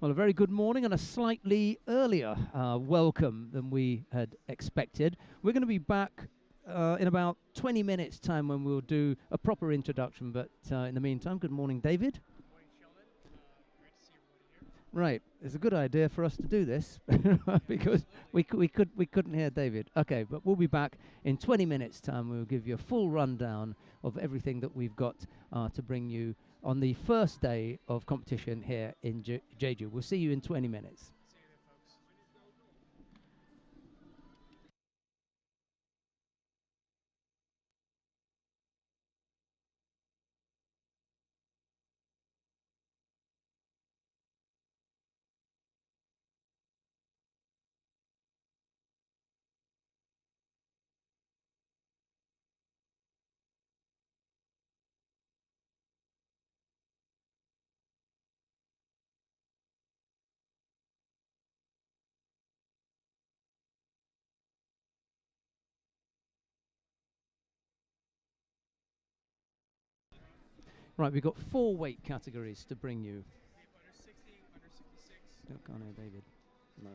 Well, a very good morning and a slightly earlier welcome than we had expected. We're going to be back in about 20 minutes' time when we'll do a proper introduction. But in the meantime, good morning, David. Good morning, Sheldon. Great to see everybody here. Right, it's a good idea for us to do this because we couldn't hear David. Okay, but we'll be back in 20 minutes' time. We'll give you a full rundown of everything that we've got to bring you on the first day of competition here in Jeju. We'll see you in 20 minutes. See you there, folks. Right, we've got 4 weight categories to bring you. Under 60, under 66. Don't go on here, David. No.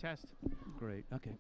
Test. Great, okay.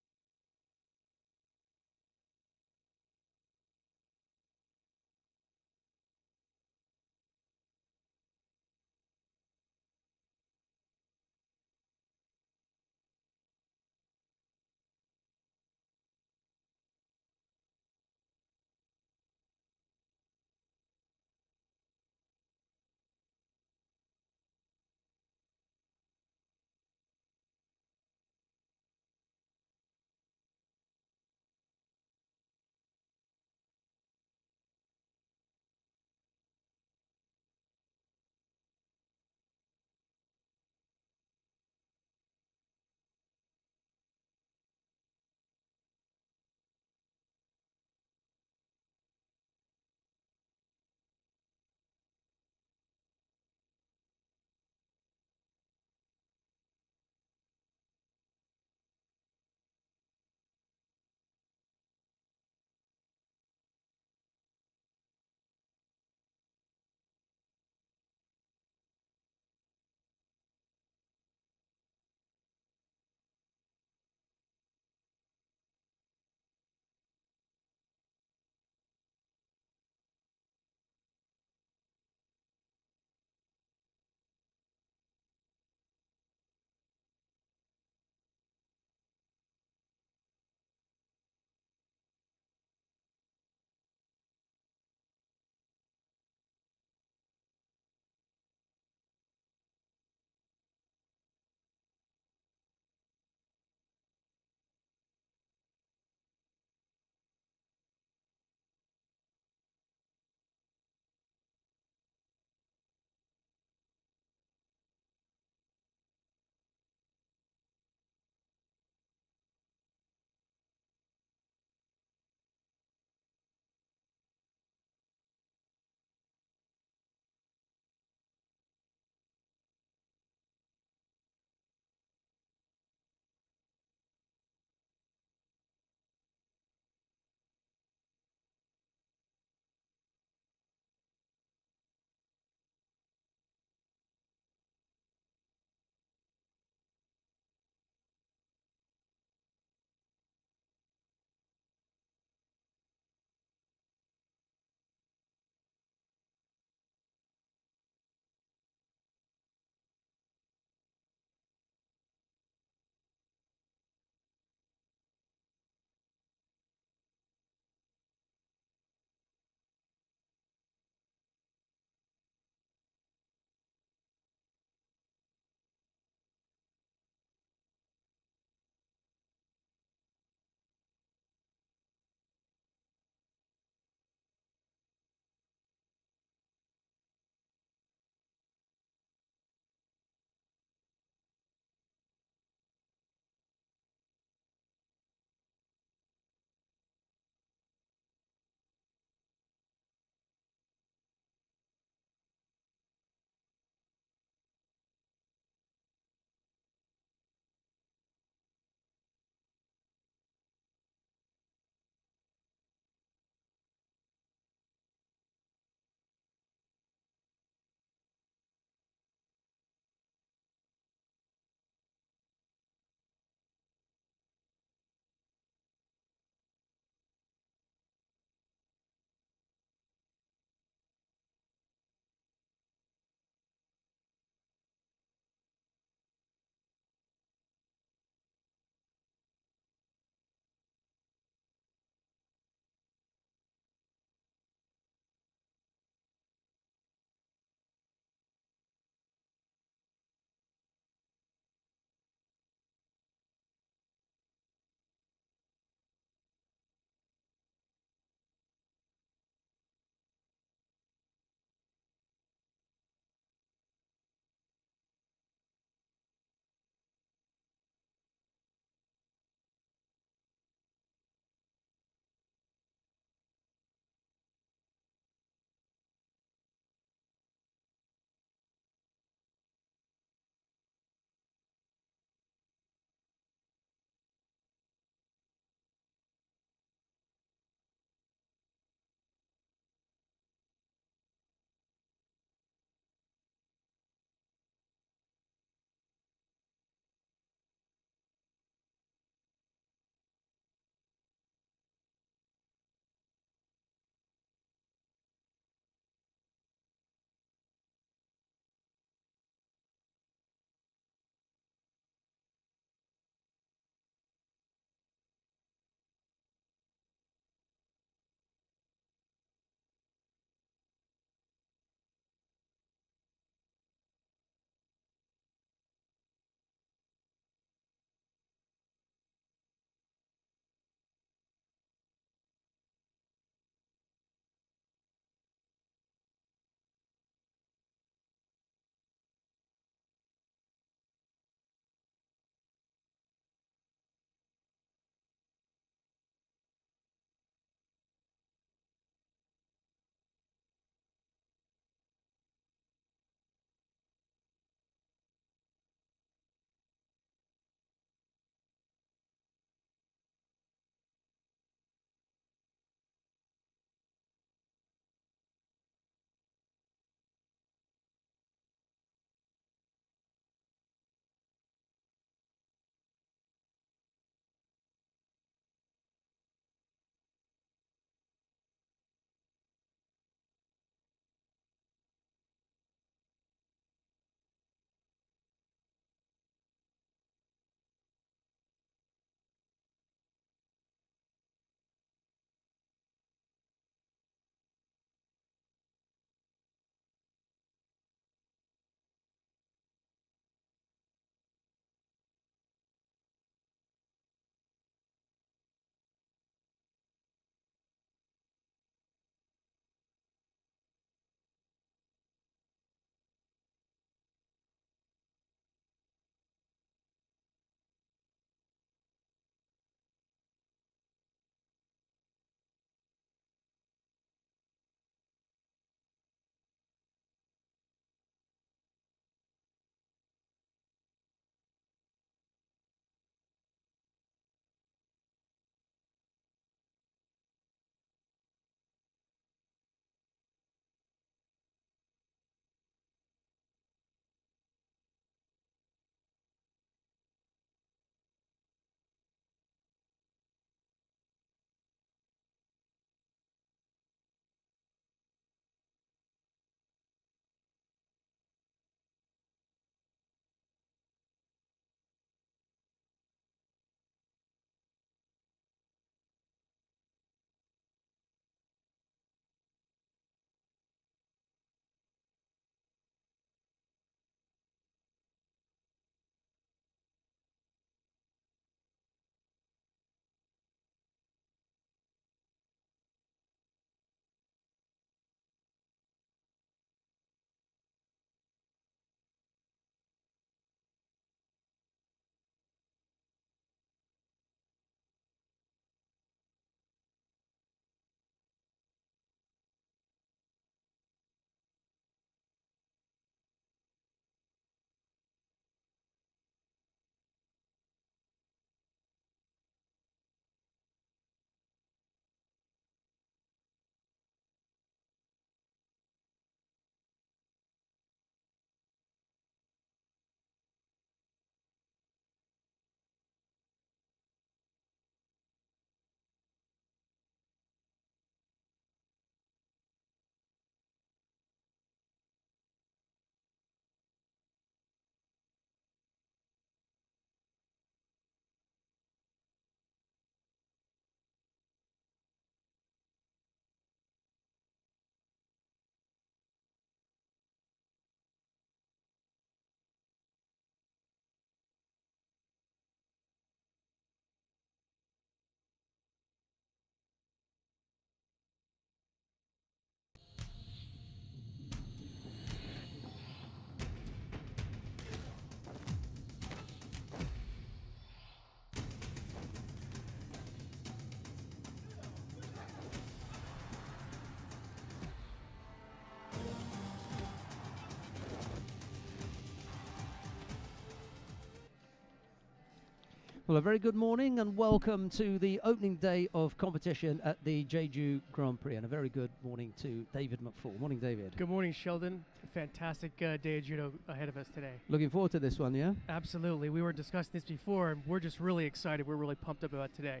Well, a very good morning and welcome to the opening day of competition at the Jeju Grand-Prix, and a very good morning to David McFall. Morning, David. Good morning, Sheldon. A fantastic day of judo ahead of us today. Looking forward to this one, yeah? Absolutely. We were discussing this before, and we're just really excited. We're really pumped up about today.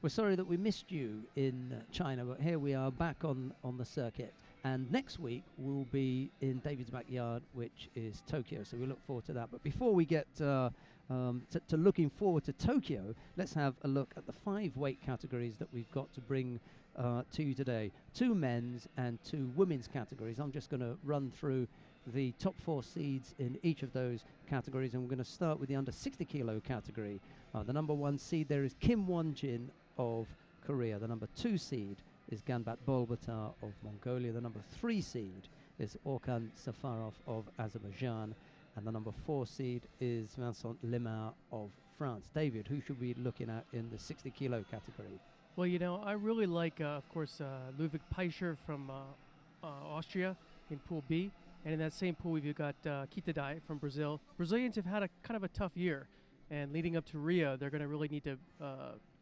We're sorry that we missed you in China, but here we are back on the circuit. And next week we'll be in David's backyard, which is Tokyo, so we look forward to that. But before we get to looking forward to Tokyo, let's have a look at the 5 weight categories that we've got to bring to you today. 2 men's and 2 women's categories. I'm just going to run through the top 4 seeds in each of those categories, and we're going to start with the under 60 kilo category. The number 1 seed there is Kim Won-jin of Korea. The number 2 seed is Ganbat Bolbatar of Mongolia. The number 3 seed is Orkan Safarov of Azerbaijan. And the number 4 seed is Vincent Lemar of France. David, who should we be looking at in the 60 kilo category? Well, you know, I really like, of course, Ludwig Peischer from Austria in Pool B. And in that same pool, we've got Kitadai from Brazil. Brazilians have had a kind of a tough year. And leading up to Rio, they're going to really need to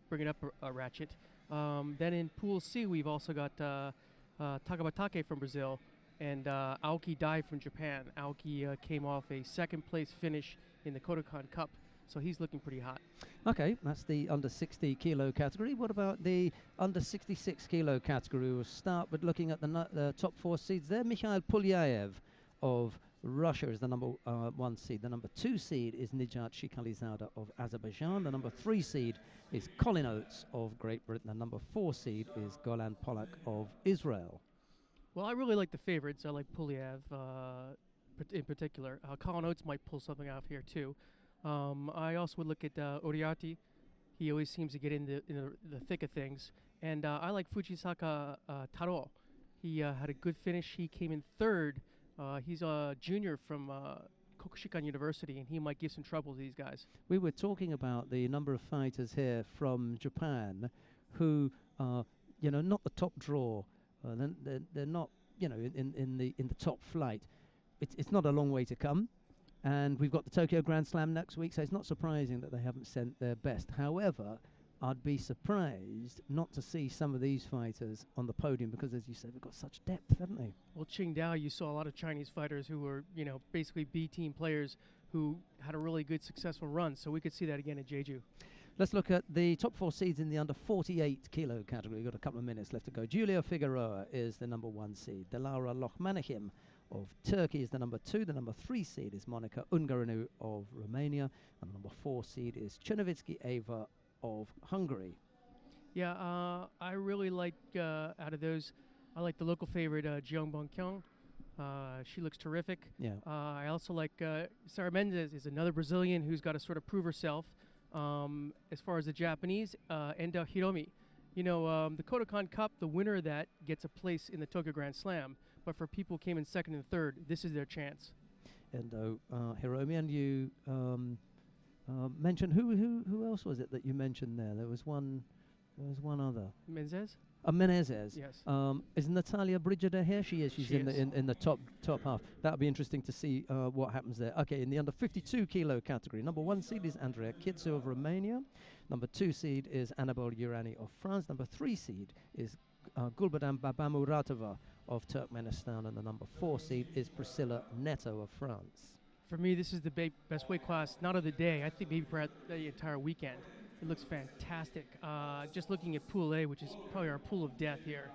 bring it up a ratchet. Then in Pool C, we've also got Takabatake from Brazil and Aoki Dai from Japan. Aoki came off a 2nd place finish in the Kodokan Cup, so he's looking pretty hot. Okay, that's the under 60 kilo category. What about the under 66 kilo category? We'll start with looking at the top 4 seeds there. Mikhail Pulyaev of Russia is the number 1 seed. The number 2 seed is Nijat Shikalizada of Azerbaijan. The number 3 seed is Colin Oates of Great Britain. The number 4 seed is Golan Polak of Israel. Well, I really like the favorites. I like Pulyaev in particular. Colin Oates might pull something out here too. I also would look at Oriati. He always seems to get in the thick of things. And I like Fujisaka Taro. He had a good finish. He came in 3rd. He's a junior from Kokushikan University, and he might give some trouble to these guys. We were talking about the number of fighters here from Japan who are, not the top draw. They're not, in the top flight. It's not a long way to come, and we've got the Tokyo Grand Slam next week, so it's not surprising that they haven't sent their best. However, I'd be surprised not to see some of these fighters on the podium because, as you said, they've got such depth, haven't they? Well, Qingdao, you saw a lot of Chinese fighters who were, basically B-team players who had a really good, successful run, so we could see that again at Jeju. Let's look at the top 4 seeds in the under 48 kilo category. We've got a couple of minutes left to go. Julia Figueroa is the number 1 seed. Dilara Lokmanahim of Turkey is the number 2. The number 3 seed is Monica Ungaranu of Romania. And the number 4 seed is Chernovitsky Eva of Hungary. Yeah, I really like, out of those, I like the local favorite, Jeong Bong-kyung. She looks terrific. Yeah. I also like Sarah Mendes is another Brazilian who's got to sort of prove herself. As far as the Japanese, Endo Hiromi. The Kodokan Cup, the winner of that gets a place in the Tokyo Grand Slam. But for people who came in 2nd and 3rd, this is their chance. Endo Hiromi, and you mentioned who else was it that you mentioned there? There was one other. Menezes? Menezes. Yes. Is Natalia Brigida here? She is. She's she in the top half. That'll be interesting to see what happens there. Okay, in the under 52 kilo category, number 1 seed is Andrea Kitsu of Romania. Number 2 seed is Annabelle Urani of France. Number 3 seed is Gulbadan Babamuratova of Turkmenistan, and the number 4 seed is Priscilla Neto of France. For me, this is the best weight class, not of the day. I think maybe perhaps the entire weekend. It looks fantastic. Just looking at Pool A, which is probably our pool of death here.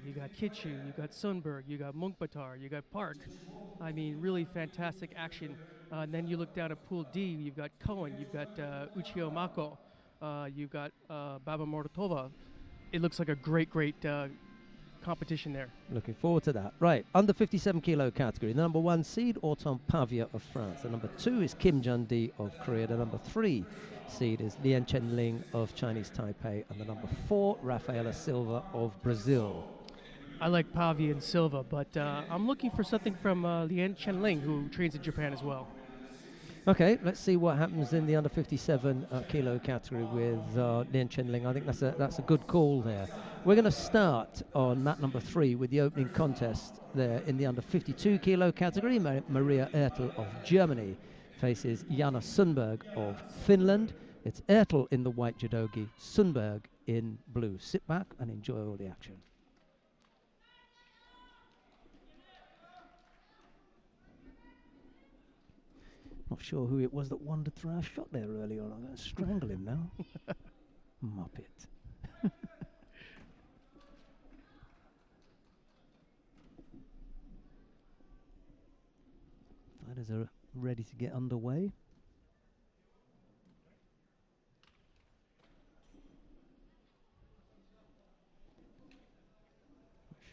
You got Kitchu, you got Sundberg, you got Munkbatar, you got Park. I mean, really fantastic action. And then you look down at Pool D, you've got Cohen, you've got Uchio Mako, you've got Baba Mortova. It looks like a great competition there. Looking forward to that. Right, under 57 kilo category, the number 1 seed, Auton Pavia of France. The number 2 is Kim Jun-di of Korea. The number 3 seed is Lien Chen-ling of Chinese Taipei. And the number 4, Rafaela Silva of Brazil. I like Pavia and Silva, but I'm looking for something from Lien Chen-ling, who trains in Japan as well. Okay, let's see what happens in the under 57 kilo category with Lien Chen-ling. I think that's a good call there. We're going to start on mat number 3 with the opening contest there in the under 52 kilo category. Maria Ertl of Germany faces Jana Sundberg of Finland. It's Ertl in the white judogi, Sundberg in blue. Sit back and enjoy all the action. Not sure who it was that wandered through our shot there early on. I'm going to strangle him now. Muppet. Fighters are ready to get underway.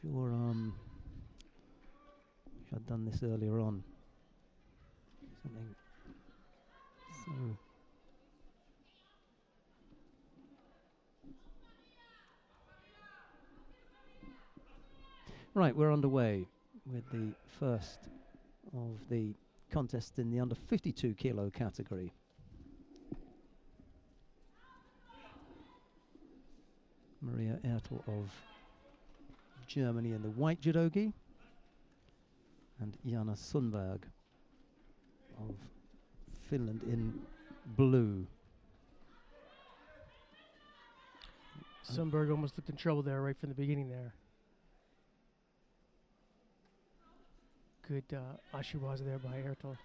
Sure, wish I'd done this earlier on. Something so. Right, we're underway with the first of the contest in the under 52 kilo category. Maria Ertl of Germany in the white judogi, and Jana Sundberg of Finland in blue. Sundberg almost looked in trouble there right from the beginning there. Good ashiwaza there by Ertl.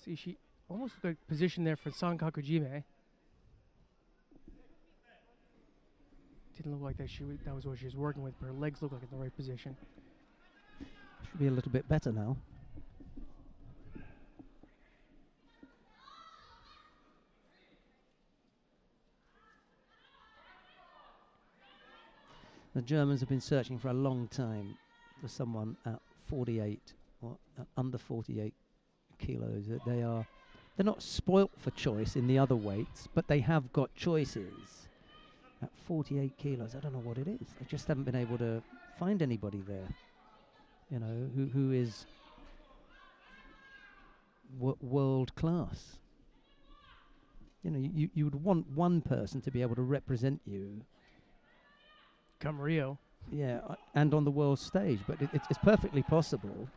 See, she almost got position there for Sankakujime. Didn't look like that. That was what she was working with, but her legs look like in the right position. Should be a little bit better now. The Germans have been searching for a long time for someone at 48 or at under 48 kilos. They're not spoilt for choice in the other weights, but they have got choices. At 48 kilos, I don't know what it is. I just haven't been able to find anybody there, you know, who is world class. You know, you would want one person to be able to represent you. Come Rio. Yeah, and on the world stage. But it's perfectly possible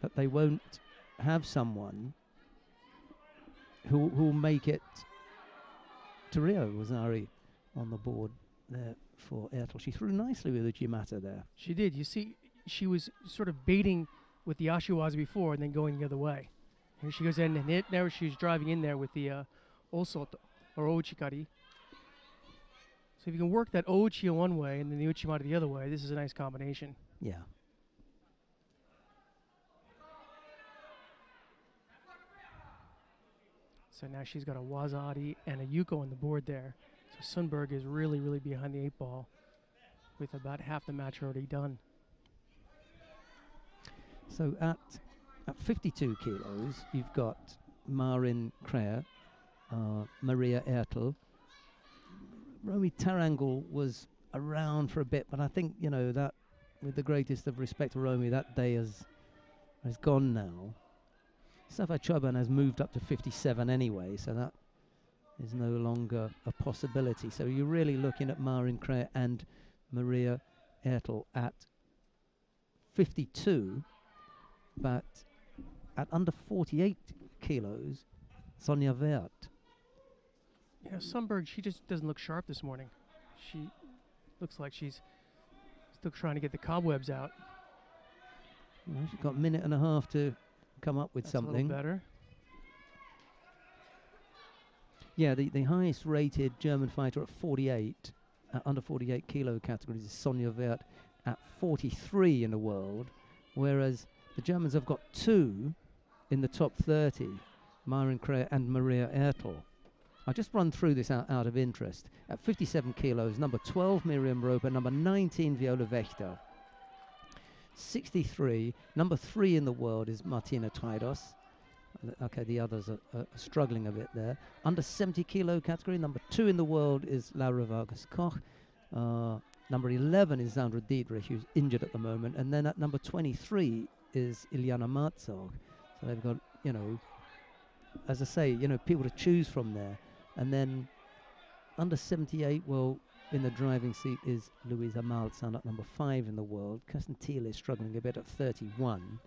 that they won't have someone who'll make it to Rio. Rosari on the board there for Ertl. She threw nicely with the Jimata there. She did. You see, she was sort of baiting with the ashiwaza before and then going the other way. Here she goes in and hit. Now she's driving in there with the osoto, or ouchikari. So if you can work that ouchi one way and then the uchimata the other way, this is a nice combination. Yeah. So now she's got a wazari and a yuko on the board there. So Sundberg is really, really behind the 8 ball with about half the match already done. So at 52 kilos, you've got Marin Kreher, Maria Ertl. Romy Tarangle was around for a bit, but I think, you know, that with the greatest of respect to Romy, that day has gone now. Safa Choban has moved up to 57 anyway, so that is no longer a possibility. So you're really looking at Marin Kreher and Maria Ertl at 52, but at under 48 kilos, Sonja Wert. Yeah, Sundberg, she just doesn't look sharp this morning. She looks like she's still trying to get the cobwebs out. Well, she's got a minute and a half to come up with That's something. A little better. Yeah, the highest rated German fighter at 48, under 48 kilo categories is Sonja Wert at 43 in the world, whereas the Germans have got 2 in the top 30, Marin Kreher and Maria Ertl. I'll just run through this out of interest. At 57 kilos, number 12, Miriam Roper, number 19, Viola Wächter. 63, number 3 in the world is Martina Traidos. Okay, the others are struggling a bit there. Under 70 kilo category, number 2 in the world is Laura Vargas Koch. Number 11 is Sandra Dietrich, who's injured at the moment. And then at number 23 is Ilyana Marzog. So they've got, you know, as I say, you know, people to choose from there. And then under 78, well, in the driving seat is Luisa Malzahn at number 5 in the world. Kirsten Thiel is struggling a bit at 31.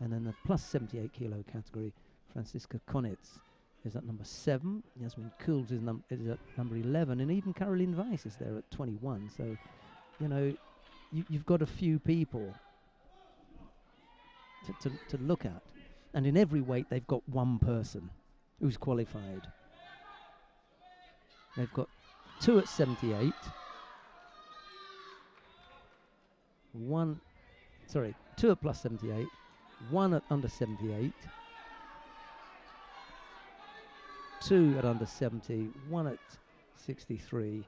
And then the plus 78 kilo category Franziska Konitz is at number 7. Yasmin Kuls is at number 11. And even Caroline Weiss is there at 21. So, you know, you've got a few people to look at. And in every weight, they've got one person who's qualified. They've got 2 at 78. 2 at plus 78. 1 at under 78. 2 at under 70. 1 at 63.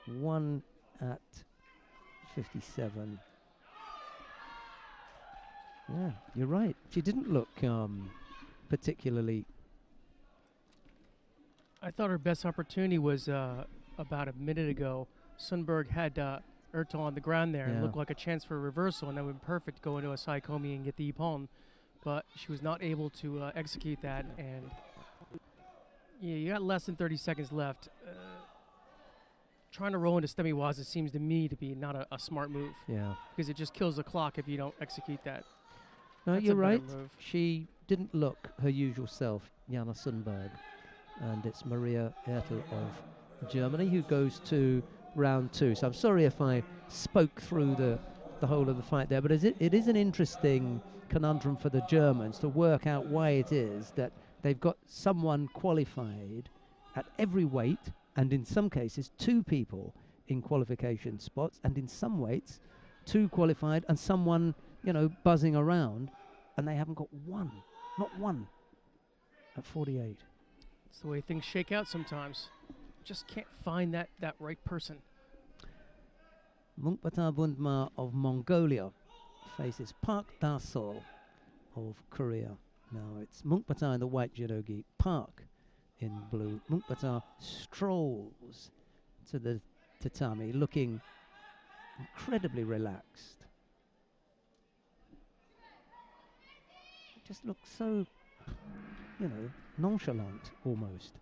1 at 57. Yeah, you're right. She didn't look particularly. I thought her best opportunity was about a minute ago. Sundberg had Ertel on the ground there and looked like a chance for a reversal, and that would be perfect to go into a Saikomi and get the Ippon. But she was not able to execute that, and yeah, you got less than 30 seconds left. Trying to roll into Stemiwaza seems to me to be not a smart move. Yeah. Because it just kills the clock if you don't execute that. No, That's you're a better right. move. She didn't look her usual self, Jana Sundberg. And it's Maria Ertel of Germany who goes to round 2. So I'm sorry if I spoke through the whole of the fight there, but it is an interesting conundrum for the Germans to work out why it is that they've got someone qualified at every weight, and in some cases 2 people in qualification spots, and in some weights 2 qualified and someone, you know, buzzing around, and they haven't got one, not one, at 48. It's the way things shake out sometimes. Just can't find that right person. Munkbata Bundma of Mongolia faces Park Da-sol of Korea. Now it's Munkbata in the white judogi, Park in blue. Munkbata strolls to the tatami looking incredibly relaxed. It just looks so, you know, nonchalant almost.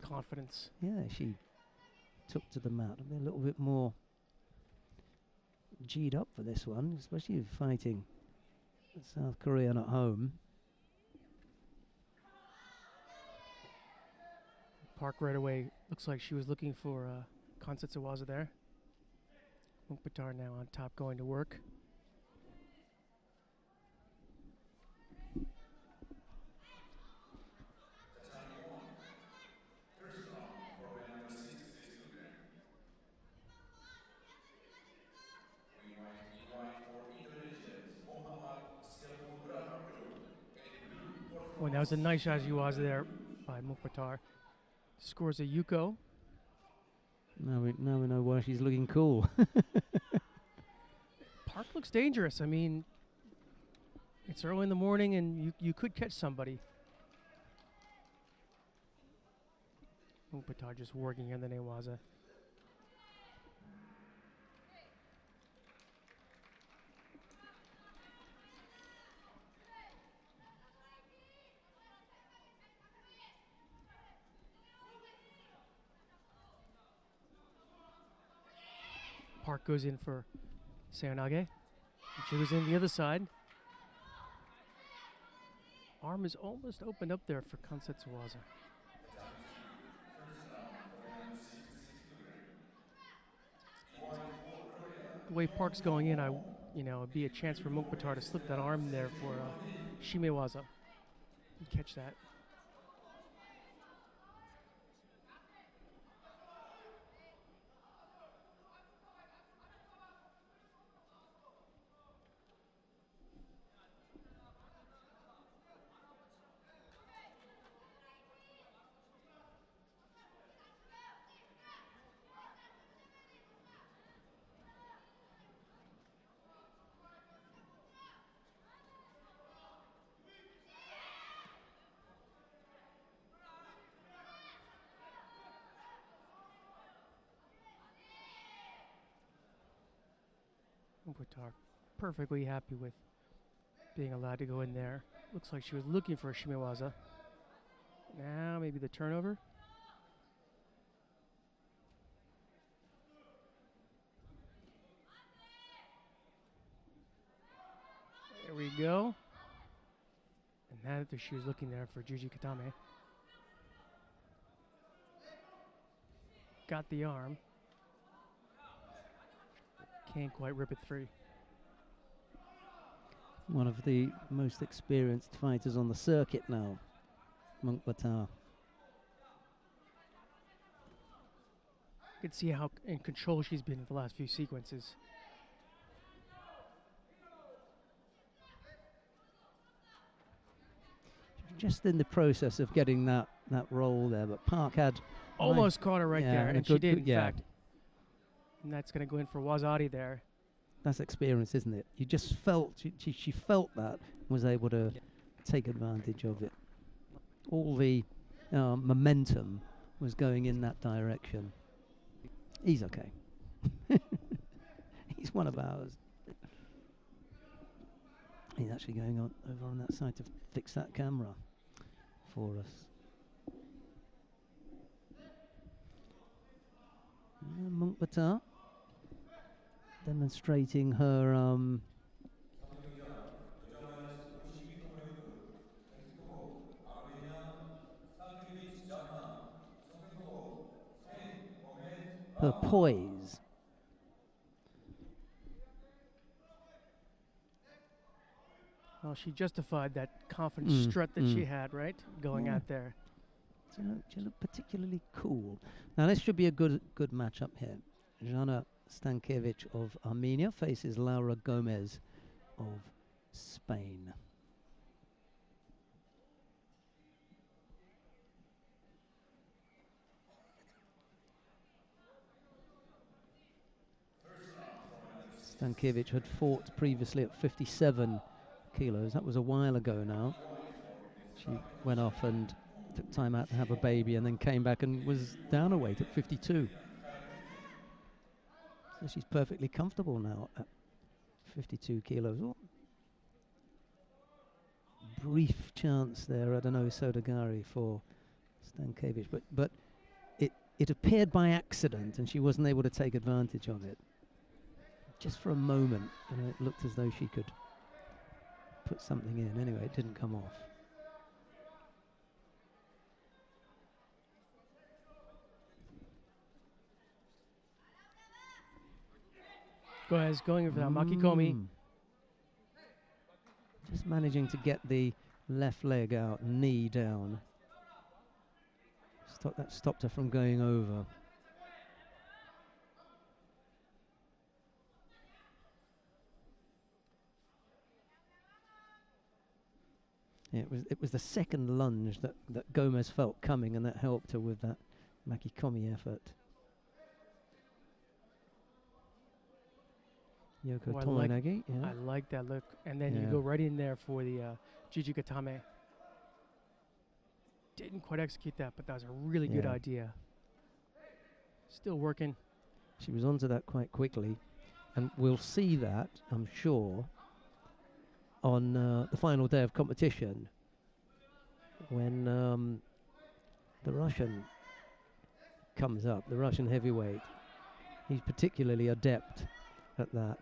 Confidence. Yeah, she took to the mat. A little bit more G'd up for this one, especially fighting South Korean at home. Park right away. Looks like she was looking for Kansatsuwaza there. Munkbatar now on top going to work. Oh, and that was a nice Jajiwaza there by Munkbatar. Scores a Yuko. Now we know why she's looking cool. Park looks dangerous. I mean, it's early in the morning and you could catch somebody. Munkbatar just working here in the Newaza. Park goes in for Seonage. She goes in the other side. Arm is almost opened up there for Kansatsuwaza. The way Park's going in, it'd be a chance for Munkbatar to slip that arm there for Shimewaza. Catch that. Munkbatar perfectly happy with being allowed to go in there. Looks like she was looking for a Shimewaza. Now maybe the turnover. There we go. And that she was looking there for Juji Katame. Got the arm. Can't quite rip it free. One of the most experienced fighters on the circuit now, Monkbata. You can see how in control she's been in the last few sequences. Just in the process of getting that roll there, but Park had almost caught her right there, and she did, in fact. And that's going to go in for Wazari there. That's experience, isn't it? You just felt, she felt that, was able to take advantage of it. All the momentum was going in that direction. He's okay. He's one of ours. He's actually going on over on that side to fix that camera for us. Monkbata demonstrating her her poise. Well, she justified that confident strut that she had, right? Going out there. She looked particularly cool. Now this should be a good matchup here. Jana Stankiewicz of Armenia faces Laura Gomez of Spain. Stankiewicz had fought previously at 57 kilos. That was a while ago now. She went off and took time out to have a baby and then came back and was down a weight at 52. So she's perfectly comfortable now at 52 kilos. Oh. Brief chance there at an Osodagari for Stankiewicz, but it appeared by accident and she wasn't able to take advantage of it. Just for a moment, it looked as though she could put something in. Anyway, it didn't come off. Gomez going in for that Makikomi. Just managing to get the left leg out, knee down. That stopped her from going over. Yeah, it was the second lunge that Gomez felt coming, and that helped her with that Makikomi effort. Yoko Tomoenagi, I like that look. And then you go right in there for the Juji Katame. Didn't quite execute that, but that was a really good idea. Still working. She was onto that quite quickly. And we'll see that, I'm sure, on the final day of competition when the Russian comes up, the Russian heavyweight. He's particularly adept at that.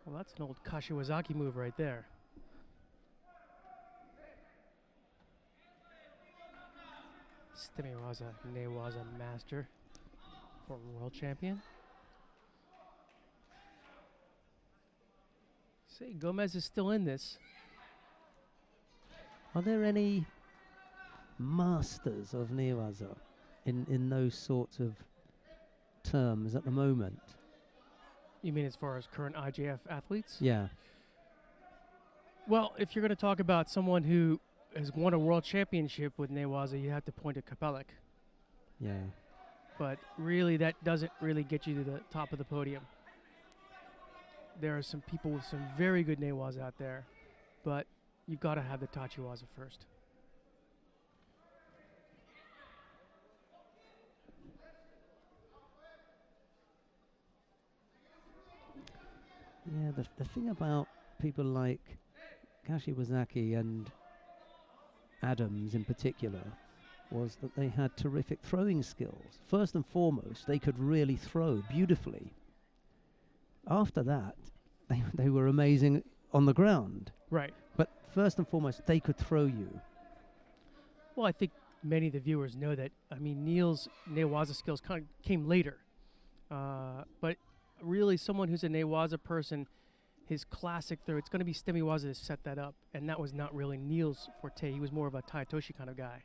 Well, that's an old Kashiwazaki move right there. Stemiwaza Newaza master, former world champion. See, Gomez is still in this. Are there any masters of Newaza in those sorts of terms at the moment? You mean as far as current IJF athletes? Yeah. Well, if you're going to talk about someone who has won a world championship with Newaza, you have to point to Kapelek. Yeah. But really, that doesn't really get you to the top of the podium. There are some people with some very good Newaza out there, but you've got to have the Tachiwaza first. Yeah, the thing about people like Kashiwazaki and Adams in particular was that they had terrific throwing skills. First and foremost, they could really throw beautifully. After that, they were amazing on the ground. Right. But first and foremost, they could throw you. Well, I think many of the viewers know that. I mean, Neil's Newaza skills kind of came later. But really, someone who's a Newaza person, his classic throw, it's going to be Stemiwaza to set that up. And that was not really Neil's forte. He was more of a Taitoshi kind of guy.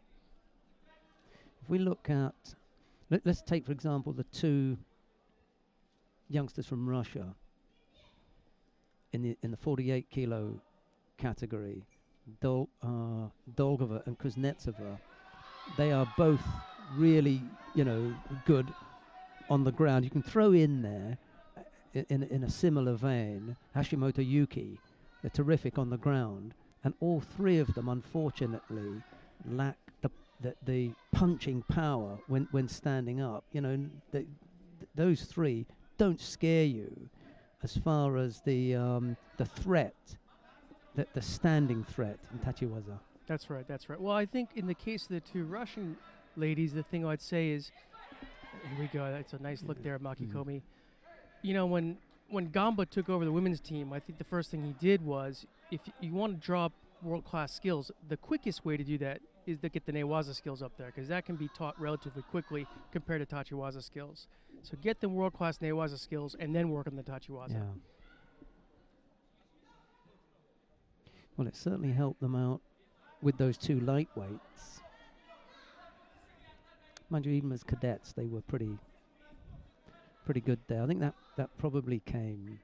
If we look at, let's take, for example, the two youngsters from Russia in the 48 kilo category, Dolgova and Kuznetsova. They are both really, good on the ground. You can throw in there, in a similar vein, Hashimoto Yuki. They're terrific on the ground, and all three of them, unfortunately, lack the punching power when standing up. Those three don't scare you as far as the threat, the standing threat in Tachiwaza. That's right, that's right. Well, I think in the case of the two Russian ladies, the thing I'd say is, here we go, that's a nice look there, Makikomi. When Gamba took over the women's team, I think the first thing he did was, if you want to draw up world-class skills, the quickest way to do that is to get the Newaza skills up there, because that can be taught relatively quickly compared to Tachiwaza skills. So get the world-class Newaza skills and then work on the Tachiwaza. Yeah. Well, it certainly helped them out with those two lightweights. Mind you, even as cadets, they were pretty good there. I think that probably came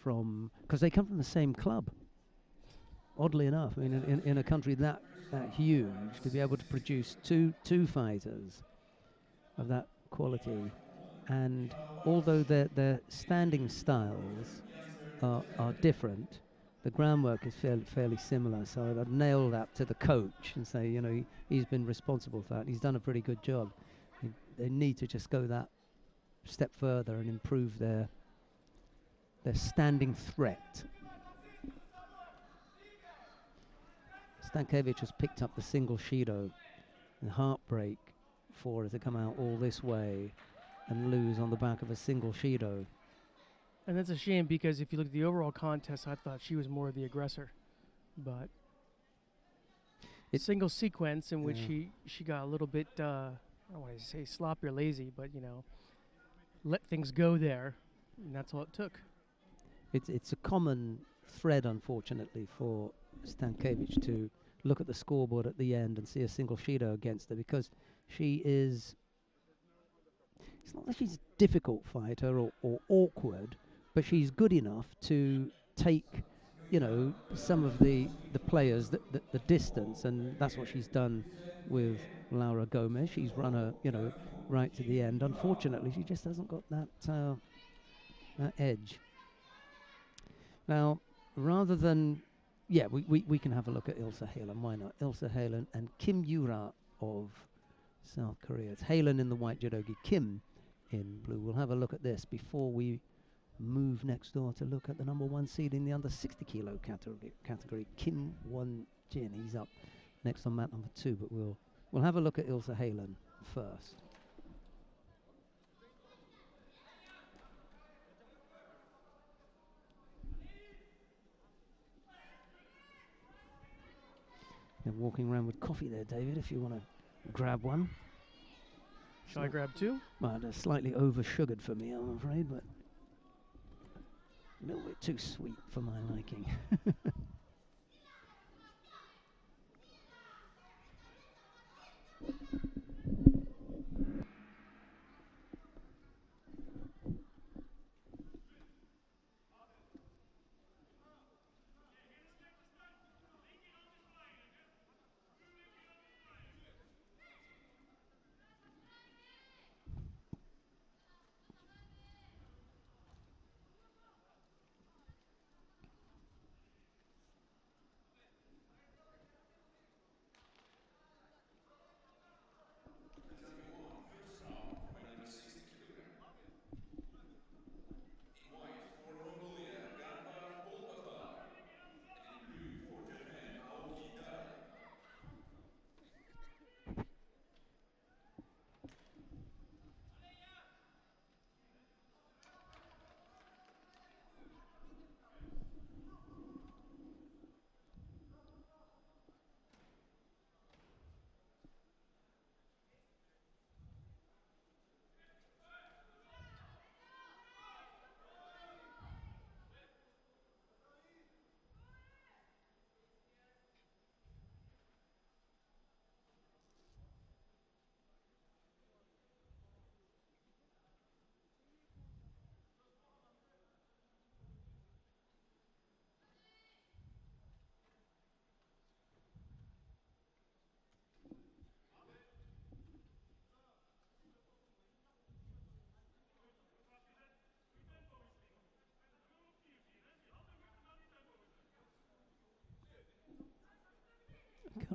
from, because they come from the same club. Oddly enough, I mean, in a country that huge, to be able to produce two fighters of that quality, and although their standing styles are different, the groundwork is fairly similar. So I'd nail that to the coach and say, he's been responsible for that. He's done a pretty good job. They need to just go that step further and improve their standing threat. Stankiewicz has picked up the single Shido, and heartbreak for her to come out all this way and lose on the back of a single Shido. And that's a shame, because if you look at the overall contest, I thought she was more of the aggressor. But single sequence in which she got a little bit, I don't want to say sloppy or lazy, but, let things go there, and that's all it took. It's a common thread, unfortunately, for Stankiewicz to look at the scoreboard at the end and see a single Shido against her, because she is, it's not that she's a difficult fighter or awkward, but she's good enough to take, some of the players the distance, and that's what she's done with Laura Gomez. She's run her, right to the end. Unfortunately, she just hasn't got that edge. Now, rather than, we can have a look at Ilse Halen. Why not? Ilse Halen and Kim Yura of South Korea. It's Halen in the white judogi, Kim in blue. We'll have a look at this before we move next door to look at the number one seed in the under 60 kilo category, Kim Won-jin. He's up next on mat number 2, but we'll have a look at Ilse Halen first. They're walking around with coffee there, David, if you want to grab one. Shall I grab two? Well, they're slightly over-sugared for me, I'm afraid, but a little bit too sweet for my liking.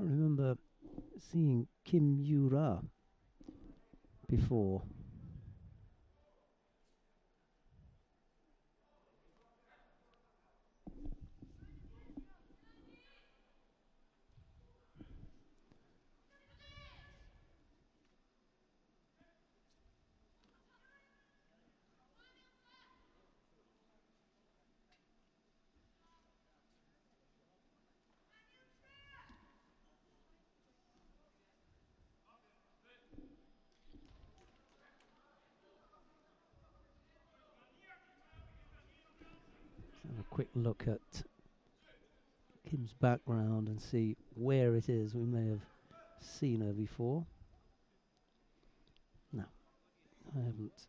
I remember seeing Kim Yu-ra before. Have a quick look at Kim's background and see where it is. We may have seen her before. No, I haven't.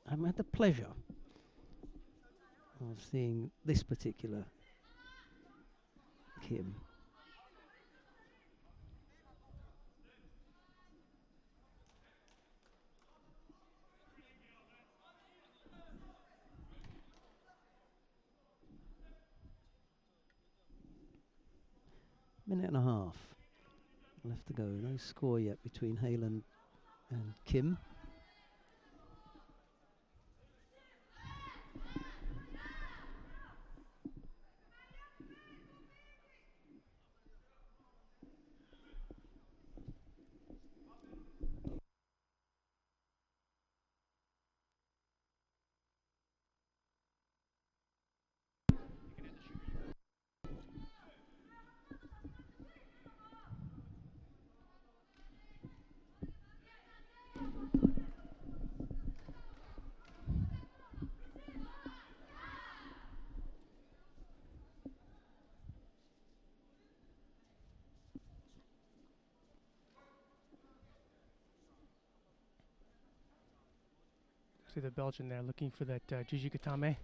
I haven't had the pleasure of seeing this particular Kim. Minute and a half left to go. No score yet between Halen and Kim. See the Belgian there looking for that Jeju Katame.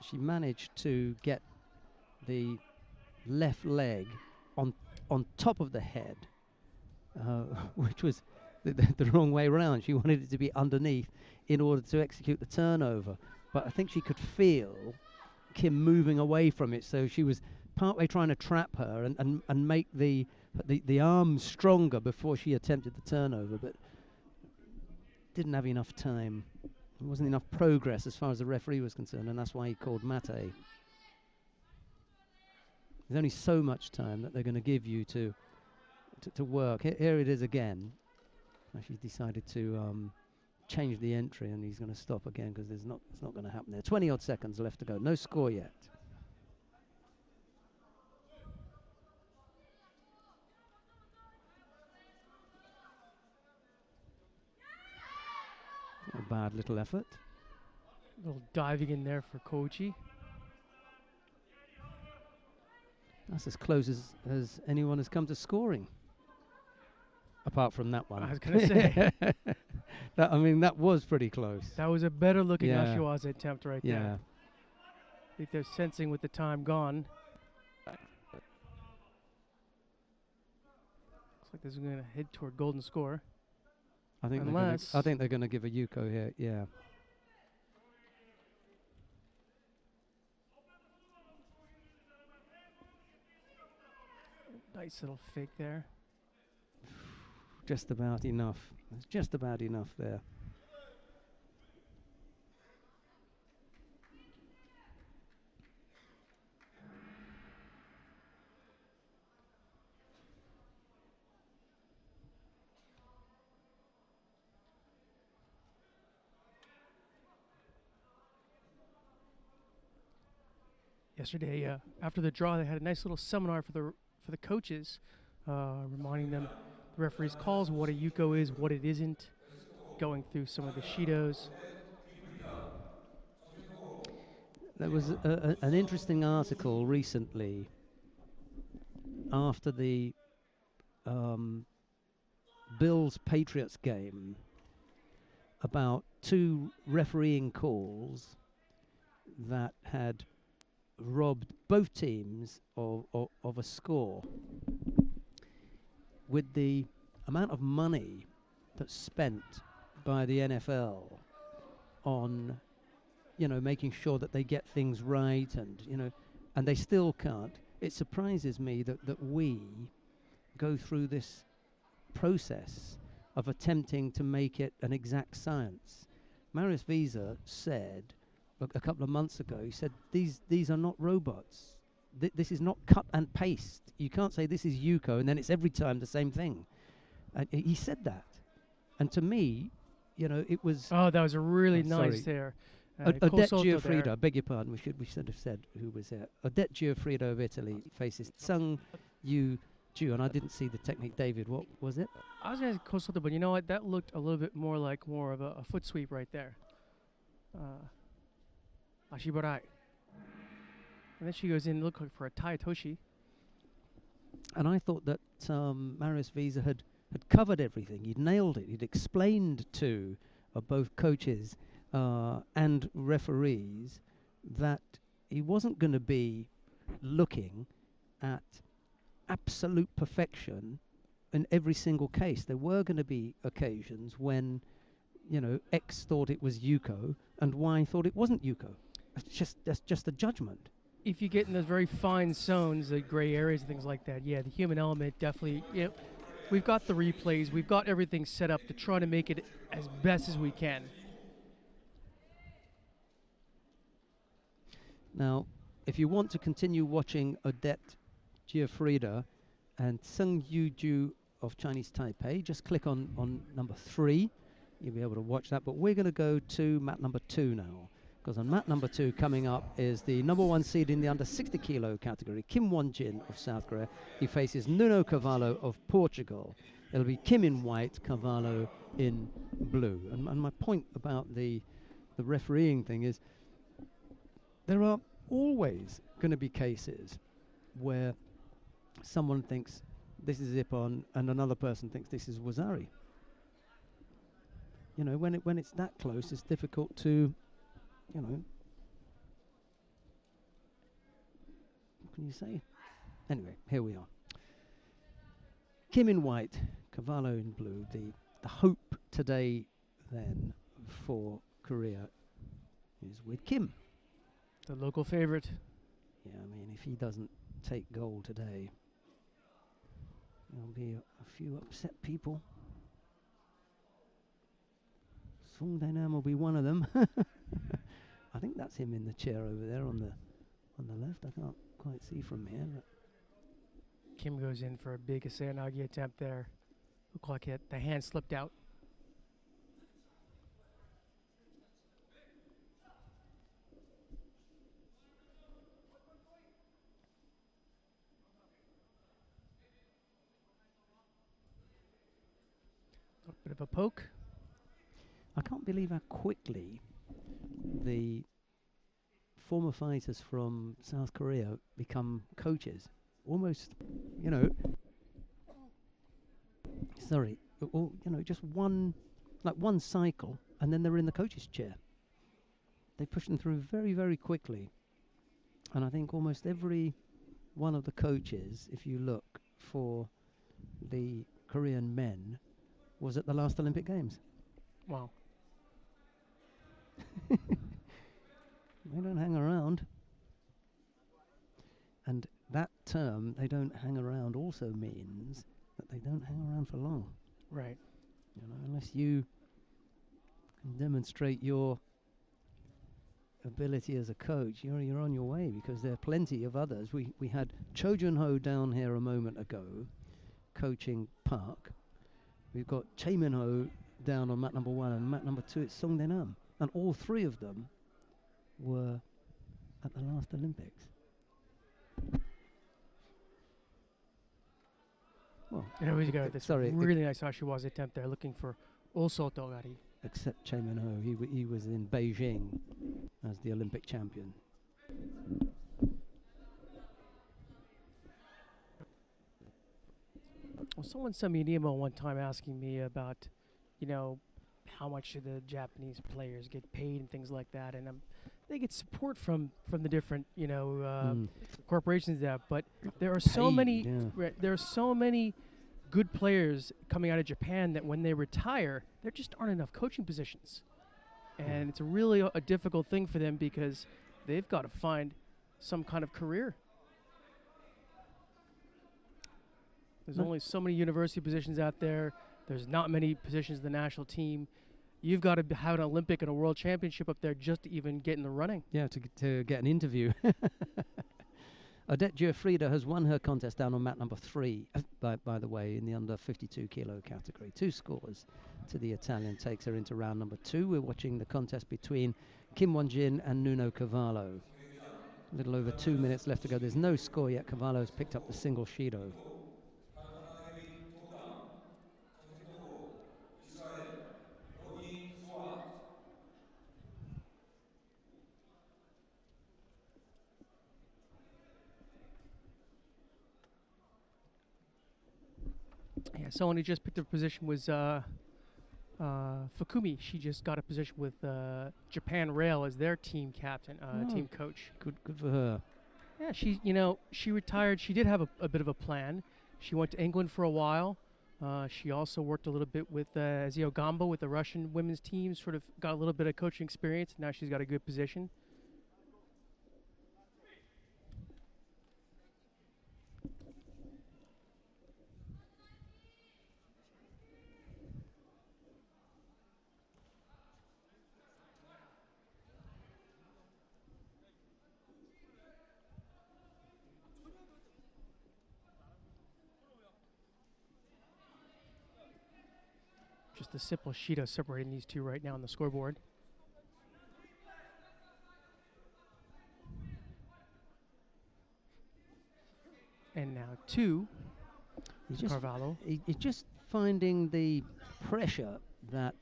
She managed to get the left leg on top of the head, which was the wrong way around. She wanted it to be underneath in order to execute the turnover. But I think she could feel Kim moving away from it, so she was partway trying to trap her and make the arm stronger before she attempted the turnover, but didn't have enough time. There wasn't enough progress as far as the referee was concerned, and that's why he called mate. There's only so much time that they're going to give you to work. Here it is again. She's decided to change the entry, and he's going to stop again because it's not going to happen there. 20 odd seconds left to go. No score yet. A bad little effort. A little diving in there for Koichi. That's as close as anyone has come to scoring. Apart from that one. I was going to say. that was pretty close. That was a better looking Ashiwaza attempt right there. Yeah. I think they're sensing with the time gone. Looks like this is going to head toward golden score. I think they're going to give a Yuko here. Yeah. Nice little fake there. Just about enough. It's just about enough there. Yesterday, after the draw, they had a nice little seminar for the coaches, reminding them the referee's calls, what a Yuko is, what it isn't, going through some of the Shidos. There was an interesting article recently after the Bills-Patriots game about two refereeing calls that had robbed both teams of a score. With the amount of money that's spent by the NFL on, making sure that they get things right, and and they still can't. It surprises me that we go through this process of attempting to make it an exact science. Marius Wiese said a couple of months ago, he said, these are not robots. This is not cut and paste. You can't say this is Yuko and then it's every time the same thing. He said that. And to me, it was... Oh, that was a really nice there. Odette Giuffrido, beg your pardon, we should have said who was there. Odette Giuffrido of Italy faces Tsung Yu Ju, and I didn't see the technique. David, what was it? I was going to Kosoto, but you know what? That looked a little bit more of a foot sweep right there. Ashibarai. And then she goes in, look for a Tai Toshi. And I thought that Marius Wiese had covered everything. He'd nailed it. He'd explained to both coaches and referees that he wasn't going to be looking at absolute perfection in every single case. There were going to be occasions when, X thought it was Yuko and Y thought it wasn't Yuko. That's just a judgment. If you get in those very fine zones, the gray areas and things like that, yeah, the human element definitely, we've got the replays, we've got everything set up to try to make it as best as we can. Now, if you want to continue watching Odette Giuffrido and Tsung Yu Ju of Chinese Taipei, just click on number 3. You'll be able to watch that. But we're going to go to mat number 2 now. Because on mat number 2 coming up is the number 1 seed in the under 60 kilo category, Kim Won-jin of South Korea. He faces Nuno Carvalho of Portugal. It'll be Kim in white, Carvalho in blue. And my point about the refereeing thing is there are always going to be cases where someone thinks this is Ippon and another person thinks this is Wazari. When it's that close, it's difficult to, what can you say? Anyway, here we are. Kim in white, Carvalho in blue. The hope today then for Korea is with Kim. The local favorite. Yeah, if he doesn't take gold today, there'll be a few upset people. Song Dae-nam will be one of them. I think that's him in the chair over there on the left. I can't quite see from here. But Kim goes in for a big Asanagi attempt there. Looked like the hand slipped out. A bit of a poke. I can't believe how quickly the former fighters from South Korea become coaches. Almost, just one cycle, and then they're in the coach's chair. They push them through very, very quickly. And I think almost every one of the coaches, if you look for the Korean men, was at the last Olympic Games. Wow. They don't hang around. And that term, they don't hang around, also means that they don't hang around for long. Right. Unless you can demonstrate your ability as a coach, you're on your way, because there are plenty of others. We had Cho Jun-ho down here a moment ago, coaching Park. We've got Chae Min-ho down on mat number 1, and mat number 2 it's Song Dae-nam. And all 3 of them were at the last Olympics. Well, there we go. This really nice Ashiwaza attempt there, looking for also Togari. Except Chae Min-ho, he was in Beijing as the Olympic champion. Well, someone sent me an email one time asking me about, how much do the Japanese players get paid and things like that, and they get support from the different corporations there. But there are so many good players coming out of Japan that when they retire, there just aren't enough coaching positions, and it's really a difficult thing for them because they've got to find some kind of career. There's only so many university positions out there. There's not many positions in the national team. You've got to have an Olympic and a world championship up there just to even get in the running. Yeah, to get an interview. Odette Giuffrida has won her contest down on mat number 3, by the way, in the under 52 kilo category. 2 scores to the Italian takes her into round number 2. We're watching the contest between Kim Won-jin and Nuno Cavallo. A little over 2 minutes left to go. There's no score yet. Cavallo's picked up the single Shido. Yeah, someone who just picked up a position was Fukumi. She just got a position with Japan Rail as their team captain, team coach. Good for her. Yeah, she retired. She did have a bit of a plan. She went to England for a while. She also worked a little bit with Zio Gamba with the Russian women's team, sort of got a little bit of coaching experience. Now she's got a good position. Just a simple Shido separating these two right now on the scoreboard. And now 2, Carvalho. He's just finding the pressure that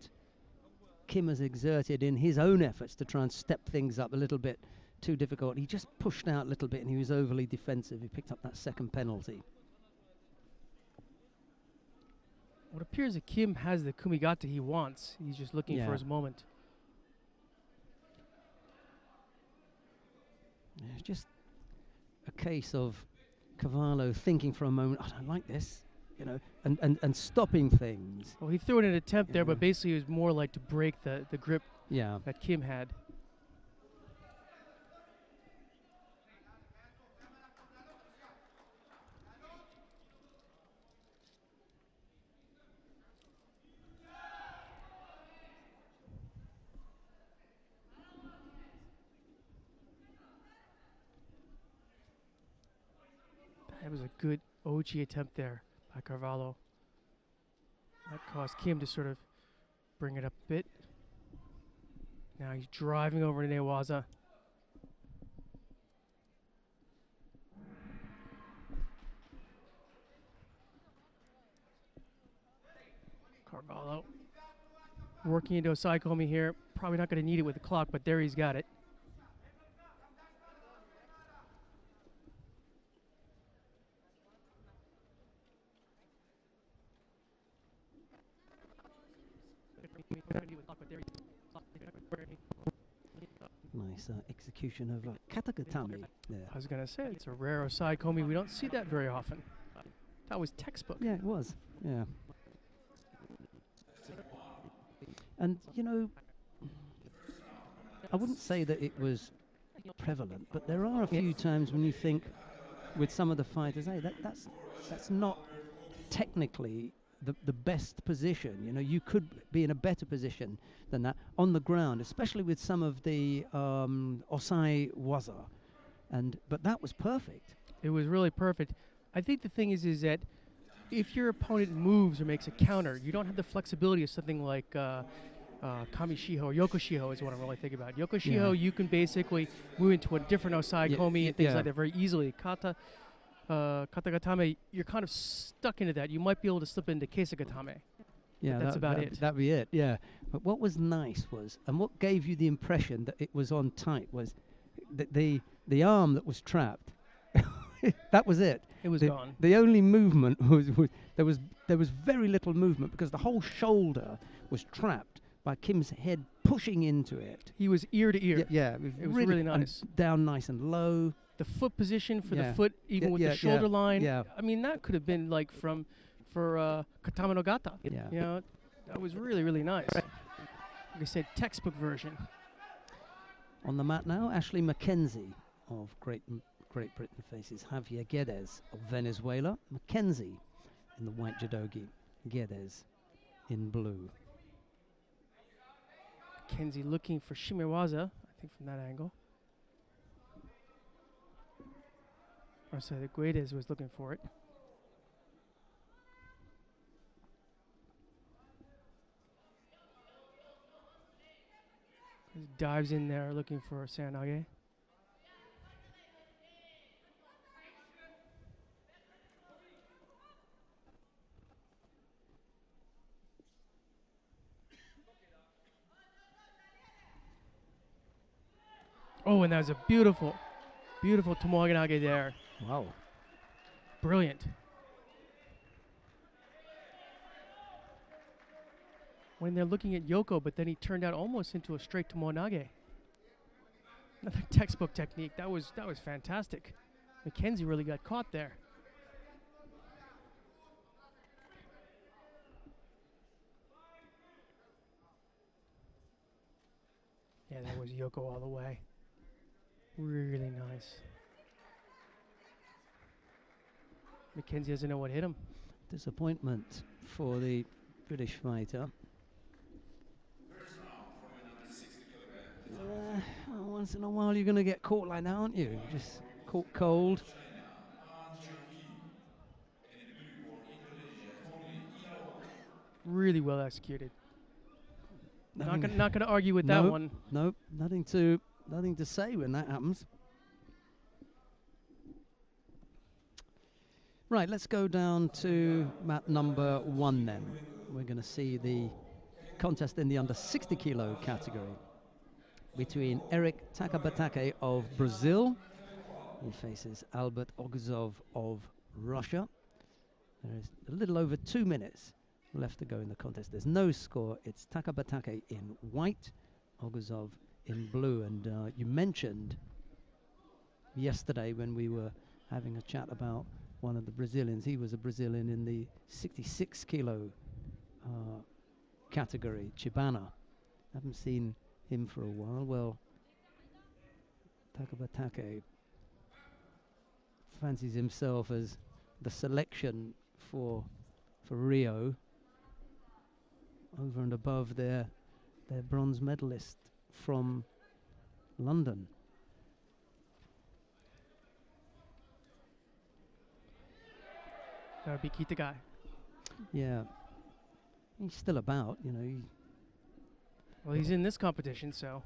Kim has exerted in his own efforts to try and step things up a little bit too difficult. He just pushed out a little bit and he was overly defensive. He picked up that second penalty. It appears that Kim has the kumigata he wants. He's just looking for his moment. It's just a case of Cavallo thinking for a moment, I don't like this, and stopping things. Well, he threw in an attempt there, but basically it was more like to break the grip that Kim had. That was a good OG attempt there by Carvalho. That caused Kim to sort of bring it up a bit. Now he's driving over to Newaza. Carvalho working into a Saikomi here. Probably not going to need it with the clock, but there he's got it. Nice execution of katagatame there. I was going to say, it's a rare Saikomi. We don't see that very often. That was textbook. Yeah, it was. Yeah. And, I wouldn't say that it was prevalent, but there are a few times when you think with some of the fighters, hey, that's not technically the best position. You could be in a better position than that on the ground, especially with some of the Osai Waza. But that was perfect. It was really perfect. I think the thing is that if your opponent moves or makes a counter, you don't have the flexibility of something like Kamishiho or Yokoshiho is what I'm really thinking about. Yokoshiho, you can basically move into a different Osai Komi and things like that very easily. Katagatame, you're kind of stuck into that. You might be able to slip into Kesagatame. Yeah, that's about it. That'd be it, yeah. But what was nice was, and what gave you the impression that it was on tight was the arm that was trapped. That was it. It was gone. The only movement was there was very little movement because the whole shoulder was trapped by Kim's head pushing into it. He was ear to ear. Yeah, it was really nice. Down nice and low. The foot position for the foot, even with the shoulder line. Yeah. I mean, that could have been like for Katama no Gata. Yeah. That was really, really nice. Like I said, textbook version. On the mat now, Ashley McKenzie of Great Britain faces Javier Guedes of Venezuela, Mackenzie in the white judogi, Guedes in blue. Kenzie looking for Shimewaza, I think from that angle. Or so the Guedes was looking for it. He dives in there looking for Seoinage. Oh, and that was a beautiful, beautiful Tomoe there. Wow. Brilliant. When they're looking at Yoko, but then he turned out almost into a straight Tomoe. Another textbook technique. That was fantastic. Mackenzie really got caught there. Yeah, that was Yoko all the way. Really nice. Mackenzie doesn't know what hit him. Disappointment for the British fighter. Once in a while you're going to get caught like that, aren't you? Just caught cold. Really well executed. Not going to argue with that one. Nope, nothing to say when that happens. Right, let's go down to mat number 1 then. We're going to see the contest in the under 60 kilo category between Eric Takabatake of Brazil. He faces Albert Oguzov of Russia. There is a little over 2 minutes left to go in the contest. There's no score. It's Takabatake in white, Oguzov in blue. And you mentioned yesterday when we were having a chat about one of the Brazilians. He was a Brazilian in the 66 kilo category, Chibana. Haven't seen him for a while. Well, Takabatake fancies himself as the selection for Rio, over and above their bronze medalist from London. That would be Kitagai. Yeah, he's still about, you know. Well, he's in this competition, so.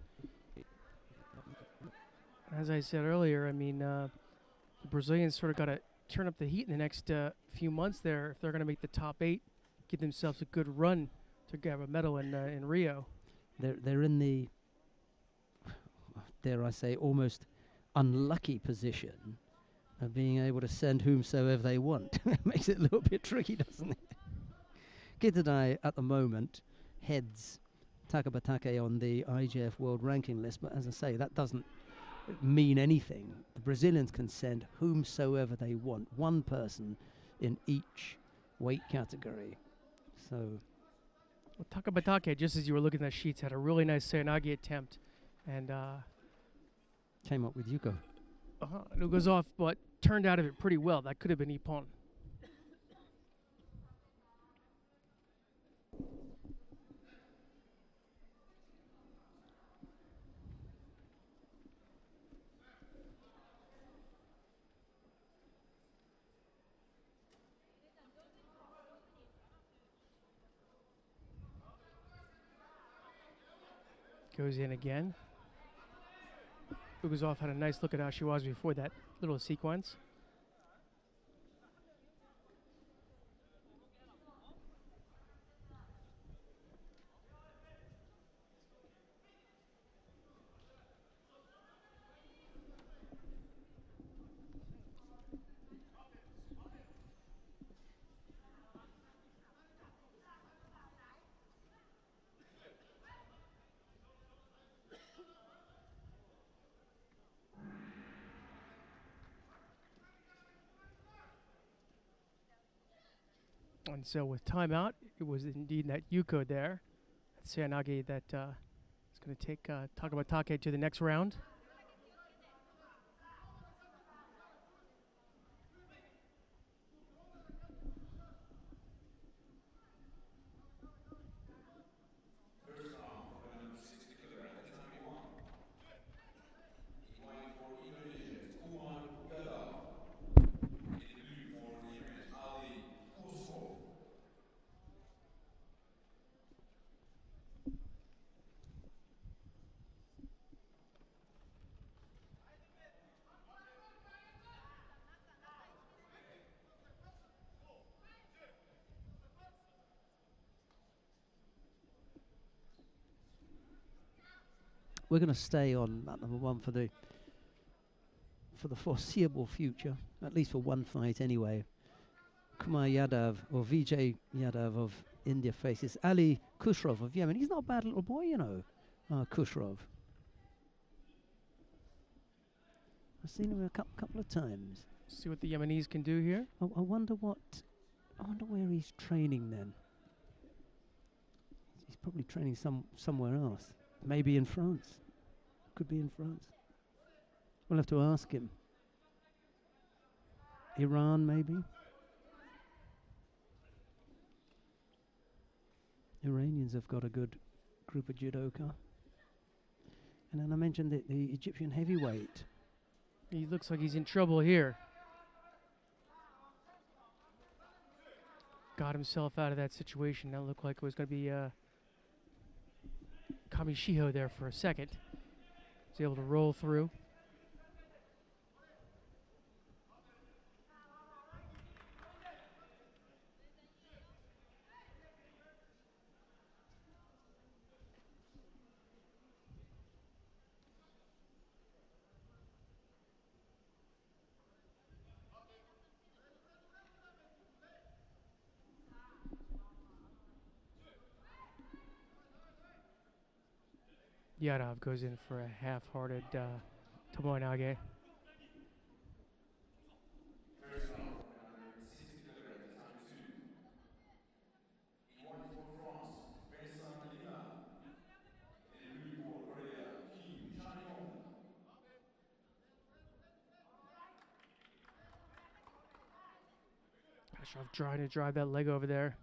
As I said earlier, I mean, the Brazilians sort of got to turn up the heat in the next few months there if they're going to make the top 8, give themselves a good run to grab a medal in Rio. They're in the, dare I say, almost unlucky position of being able to send whomsoever they want. It makes it a little bit tricky, doesn't it? Kitadai at the moment heads Takabatake on the IJF World Ranking list, but as I say, that doesn't mean anything. The Brazilians can send whomsoever they want, one person in each weight category. So, well, Takabatake, just as you were looking at the sheets, had a really nice Seoinage attempt, and came up with Yuko. It goes off, but turned out of it pretty well. That could have been Ippon. Goes in again. Ugazov had a nice look at Ashiwazu before that little sequence. And so with timeout, it was indeed that Yuko there, Seoinage, that is going to take Takabatake to the next round. we're going to stay on mat number 1 for the foreseeable future, at least for one fight anyway. Kumar Yadav, or Vijay Yadav of India, faces Ali Khusrov of Yemen. He's not a bad little boy, you know, Khusrov. I've seen him a couple of times. See what the Yemenis can do here. I wonder where he's training then. He's probably training somewhere else. Maybe in France. Could be in France. We'll have to ask him. Iran, maybe. Iranians have got a good group of judoka. And then I mentioned the Egyptian heavyweight. He looks like he's in trouble here. Got himself out of that situation. That looked like it was going to be Kamishiho there for a second. Was able to roll through. Yadav goes in for a half-hearted Tomoe. Ashraf trying to drive that leg over there.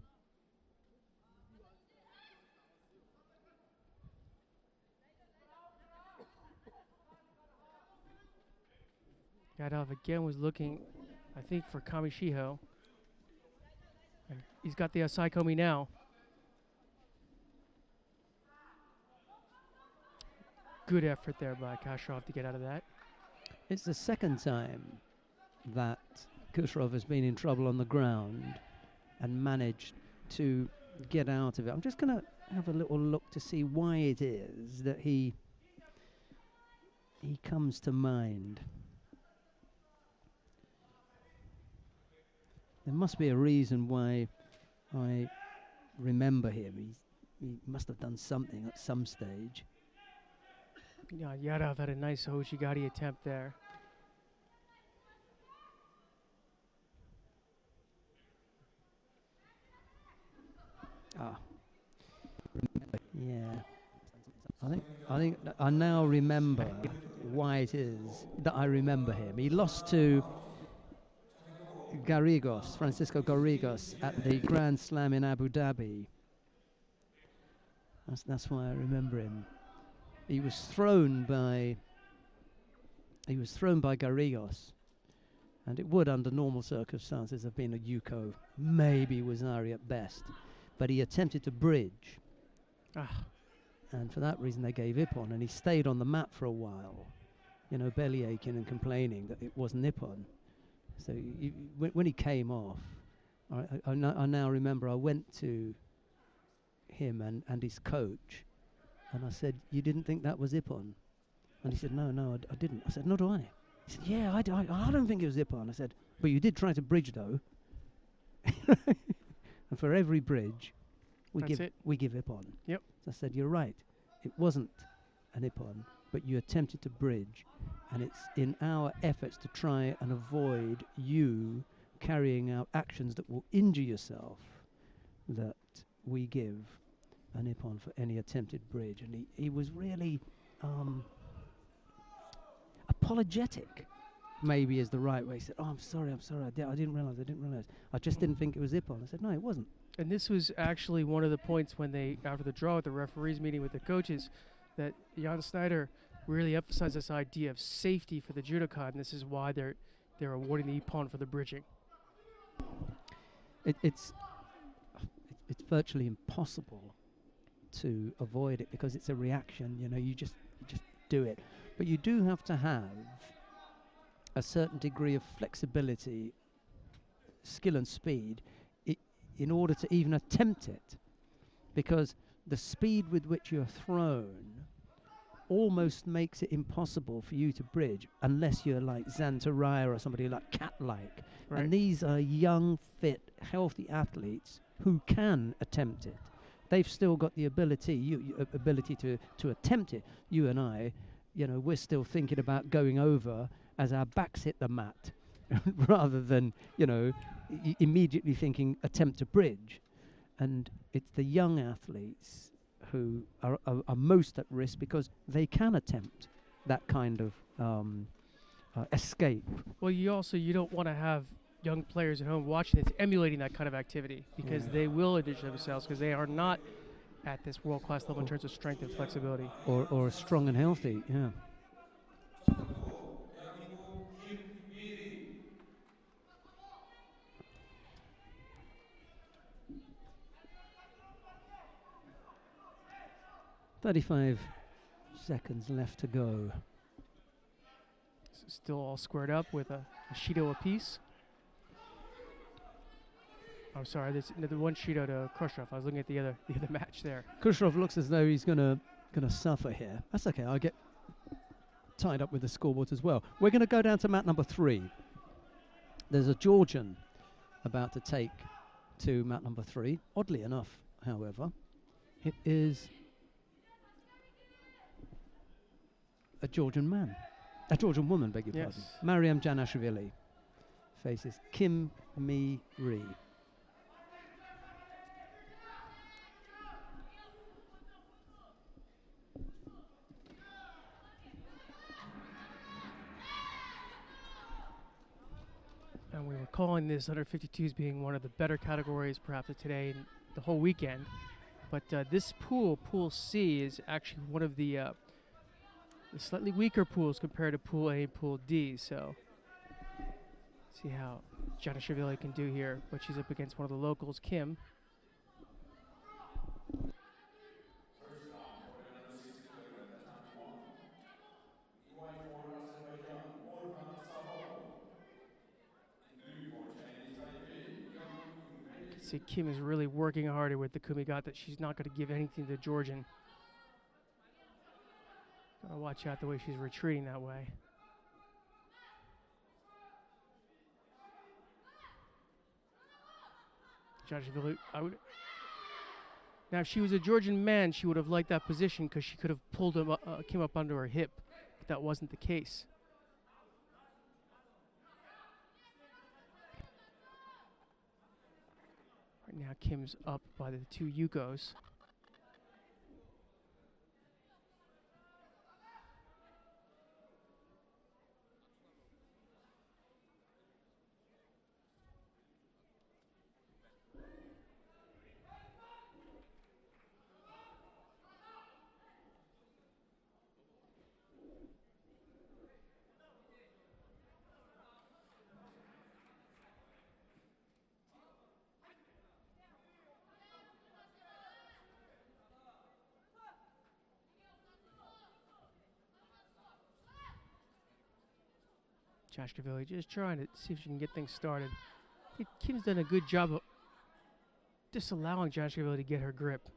Yadav again was looking, I think, for Kamishiho. And he's got the Saikomi now. Good effort there by Kasharov to get out of that. It's the second time that Khusrov has been in trouble on the ground and managed to get out of it. I'm just going to have a little look to see why it is that he comes to mind. There must be a reason why I remember him. He must have done something at some stage. Yeah, Yadav had a nice Hoshigari attempt there. Yeah. I think I now remember why it is that I remember him. He lost to Garrigos, Francisco Garrigos, at the Grand Slam in Abu Dhabi. That's why I remember him. He was thrown by Garrigos, and it would, under normal circumstances, have been a Yuko, maybe Wazari at best, but he attempted to bridge, and for that reason they gave Ippon, and he stayed on the mat for a while, you know, belly aching and complaining that it wasn't Ippon. So when he came off, I now remember I went to him and his coach, and I said, "You didn't think that was Ippon?" And he said, No, I didn't. I said, "Nor do I." He said, "Yeah, I don't think it was Ippon." I said, "But you did try to bridge, though." And for every bridge, we give Ippon. Yep. So I said, "You're right. It wasn't an Ippon, but you attempted to bridge, and it's in our efforts to try and avoid you carrying out actions that will injure yourself that we give an Ippon for any attempted bridge." And he was really apologetic, maybe is the right way. He said, I'm sorry, I didn't realize. I just didn't think it was Ippon. I said, "No, it wasn't." And this was actually one of the points when they, after the draw at the referees meeting with the coaches, that Jan Snyder really emphasized this idea of safety for the judoka, and this is why they're awarding the Ippon for the bridging. It's virtually impossible to avoid it because it's a reaction. You know, you just do it. But you do have to have a certain degree of flexibility, skill and speed in order to even attempt it, because the speed with which you're thrown almost makes it impossible for you to bridge unless you're like Zantaraya or somebody like cat-like. Right. And these are young, fit, healthy athletes who can attempt it. They've still got the ability, ability to attempt it. You and I, we're still thinking about going over as our backs hit the mat, rather than, immediately thinking attempt to bridge. And it's the young athletes who are most at risk because they can attempt that kind of escape. Well, you don't want to have young players at home watching this, emulating that kind of activity, because they will injure themselves because they are not at this world-class level in terms of strength and flexibility. Or strong and healthy, yeah. "35 seconds left to go." Still all squared up with a Shido apiece. I'm sorry, there's the one Shido to Khrushchev. I was looking at the other match there. Khrushchev looks as though he's gonna suffer here. That's okay. I'll get tied up with the scoreboard as well. We're gonna go down to mat number 3. There's a Georgian about to take to mat number 3. Oddly enough, however, it is a Georgian woman, beg your pardon. Mariam Janashvili faces Kim Mi-ri. And we were calling this under 52s being one of the better categories perhaps of today and the whole weekend. But this pool C, is actually one of the slightly weaker pools compared to Pool A and Pool D. So see how Janashvili can do here. But she's up against one of the locals, Kim. See, Kim is really working harder with the Kumigata. She's not going to give anything to Georgian. Gotta watch out the way she's retreating that way. Janashvili, now if she was a Georgian man, she would have liked that position because she could have pulled him Kim up under her hip. But that wasn't the case. Right now, Kim's up by the 2 Yukos. Janashvili just trying to see if she can get things started. I think Kim's done a good job of disallowing Janashvili to get her grip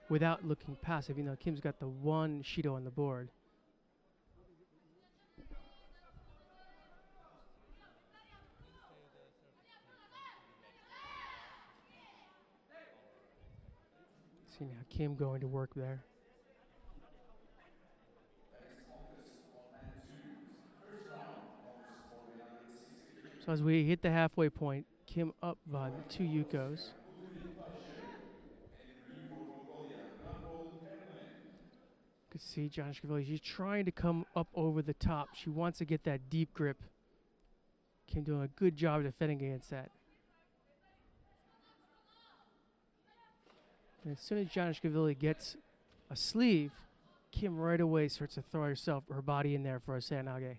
without looking passive. Kim's got the one Shido on the board. See now Kim going to work there. So as we hit the halfway point, Kim up by the 2 Yukos. You can see Janashvili, she's trying to come up over the top. She wants to get that deep grip. Kim doing a good job defending against that. And as soon as Janashvili gets a sleeve, Kim right away starts to throw her body in there for a Sanage.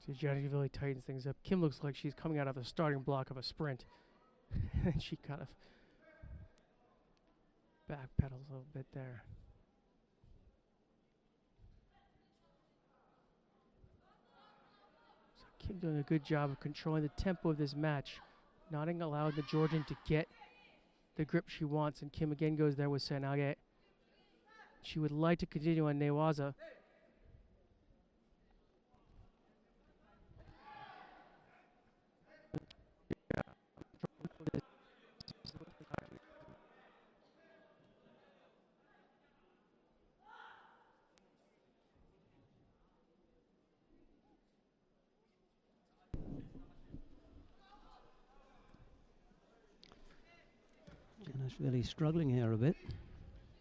So Janishvili tightens things up. Kim looks like she's coming out of the starting block of a sprint. And she kind of backpedals a little bit there. So Kim doing a good job of controlling the tempo of this match. Not allowing the Georgian to get the grip she wants. And Kim again goes there with Senage. She would like to continue on Newaza. Janishvili struggling here a bit.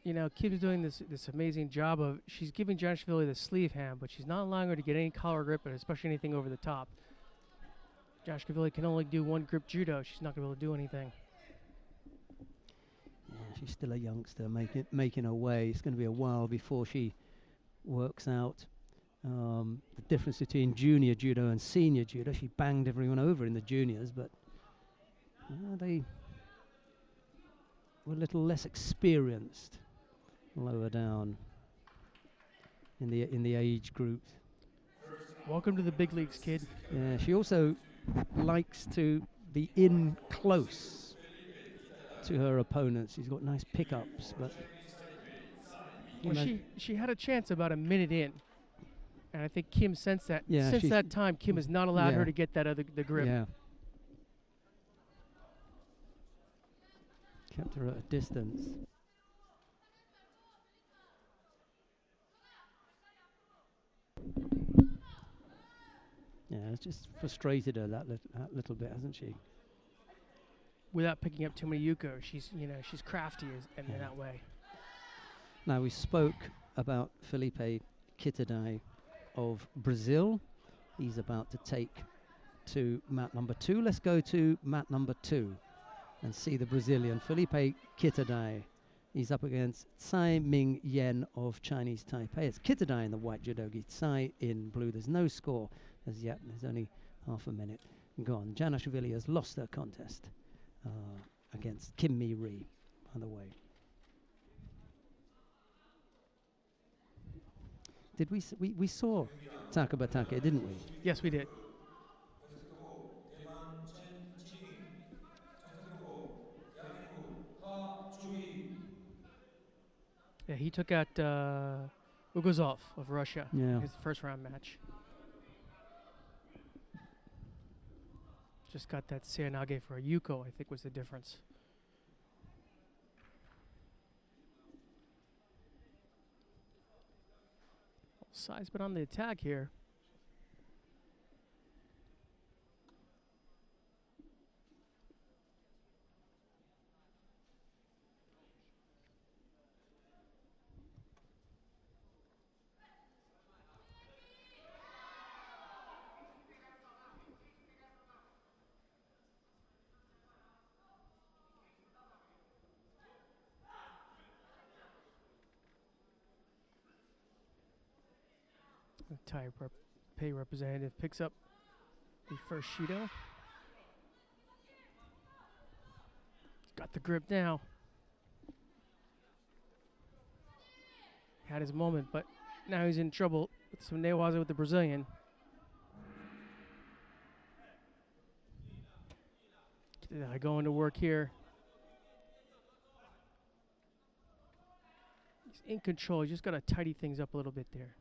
You know, Kim's doing this amazing job of, she's giving Janishvili the sleeve hand, but she's not allowing her to get any collar grip, and especially anything over the top. Janishvili can only do one grip judo. She's not going to be able to do anything. Yeah, she's still a youngster making her way. It's going to be a while before she works out the difference between junior judo and senior judo. She banged everyone over in the juniors, but they were a little less experienced lower down in the age group. Welcome to the big leagues, kid. Yeah, she also likes to be in close to her opponents. She's got nice pickups, but well, she had a chance about a minute in, and I think Kim sensed that. Yeah, since that time, Kim has not allowed her to get that the grip. Yeah. Kept her at a distance. Yeah, it's just frustrated her that little bit, hasn't she? Without picking up too many yuko, she's crafty in that way. Now we spoke about Felipe Kitadai of Brazil. He's about to take to mat number 2. Let's go to mat number 2 and see the Brazilian Felipe Kitadai. He's up against Tsai Ming Yen of Chinese Taipei. It's Kitadai in the white judogi, Tsai in blue. There's no score as yet. There's only half a minute gone. Janishvili has lost her contest against Kim Mi Ri, by the way. Did we saw Takabatake, didn't we? Yes, we did. Yeah, he took out Ugozov of Russia. Yeah. His first round match. Just got that Seanage for a Yuko, I think was the difference. Sai's been on the attack here. The Taipei representative picks up the first Shido. Got the grip now. Had his moment, but now he's in trouble with some Newaza with the Brazilian. Going to work here. He's in control. He's just got to tidy things up a little bit there.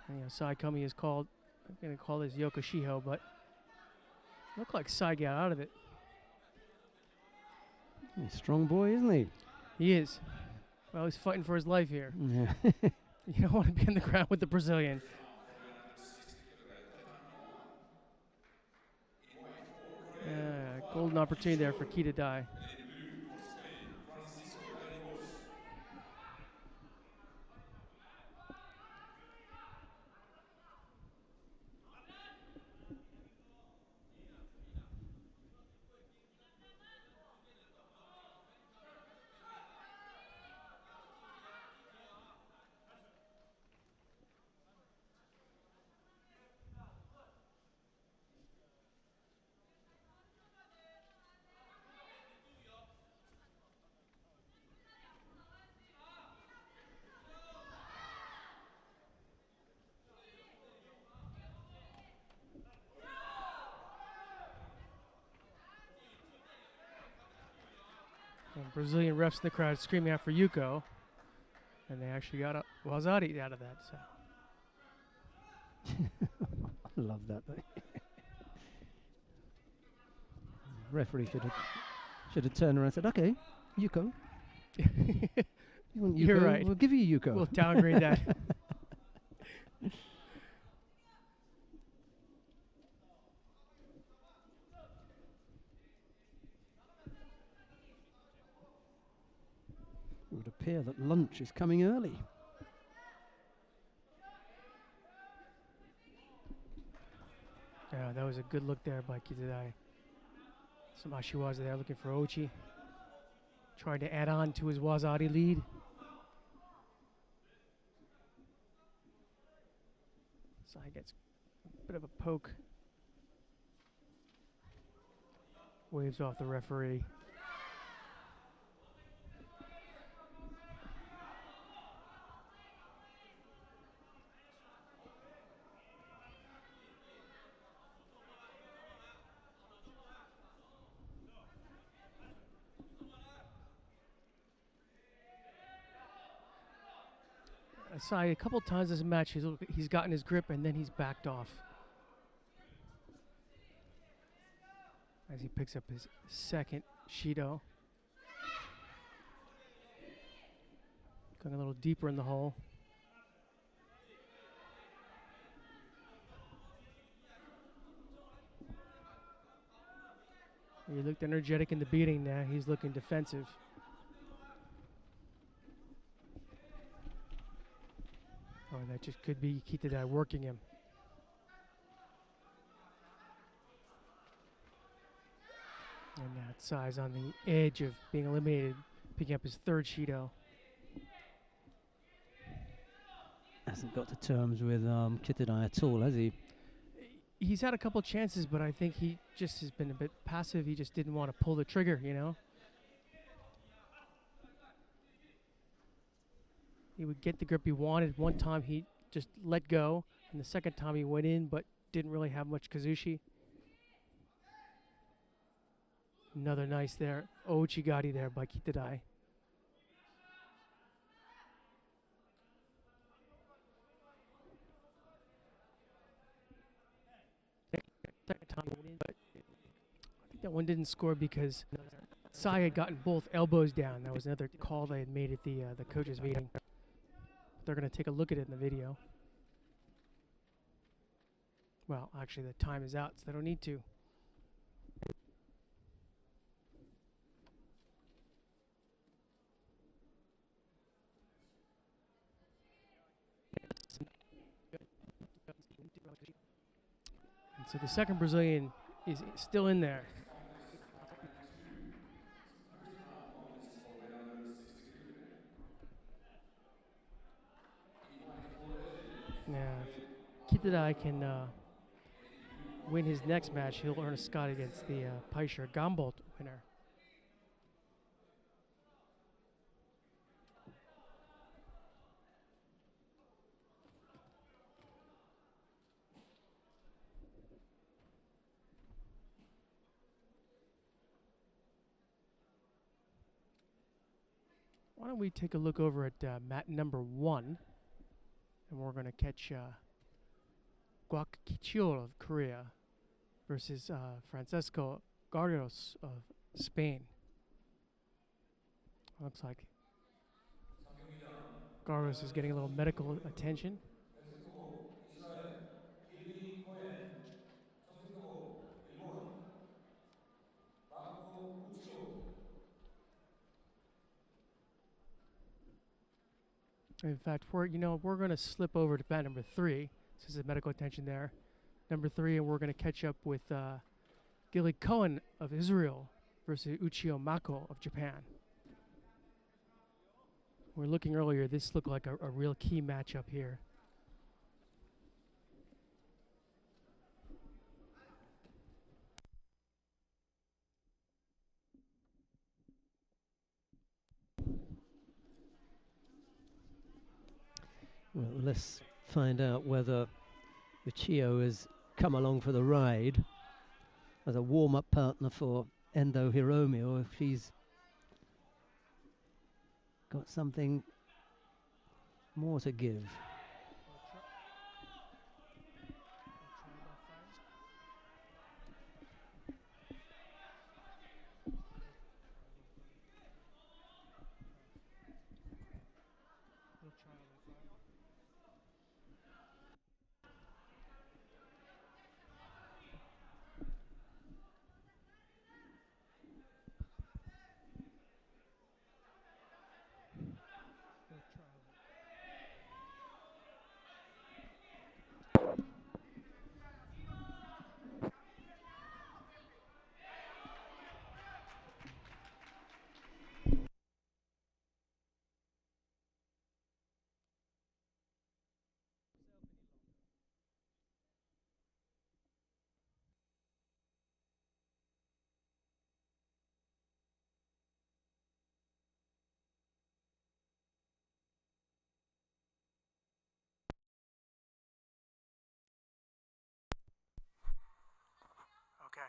You know, Sai Kumi is called, I'm going to call this Yoko Shiho, but look like Sai got out of it. He's a strong boy, isn't he? He is. Well, he's fighting for his life here. Yeah. You don't want to be on the ground with the Brazilian. Golden opportunity there for Kitadai. And Brazilian refs in the crowd screaming out for Yuko. And they actually got a Wazari out of that. So. I love that. Referee should have turned around and said, "Okay, Yuko." You want Yuko? You're right. We'll give you Yuko. We'll downgrade that. It would appear that lunch is coming early. Yeah, that was a good look there by Kitadai. Some Ashiwaza there looking for Ochi. Trying to add on to his Wazari lead. Sai gets a bit of a poke. Waves off the referee. Sai, a couple times this match, he's gotten his grip and then he's backed off. As he picks up his second Shido. Going a little deeper in the hole. He looked energetic in the beating now. He's looking defensive. Oh, that just could be Kitadai working him. And that Sai's on the edge of being eliminated, picking up his third Shido. Hasn't got to terms with Kitadai at all, has he? He's had a couple chances, but I think he just has been a bit passive. He just didn't want to pull the trigger, you know? He would get the grip he wanted. One time he just let go, and the second time he went in, but didn't really have much kazushi. Another nice there. Ochigari there by Kitadai. Second time he went in, but I think that one didn't score because Sai had gotten both elbows down. That was another call they had made at the coaches' meeting. They're going to take a look at it in the video. Well, actually, the time is out, so they don't need to. And so the second Brazilian is still in there. Now, if Kitadai can win his next match, he'll earn a spot against the Paisher Gambold winner. Why don't we take a look over at mat number 1. And we're going to catch Guak Kichiol of Korea versus Francesco Garrios of Spain. Looks like Garrios is getting a little medical attention. In fact, we're going to slip over to mat number 3. This is medical attention there. Number 3, and we're going to catch up with Gilly Cohen of Israel versus Uchio Mako of Japan. We're looking earlier. This looked like a real key matchup here. Well, let's find out whether Uchio has come along for the ride as a warm-up partner for Endo Hiromi, or if she's got something more to give. Okay.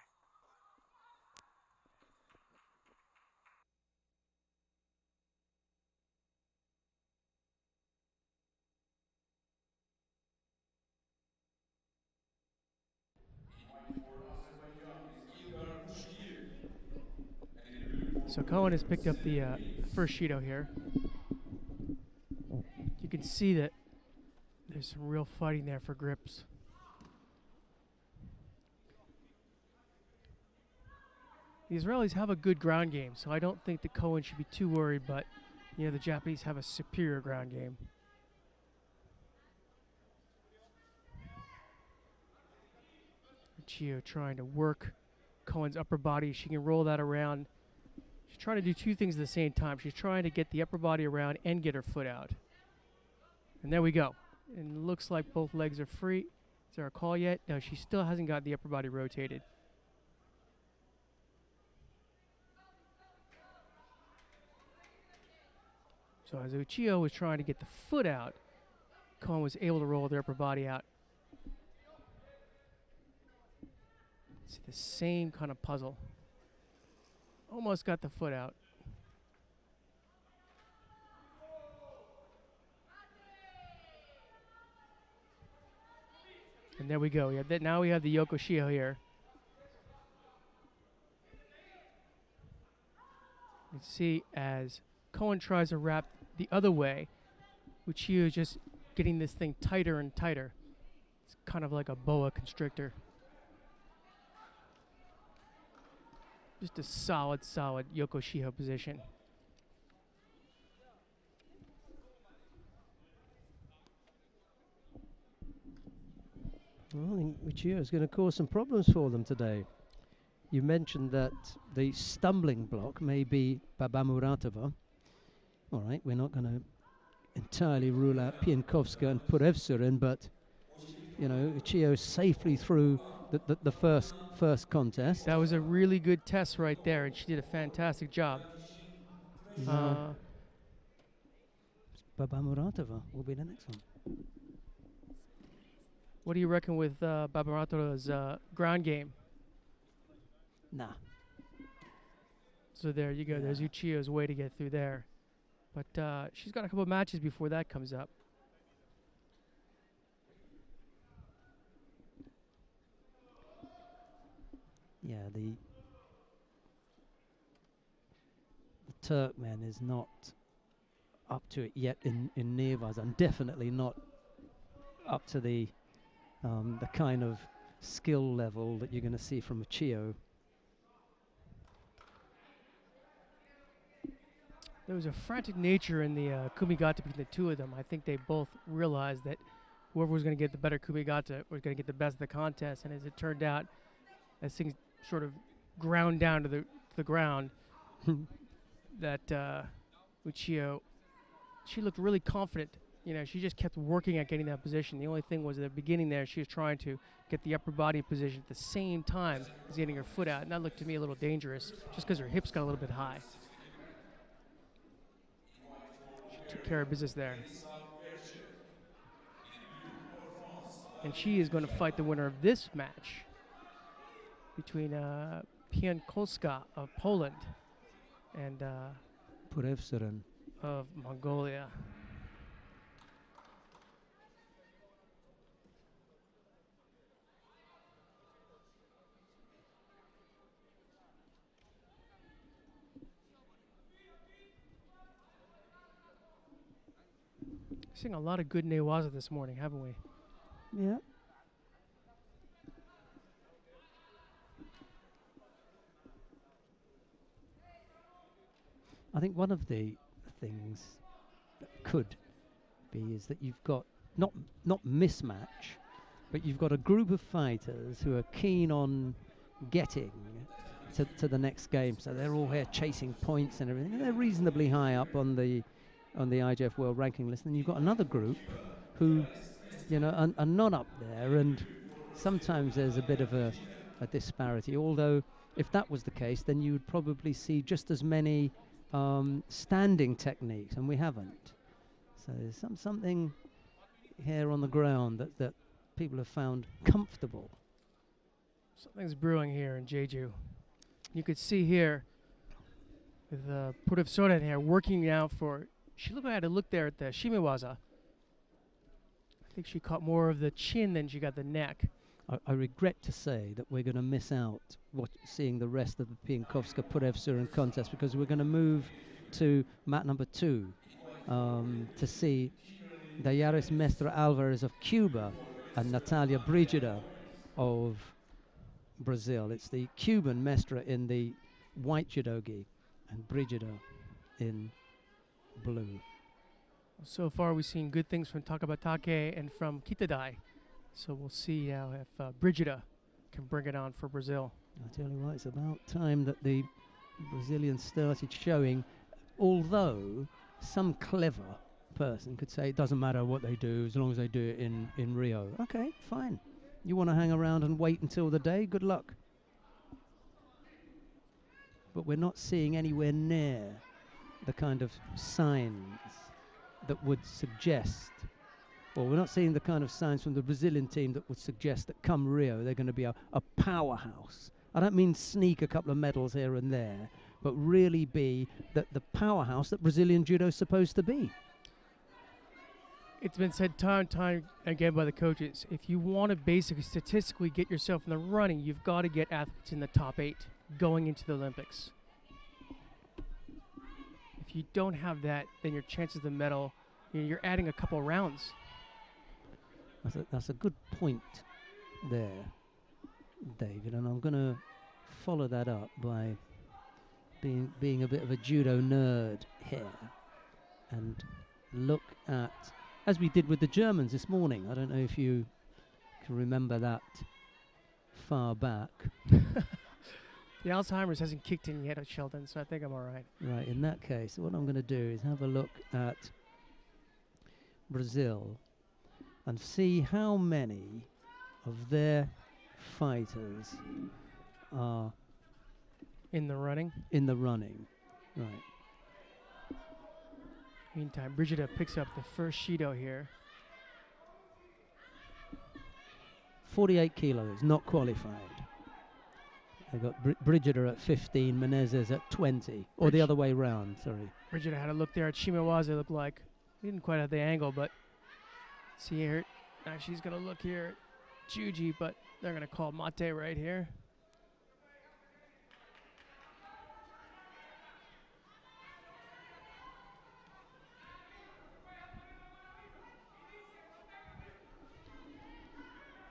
So Cohen has picked up the first Shido here. You can see that there's some real fighting there for grips. The Israelis have a good ground game, so I don't think that Cohen should be too worried, but the Japanese have a superior ground game. Chio trying to work Cohen's upper body. She can roll that around. She's trying to do two things at the same time. She's trying to get the upper body around and get her foot out. And there we go. And it looks like both legs are free. Is there a call yet? No, she still hasn't got the upper body rotated. So as Uchiho was trying to get the foot out, Cohen was able to roll the upper body out. See the same kind of puzzle. Almost got the foot out. And there we go. Now we have the Yoko Shio here. You can see as Cohen tries to wrap the other way, Uchiho is just getting this thing tighter and tighter. It's kind of like a boa constrictor. Just a solid Yoko Shio position. Well, I think Uchiho is going to cause some problems for them today. You mentioned that the stumbling block may be Babamuratova. All right, we're not going to entirely rule out Pienkovska and Purevsurin, but Uchiho safely through the first contest. That was a really good test right there, and she did a fantastic job. Babamuratova will be the next one. What do you reckon with Babaratova's ground game? Nah. So there you go. Yeah. There's Uchiho's way to get through there. But she's got a couple of matches before that comes up. Yeah, the Turkmen is not up to it yet in Nevaz, and definitely not up to the kind of skill level that you're going to see from Uchiho. There was a frantic nature in the Kumigata between the two of them. I think they both realized that whoever was going to get the better Kumigata was going to get the best of the contest. And as it turned out, as things sort of ground down to the ground, that Uchiho, she looked really confident. She just kept working at getting that position. The only thing was at the beginning there, she was trying to get the upper body position at the same time as getting her foot out. And that looked to me a little dangerous just because her hips got a little bit high. She took care of business there. And she is going to fight the winner of this match between Pienkolska of Poland and Purevsurin of Mongolia. Seeing a lot of good newaza this morning, haven't we? Yeah. I think one of the things that could be is that you've got not mismatch, but you've got a group of fighters who are keen on getting to the next game. So they're all here chasing points and everything. And they're reasonably high up on the IJF World Ranking list. And you've got another group who, you know, are not up there. And sometimes there's a bit of a disparity. Although, if that was the case, then you would probably see just as many standing techniques, and we haven't. So there's something here on the ground that people have found comfortable. Something's brewing here in Jeju. You could see here with Professora here working out for. She looked like I had to look there at the shimiwaza. I think she caught more of the chin than she got the neck. I regret to say that we're going to miss out seeing the rest of the Piankowska-Purev-Surin contest, because we're going to move to mat number 2 to see Dayaris Mestre Alvarez of Cuba and Natalia Brigida of Brazil. It's the Cuban Mestre in the white judogi and Brigida in blue. So far we've seen good things from Takabatake and from Kitadai. So we'll see now if Brigida can bring it on for Brazil. I tell you what, it's about time that the Brazilians started showing, although some clever person could say it doesn't matter what they do as long as they do it in Rio. Okay, fine. You want to hang around and wait until the day? Good luck. But we're not seeing anywhere near the kind of signs that would suggest, well, we're not seeing the kind of signs from the Brazilian team that would suggest that come Rio they're going to be a powerhouse. I don't mean sneak a couple of medals here and there, but really be the powerhouse that Brazilian judo is supposed to be. It's been said time and time again by the coaches, if you want to basically statistically get yourself in the running, you've got to get athletes in the top 8 going into the Olympics. If you don't have that, then your chances of the medal, you're adding a couple rounds. That's a good point there, David, and I'm going to follow that up by being a bit of a judo nerd here and look at, as we did with the Germans this morning. I don't know if you can remember that far back. The Alzheimer's hasn't kicked in yet, Sheldon, so I think I'm all right. Right, in that case, what I'm going to do is have a look at Brazil and see how many of their fighters are in the running. Right. Meantime, Brigida picks up the first Shido here. 48 kilos, not qualified. They got Brigida at 15, Menezes at 20, or the other way round, sorry. Brigida had a look there at Shimiwaza, it looked like. He didn't quite have the angle, but see here. Now she's going to look here at Juji, but they're going to call Mate right here.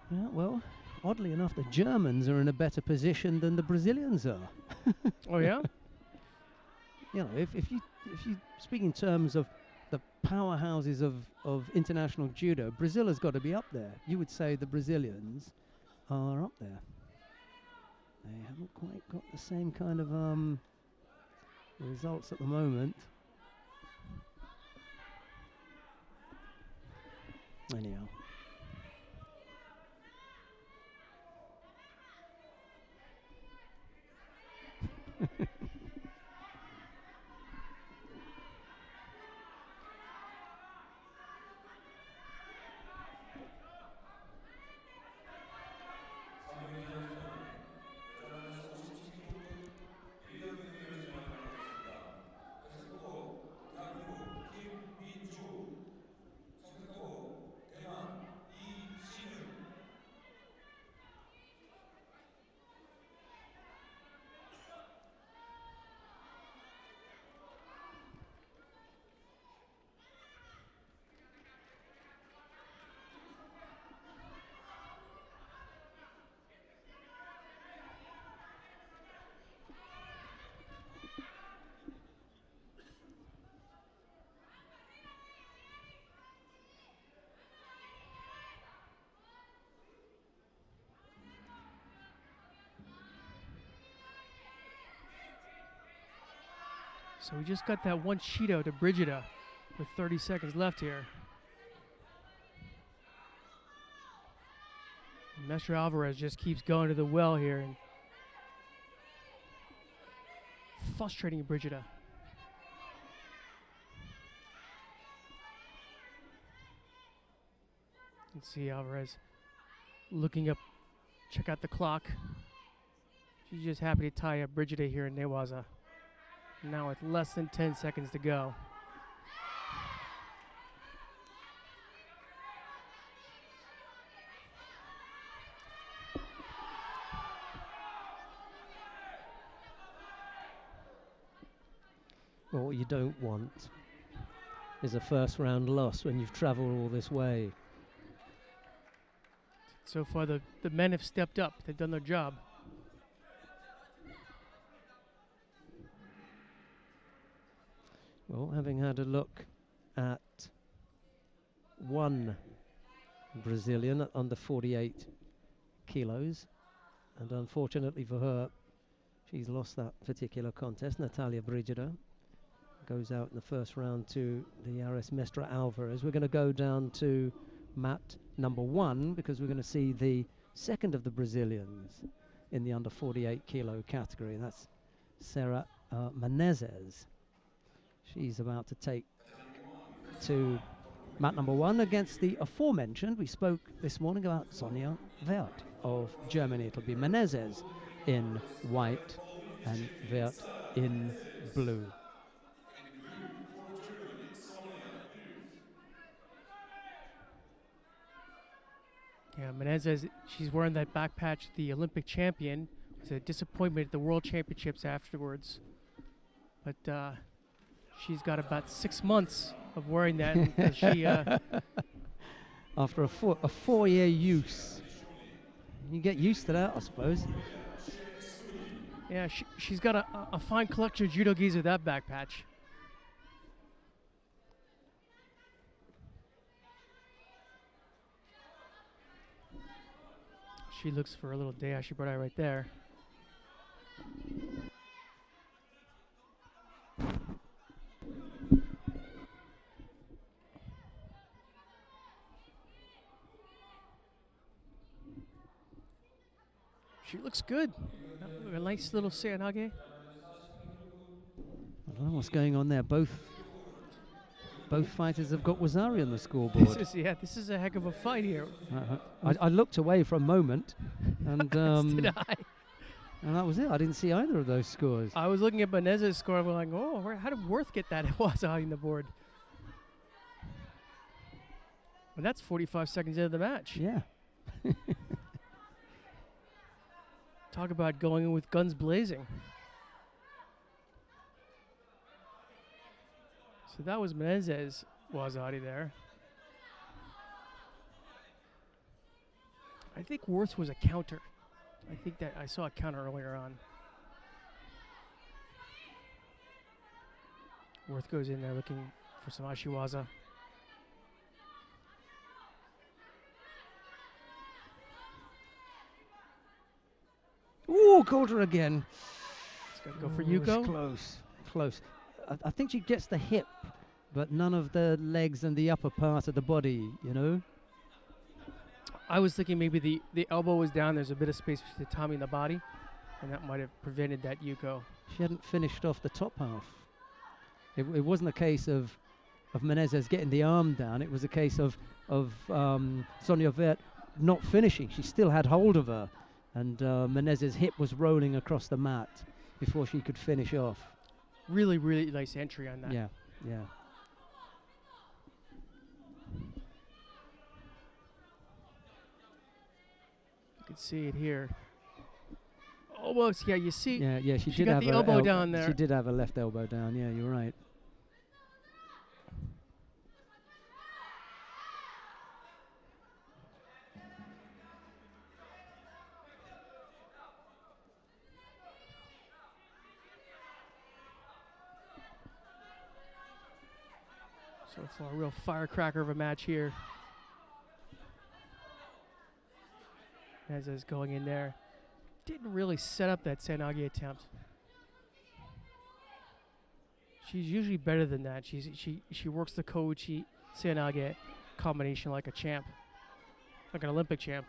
Yeah, well, oddly enough, the Germans are in a better position than the Brazilians are. Oh, yeah? You know, if you speak in terms of the powerhouses of international judo, Brazil has got to be up there. You would say the Brazilians are up there. They haven't quite got the same kind of results at the moment. Anyhow. So we just got that one Shido to Brigida with 30 seconds left here. Mestre Alvarez just keeps going to the well here and frustrating Brigida. You can see Alvarez looking up, check out the clock. She's just happy to tie up Brigida here in Newaza. Now with less than 10 seconds to go. Well, what you don't want is a first round loss when you've travelled all this way. So far the men have stepped up. They've done their job. Well, having had a look at one Brazilian at under 48 kilos, and unfortunately for her, she's lost that particular contest. Natalia Brigida goes out in the first round to the Ares Mestre Alvarez. We're going to go down to mat number 1 because we're going to see the second of the Brazilians in the under 48 kilo category. That's Sarah Menezes. She's about to take to mat number 1 against the aforementioned. We spoke this morning about Sonja Wert of Germany. It'll be Menezes in white and Wert in blue. Yeah, Menezes, she's wearing that back patch, the Olympic champion. It was a disappointment at the World Championships afterwards. But she's got about 6 months of wearing that. And she, after a 4-year use. You get used to that, I suppose. Yeah, she's got a fine collection of judo gis with that back patch. She looks for a little Dea Shibari right there. She looks good. A nice little Seanage. I don't know what's going on there. Both fighters have got Wazari on the scoreboard. This is a heck of a fight here. I looked away for a moment, and Did I? and that was it. I didn't see either of those scores. I was looking at Menezes' score. I'm like, how did Worth get that Wazari on the board? And that's 45 seconds into the match. Yeah. Talk about going in with guns blazing. So that was Menezes' Wazari there. I think Worth was a counter. I think that I saw a counter earlier on. Worth goes in there looking for some Ashiwaza. Ooh, caught her again. It's got to go for Yuko. Close. I think she gets the hip, but none of the legs and the upper part of the body, you know? I was thinking maybe the elbow was down. There's a bit of space between the tummy and the body, and that might have prevented that Yuko. She hadn't finished off the top half. It wasn't a case of Menezes getting the arm down. It was a case of Sonja Wert not finishing. She still had hold of her, and Menezes' hip was rolling across the mat before she could finish off. Really, really nice entry on that. Yeah. You can see it here. Almost, yeah, you see. Yeah, she did got have the her elbow down there. She did have her left elbow down, yeah, you're right. So far, a real firecracker of a match here. Menezes going in there. Didn't really set up that Seanage attempt. She's usually better than that. She works the Koichi Seoinage combination like a champ, like an Olympic champ.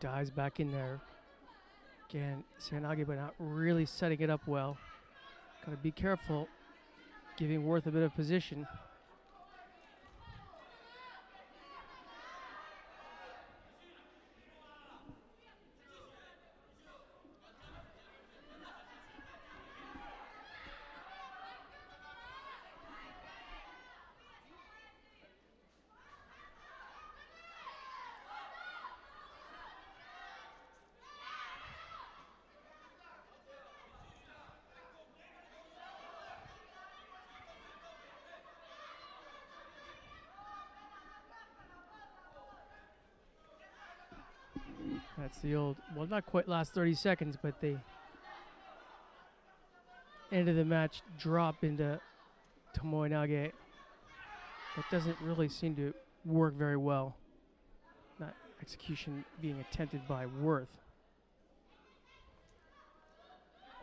Dives back in there. Again, Seoinage, but not really setting it up well. Got to be careful, giving Worth a bit of position. That's the old, well, not quite last 30 seconds, but the end of the match drop into Tomoe-nage. That doesn't really seem to work very well. That execution being attempted by Worth.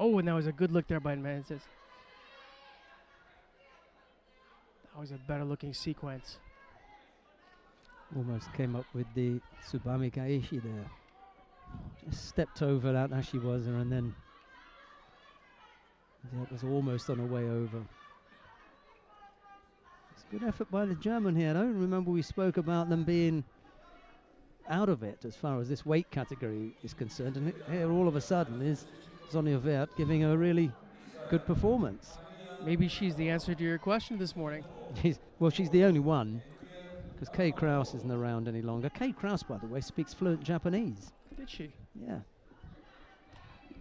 Oh, and that was a good look there by Menzies. That was a better looking sequence. Almost came up with the Tsubame Kaishi there. Just stepped over that as she was, and then that was almost on her way over. It's a good effort by the German here. I don't remember we spoke about them being out of it as far as this weight category is concerned, and here all of a sudden is Sonja Wert giving a really good performance. Maybe she's the answer to your question this morning. She's the only one, because Kay Kraus isn't around any longer. Kay Kraus, by the way, speaks fluent Japanese. Did she? Yeah.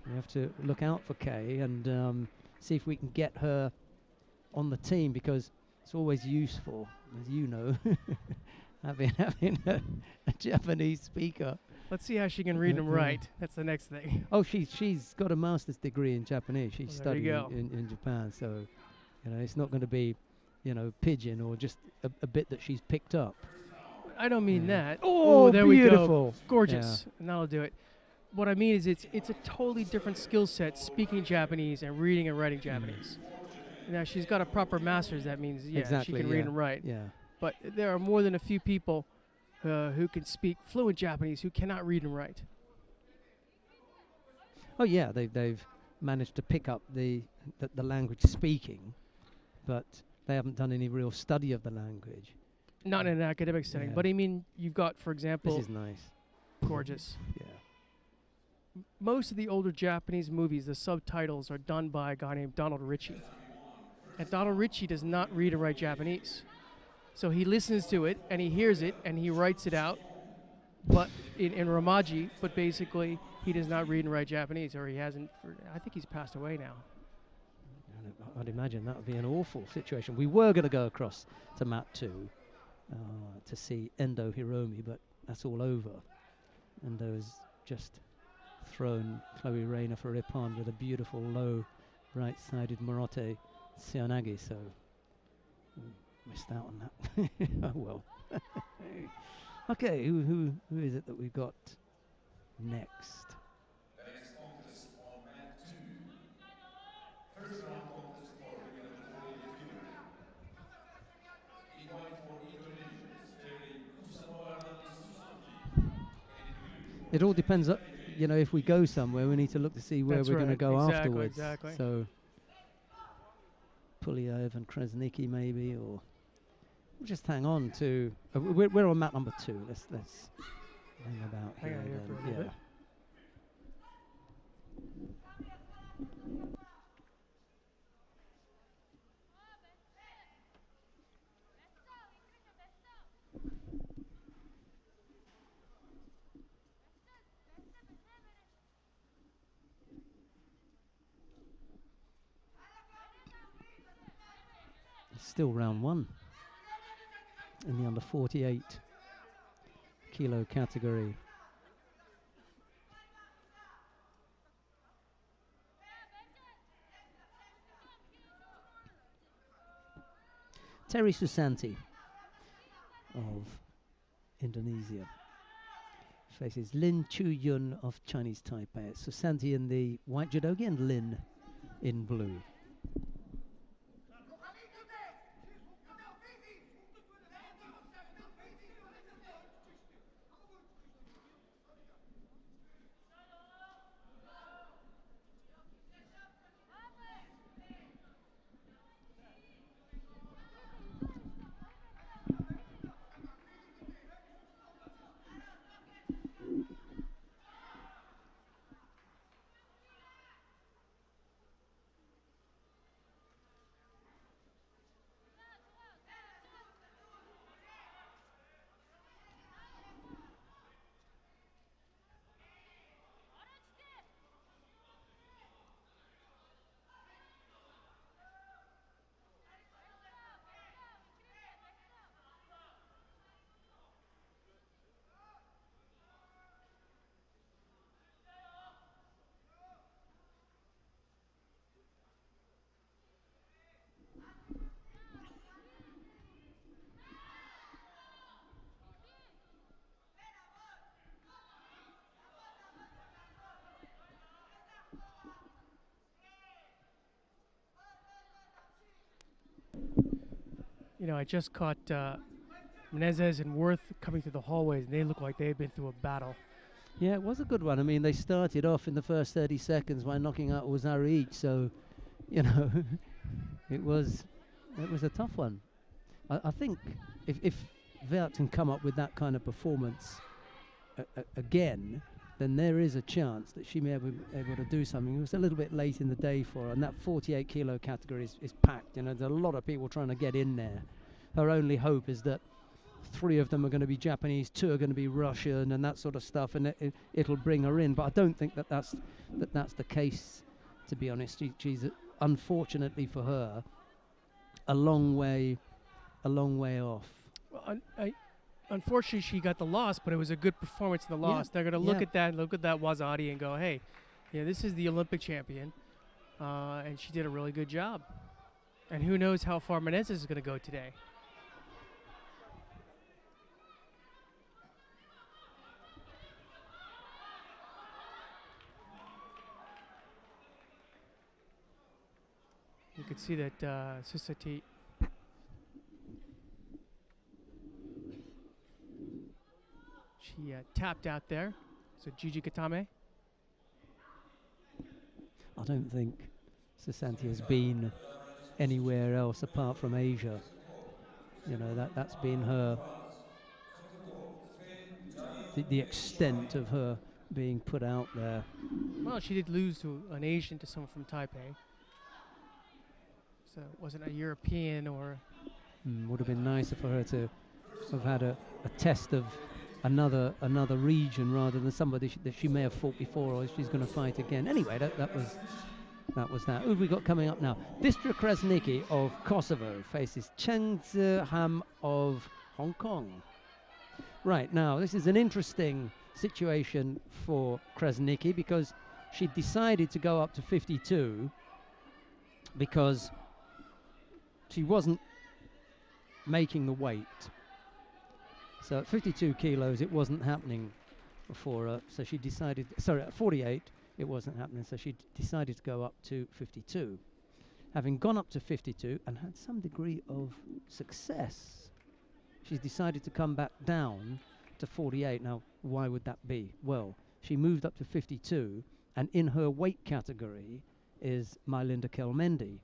We have to look out for Kay and see if we can get her on the team, because it's always useful, as you know, having a Japanese speaker. Let's see how she can read and write. That's the next thing. Oh, she's got a master's degree in Japanese. She's studying go. in Japan, so it's not going to be pidgin or just a bit that she's picked up. I don't mean that. Oh, there beautiful. we go. Gorgeous. And that'll do it. What I mean is it's a totally different skill set, speaking Japanese and reading and writing Japanese. Now, she's got a proper master's. That means, exactly, she can read and write. Yeah. But there are more than a few people who can speak fluent Japanese who cannot read and write. Oh, yeah, they've managed to pick up the language speaking, but they haven't done any real study of the language. Not in an academic setting, but I mean, you've got, for example... This is nice. Gorgeous. Yeah. Most of the older Japanese movies, the subtitles are done by a guy named Donald Ritchie. And Donald Ritchie does not read or write Japanese. So he listens to it, and he hears it, and he writes it out, but in Romaji, but basically he does not read and write Japanese, or he hasn't, I think he's passed away now. I'd imagine that would be an awful situation. We were going to go across to mat 2 to see Endo Hiromi, but that's all over. Endo's just thrown Chloe Rayner for Ippon with a beautiful low right-sided Morote Seoinage, so missed out on that. Oh well. Okay, who is it that we've got next? It all depends, if we go somewhere, we need to look to see where we're going to go afterwards. Exactly. So, Pulyaev and Kresniki maybe, or we'll just hang on to. We're on mat number 2. Let's hang about hang here. On here for a little bit. Still round 1. in the under 48 kilo category. Terry Susanti of Indonesia faces Lin Chu-yun of Chinese Taipei. Susanti in the white judogi and Lin in blue. You know, I just caught Menezes and Worth coming through the hallways, and they look like they had been through a battle. Yeah, it was a good one. I mean, they started off in the first 30 seconds by knocking out Ozari each, so, you know, it was a tough one. I think if Vert can come up with that kind of performance again, then there is a chance that she may be able to do something. It was a little bit late in the day for her, and that 48 kilo category is packed. You know, there's a lot of people trying to get in there. Her only hope is that 3 of them are going to be Japanese, 2 are going to be Russian, and that sort of stuff, and it'll bring her in. But I don't think that's the case, to be honest. She's unfortunately for her a long way off. Well, unfortunately, she got the loss, but it was a good performance in the loss. They're going to look at that Wazadi and go, hey, this is the Olympic champion, and she did a really good job. And who knows how far Menezes is going to go today. You could see that Susati she tapped out there. So Gigi Katame. I don't think Susanti has been anywhere else apart from Asia. You know, that's been her, the extent of her being put out there. Well, she did lose to an Asian, to someone from Taipei. So it wasn't a European or... Would have been nicer for her to have had a test of another region rather than somebody that she may have fought before, or she's going to fight again. Anyway, that was that. Who have we got coming up now? Vistra Krasniki of Kosovo faces Cheng Zi-ham of Hong Kong. Right, now this is an interesting situation for Krasniki because she decided to go up to 52 because she wasn't making the weight. So at 52 kilos, it wasn't happening for her. So she decided, at 48, it wasn't happening. So she decided to go up to 52. Having gone up to 52 and had some degree of success, she's decided to come back down to 48. Now, why would that be? Well, she moved up to 52, and in her weight category is Mylinda Kelmendi.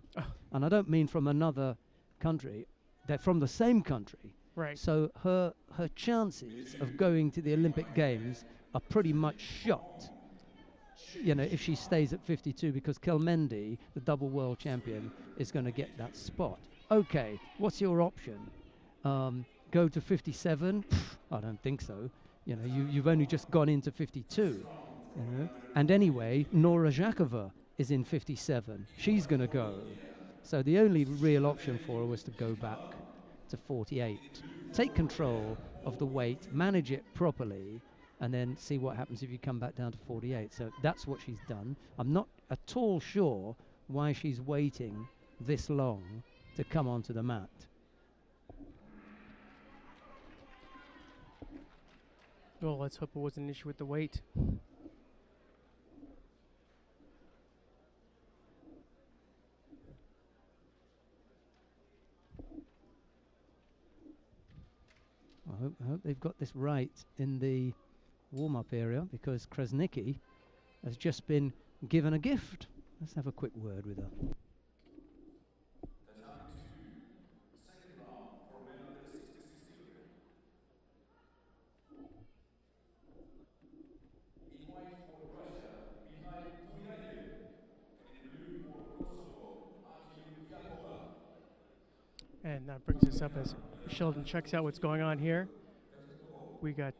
And I don't mean from another country, they're from the same country. Right. So her chances of going to the Olympic Games are pretty much shot, you know, if she stays at 52, because Kelmendi, the double world champion, is going to get that spot. Okay, what's your option? Go to 57? I don't think so. You know, you've only just gone into 52, you know. And anyway, Nora Zhakova is in 57. She's going to go. So the only real option for her was to go back to 48. Take control of the weight, manage it properly, and then see what happens if you come back down to 48. So that's what she's done. I'm not at all sure why she's waiting this long to come onto the mat. Well, let's hope it wasn't an issue with the weight. I hope they've got this right in the warm-up area, because Krasnicki has just been given a gift. Let's have a quick word with her. And that brings us up as Sheldon checks out what's going on here. We got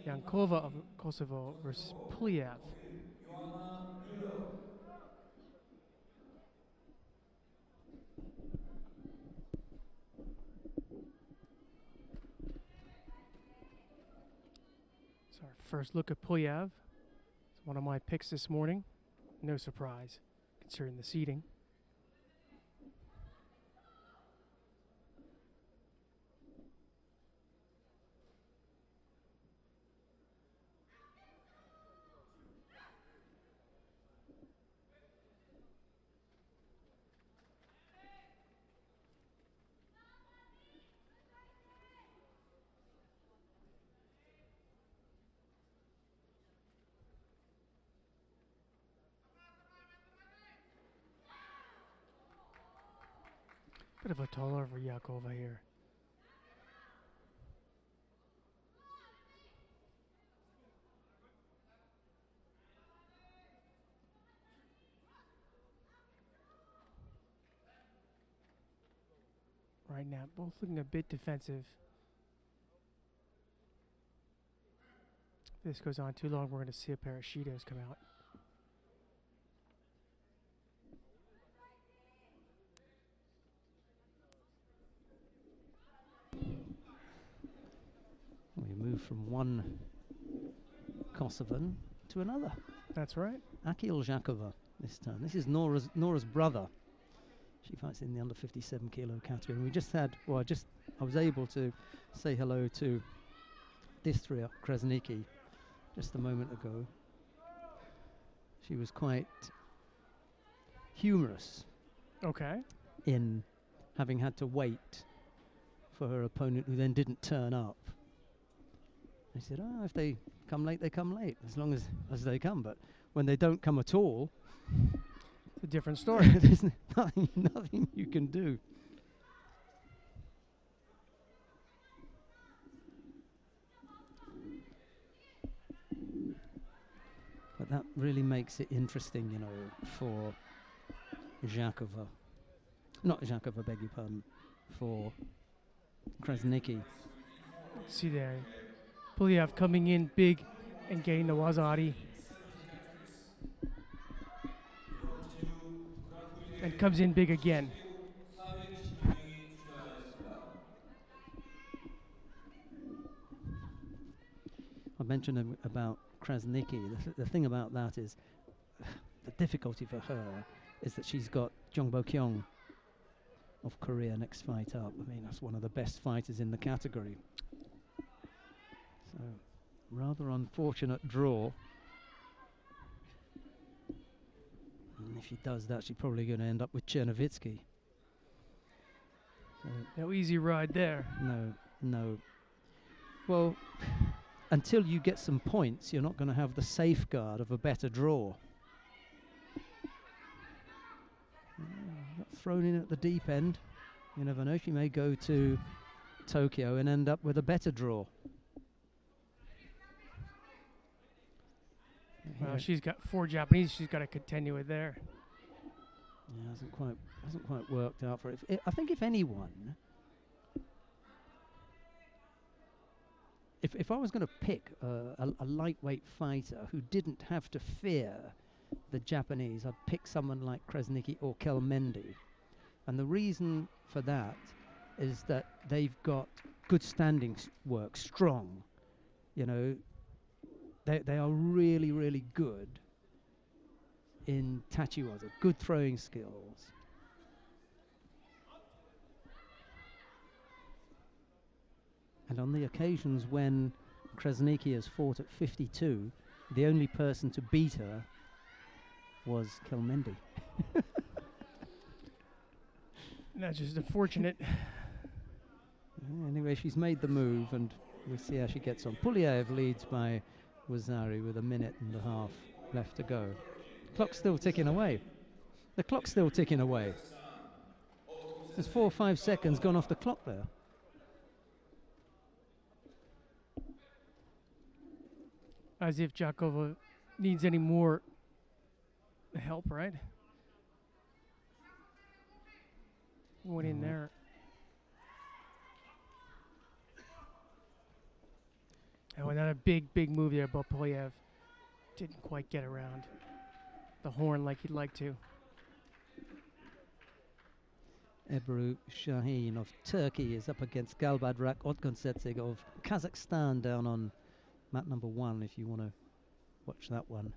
Yankova of Kosovo versus Puliev. So our first look at Puliev. It's one of my picks this morning. No surprise, considering the seeding. Bit of a taller for Yakova here. Right now, both looking a bit defensive. If this goes on too long, we're going to see a pair of Shidos come out. We move from one Kosovan to another. That's right. Akil Zhakova this time. This is Nora's brother. She fights in the under 57 kilo category. And we just had, well, I was able to say hello to Distria Krasnicki just a moment ago. She was quite humorous. Okay. In having had to wait for her opponent, who then didn't turn up. They said, "Oh, if they come late, they come late, as long as they come. But when they don't come at all, it's a different story." There's nothing you can do. But that really makes it interesting, you know, for Zhakova. Not Zhakova, beg your pardon, for Krasnicki. See there. Puliev coming in big and getting the Wazari. And comes in big again. I mentioned about Krasnicki. The thing about that is the difficulty for her is that she's got Jong Bo-kyung of Korea next fight up. I mean, that's one of the best fighters in the category. So, rather unfortunate draw. And if she does that, she's probably going to end up with Chernovitsky. So no easy ride there. No. Well, until you get some points, you're not going to have the safeguard of a better draw. Got thrown in at the deep end. You never know, she may go to Tokyo and end up with a better draw. Well, she's got 4 Japanese she's got to contend with there. Yeah, hasn't quite worked out for her. I think if anyone, if I was going to pick a lightweight fighter who didn't have to fear the Japanese, I'd pick someone like Krasnicki or Kelmendi, And the reason for that is that they've got good standing work, strong. You know, they are really, really good in tachiwaza, good throwing skills. And on the occasions when Krasniki has fought at 52, the only person to beat her was Kelmendi. That's just unfortunate. Anyway, she's made the move, and we'll see how she gets on. Pulyaev leads by Wazari with 1.5 minutes left to go. Clock's still ticking away. The clock's still ticking away. There's 4 or 5 seconds gone off the clock there. As if Jakova needs any more help, right? Went in there. Oh, another big move there, but Pulyaev didn't quite get around the horn like he'd like to. Ebru Shaheen of Turkey is up against Galbadrak Otgonsetsig of Kazakhstan down on mat number 1 if you want to watch that one.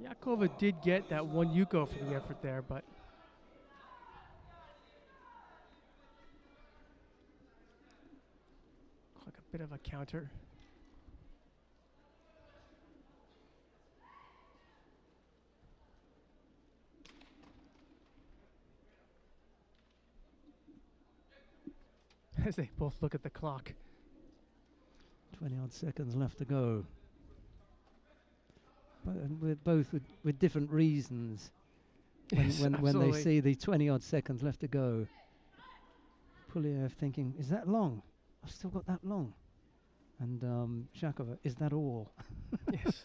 Yakova did get that 1 yuko for the effort there, but like a bit of a counter. As they both look at the clock. 20 odd seconds left to go. With both with different reasons. When they see the 20 odd seconds left to go. Pulyaev thinking, is that long? I've still got that long. And Shakova, is that all? Yes.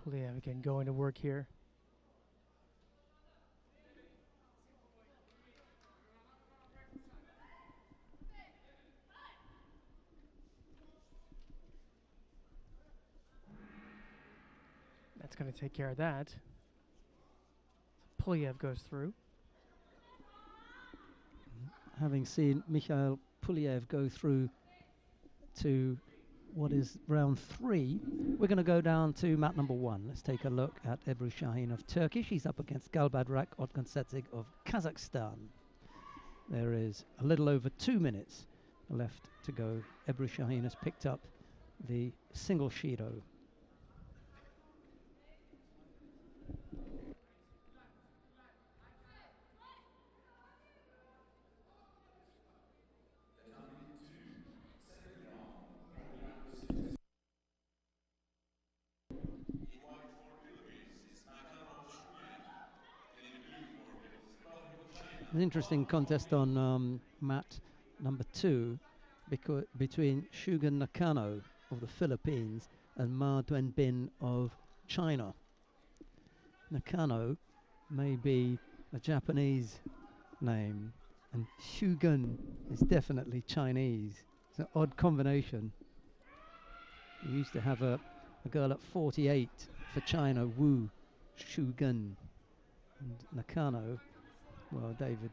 Pulyaev again going to work here. That's going to take care of that. Pulyaev goes through. Having seen Mikhail Pulyaev go through to what is round 3, we're going to go down to mat number 1. Let's take a look at Ebru Shaheen of Turkey. She's up against Galbadrak Otgonsetsig of Kazakhstan. There is a little over 2 minutes left to go. Ebru Shaheen has picked up the single Shido. An interesting contest on mat number 2 between Shugen Nakano of the Philippines and Ma Duanbin of China. Nakano may be a Japanese name and Shugen is definitely Chinese. It's an odd combination. We used to have a girl at 48 for China, Wu Shugen, and Nakano. Well, David,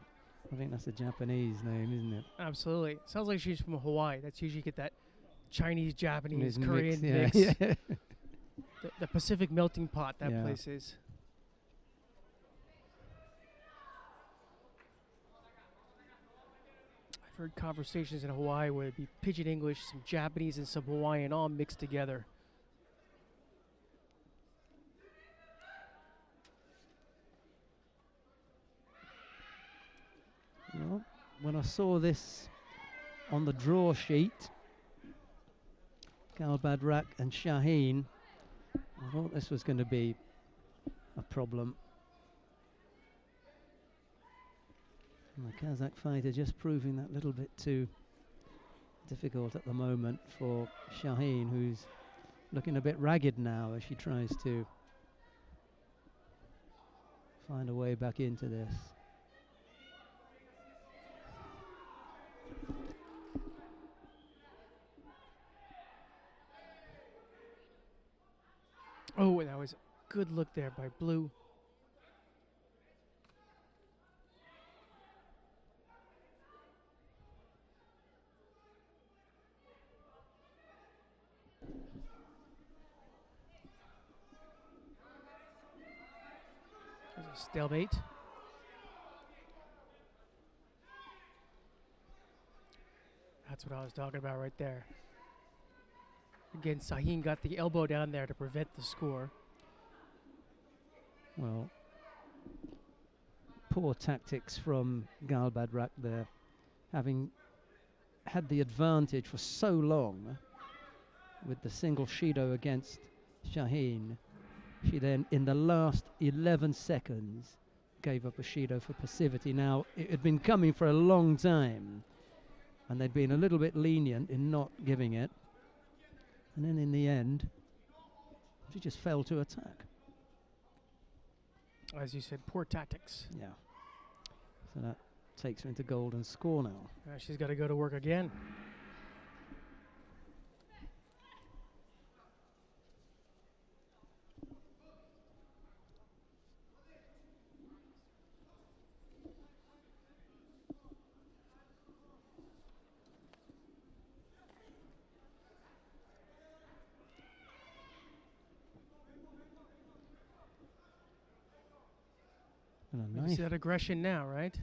I think that's a Japanese name, isn't it? Absolutely. Sounds like she's from Hawaii. That's usually get that Chinese, Japanese, Mix, Korean yeah, mix. yeah. The Pacific melting pot that Yeah. place is. I've heard conversations in Hawaii where it'd be pidgin English, some Japanese, and some Hawaiian all mixed together. Well, when I saw this on the draw sheet, Galbadrak and Shaheen, I thought this was going to be a problem. And the Kazakh fighter just proving that little bit too difficult at the moment for Shaheen, who's looking a bit ragged now as she tries to find a way back into this. Oh, that was a good look there by Blue. There's a stalemate. That's what I was talking about right there. Again, Shaheen got the elbow down there to prevent the score. Well, poor tactics from Galbadrak there, having had the advantage for so long with the single Shido against Shaheen. She then, in the last 11 seconds, gave up a Shido for passivity. Now, it had been coming for a long time, and they'd been a little bit lenient in not giving it. And then in the end, she just failed to attack. As you said, poor tactics. Yeah. So that takes her into golden score now. She's got to go to work again. You see that aggression now, right?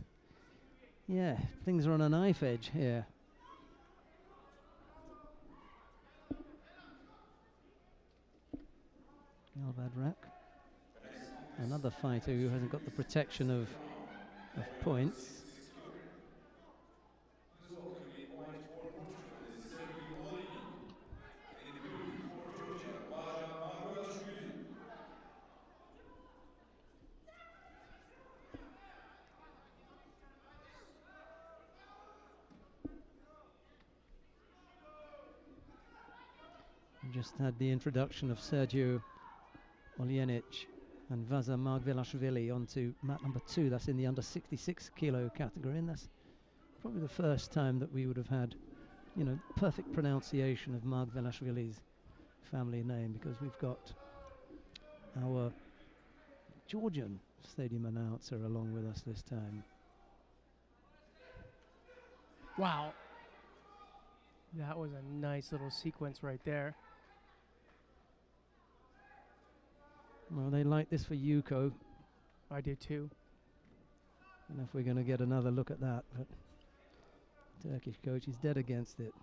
Yeah, things are on a knife edge here. Galbadrak, another fighter who hasn't got the protection of points. Just had the introduction of Sergio Oljenic and Vaza Margvelashvili onto mat number 2. That's in the under 66 kilo category, and that's probably the first time that we would have had, you know, perfect pronunciation of Margvelashvili's family name, because we've got our Georgian stadium announcer along with us this time. Wow. That was a nice little sequence right there. Well, they like this for Yuko. I do too. And if we're going to get another look at that, but Turkish coach is dead against it.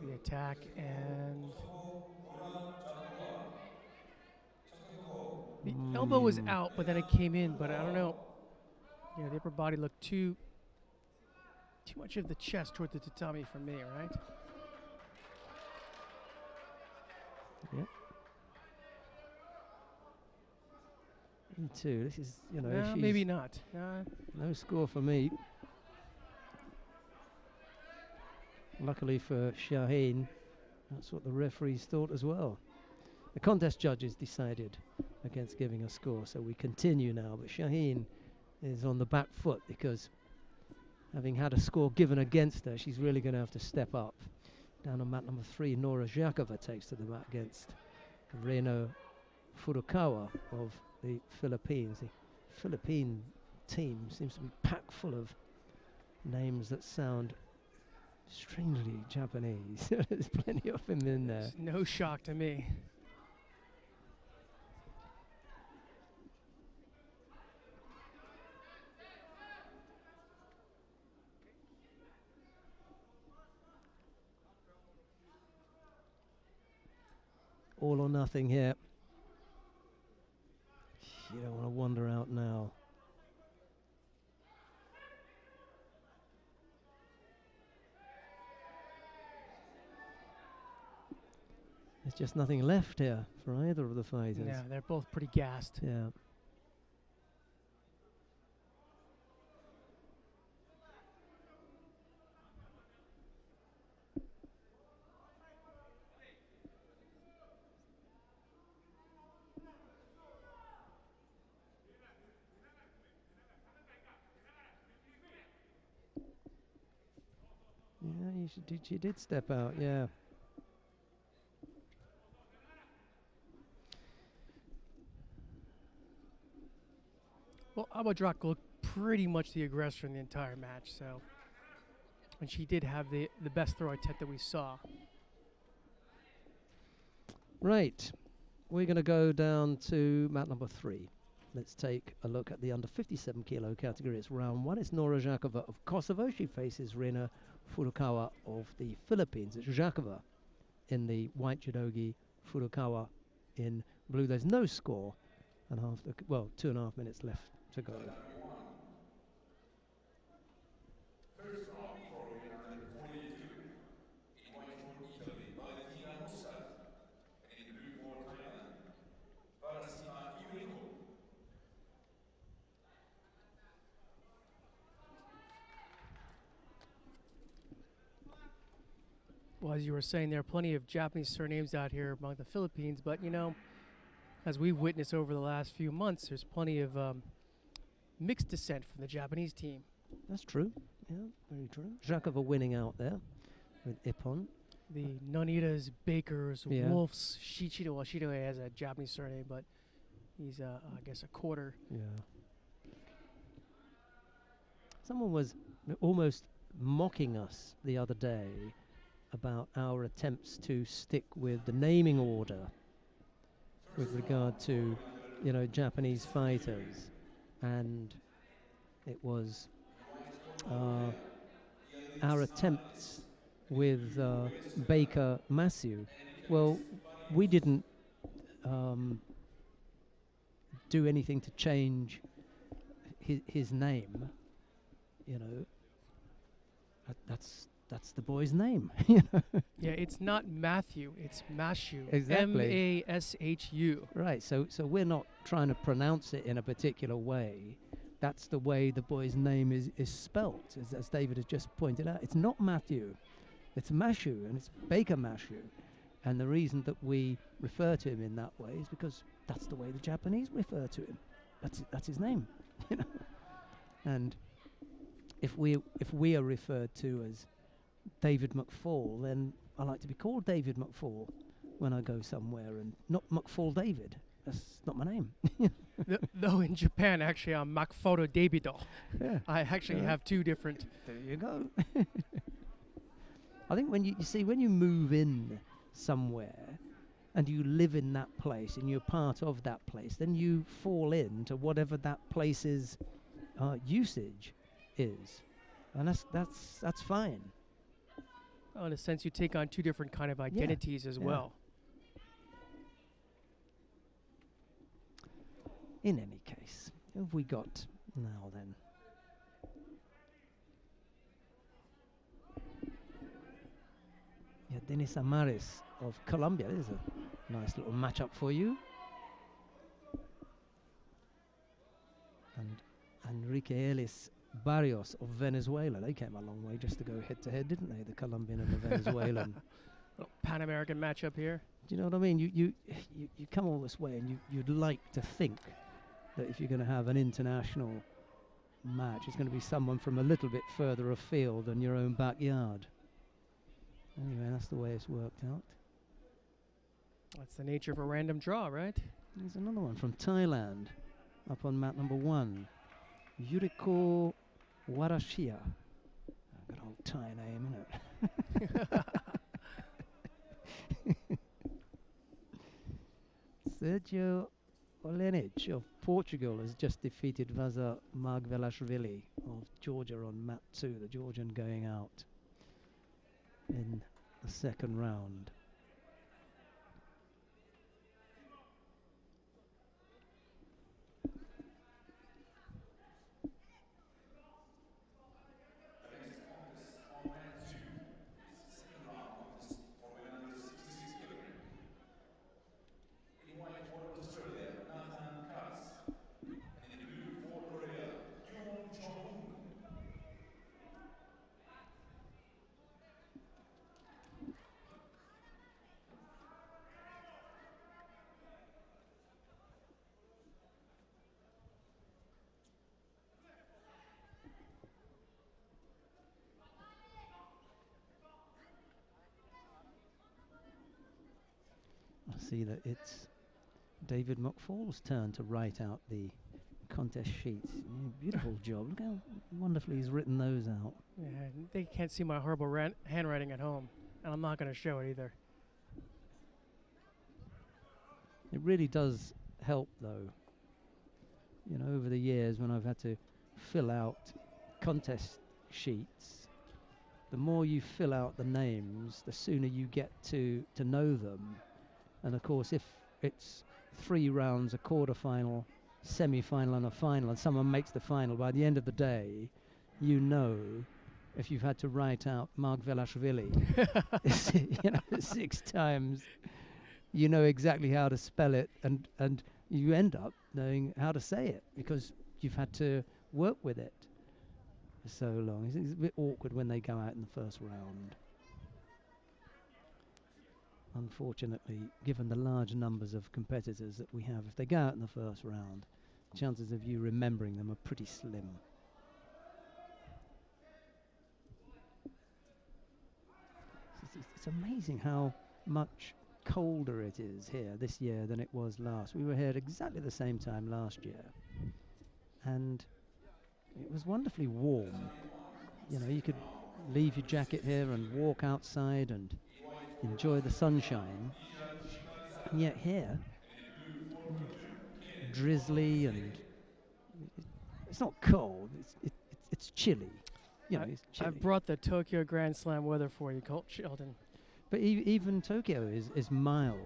The attack, and the elbow was out, but then it came in. But I don't know. Yeah, the upper body looked too much of the chest toward the tatami for me, right? Yep. Me too. This is, you know, maybe not. No score for me. Luckily for Shaheen, that's what the referees thought as well. The contest judges decided against giving a score, so we continue now. But Shaheen is on the back foot because, having had a score given against her, she's really going to have to step up. Down on mat number 3, Nora Zhakova takes to the mat against Reno Furukawa of the Philippines. The Philippine team seems to be packed full of names that sound strangely Japanese. There's plenty of them in there. It's no shock to me. All or nothing here. You don't want to wander out now. There's just nothing left here for either of the fighters. Yeah, they're both pretty gassed. Yeah. Yeah, she did step out, yeah. Well, Abadrak looked pretty much the aggressor in the entire match, so. And she did have the best throw attempt that we saw. Right. We're going to go down to mat number 3. Let's take a look at the under 57 kilo category. It's round 1. It's Nora Zhakova of Kosovo. She faces Rina Furukawa of the Philippines. It's Zhakova in the white judogi, Furukawa in blue. There's no score, and 2.5 minutes left to go. Well, as you were saying, there are plenty of Japanese surnames out here among the Philippines, but, you know, as we've witnessed over the last few months, there's plenty of mixed descent from the Japanese team. That's true. Yeah, very true. Zhakova winning out there with Ippon. The Nonitas, Bakers, Yeah. Wolves, Shichido. Well, Shichido has a Japanese surname, but he's, I guess, a quarter. Yeah. Someone was almost mocking us the other day about our attempts to stick with the naming order with regard to, you know, Japanese fighters, and it was our attempts with Baker Masu. Well, we didn't do anything to change his name, you know. That's the boy's name. You know? Yeah, it's not Matthew, it's Mashu. Exactly. M-A-S-H-U. Right, so we're not trying to pronounce it in a particular way. That's the way the boy's name is spelt, as David has just pointed out. It's not Matthew, it's Mashu, and it's Baker Mashu. And the reason that we refer to him in that way is because that's the way the Japanese refer to him. That's his name, you know. And if we are referred to as David McFall, then I like to be called David McFall when I go somewhere, and not McFall David. That's not my name. Though in Japan, actually, I'm Makfoto Davido. Yeah. I actually have two different. There you go. I think when you see when you move in somewhere and you live in that place and you're part of that place, then you fall into whatever that place's usage is, and that's fine. Well, in a sense, you take on two different kind of identities as well. In any case, who have we got now then? Yeah, Denis Amaris of Colombia. There's a nice little matchup for you. And Enrique Ellis Barrios of Venezuela. They came a long way just to go head-to-head, didn't they? The Colombian and the Venezuelan. Little Pan-American matchup here. Do you know what I mean? You come all this way, and you'd like to think that if you're going to have an international match, it's going to be someone from a little bit further afield than your own backyard. Anyway, that's the way it's worked out. That's the nature of a random draw, right? There's another one from Thailand, up on mat number 1. Yuriko Warashia. Good old Thai name, isn't it? Sergio Olenic of Portugal has just defeated Vaza Margvelashvili of Georgia on mat 2, the Georgian going out in the second round. see that it's David McFall's turn to write out the contest sheets. Beautiful job. Look how wonderfully he's written those out. Yeah, they can't see my horrible handwriting at home, and I'm not going to show it either. It really does help, though. You know, over the years when I've had to fill out contest sheets, the more you fill out the names, the sooner you get to know them. And of course, if it's 3 rounds, a quarter-final, semi-final and a final, and someone makes the final, by the end of the day, you know, if you've had to write out Mark Velashvili 6 times, you know exactly how to spell it, and you end up knowing how to say it because you've had to work with it for so long. It's a bit awkward when they go out in the first round. Unfortunately, given the large numbers of competitors that we have, if they go out in the first round, chances of you remembering them are pretty slim. It's amazing how much colder it is here this year than it was last. We were here at exactly the same time last year, and it was wonderfully warm. You know, you could leave your jacket here and walk outside and enjoy the sunshine, and yet here, drizzly, and it's not cold, it's chilly. You know, it's chilly. I've brought the Tokyo Grand Slam weather for you, Colt Sheldon. But even Tokyo is mild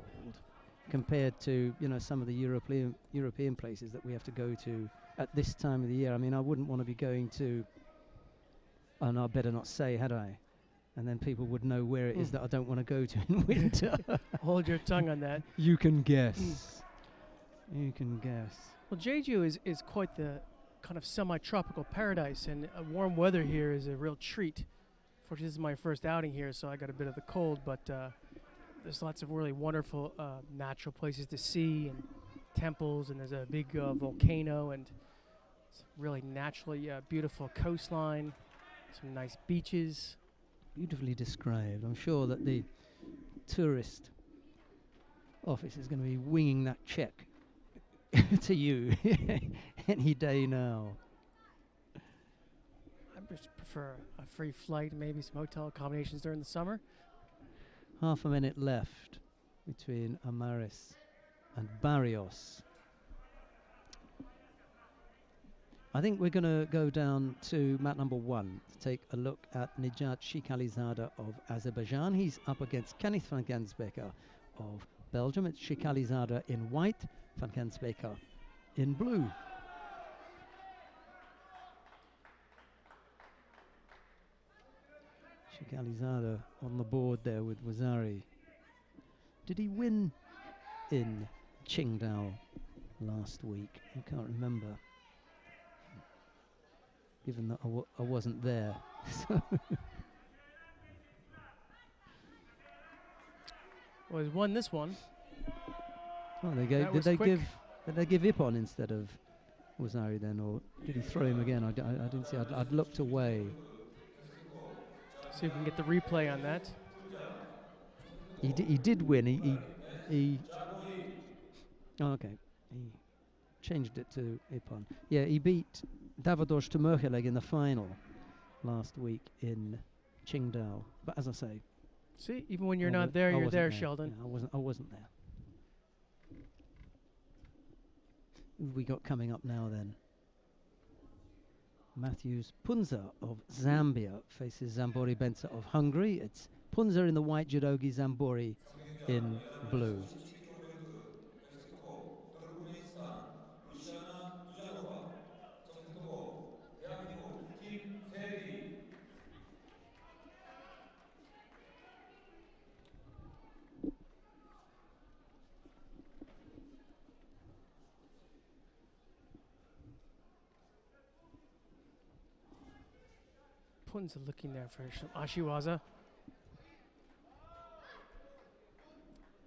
compared to, you know, some of the European places that we have to go to at this time of the year. I mean, I wouldn't want to be going to, and I better not say, had I? And then people would know where it is that I don't want to go to in winter. Hold your tongue on that. You can guess. You can guess. Well, Jeju is quite the kind of semi-tropical paradise, and warm weather here is a real treat. Fortunately, this is my first outing here, so I got a bit of the cold, but there's lots of really wonderful natural places to see and temples, and there's a big volcano and some really naturally beautiful coastline, some nice beaches. Beautifully described. I'm sure that the tourist office is going to be winging that check to you any day now. I just prefer a free flight, maybe some hotel accommodations during the summer. Half a minute left between Amaris and Barrios. I think we're going to go down to mat number 1 to take a look at Nijat Shikalizada of Azerbaijan. He's up against Kenneth van Gansbeker of Belgium. It's Shikalizada in white, van Gansbeker in blue. Shikalizada on the board there with Wazari. Did he win in Qingdao last week? I can't remember, given that I wasn't there. Well, he's won this one. Oh, did they give Ippon instead of Wazari then, or did he throw him again? I didn't see. I'd looked away. See if we can get the replay on that. He did win. He oh, okay. He changed it to Ippon. Yeah, he beat Davidos Tumucheleg in the final last week in Qingdao. But as I say, see, even when you're not there, you're there, Sheldon. Yeah, I wasn't there. Who have we got coming up now then? Matthews Punza of Zambia faces Zambori Benza of Hungary. It's Punza in the white judogi, Zambori in blue. Punza looking there for some Ashiwaza.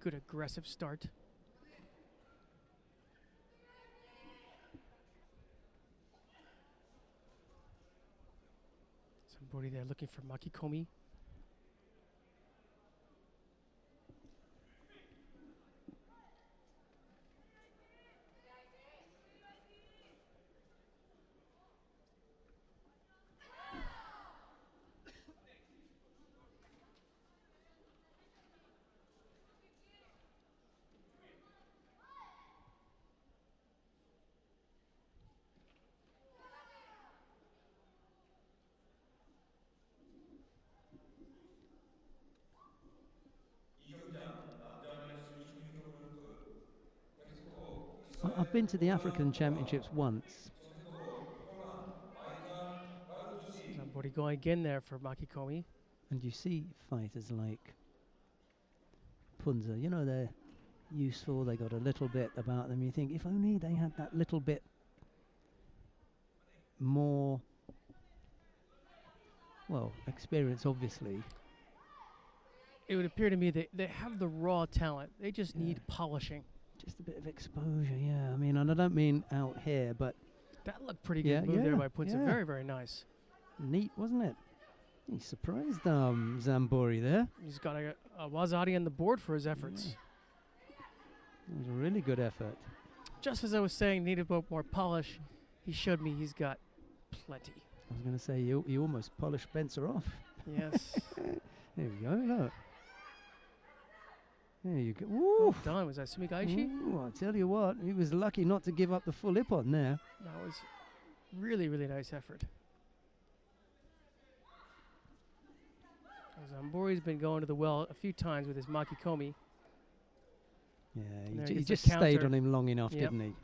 Good aggressive start. Somebody there looking for Makikomi. I've been to the African Championships once. Somebody going again there for Makikomi. And you see fighters like Punza, you know, they're useful, they got a little bit about them. You think, if only they had that little bit more, well, experience, obviously. It would appear to me that they have the raw talent. They just need polishing. Just a bit of exposure, yeah. I mean, and I don't mean out here, but... That looked pretty good move there by Punza. Yeah. Very, very nice. Neat, wasn't it? He surprised Zambori there. He's got a Wazadi on the board for his efforts. Yeah. It was a really good effort. Just as I was saying, needed a bit more polish, he showed me he's got plenty. I was going to say, you almost polished Spencer off. Yes. There we go, look. There you go. Well Woo! done. Was that Sumigaishi? Ooh, I tell you what, he was lucky not to give up the full ippon there. That was really, really nice effort. Zambori's been going to the well a few times with his Makikomi. Yeah, He he gets just the stayed counter. on him long enough, Yep. didn't he?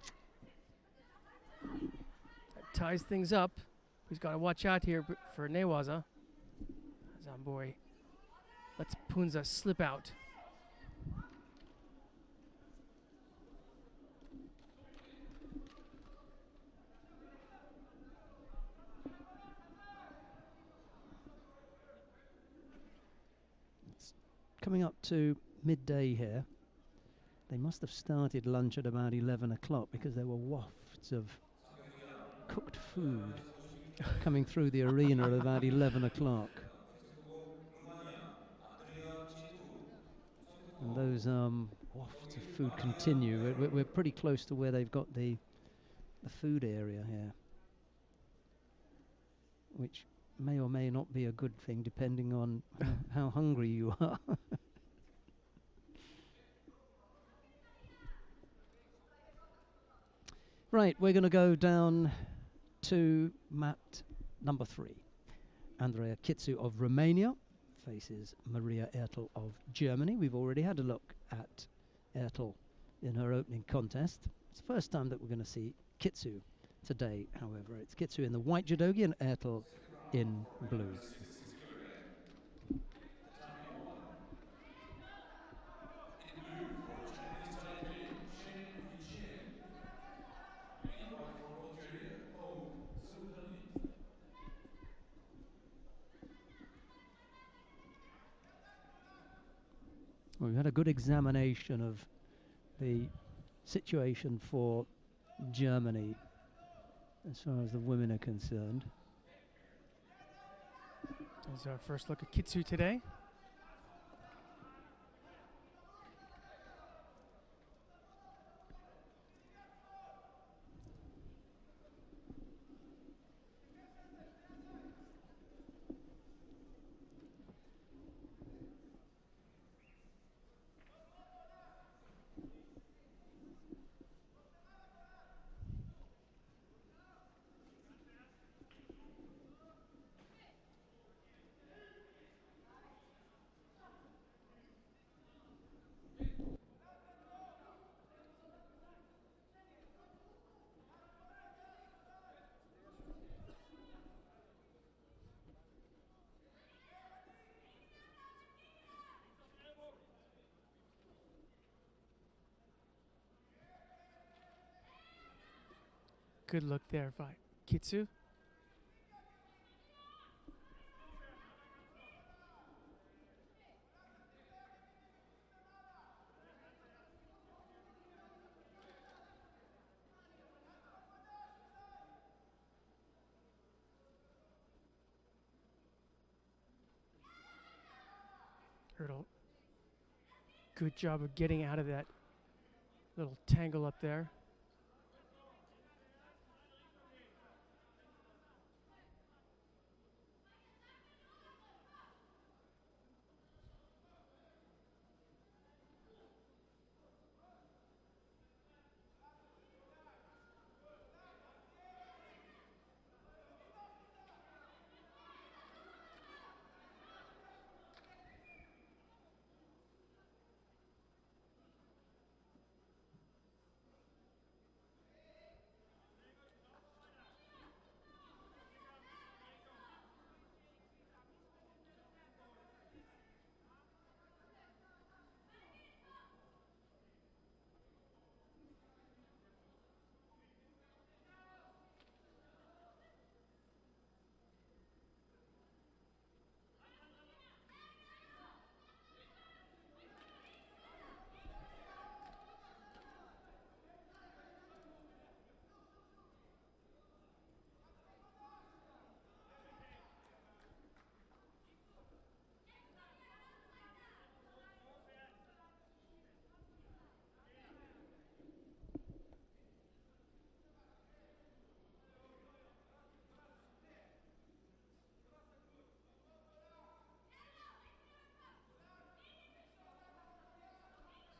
That ties things up. He's got to watch out here for Newaza. Zambori lets Punza slip out. Coming up to midday here. They must have started lunch at about 11 o'clock because there were wafts of cooked food coming through the arena at about 11 o'clock. And those wafts of food continue. We're pretty close to where they've got the food area here, which may or may not be a good thing depending on how hungry you are. Right, we're going to go down to mat number 3. Andrea Kitsu of Romania faces Maria Ertel of Germany. We've already had a look at Ertel in her opening contest. It's the first time that we're going to see Kitsu today, however. It's Kitsu in the white judogi and Ertel in blue. Well, we've had a good examination of the situation for Germany as far as the women are concerned. Here's our first look at Kitsu today. Good look there by Kitsu. Hurdle. Good job of getting out of that little tangle up there.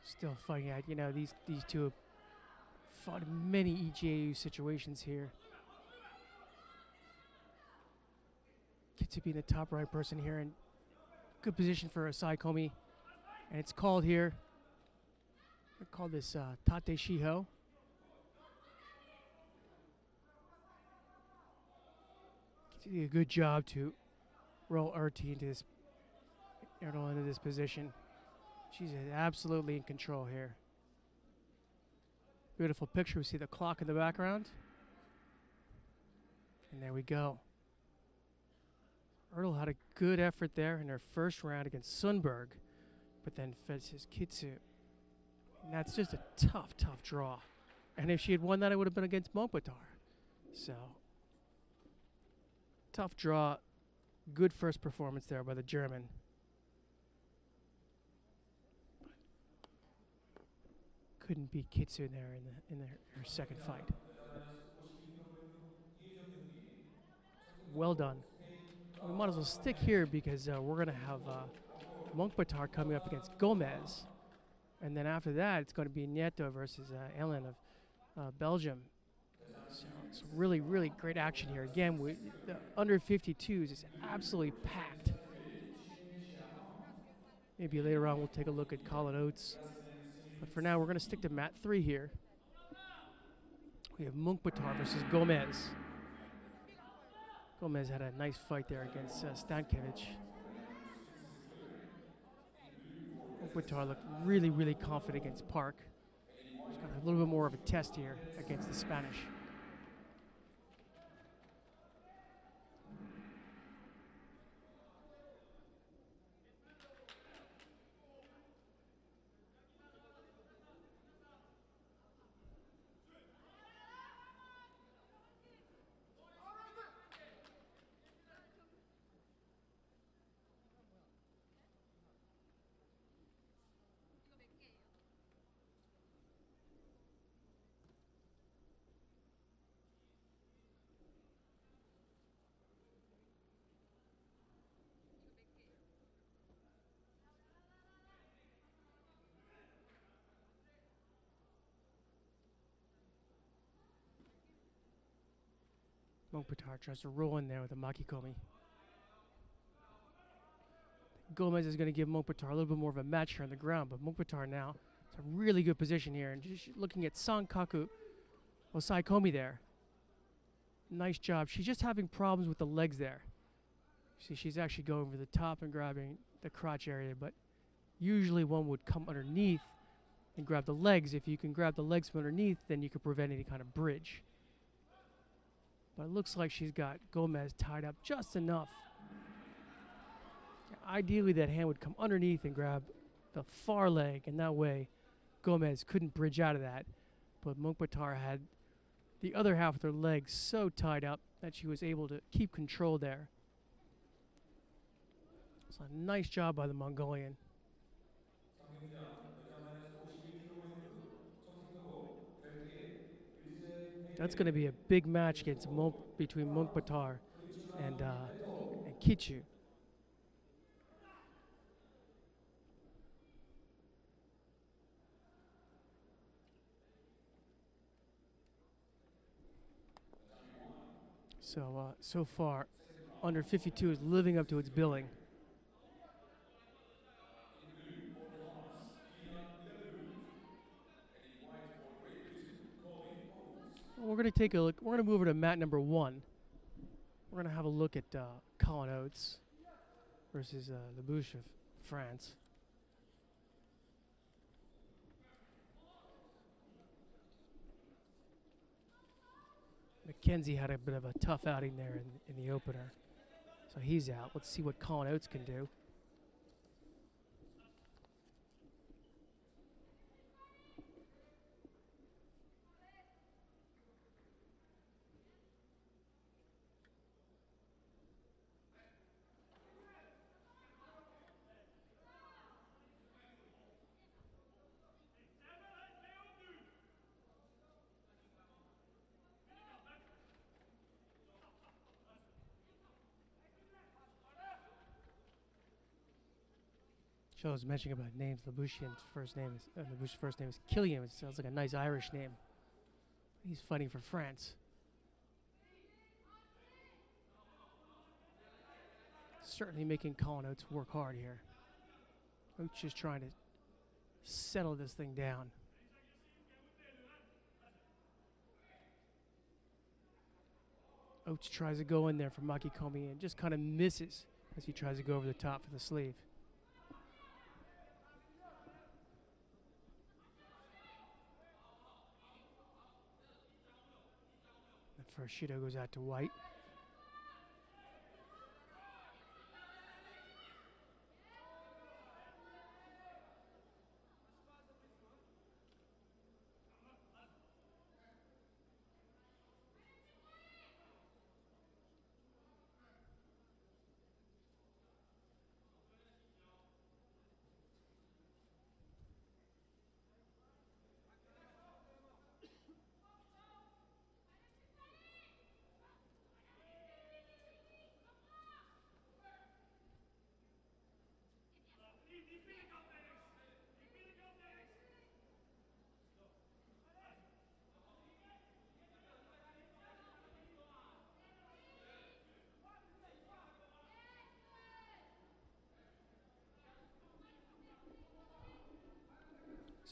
Still fighting out. You know, these two have fought in many EJU situations here. Kitsu being the top right person here, and good position for Asai Komi. And it's called here. I call this Tate Shiho. Kitsu did a good job to roll Urti into this position. She's absolutely in control here. Beautiful picture. We see the clock in the background. And there we go. Ertl had a good effort there in her first round against Sundberg, but then faces Kitsu. And that's just a tough, tough draw. And if she had won that, it would have been against Monkbatar. So, tough draw. Good first performance there by the German. Couldn't beat Kitsu there in her second fight. Well done. We might as well stick here because we're going to have Monkbatar coming up against Gomez. And then after that, it's going to be Nieto versus Ellen of Belgium. So it's really, really great action here. Again, the under 52s is absolutely packed. Maybe later on we'll take a look at Colin Oates. But for now, we're going to stick to mat 3 here. We have Monkbatar versus Gomez. Gomez had a nice fight there against Stankiewicz. Monkbatar looked really, really confident against Park. He's got a little bit more of a test here against the Spanish. Monkbatar tries to roll in there with a Makikomi. Gomez is going to give Monkbatar a little bit more of a match here on the ground, but Monkbatar now is a really good position here. And just looking at Sankaku Osaikomi there. Nice job. She's just having problems with the legs there. See, she's actually going over the top and grabbing the crotch area, but usually one would come underneath and grab the legs. If you can grab the legs from underneath, then you can prevent any kind of bridge. But it looks like she's got Gomez tied up just enough. Ideally, that hand would come underneath and grab the far leg, and that way Gomez couldn't bridge out of that. But Monkbatar had the other half of her legs so tied up that she was able to keep control there. So a nice job by the Mongolian. That's going to be a big match against between Monkbatar and Kitsu. So far, under 52 is living up to its billing. We're going to take a look. We're going to move over to mat number 1. We're going to have a look at Colin Oates versus Lebouche of France. McKenzie had a bit of a tough outing there in the opener. So he's out. Let's see what Colin Oates can do. Joe was mentioning about names. Labushian's first name is Killian. It sounds like a nice Irish name. He's fighting for France. Certainly making Colin Oates work hard here. Oates just trying to settle this thing down. Oates tries to go in there for Makikomi and just kind of misses as he tries to go over the top for the sleeve. The first Shido goes out to white.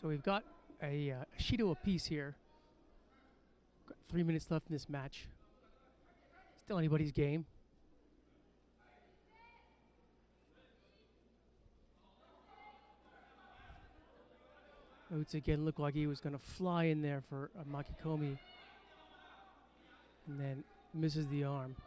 So we've got a Shido apiece here. Got 3 minutes left in this match. Still anybody's game. Oates again looked like he was going to fly in there for Makikomi. And then misses the arm.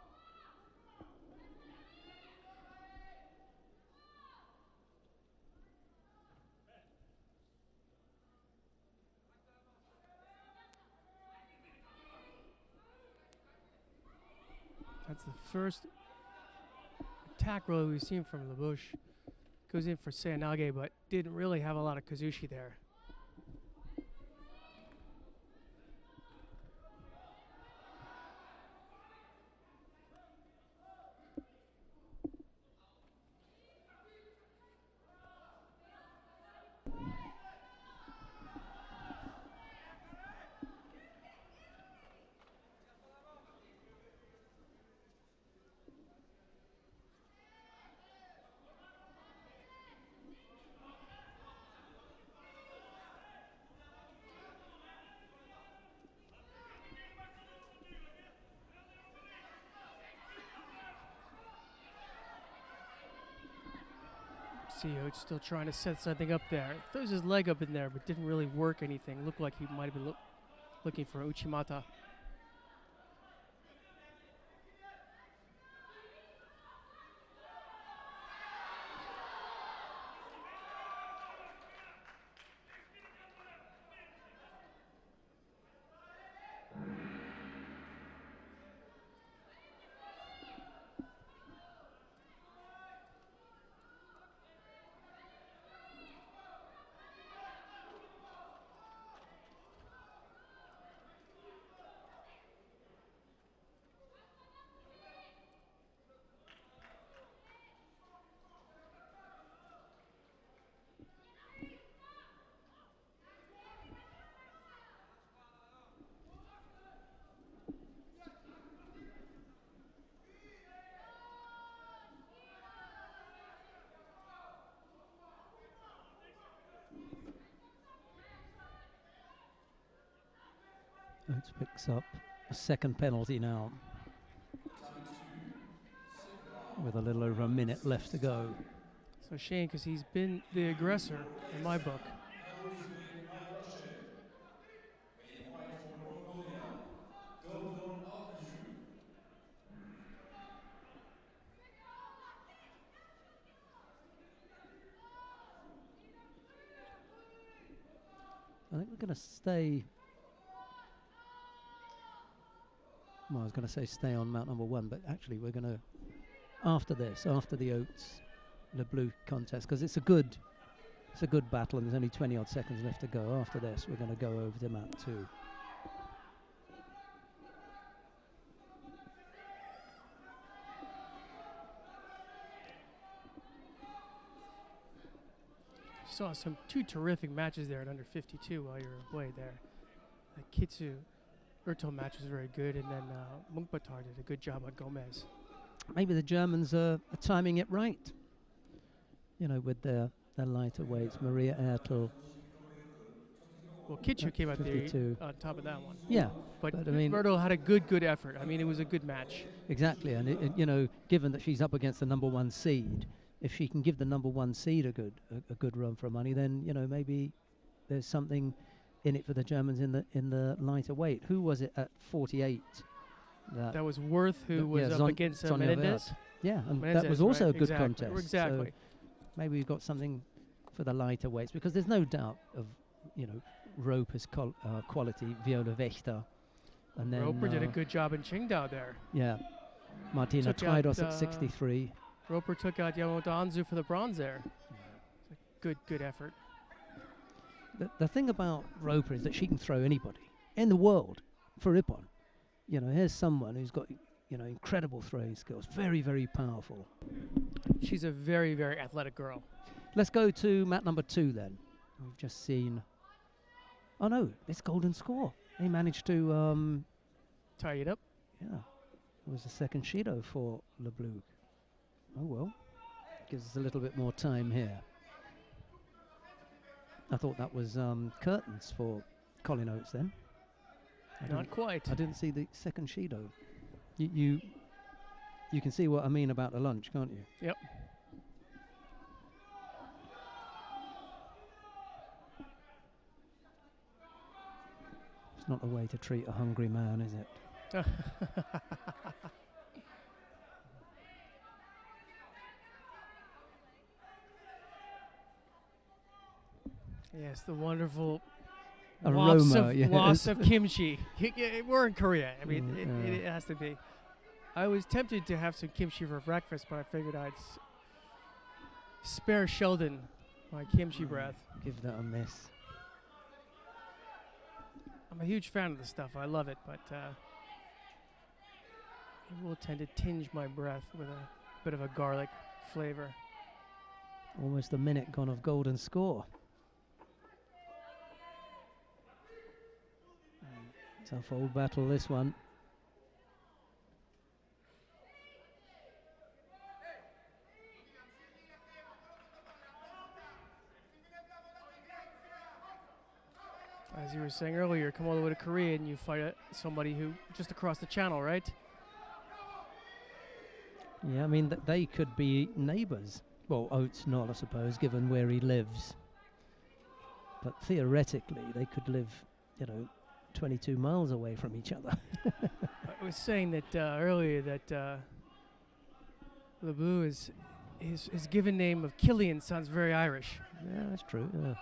That's the first attack really we've seen from Labush. Goes in for Seyanage, but didn't really have a lot of Kazushi there. See Oates still trying to set something up there. Throws his leg up in there, but didn't really work anything. Looked like he might have been looking for Uchimata. Oates picks up a second penalty now with a little over a minute left to go. So shame, because he's been the aggressor in my book. I think we're going to stay. Well, I was going to say stay on Mount number 1, but actually we're going to, after the Oates Le Bleu contest, because it's a good battle and there's only 20 odd seconds left to go. After this, we're going to go over to Mount 2. saw two terrific matches there at under 52 while you were away there. The Kitsu Urto match was very good, and then Munkbatar did a good job on Gomez. Maybe the Germans are timing it right. You know, with their lighter weights, Maria Ertl. Well, Kitsu came out 52. there on top of that one. Yeah, but I mean, Myrtle had a good effort. I mean, it was a good match. Exactly, and you know, given that she's up against the number 1 seed, if she can give the number 1 seed a good run for money, then you know maybe there's something in it for the Germans in the lighter weight. Who was it at 48? That was Worth, who was up against Menendez. Yeah, and Menendez, that was also right? a good contest. Exactly. So maybe we've got something for the lighter weights, because there's no doubt of, you know, Roper's quality, Viola Wächter. And then Roper did a good job in Qingdao there. Yeah. Martina Traidos at 63. Roper took out Yamamoto Anzu for the bronze there. Good effort. The thing about Roper is that she can throw anybody in the world for Ippon. You know, here's someone who's got, you know, incredible throwing skills, very, very powerful. She's a very, very athletic girl. Let's go to mat number 2 then. We've just seen. Oh no, it's golden score. They managed to tie it up. Yeah, it was the second Shido for LeBlanc. Oh well, gives us a little bit more time here. I thought that was curtains for Colin Oates then. Not quite. I didn't see the second Shido. You can see what I mean about the lunch, can't you? Yep. It's not the way to treat a hungry man, is it? Yes, the wonderful aroma, wafts of kimchi. We're in Korea. I mean, it has to be. I was tempted to have some kimchi for breakfast, but I figured I'd spare Sheldon my kimchi breath. Give that a miss. I'm a huge fan of the stuff. I love it, but it will tend to tinge my breath with a bit of a garlic flavor. Almost a minute gone of golden score. Tough old battle, this one. As you were saying earlier, come all the way to Korea and you fight somebody who just across the channel, right? Yeah, I mean, they could be neighbours. Well, Oates not, I suppose, given where he lives. But theoretically, they could live, you know, 22 miles away from each other. I was saying that earlier that Lebu is his given name of Killian sounds very Irish. Yeah, that's true. Yeah.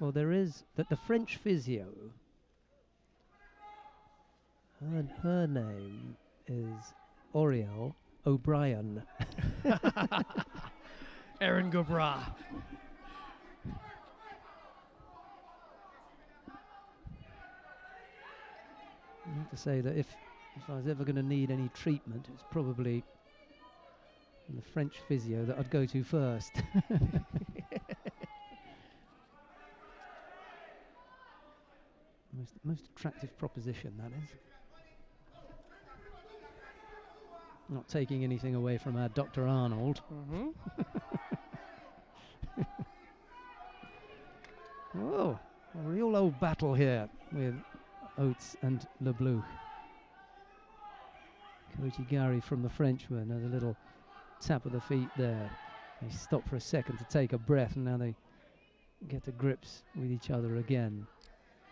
Well, there is the French physio. Her name is Oriel O'Brien. Erin Gobra. I have to say that if I was ever going to need any treatment, it's probably the French physio that I'd go to first. Most attractive proposition, that is. Not taking anything away from our Dr. Arnold. Mm-hmm. Oh, a real old battle here with Oates and LeBlanc. Koji from the Frenchman has a little tap of the feet there. They stop for a second to take a breath, and now they get to grips with each other again.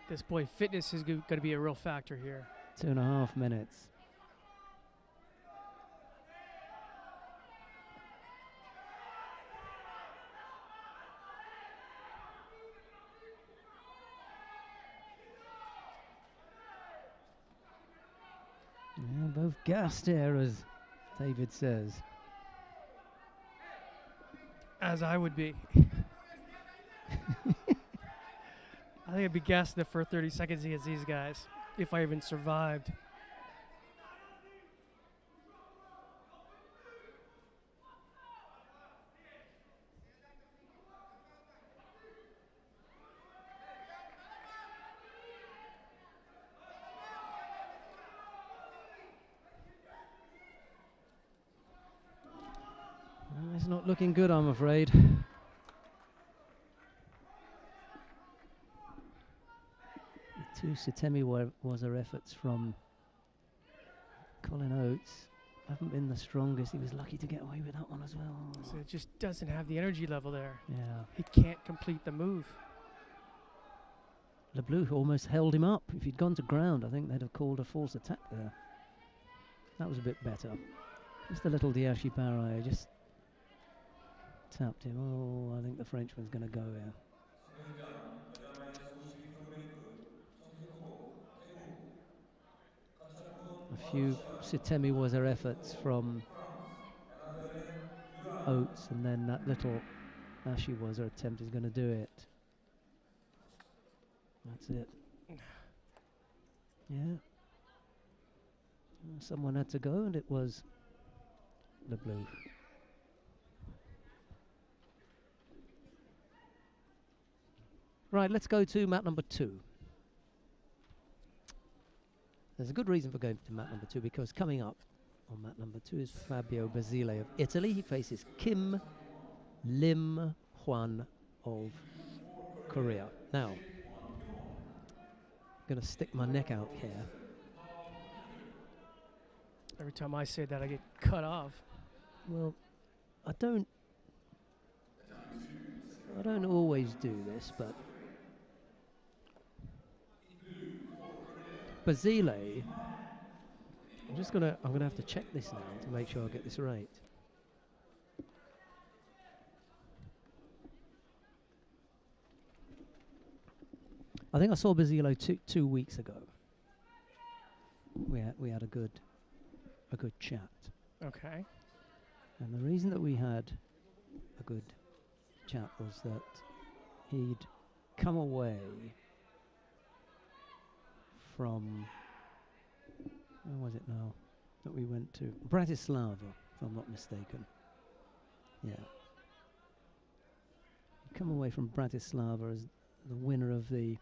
This boy, fitness is going to be a real factor here. 2.5 minutes. Yeah, both gassed here, as David says. As I would be. I think I'd be gassed in the first 30 seconds against these guys, if I even survived. not looking good, I'm afraid. The two Sitemi Waza efforts from Colin Oates haven't been the strongest. He was lucky to get away with that one as well. So it just doesn't have the energy level there. Yeah. He can't complete the move. LeBleu almost held him up. If he'd gone to ground, I think they'd have called a false attack there. That was a bit better. Just a little Diashi Barai just tapped him. Oh, I think the Frenchman's going to go here. A few Sitemi Waza efforts from Oates, and then that little Ashi Waza attempt is going to do it. That's it. Yeah. Someone had to go, and it was LeBleu. Right, let's go to mat number 2. There's a good reason for going to mat number 2, because coming up on mat number 2 is Fabio Basile of Italy. He faces Kim Lim Hwan of Korea. Now, I'm going to stick my neck out here. Every time I say that, I get cut off. Well, I don't always do this, but Basile, I'm gonna have to check this now to make sure I get this right. I think I saw Basile 2 weeks ago. We had a good chat. Okay. And the reason that we had a good chat was that he'd come away from, where was it now that we went to? Bratislava, if I'm not mistaken. Yeah. He'd come away from Bratislava as the winner of the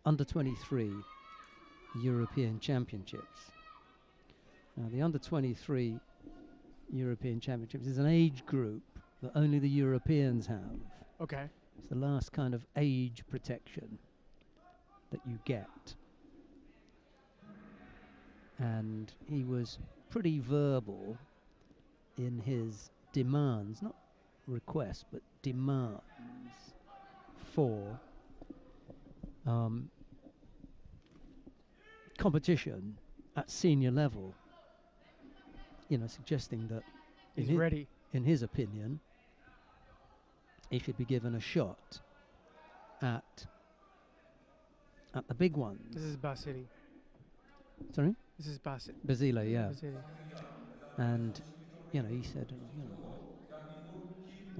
Under-23 European Championships. Now, the Under-23 European Championships is an age group that only the Europeans have. Okay. It's the last kind of age protection that you get. And he was pretty verbal in his demands, not requests, but demands for competition at senior level. You know, suggesting that He's ready. In his opinion, he should be given a shot at the big ones. This is Basile. Sorry? This is Basile. Basile, yeah. Basile. And, you know, he said,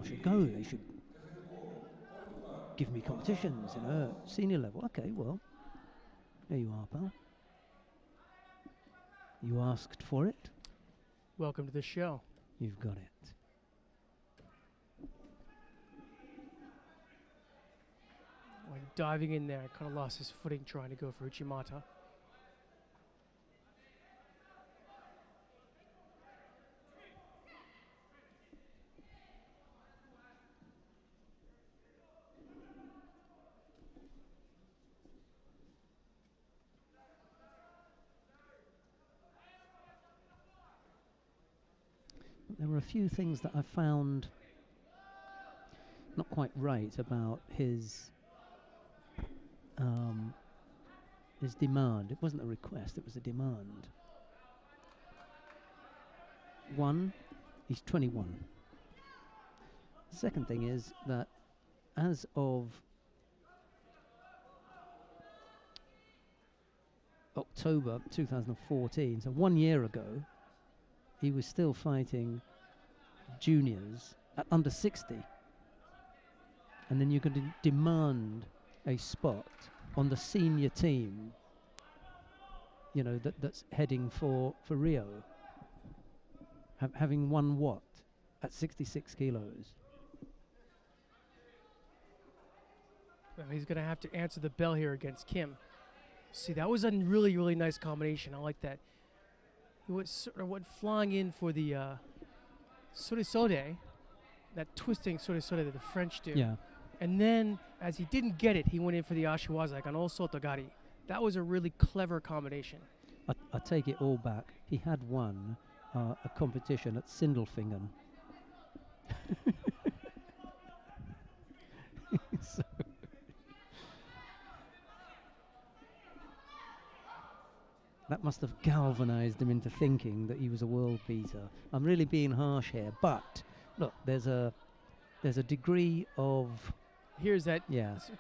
I should go. They should give me competitions, you know, at senior level. Okay, well, there you are, pal. You asked for it. Welcome to the show. You've got it. When diving in there, kind of lost his footing trying to go for Uchimata. There were a few things that I found not quite right about his demand. It wasn't a request, it was a demand. One, he's 21. Second thing is that as of October 2014, so 1 year ago, he was still fighting juniors at under 60. And then you could demand a spot on the senior team, you know, that's heading for Rio. Having won what? At 66 kilos. Well, he's going to have to answer the bell here against Kim. See, that was a really, really nice combination. I like that. He was sort of went flying in for the sorisode, that twisting sorisode that the French do. Yeah. And then, as he didn't get it, he went in for the ashiwaza, like an old sotogari. That was a really clever combination. I take it all back. He had won a competition at Sindelfingen. So that must have galvanized him into thinking that he was a world beater. I'm really being harsh here, but look, there's a degree of Here's that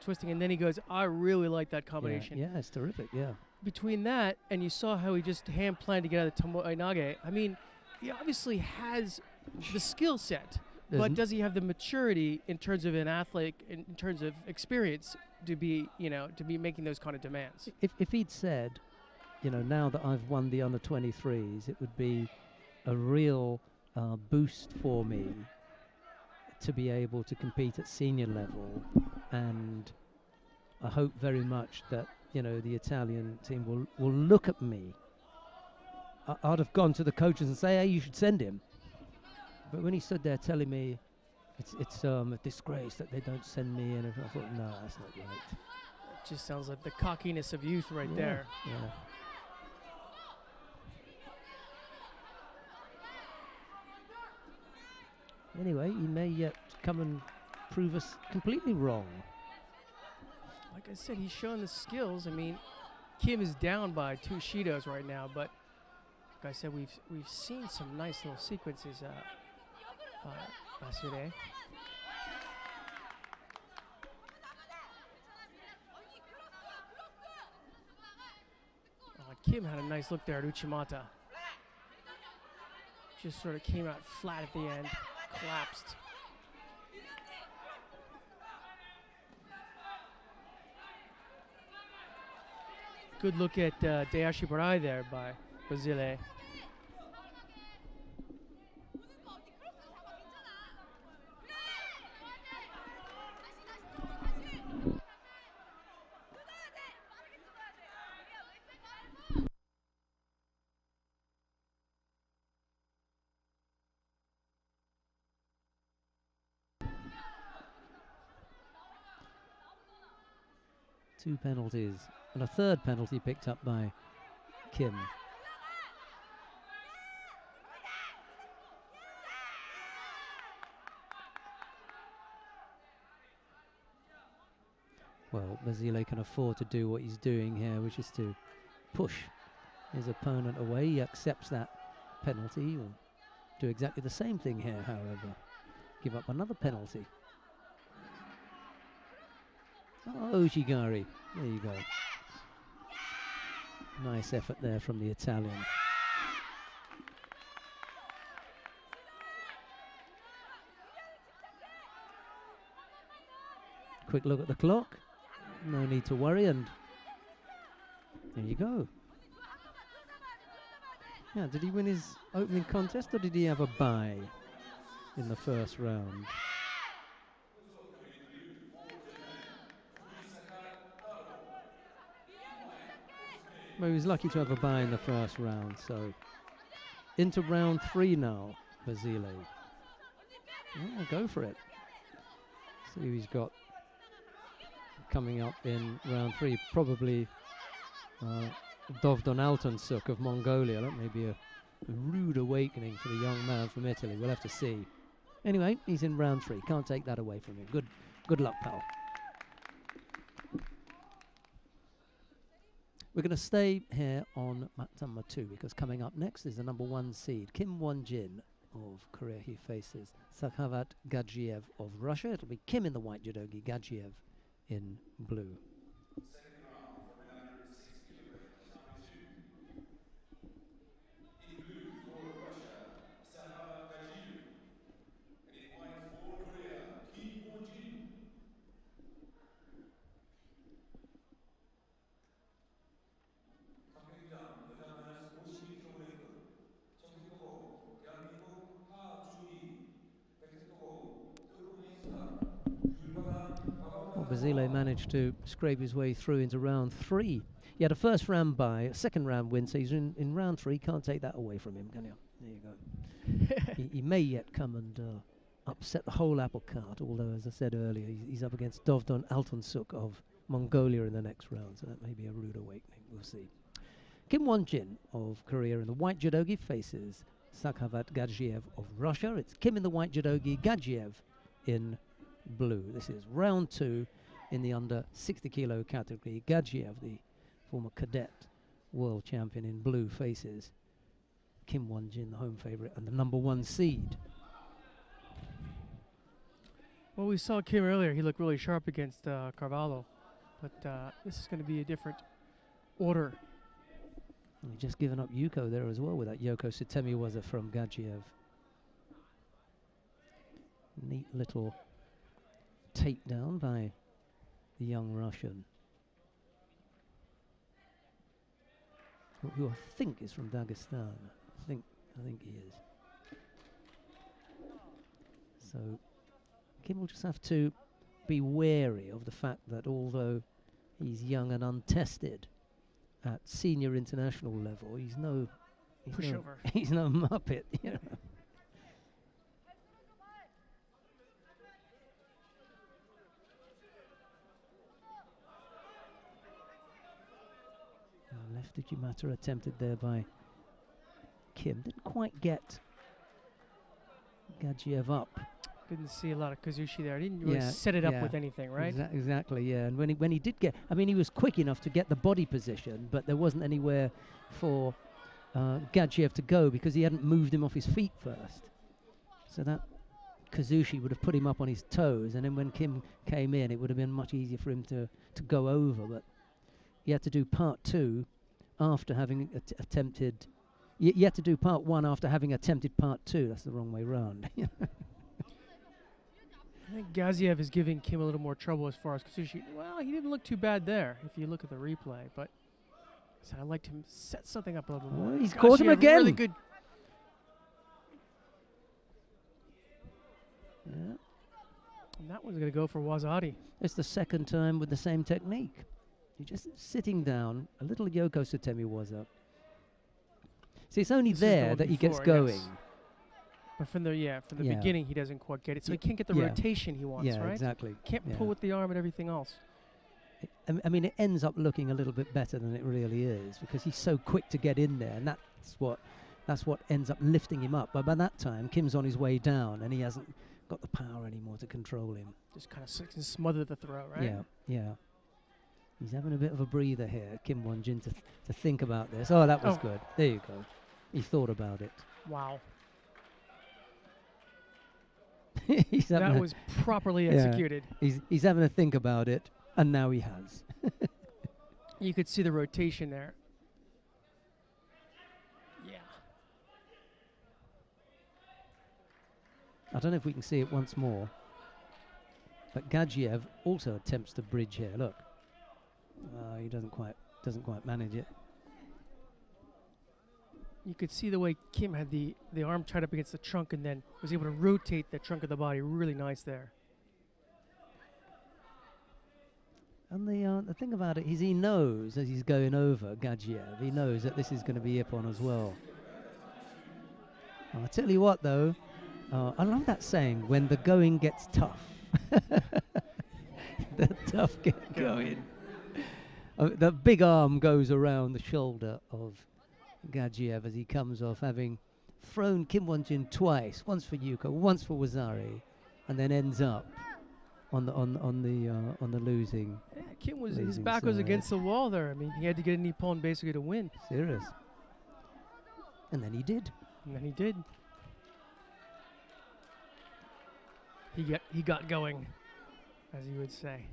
twisting, and then he goes, I really like that combination. Yeah, it's terrific, yeah. Between that, and you saw how he just hand planned to get out of the tomoe-nage, I mean, he obviously has the skill set, but does he have the maturity in terms of an athlete, in terms of experience, to be making those kind of demands? If he'd said, now that I've won the under-23s, it would be a real boost for me to be able to compete at senior level, and I hope very much that the Italian team will look at me. I'd have gone to the coaches and say, hey, you should send him. But when he stood there telling me it's a disgrace that they don't send me, and I thought, no, that's not right. It just sounds like the cockiness of youth right there. Yeah. Anyway, he may yet come and prove us completely wrong. Like I said, he's showing the skills. I mean, Kim is down by 2 Shidos right now, but like I said, we've seen some nice little sequences yesterday. Kim had a nice look there at Uchimata. Just sort of came out flat at the end. Collapsed. Good look at Dayashi Barai there by Basile. Two penalties, and a third penalty picked up by Kim. Well, Basile can afford to do what he's doing here, which is to push his opponent away. He accepts that penalty. He will do exactly the same thing here, however. Give up another penalty. Oh, Ojigari. There you go. Nice effort there from the Italian. Quick look at the clock. No need to worry, and there you go. Yeah, did he win his opening contest, or did he have a bye in the first round? Well, he was lucky to have a bye in the first round, so into round 3 now, Basile. Yeah, go for it. See who he's got coming up in round 3. Probably Dovdon Altansuk of Mongolia. That may be a rude awakening for the young man from Italy. We'll have to see. Anyway, he's in round 3. Can't take that away from him. Good luck, pal. We're going to stay here on mat number 2, because coming up next is the number 1 seed, Kim Won-jin of Korea. He faces Sakhavat Gadzhiev of Russia. It'll be Kim in the white judogi, Gadzhiev in blue. Basile managed to scrape his way through into round 3. He had a first round bye, a second round win, so he's in round 3. Can't take that away from him, can you? There you go. he may yet come and upset the whole apple cart, although, as I said earlier, he's up against Dovdon Altunsuk of Mongolia in the next round, so that may be a rude awakening. We'll see. Kim Won-jin of Korea in the white judogi faces Sakhavat Gadzhiev of Russia. It's Kim in the white judogi, Gadzhiev in blue. This is round 2 in the under 60 kilo category. Gadzhiev, the former cadet world champion in blue, faces Kim Won-jin, the home favorite and the number 1 seed. Well, we saw Kim earlier. He looked really sharp against Carvalho. But this is going to be a different order. We've just given up Yuko there as well with that Yoko Sutemiwaza from Gadzhiev. Neat little takedown by the young Russian, who I think is from Dagestan. I think he is. So Kim will just have to be wary of the fact that although he's young and untested at senior international level, he's no pushover. He's no muppet, you know. Left Uchimata attempted there by Kim. Didn't quite get Gadzhiev up. Didn't see a lot of Kazushi there. Didn't really set it up with anything, right? Exactly, yeah. And when he did get, I mean, he was quick enough to get the body position, but there wasn't anywhere for Gadzhiev to go because he hadn't moved him off his feet first. So that Kazushi would have put him up on his toes, and then when Kim came in, it would have been much easier for him to go over. But he had to do part 2 after having attempted. You had to do part 1 after having attempted part 2. That's the wrong way round. I think Gadzhiev is giving Kim a little more trouble as far as Kazushi. Well, he didn't look too bad there if you look at the replay, but I'd like to set something up a little more. He's caught him again. Really good. Yeah. And that one's going to go for Wazari. It's the second time with the same technique. You're just sitting down, a little Yoko Sutemiwaza. See, it's only there that he gets going. Yes. But from the beginning, he doesn't quite get it. So he can't get the rotation he wants, right? Exactly. Can't pull with the arm and everything else. I mean, it ends up looking a little bit better than it really is because he's so quick to get in there, and that's what ends up lifting him up. But by that time, Kim's on his way down, and he hasn't got the power anymore to control him. Just kind of smother the throw, right? Yeah. He's having a bit of a breather here, Kim Won-jin, to think about this. Oh, that was good. There you go. He thought about it. Wow. That was properly executed. He's having to think about it, and now he has. You could see the rotation there. Yeah. I don't know if we can see it once more, but Gadzhiev also attempts to bridge here. Look, he doesn't quite manage it. You could see the way Kim had the arm tied up against the trunk and then was able to rotate the trunk of the body. Really nice there. And the thing about it is he knows as he's going over Gadzhiev, he knows that this is going to be Ippon as well. I'll tell you what, though, I love that saying, when the going gets tough. The tough get going. The big arm goes around the shoulder of Gadzhiev as he comes off, having thrown Kim Won-jin twice, once for Yuko, once for Wazari, and then ends up on the losing. Yeah, Kim was his back was against the wall there. I mean, he had to get an Ippon basically to win. Serious. And then he did. He got going, as you would say.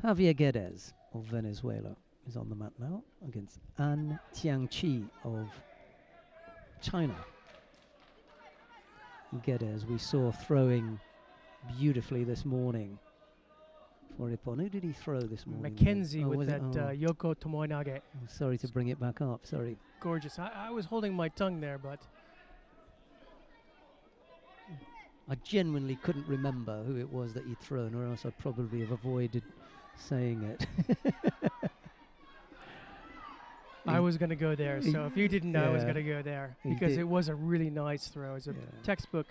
Javier Guedes of Venezuela is on the mat now against An Tiangqi of China. Guedes we saw throwing beautifully this morning Waripon. Who did he throw this morning? Mackenzie Oh, with was it? that Yoko Tomoenage. I'm sorry to bring it back up. Sorry. Gorgeous. I was holding my tongue there, but I genuinely couldn't remember who it was that he'd thrown, or else I'd probably have avoided saying it. I was going to go there. So if you didn't know, I was Yeah. going to go there He because did. it was a really nice throw. It's a Yeah. textbook.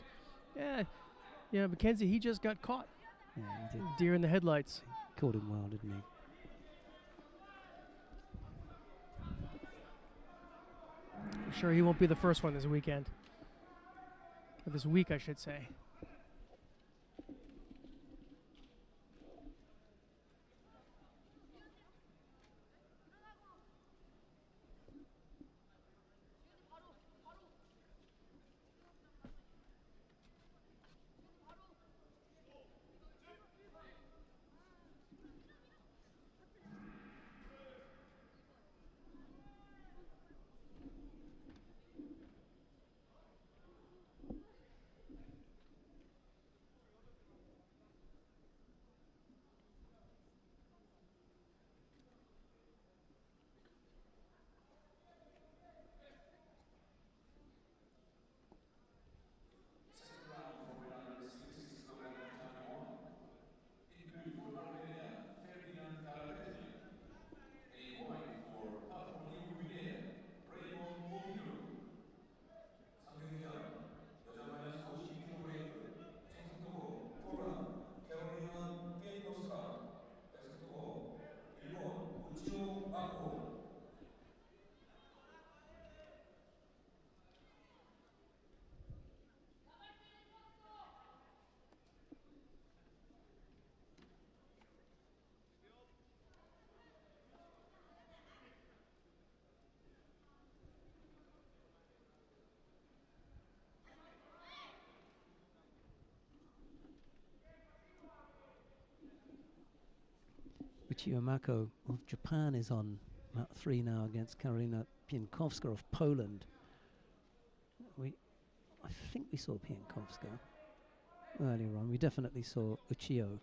Yeah, you know, Mackenzie, he just got caught. Yeah, he did. Deer in the headlights. Caught him well, didn't he? I'm sure he won't be the first one this weekend. Or this week, I should say. Chiyomako of Japan is on mat 3 now against Karolina Pienkowska of Poland. I think we saw Pienkowska earlier on. We definitely saw Uchiho.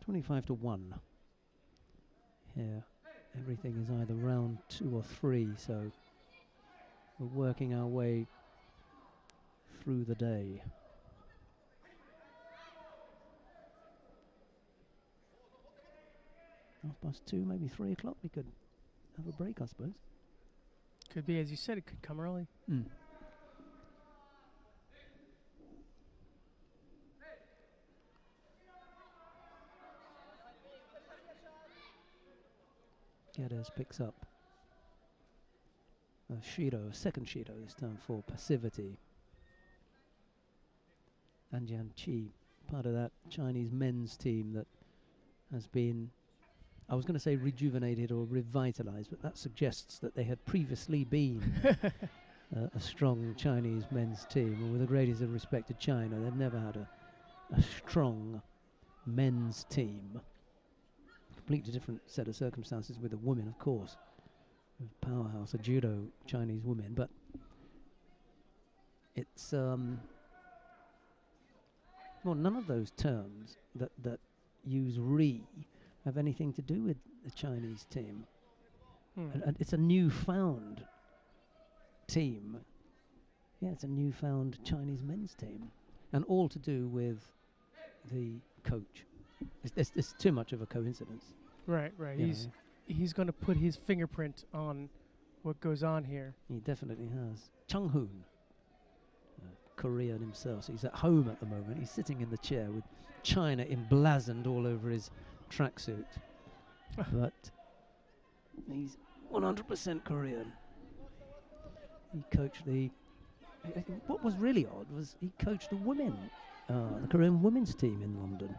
$25-1 here. Everything is either round 2 or 3, so we're working our way through the day. $2:30, maybe 3 o'clock. We could have a break, I suppose. Could be, as you said, it could come early. Geddes picks up a Shido, a second Shido this time for passivity. And Jianqi, part of that Chinese men's team that has been, I was going to say rejuvenated or revitalized, but that suggests that they had previously been a strong Chinese men's team. And with the greatest of respect to China, they've never had a strong men's team. Completely different set of circumstances with the women, of course. Powerhouse, a judo Chinese women, but it's well, none of those terms that use "re" have anything to do with the Chinese team, and it's a newfound team. Yeah, it's a newfound Chinese men's team, and all to do with the coach. It's too much of a coincidence. Right. He's going to put his fingerprint on what goes on here. He definitely has. Chung Hoon, Korean himself. So he's at home at the moment. He's sitting in the chair with China emblazoned all over his tracksuit. But he's 100% Korean. He coached what was really odd was he coached the women, the Korean women's team in London.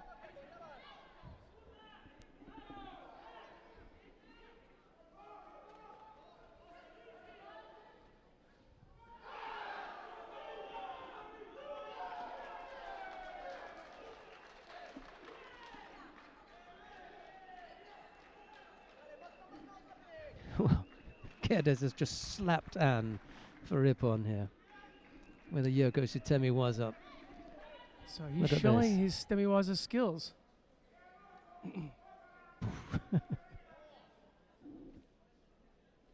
Well, Geddes has just slapped Anne for Ippon here, with a Yoko Sutemiwaza up. So he's showing his Sutemiwaza skills.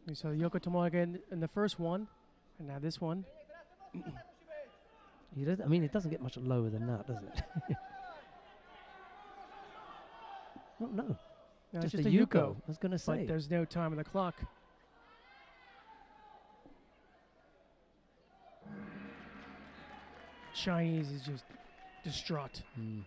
We saw Yoko Tomoe in the first one, and now this one. I mean, it doesn't get much lower than that, does it? No. No, Just it's a just a Yuko. Yuko. I was going to say. But there's no time on the clock. Chinese is just distraught. Mm.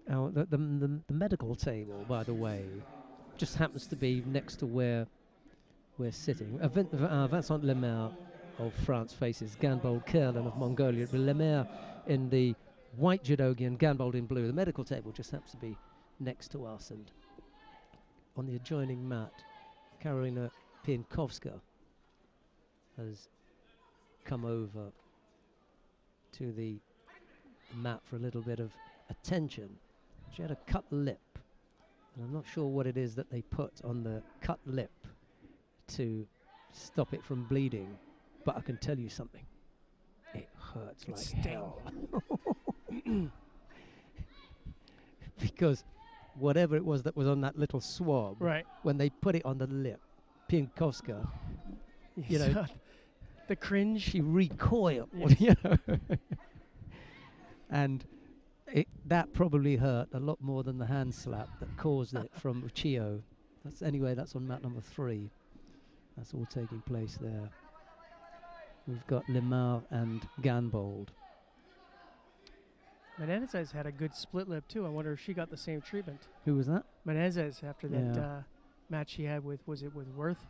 Now, the medical table, by the way, just happens to be next to where we're sitting. Vincent Lemaire of France faces Ganbold Kerlan of Mongolia. Lemaire in the white judogi and Ganbold in blue. The medical table just happens to be next to us, and on the adjoining mat, Karolina Pinkowska has come over to the mat for a little bit of attention. She had a cut lip, and I'm not sure what it is that they put on the cut lip to stop it from bleeding, but I can tell you something. It hurts like hell. Because whatever it was that was on that little swab, Right. when they put it on the lip, Pinkowska, you know, the cringe. she recoiled, Yes. you know. And that probably hurt a lot more than the hand slap that caused it from Uchio. That's on mat number 3. That's all taking place there. We've got Lemar and Ganbold. Menezes had a good split lip too. I wonder if she got the same treatment. Who was that? Menezes after that Yeah. match she had with, was it with Worth?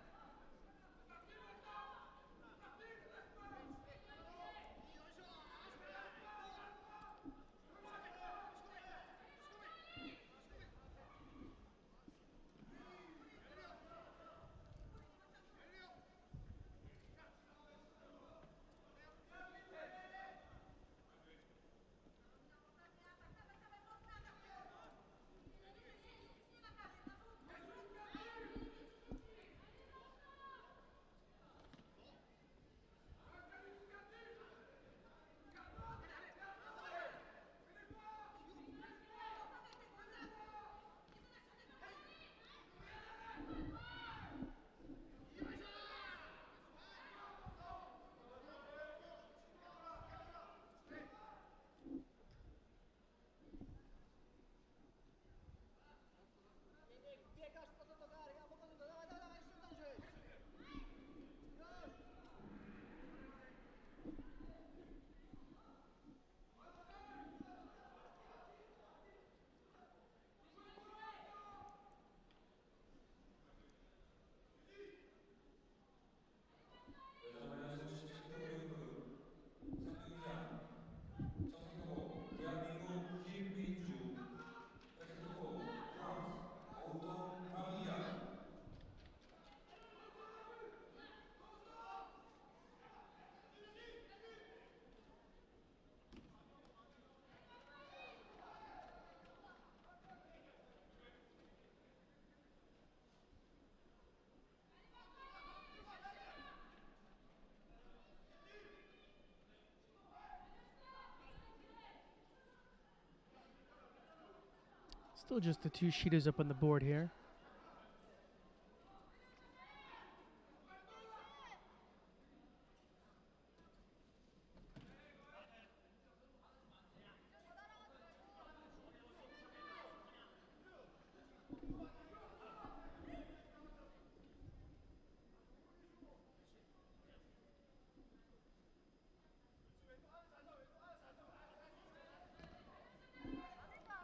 Still just the two Shidos up on the board here.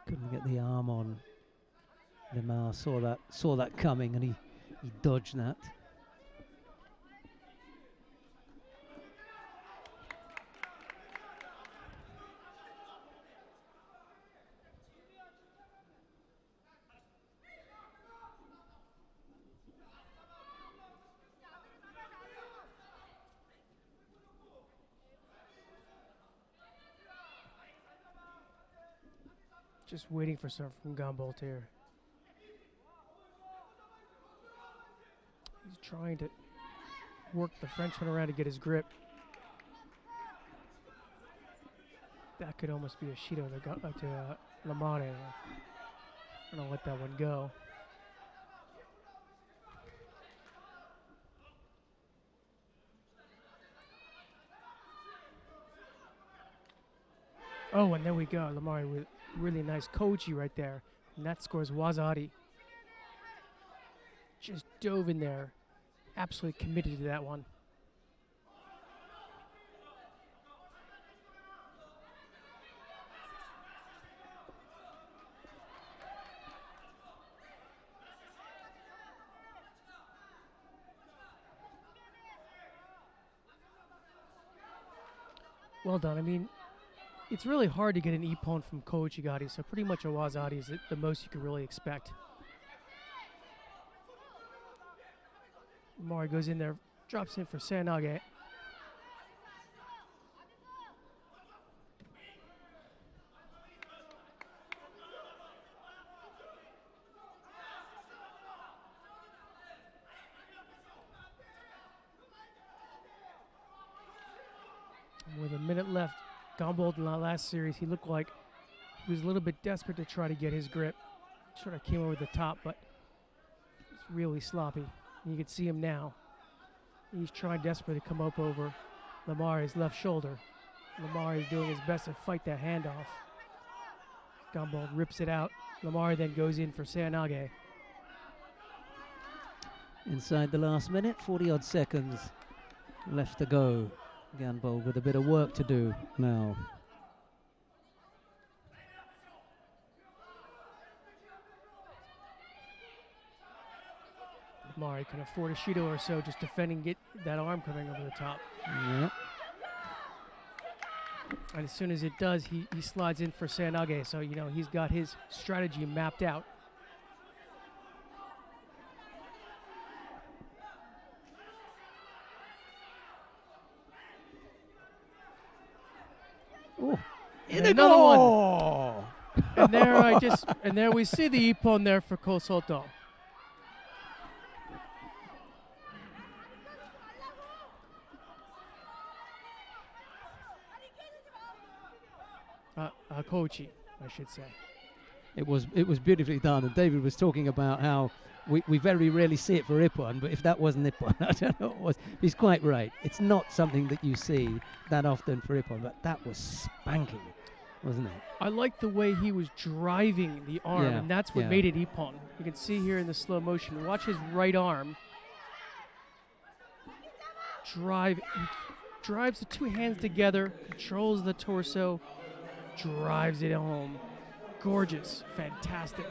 Couldn't get the arm on. Lemar saw that coming, and he dodged that. Just waiting for something from Gambold here. He's trying to work the Frenchman around to get his grip. That could almost be a Shido to Lamare. I'm gonna let that one go. Oh, and there we go. Lamare with really nice koji right there. And that scores Wazari. Just dove in there. Absolutely committed to that one. Well done. I mean, it's really hard to get an ippon from Ko Uchigari, so pretty much a Wazari is the most you could really expect. Mari goes in there, drops in for Sanage. With a minute left, Gambold in the last series, he looked like he was a little bit desperate to try to get his grip. Sort of came over the top, but it's really sloppy. You can see him now. He's trying desperately to come up over Lamare's left shoulder. Lamare is doing his best to fight that handoff. Gambold rips it out. Lamare then goes in for Sanage. Inside the last minute, 40-odd seconds left to go. Gambold with a bit of work to do now. Mari can afford a Shido or so just defending that arm coming over the top. Yep. And as soon as it does, he slides in for Sanage. So, you know, he's got his strategy mapped out. Oh, and another one. And there we see the ippon there for Kosoto. Kochi, I should say. It was beautifully done, and David was talking about how we very rarely see it for ippon, but if that wasn't ippon, I don't know what was. He's quite right. It's not something that you see that often for ippon, but that was spanking, wasn't it? I like the way he was driving the arm, and that's what made it ippon. You can see here in the slow motion. Watch his right arm drive. He drives the two hands together, controls the torso, drives it home. Gorgeous, fantastic.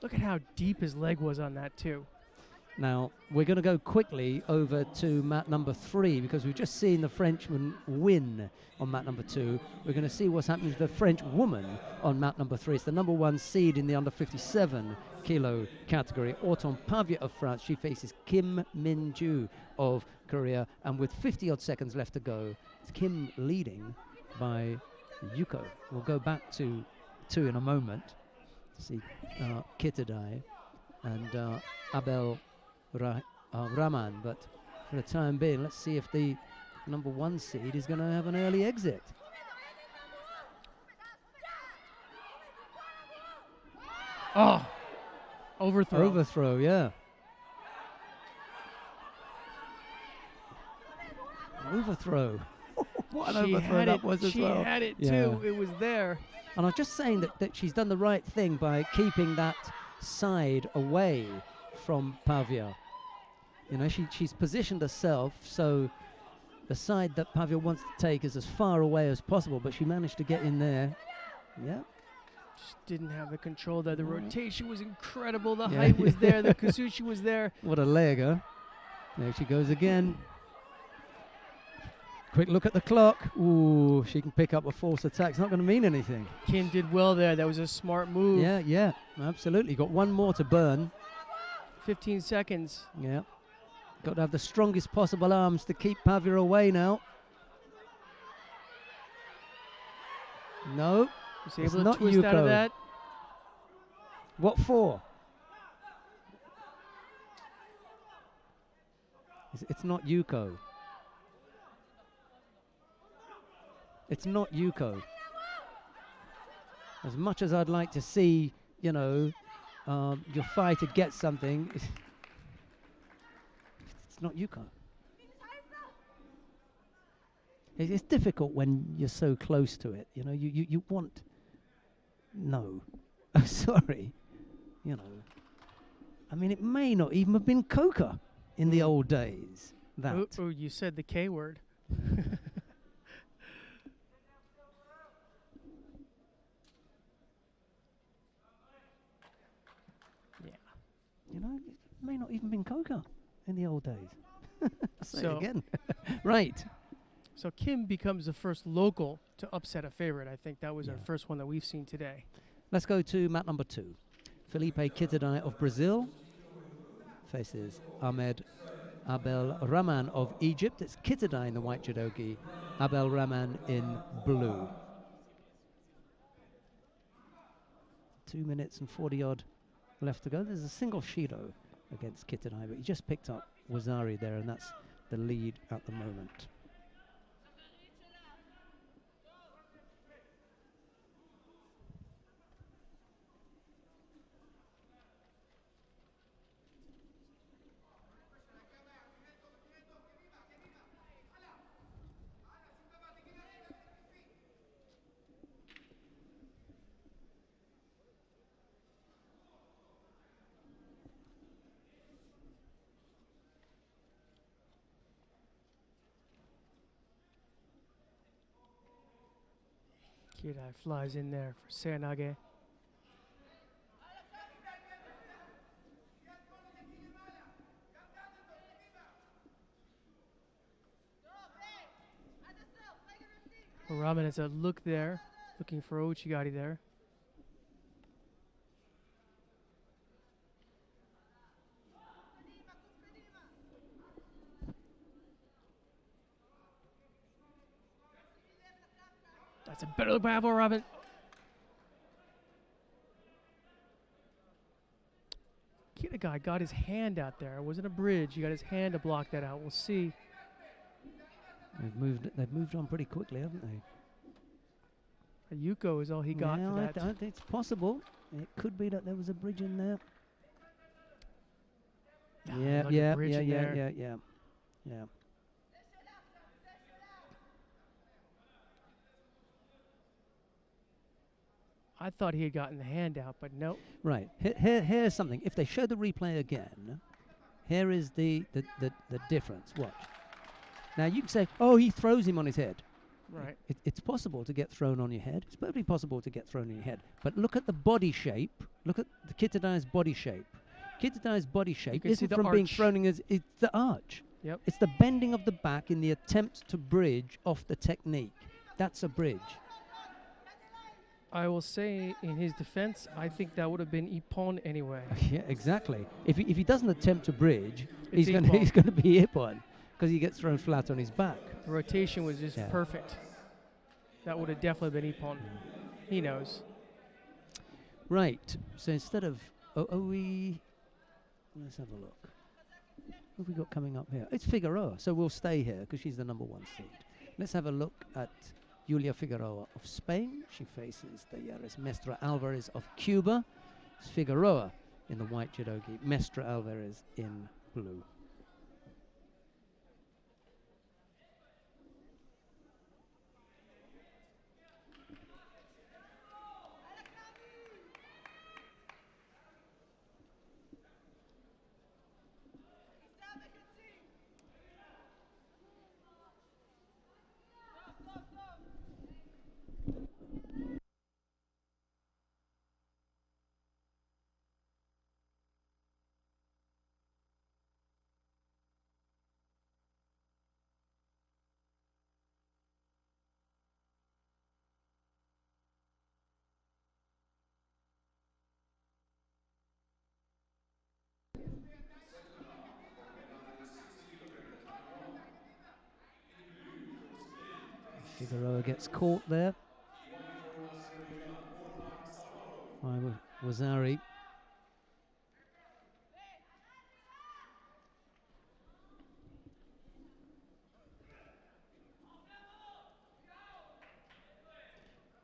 Look at how deep his leg was on that too. Now, we're going to go quickly over to mat number 3 because we've just seen the Frenchman win on mat number 2. We're going to see what's happening to the French woman on mat number 3. It's the number 1 seed in the under 57 kilo category. Autumn Pavia of France. She faces Kim Min-ju of Korea. And with 50-odd seconds left to go, it's Kim leading by Yuko. We'll go back to 2 in a moment to see Kitadai and Abel Rahman, but for the time being, let's see if the number 1 seed is going to have an early exit. Oh, overthrow. Overthrow, yeah. Overthrow. What an She overthrow had that it. was as She well. had it Yeah. too. It was there. And I was just saying that she's done the right thing by keeping that side away from Pavia. You know, she's positioned herself so the side that Pavia wants to take is as far away as possible, but she managed to get in there. Yeah. Just didn't have the control there. The Yeah. rotation was incredible. The Yeah. height was there. The Kazuchi was there. What a leg, huh? There she goes again. Quick look at the clock. Ooh, she can pick up a false attack. It's not going to mean anything. Kim did well there. That was a smart move. Yeah, absolutely. Got one more to burn. 15 seconds. Yeah. Got to have the strongest possible arms to keep Pavia away now. No. Was It's able not to twist out of Yuko. that. What for? It's not Yuko. It's not Yuko. As much as I'd like to see, you know, your fighter get something, it's not Yuko. It's difficult when you're so close to it. You know, you want. No. I'm sorry. You know. I mean, it may not even have been Coca in the old days. That. Oh, you said the K word. Yeah. You know, it may not even been Coca in the old days. Say it So- again. Right. So Kim becomes the first local to upset a favorite. I think that was our Yeah. first one that we've seen today. Let's go to mat number 2. Felipe Kitadai of Brazil faces Ahmed Abel Rahman of Egypt. It's Kitadai in the white judogi, Abel Rahman in blue. 2 minutes and 40 odd left to go. There's a single Shido against Kitadai, but he just picked up Wazari there, and that's the lead at the moment. Kidai flies in there for Seanage. Ramen has a look there, looking for Ochigari there. That's a better look by Abel Rahman. Kitagai got his hand out there. It wasn't a bridge. He got his hand to block that out. We'll see. They've moved on pretty quickly, haven't they? Yuko is all he got for that. I think it's possible. It could be that there was a bridge in there. Yeah. I thought he had gotten the hand out, but nope. Right. Here's something. If they show the replay again, here is the difference. Watch. Now you can say, oh, he throws him on his head. Right. It's possible to get thrown on your head. It's perfectly possible to get thrown on your head. But look at the body shape. Look at the Kitadai's body shape. Kitadai's body shape can see isn't the from being arch. thrown as it's the arch. Yep. It's the bending of the back in the attempt to bridge off the technique. That's a bridge. I will say in his defense, I think that would have been Ippon anyway. Yeah, exactly. If he doesn't attempt to bridge, It's he's going Ippon. to be Ippon because he gets thrown flat on his back. The rotation was just Yeah. perfect. That would have definitely been Ippon. He knows. Right. So instead of let's have a look. What have we got coming up here? It's Figueroa. So we'll stay here because she's the number 1 seed. Let's have a look at Julia Figueroa of Spain. She faces the Yaris Mestra Alvarez of Cuba. It's Figueroa in the white judogi, Mestre Alvarez in blue. Figueroa gets caught there by Wazari.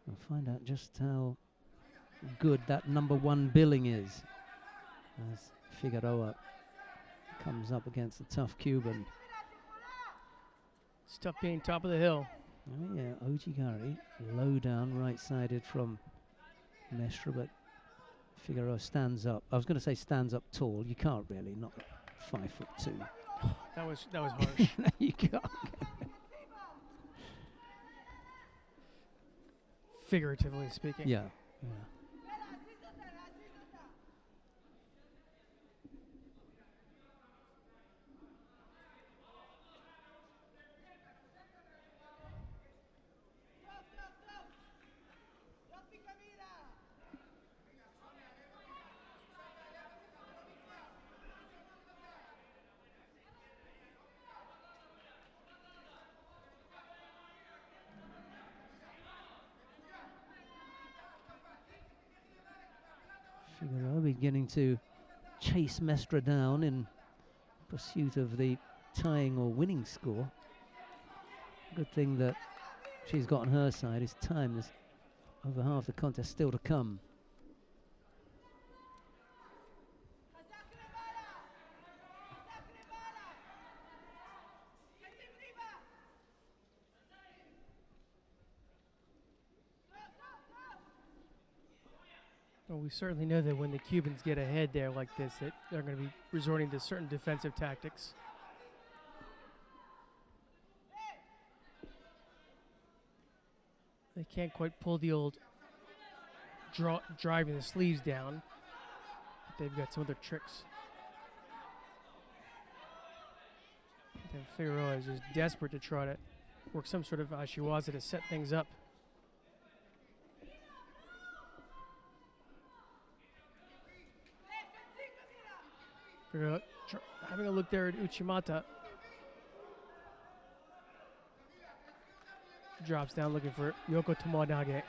We'll find out just how good that number 1 billing is as Figueroa comes up against the tough Cuban. It's tough being top of the hill. Oh yeah, Ojigari, low down, right-sided from Mestre, but Figueroa stands up. I was going to say stands up tall. You can't really, not 5'2". That was harsh. No, you can't. Figuratively speaking. Yeah. Figueroa beginning to chase Mestre down in pursuit of the tying or winning score. Good thing that she's got on her side is time. There's over half the contest still to come. Well, we certainly know that when the Cubans get ahead there like this, that they're going to be resorting to certain defensive tactics. They can't quite pull the old driving the sleeves down. But they've got some other tricks. And Figueroa is just desperate to try to work some sort of ashiwaza to set things up. Figueroa having a look there at Uchimata. Drops down looking for Yoko Tomonage.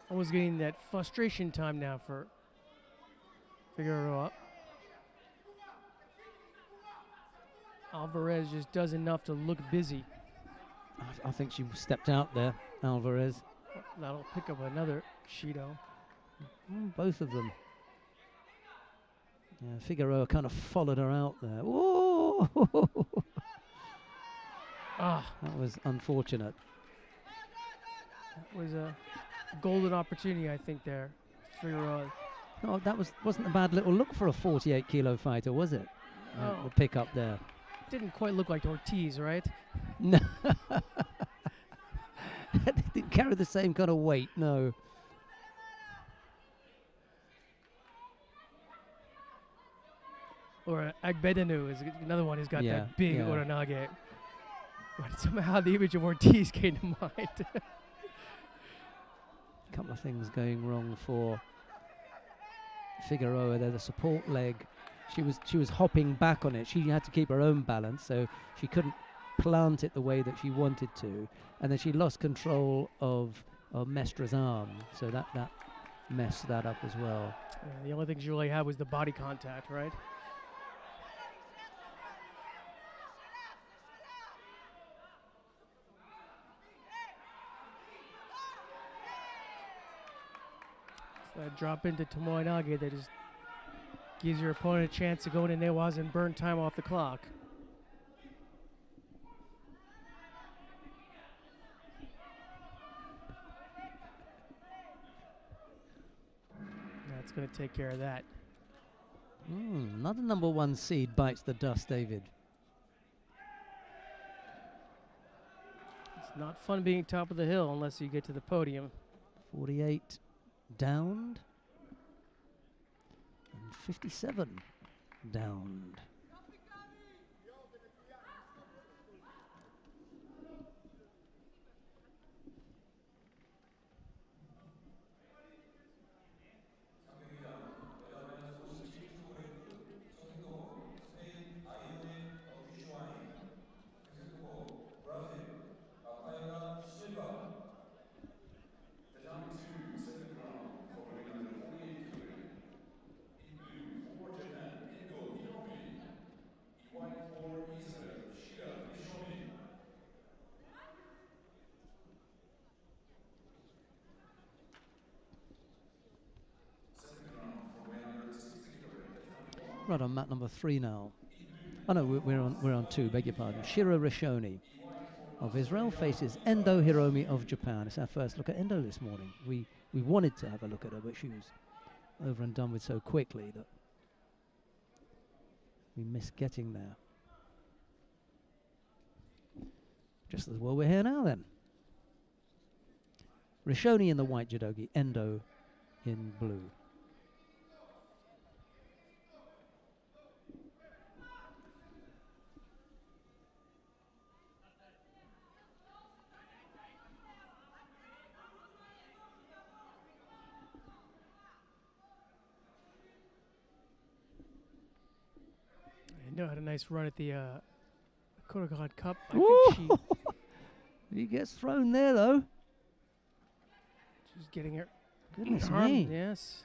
Almost getting that frustration time now for Figueroa. Alvarez just does enough to look busy. I think she stepped out there, Alvarez. That'll pick up another Shido. Both of them. Yeah, Figueroa kind of followed her out there. Whoa! That was unfortunate. That was a golden opportunity, I think, there. Figueroa. Oh, that wasn't a bad little look for a 48-kilo fighter, was it? The pick up there. Didn't quite look like Ortiz, right? No. It didn't carry the same kind of weight, no. Or Agbedenu is another one who's got that big Oranage. But somehow the image of Ortiz came to mind. A couple of things going wrong for Figueroa there. The support leg, she was hopping back on it. She had to keep her own balance, so she couldn't plant it the way that she wanted to, and then she lost control of Mestra's arm, so that messed that up as well. Yeah, the only thing she really had was the body contact, right? So that drop into Tomoinage that just gives your opponent a chance to go into Newas and burn time off the clock. That's going to take care of that. Another number 1 seed bites the dust, David. It's not fun being top of the hill unless you get to the podium. 48 downed. And 57 downed. Right on mat number 3 now. Oh no, we're on 2. Beg your pardon. Shiro Rishoni of Israel faces Endo Hiromi of Japan. It's our first look at Endo this morning. We wanted to have a look at her, but she was over and done with so quickly that we missed getting there. Just as well we're here now then. Rishoni in the white judogi, Endo in blue. Endo had a nice run at the Kodokan Cup. I think she He gets thrown there though. she's getting her Goodness arm. me. Yes.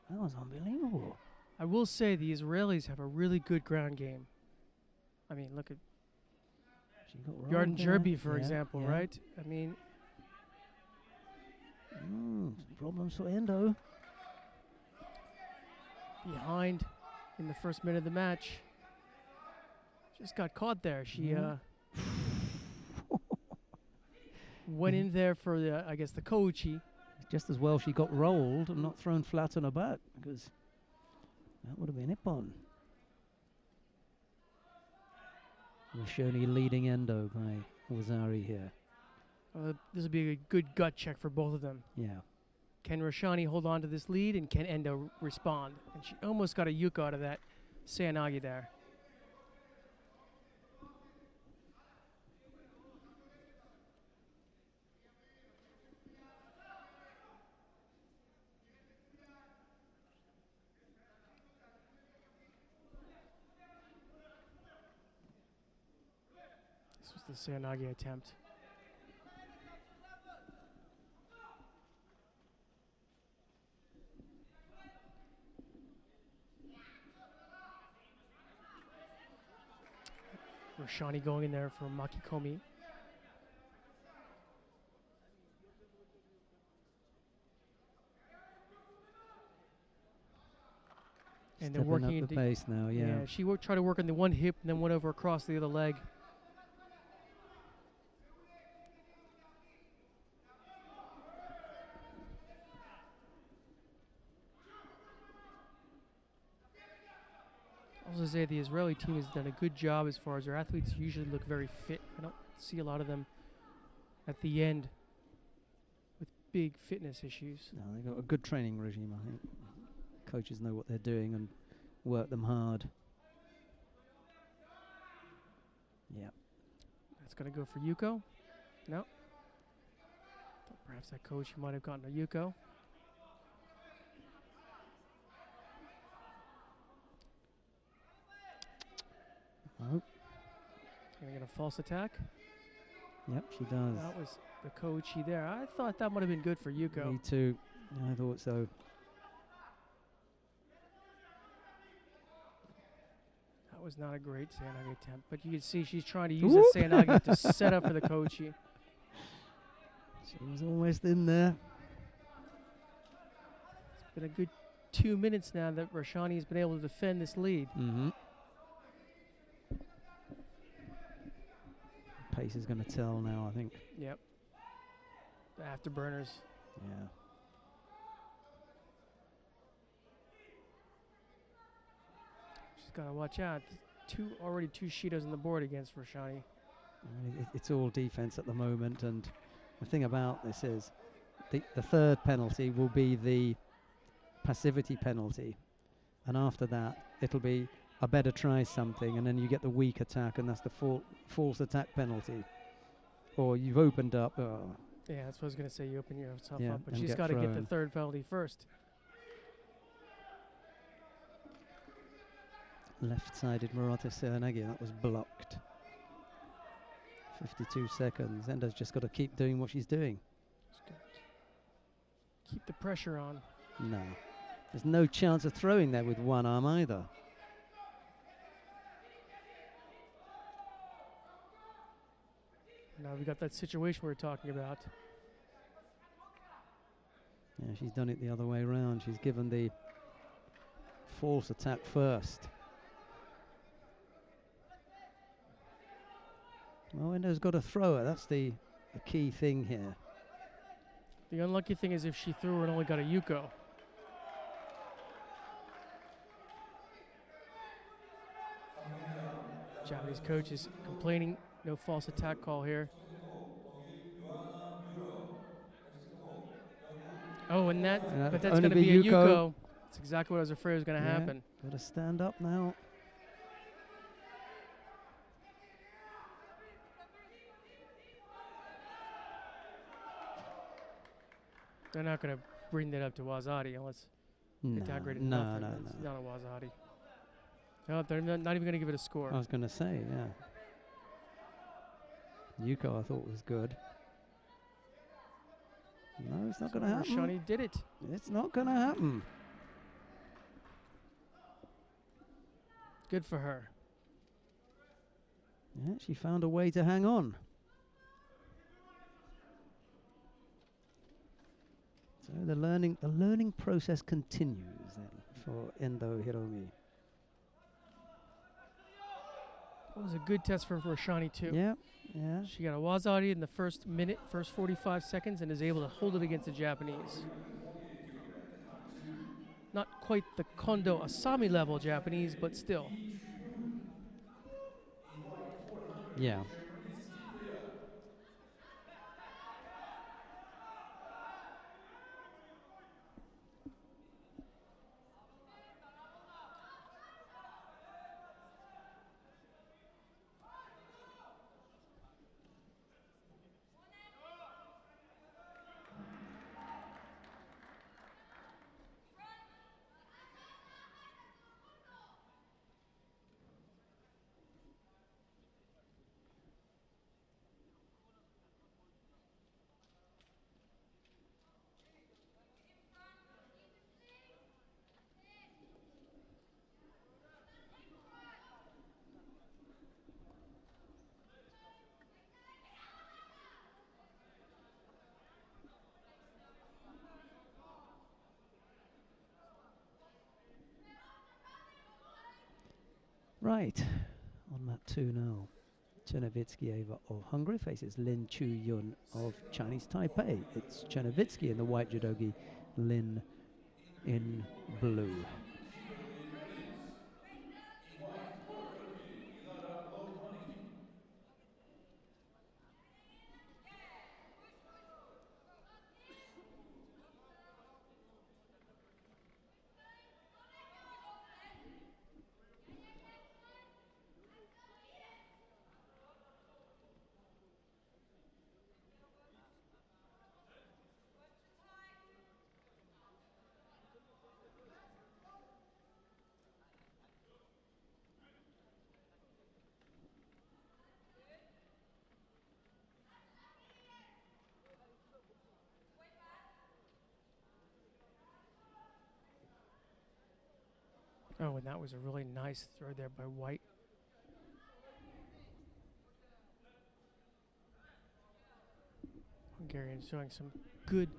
That was unbelievable. I will say the Israelis have a really good ground game. I mean, look at She got rolled Yarden there. Jerby, for Yeah, example, yeah. right? I mean, Problems for Endo. behind in the first minute of the match. Just got caught there. She went in there for the, I guess, the Kouchi. Just as well she got rolled and not thrown flat on her back, because that would have been Ippon. Rishoni leading Endo by Wazari here. This would be a good gut check for both of them. Yeah. Can Rashani hold on to this lead, and can Endo respond? And she almost got a yuka out of that Seanagi there. This was the Seanagi attempt. Rashani going in there for Makikomi. And they're Stepping working up the into pace now, yeah. she tried to work on the one hip and then went over across the other leg. I was going to say the Israeli team has done a good job as far as their athletes usually look very fit. I don't see a lot of them at the end with big fitness issues. No, they've got a good training regime, I think. Coaches know what they're doing and work them hard. Yeah, going to go for Yuko. No. Perhaps that coach might have gotten a Yuko. Oh. Gonna get a false attack. Yep, she does. That was the coachy there. I thought that might have been good for Yuko. Me too. I thought so. That was not a great Seanagi attempt, but you can see she's trying to use that Seanagi to set up for the kochi. She was almost in there. It's been a good 2 minutes now that Rashani's been able to defend this lead. Mm-hmm. Pace is going to tell now, I think. Yep. The afterburners. Yeah. She's got to watch out. Already two Shidos on the board against Rashani. It's all defense at the moment, and the thing about this is the third penalty will be the passivity penalty, and after that it'll be I better try something, and then you get the weak attack, and that's the false attack penalty. Or you've opened up. Yeah, that's what I was going to say. You open yourself Yeah, up, but and she's get got to get the thrown. third penalty first. Left-sided Murata Serenagi, that was blocked. 52 seconds. Endo's just got to keep doing what she's doing. Keep the pressure on. No. There's no chance of throwing there with one arm either. Now we got that situation we were talking about. Yeah, she's done it the other way around. She's given the false attack first. Well, Endo's got to throw her. That's the key thing here. The unlucky thing is if she threw her and only got a Yuko. Japanese coach is complaining. No false attack call here. Oh, and but that's going to be a Yuko. That's exactly what I was afraid was going to happen. Got to stand up now. They're not going to bring that up to Wazadi unless No, it's aggregated no, enough. no, It's no. not a Wazadi. No, they're not even going to give it a score. I was going to say, yeah. Yuko I thought was good. No, it's not going to happen. Rashani did it. It's not going to happen. Good for her. Yeah, she found a way to hang on. So the learning process continues then for Endo Hiromi. That was a good test for Rashani too. Yeah, yeah. She got a Wazadi in the first 45 seconds, and is able to hold it against the Japanese. Not quite the Kondo Asami level Japanese, but still. Yeah. Right, on mat 2 now. Chernovitskyeva of Hungary faces Lin Chu-yun of Chinese Taipei. It's Chernovitsky in the white judogi, Lin in blue. Oh, and that was a really nice throw there by White. Hungarian showing some good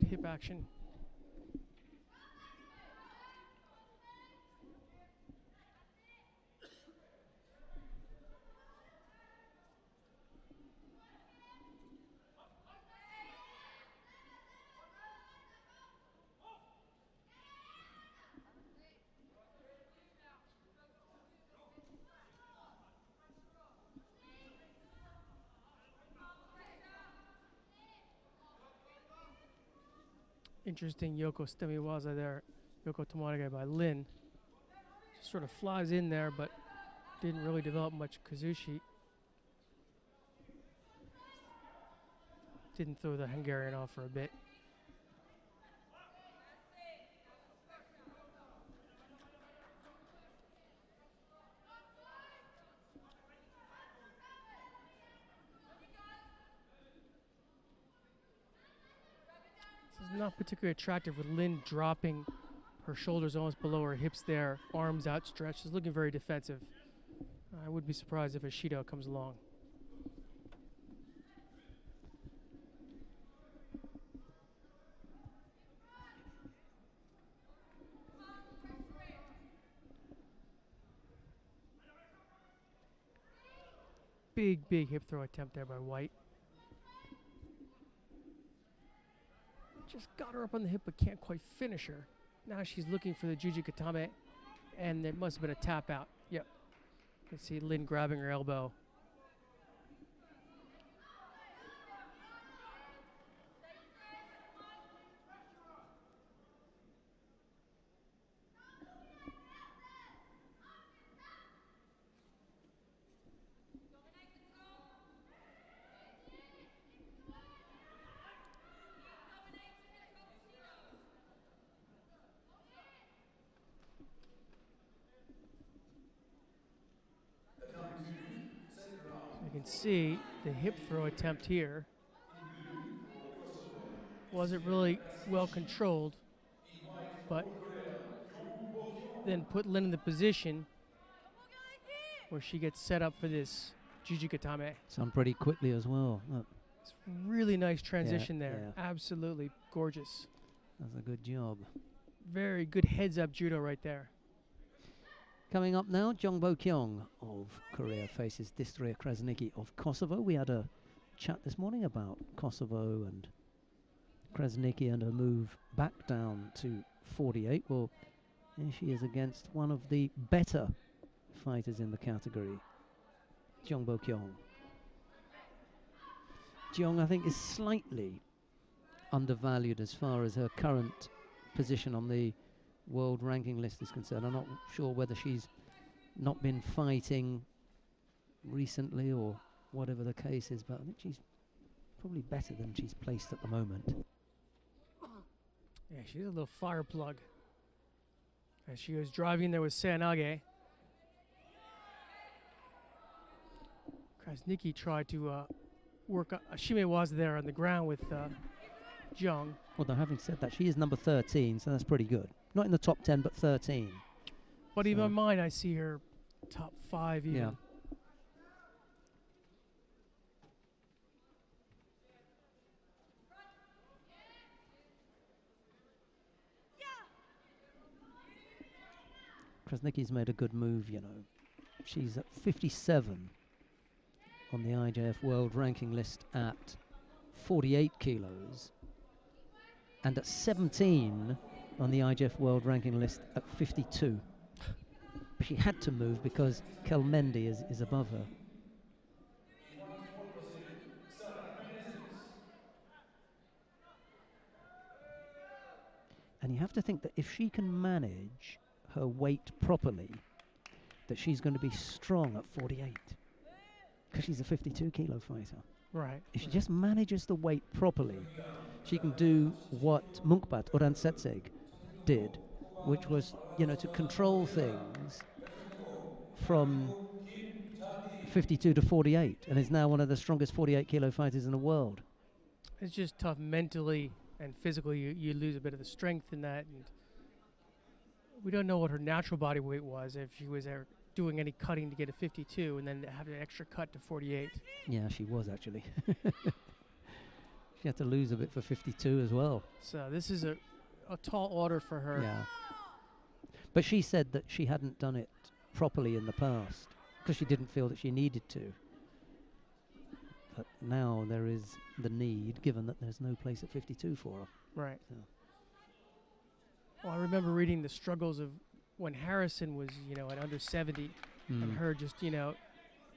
hip action. Interesting Yoko Stemiwaza there. Yoko Tomarige by Lin. Just sort of flies in there, but didn't really develop much Kazushi. Didn't throw the Hungarian off for a bit. This is not particularly attractive with Lin dropping her shoulders almost below her hips there, arms outstretched. She's looking very defensive. I would be surprised if a Shido comes along. Big hip throw attempt there by White. Just got her up on the hip but can't quite finish her. Now she's looking for the Juji Katame, and it must have been a tap out. Yep. You can see Lin grabbing her elbow. You can see the hip throw attempt here wasn't really well controlled, but then put Lin in the position where she gets set up for this Juji Katame. Some pretty quickly as well. Look, It's really nice transition Yeah, there. yeah. Absolutely gorgeous. that's a good job. Very good heads up judo right there. Coming up now, Jongbo Kyung of Korea faces Distria Krasniki of Kosovo. We had a chat this morning about Kosovo and Krasniki and her move back down to 48. Well, here she is against one of the better fighters in the category, Jongbo Kyung. Jeong, I think, is slightly undervalued as far as her current position on the world ranking list is concerned. I'm not sure whether she's not been fighting recently or whatever the case is, but I think she's probably better than she's placed at the moment. Yeah, she's a little fire plug. As she was driving there with Seanage. Krasniki tried to work. Shime was there on the ground with Jeong. Although having said that, she is number 13, so that's pretty good. Not in the top 10, but 13. But in my mind, I see her top 5 even. Yeah. Krasniki's made a good move, you know. She's at 57 on the IJF World Ranking list at 48 kilos, and at 17 on the IJF World Ranking list at 52. But she had to move because Kelmendi is above her. And you have to think that if she can manage her weight properly, that she's going to be strong at 48, because she's a 52 kilo fighter. Right. If she just manages the weight properly, she can do what Munkbat Oransetseg did, which was, you know, to control things from 52 to 48, and is now one of the strongest 48 kilo fighters in the world. It's just tough mentally and physically. You lose a bit of the strength in that. And we don't know what her natural body weight was, if she was ever doing any cutting to get a 52 and then have an extra cut to 48. Yeah, she was actually. She had to lose a bit for 52 as well. So this is a tall order for her. Yeah. But she said that she hadn't done it properly in the past because she didn't feel that she needed to. But now there is the need, given that there's no place at 52 for her. Right. Yeah. Well, I remember reading the struggles of when Harrison was, at under 70, and her just,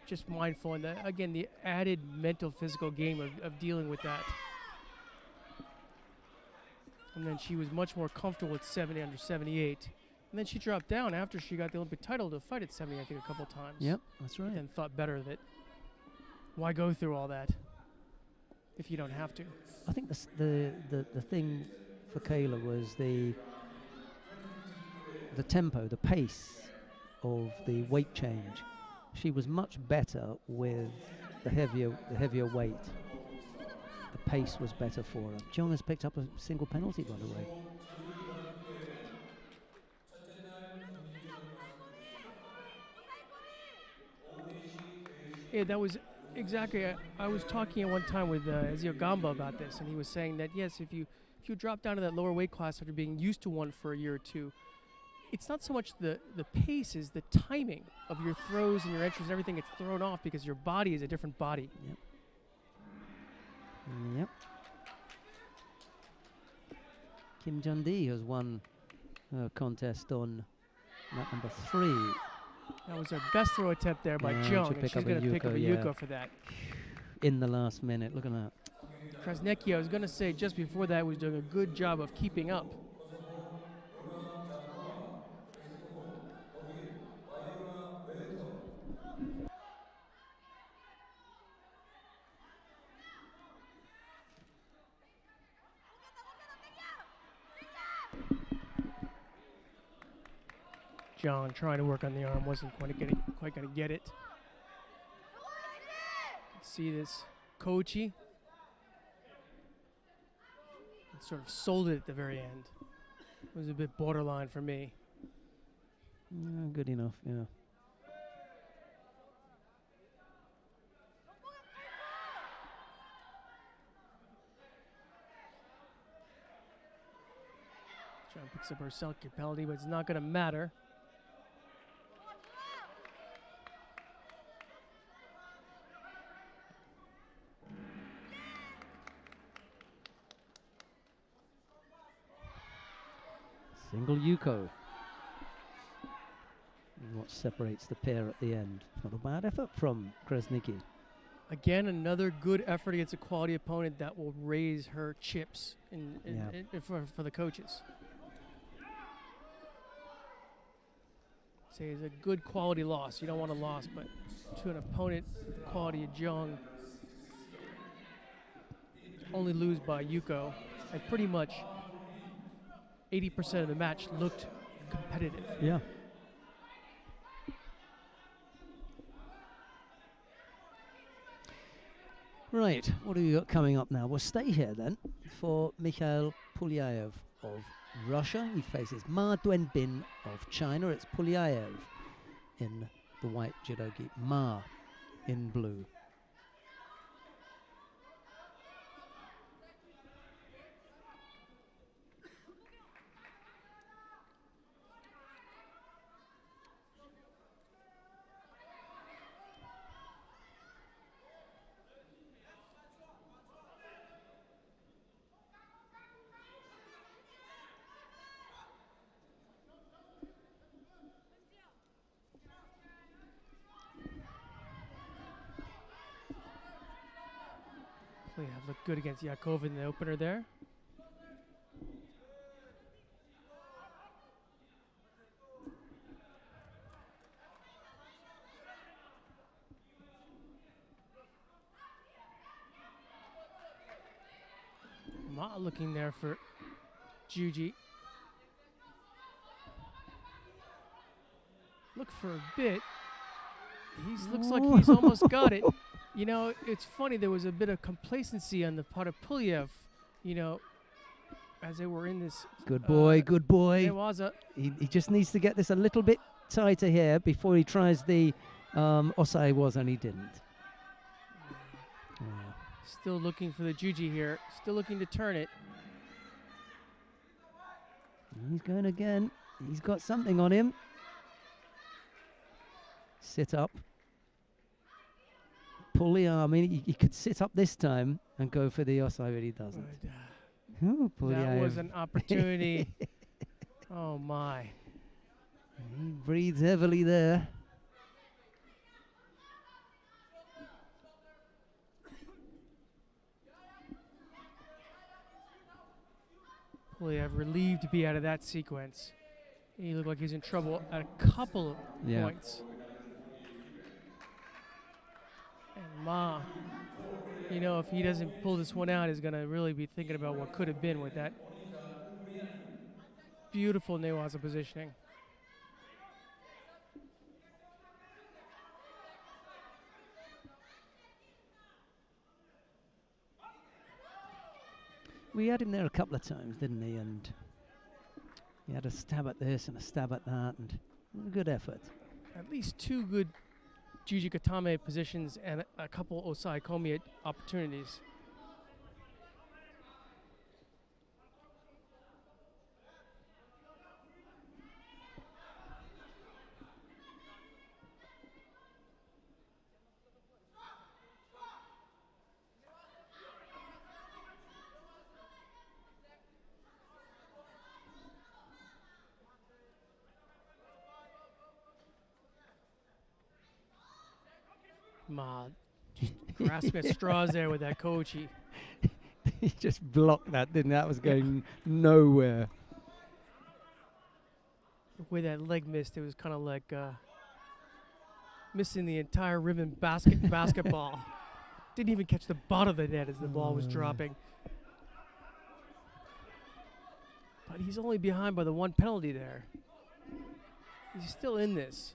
just mindful. And again, the added mental, physical game of dealing with that. And then she was much more comfortable at 70 under 78. And then she dropped down after she got the Olympic title to fight at 70, I think, a couple times. Yep, that's right. And thought better that why go through all that if you don't have to? I think the thing for Kayla was the tempo, the pace of the weight change. She was much better with the heavier weight. The pace was better for her. John has picked up a single penalty, by the way. Yeah, that was exactly. I was talking at one time with Ezio Gamba about this, and he was saying that yes, if you drop down to that lower weight class after being used to one for a year or two, it's not so much the pace, is the timing of your throws and your entries and everything gets thrown off because your body is a different body. Yep. Yep. Kim Jun-dee has won her contest on lap number 3. That was her best throw attempt there by Jung, and she's going to pick up a Yuko for that. In the last minute, look at that. Krasniqi, I was going to say just before that, was doing a good job of keeping up. John trying to work on the arm, wasn't quite going to get it. See this Kochi. It sort of sold it at the very end. It was a bit borderline for me. Yeah, good enough, yeah. John picks up her Selke penalty, but it's not going to matter. Single Yuko. What separates the pair at the end. Not a bad effort from Krasniqi. Again, another good effort against a quality opponent that will raise her chips for the coaches. Say it's a good quality loss. You don't want a loss, but to an opponent the quality of Jung, only lose by Yuko, and pretty much 80% of the match looked competitive. Yeah. Right, what have we got coming up now? We'll stay here then for Mikhail Pulyaev of Russia. He faces Ma Duanbin of China. It's Pulyaev in the white judo gi, Ma in blue. Pulyaev looked good against Yakov in the opener there. Ma looking there for Juji. Look for a bit. Looks like he's almost got it. You know, it's funny, there was a bit of complacency on the part of Pulyaev. You know, as they were in this. Good boy, good boy. Newaza. He just needs to get this a little bit tighter here before he tries the Osai was, and he didn't. Yeah. Still looking for the juji here. Still looking to turn it. He's going again. He's got something on him. Sit up. Pull the arm in. He could sit up this time and go for the Osai, but he doesn't. Ooh, That was an opportunity. Oh, my. He breathes heavily there. Polyev relieved to be out of that sequence. He looked like he's in trouble at a couple of points. And Ma, you know, if he doesn't pull this one out, he's going to really be thinking about what could have been with that beautiful Newaza positioning. We had him there a couple of times, didn't he? And he had a stab at this and a stab at that, and a good effort. At least two good Juji Katame positions and a couple Osai Komi opportunities. Ma, just grasping at straws there with that Kochi. He just blocked that, didn't he? That was going nowhere. The way that leg missed, it was kind of like missing the entire rim in basketball. Didn't even catch the bottom of the net as the ball was dropping. But he's only behind by the one penalty there. He's still in this.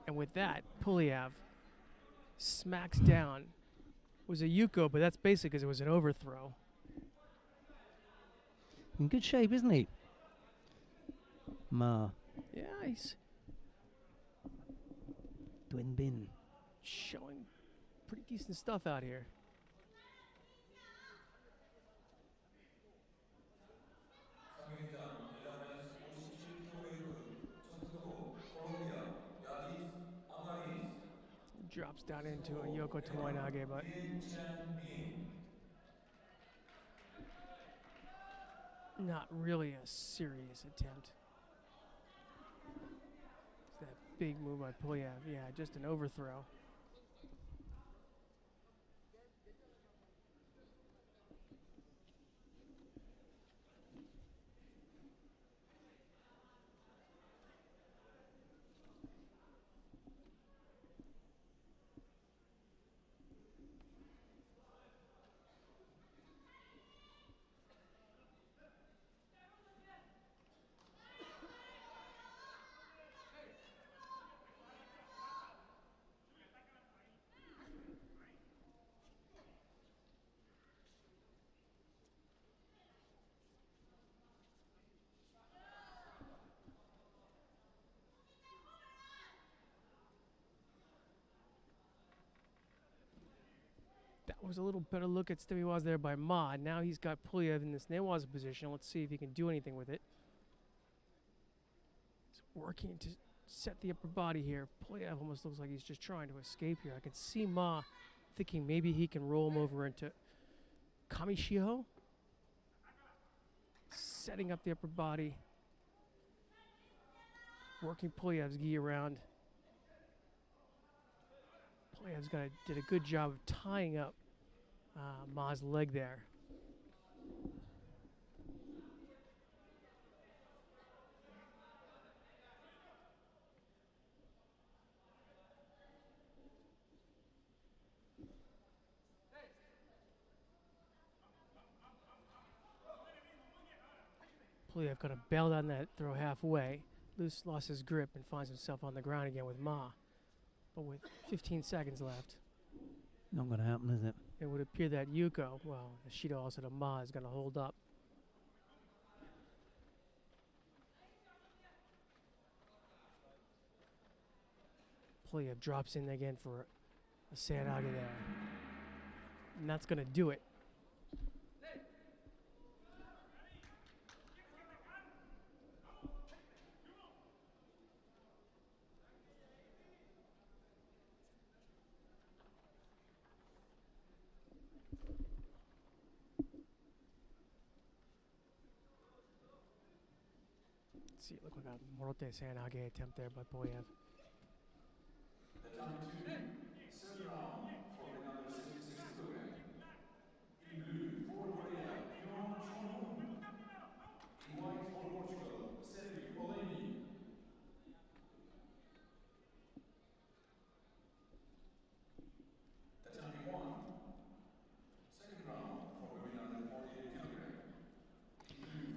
And with that, Polyev smacks down. It was a Yuko, but that's basically because it was an overthrow. In good shape, isn't he? Ma. Yeah, he's Dwin Bin. showing pretty decent stuff out here. Drops down into a Yoko Tomoinage, but not really a serious attempt. It's that big move by Polyev. Yeah, just an overthrow. That was a little better look at Stemiwaz there by Ma. Now he's got Polyev in this Newaza position. Let's see if he can do anything with it. He's working to set the upper body here. Polyev almost looks like he's just trying to escape here. I can see Ma thinking maybe he can roll him over into Kamishiho. Setting up the upper body. Working Polyev's gi around. Polyev's did a good job of tying up Ma's leg there. Polyev kind of bailed on that throw halfway. Lost his grip and finds himself on the ground again with Ma. But with 15 seconds left. Not going to happen, is it? it would appear that Yuko, well, the Shido also the Ma, is going to hold up. Polyev drops in again for a Seanage there. And that's going to do it. Let's see, it looked like a Morote Seanage attempt there by Polyev.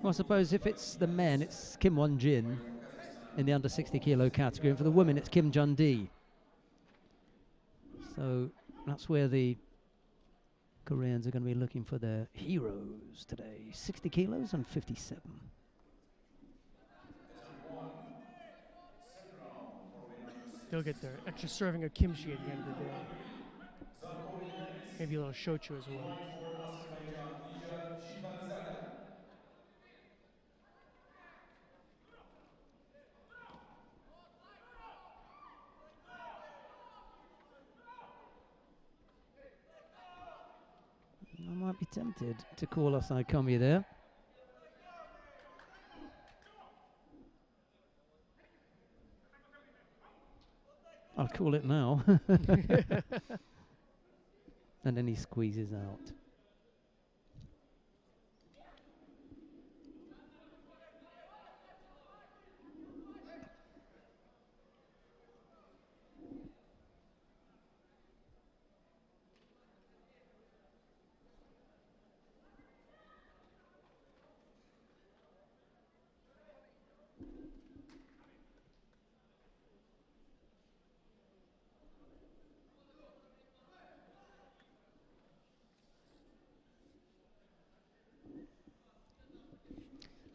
Well, I suppose if it's the men, it's Kim Won-jin in the under 60 kilo category, and for the women, it's Kim Jun-dee. So that's where the Koreans are going to be looking for their heroes today. 60 kilos and 57. They'll get their extra serving of kimchi at the end of the day. Maybe a little shochu as well. I might be tempted to call us Saikomi there. I'll call it now. And then he squeezes out.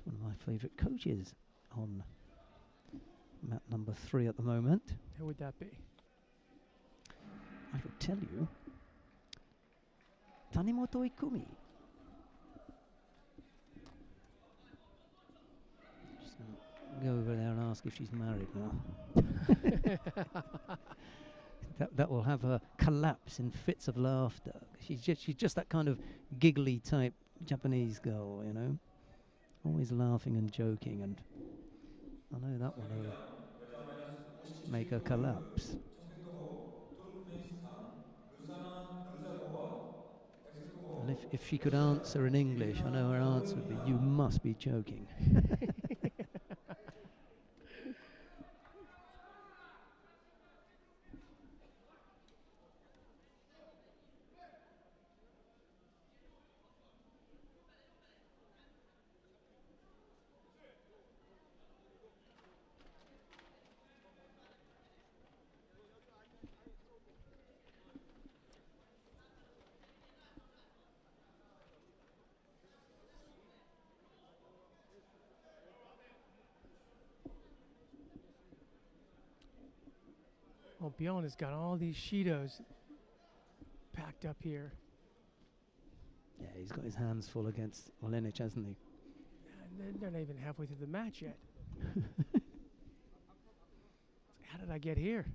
One of my favourite coaches on mat number 3 at the moment. Who would that be? I will tell you. Tanimoto Ikumi. Just gonna go over there and ask if she's married now. that will have her collapse in fits of laughter. She's just that kind of giggly type Japanese girl, you know. Always laughing and joking, and I know that one will make her collapse. And if she could answer in English, I know her answer would be, "You must be joking." Well, Bjorn has got all these Shidos packed up here. Yeah, he's got his hands full against Olenek, hasn't he? And they're not even halfway through the match yet. How did I get here?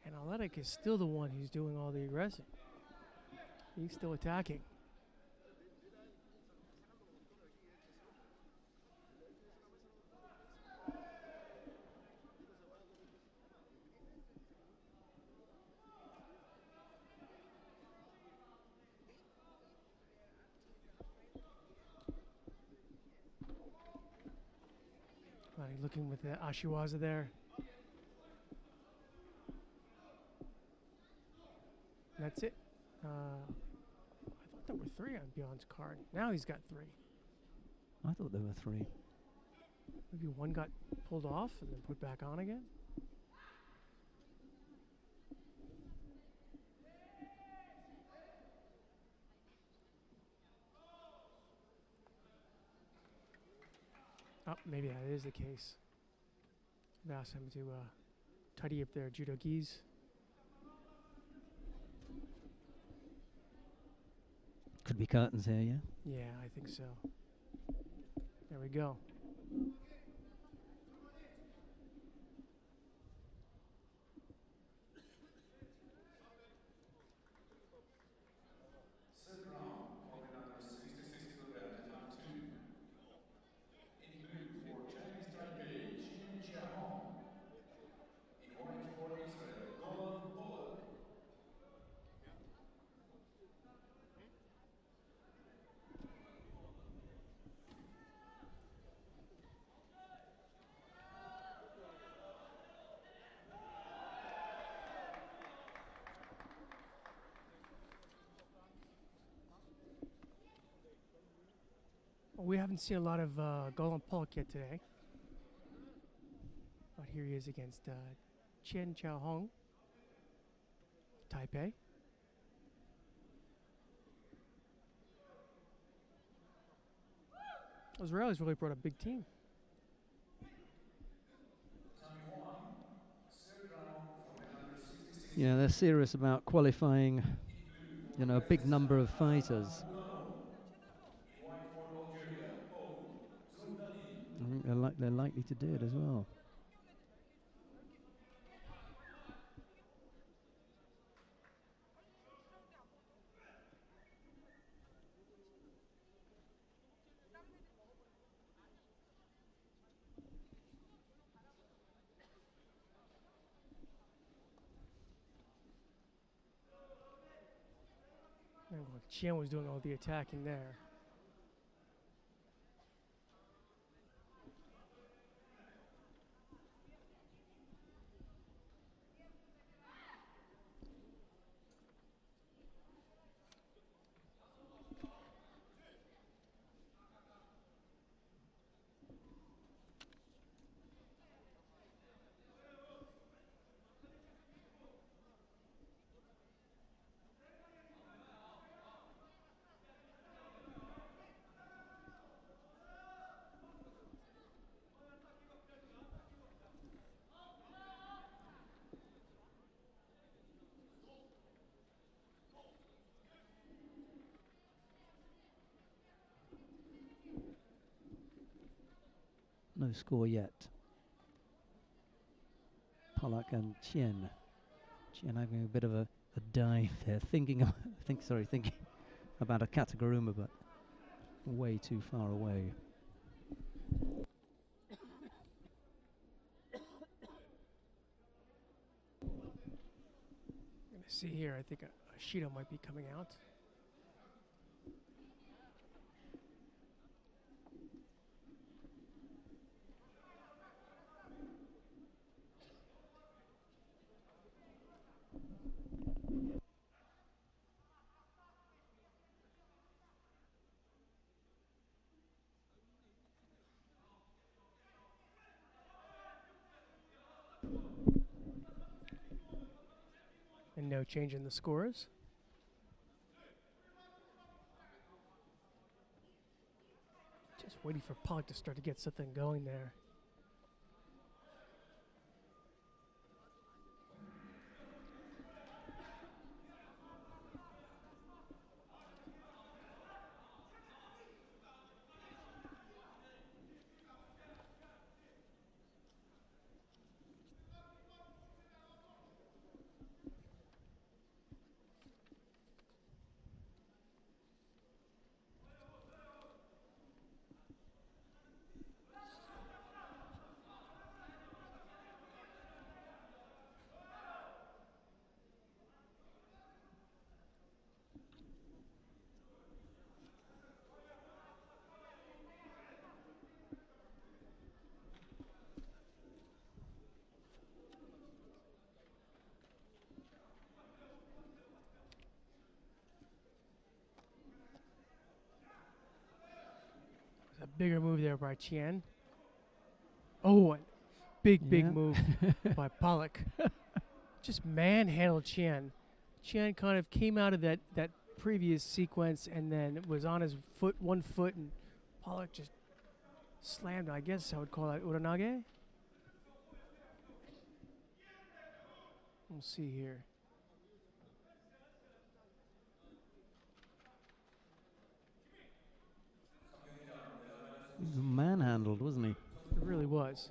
And Olenek is still the one who's doing all the aggressing. He's still attacking. Looking with the Ashiwaza there. That's it. I thought there were 3 on Bjorn's card. Now he's got 3. I thought there were 3. Maybe one got pulled off and then put back on again. maybe that is the case. I've asked him to tidy up their judo gis. Could be curtains here, yeah? Yeah, I think so. There we go. Well, we haven't seen a lot of Golan Pollock yet today. But here he is against Chen Chao Hong, Taipei. Israelis really brought a big team. Yeah, they're serious about qualifying, you know, a big number of fighters. I think they're likely to do it as well. Chen was doing all the attacking there. No score yet. Pollock and Chen. Chen having a bit of a dive there, thinking about a Kataguruma, but way too far away. See here, I think a Shido might be coming out. And no change in the scores. Just waiting for Pollock to start to get something going there. A bigger move there by Chen. Oh, a big move by Pollock. Just manhandled Chen. Chen kind of came out of that previous sequence and then was on his foot, 1 foot, and Pollock just slammed. I guess I would call that uranage. We'll see here. He was manhandled, wasn't he? It really was.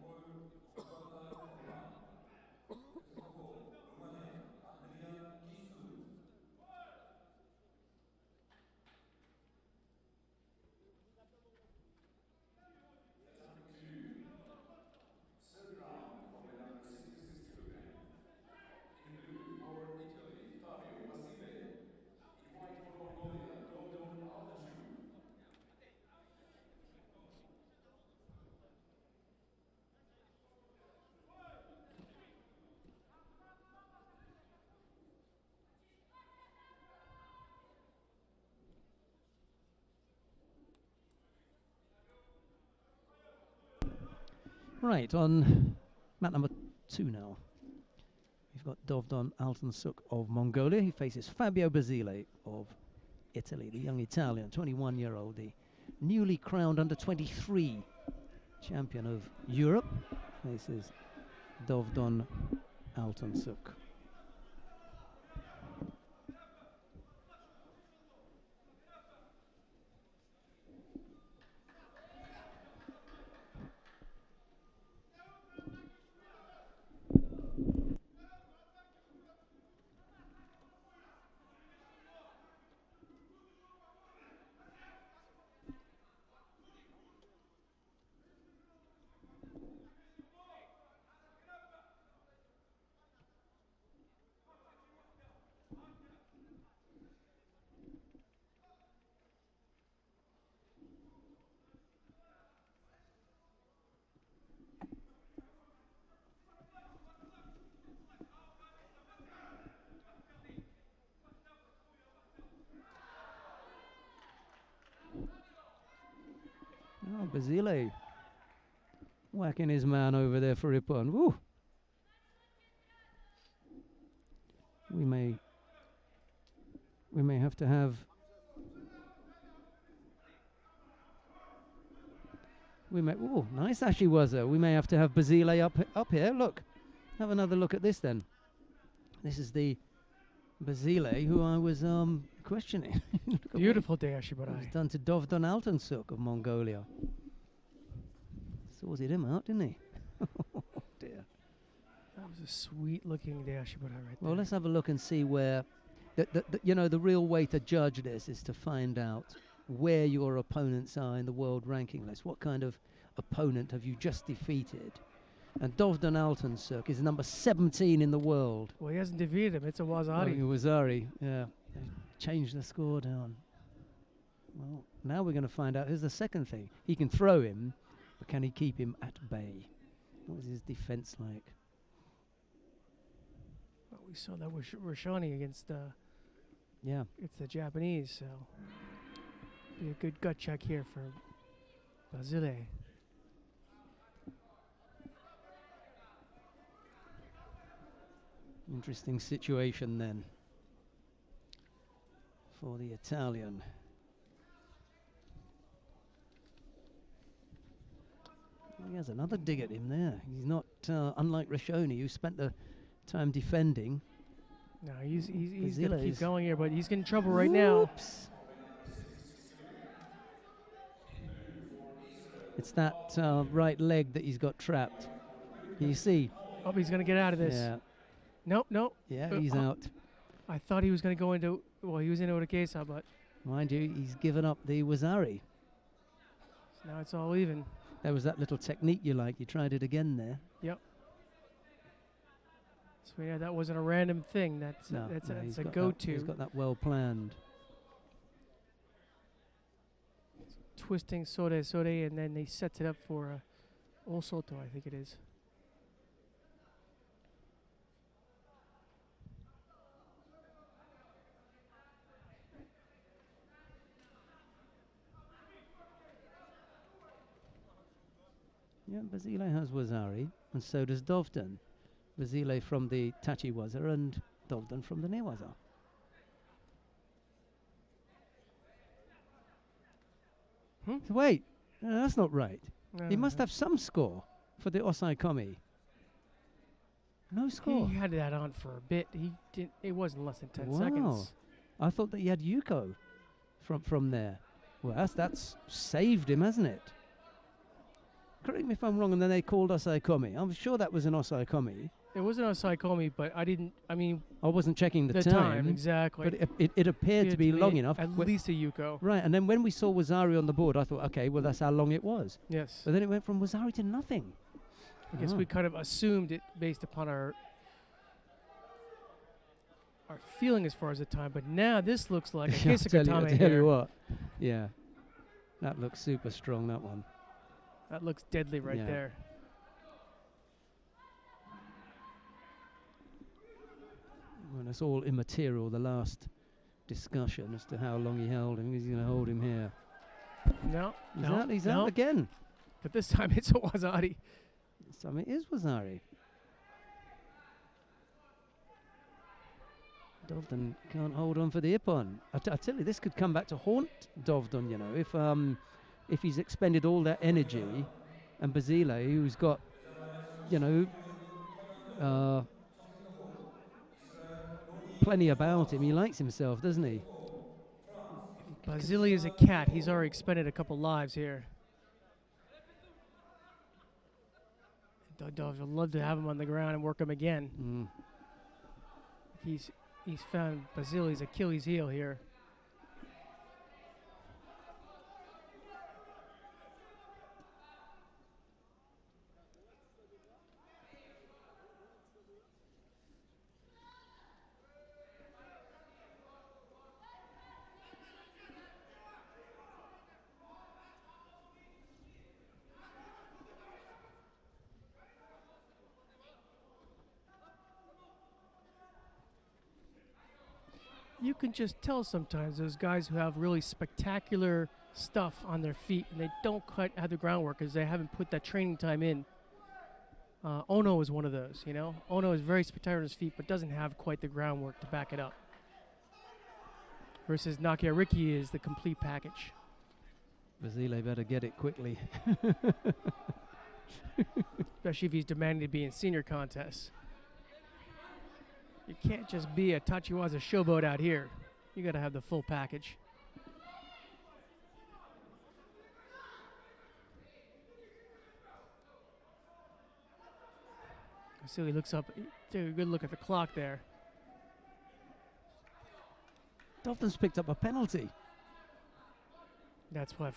Right, on mat number 2 now. We've got Dovdon Altansuk of Mongolia. He faces Fabio Basile of Italy, the young Italian, 21-year-old, the newly crowned under-23 champion of Europe. Faces Dovdon Altansuk. Oh, Basile whacking his man over there for Ippon. Woo! We may have to have oh, nice Ashiwaza. We may have to have Basile up here. Look. Have another look at this then. This is the Basile who I was questioning. Beautiful day, Ashibarai. He's done to Dovdon Altansuk of Mongolia. Sorted him out, didn't he? Oh dear. That was a sweet-looking day, Ashibarai, right there. Well, let's have a look and see where, the real way to judge this is to find out where your opponents are in the world ranking list. What kind of opponent have you just defeated? And Dovdon Altansuk is number 17 in the world. Well, he hasn't defeated him. It's a Wazari. Wazari, yeah. They changed the score down. Well, now we're going to find out. Here's the second thing. He can throw him, but can he keep him at bay? What was his defense like? Well, we saw that with Rashani against it's the Japanese, so be a good gut check here for Basile. Interesting situation then for the Italian. He has another dig at him there. He's not unlike Rashoni, who spent the time defending. No, he's going to keep going here, but he's getting in trouble right now. It's that right leg that he's got trapped. Can you see? Oh, he's going to get out of this. Yeah. Nope. Yeah, he's out. I thought he was going to go into, well, he was in Otakesa, but. Mind you, he's given up the Wazari. So now it's all even. There was that little technique you like. You tried it again there. Yep. So yeah, that wasn't a random thing. That's a go-to. He's got that well planned. Twisting sore, and then he sets it up for Osoto, I think it is. Yeah, Basile has Wazari, and so does Dovdon. Basile from the Tachiwaza and Dovdon from the Newaza. So wait, no, that's not right. He must have some score for the Osai Komi. No score. He had that on for a bit. He didn't. It wasn't less than 10 Wow. seconds. I thought that he had Yuko from there. Well, that's saved him, hasn't it? Correct me if I'm wrong, and then they called Osai Komi. I'm sure that was an Osai Komi. It wasn't Osai Komi, but I didn't. I mean, I wasn't checking the time exactly. but it appeared to be long enough. At least a Yuko. Right, and then when we saw Wazari on the board, I thought, okay, well, that's how long it was. Yes. But then it went from Wazari to nothing. I guess we kind of assumed it based upon our feeling as far as the time. But now this looks like a case of Katame I tell here. you what. Yeah. That looks super strong, that one. That looks deadly right there. Well, it's all immaterial, the last discussion as to how long he held him. He's going to hold him here. No. He's out again. But this time it's a Wazari. This time it is Wazari. Dovden can't hold on for the Ippon. I tell you, this could come back to haunt Dovden, you know, if he's expended all that energy, and Basile, who's got, you know, plenty about him. He likes himself, doesn't he? Basile is a cat. He's already expended a couple lives here. Dov would love to have him on the ground and work him again. He's found Basile's Achilles heel here. You can just tell sometimes those guys who have really spectacular stuff on their feet and they don't quite have the groundwork because they haven't put that training time in. Ono is one of those, you know. Ono is very spectacular on his feet but doesn't have quite the groundwork to back it up. Versus Nakia Riki is the complete package. Basile better get it quickly. Especially if he's demanding to be in senior contests. You can't just be a Tachiwaza showboat out here. You got to have the full package. So he looks up. Take a good look at the clock there. Dovden's picked up a penalty. That's why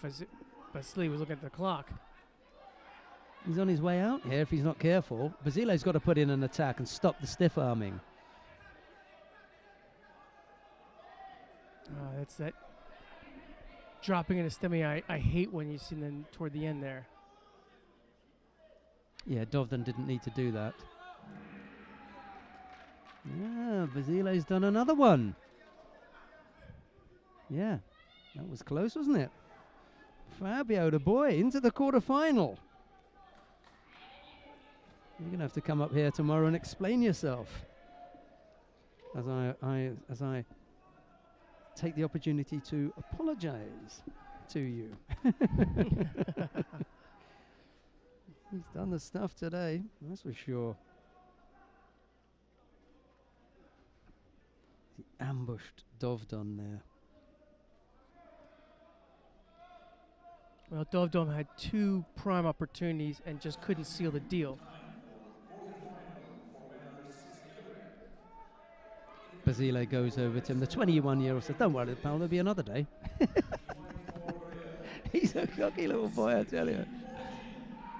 Basile was looking at the clock. He's on his way out here if he's not careful. Basile's got to put in an attack and stop the stiff arming. That's that dropping in a stemi. I hate when you see them toward the end there. Yeah, Dovden didn't need to do that. Yeah, Basile's done another one. Yeah, that was close, wasn't it? Fabio, the boy, into the quarterfinal. You're going to have to come up here tomorrow and explain yourself. As I take the opportunity to apologize to you. He's done the stuff today, that's for sure. He ambushed Dovden there. Well, Dovden had two prime opportunities and just couldn't seal the deal. Basile goes over to him. The 21-year-old says, "Don't worry, pal, there'll be another day." He's a cocky little boy, I tell you.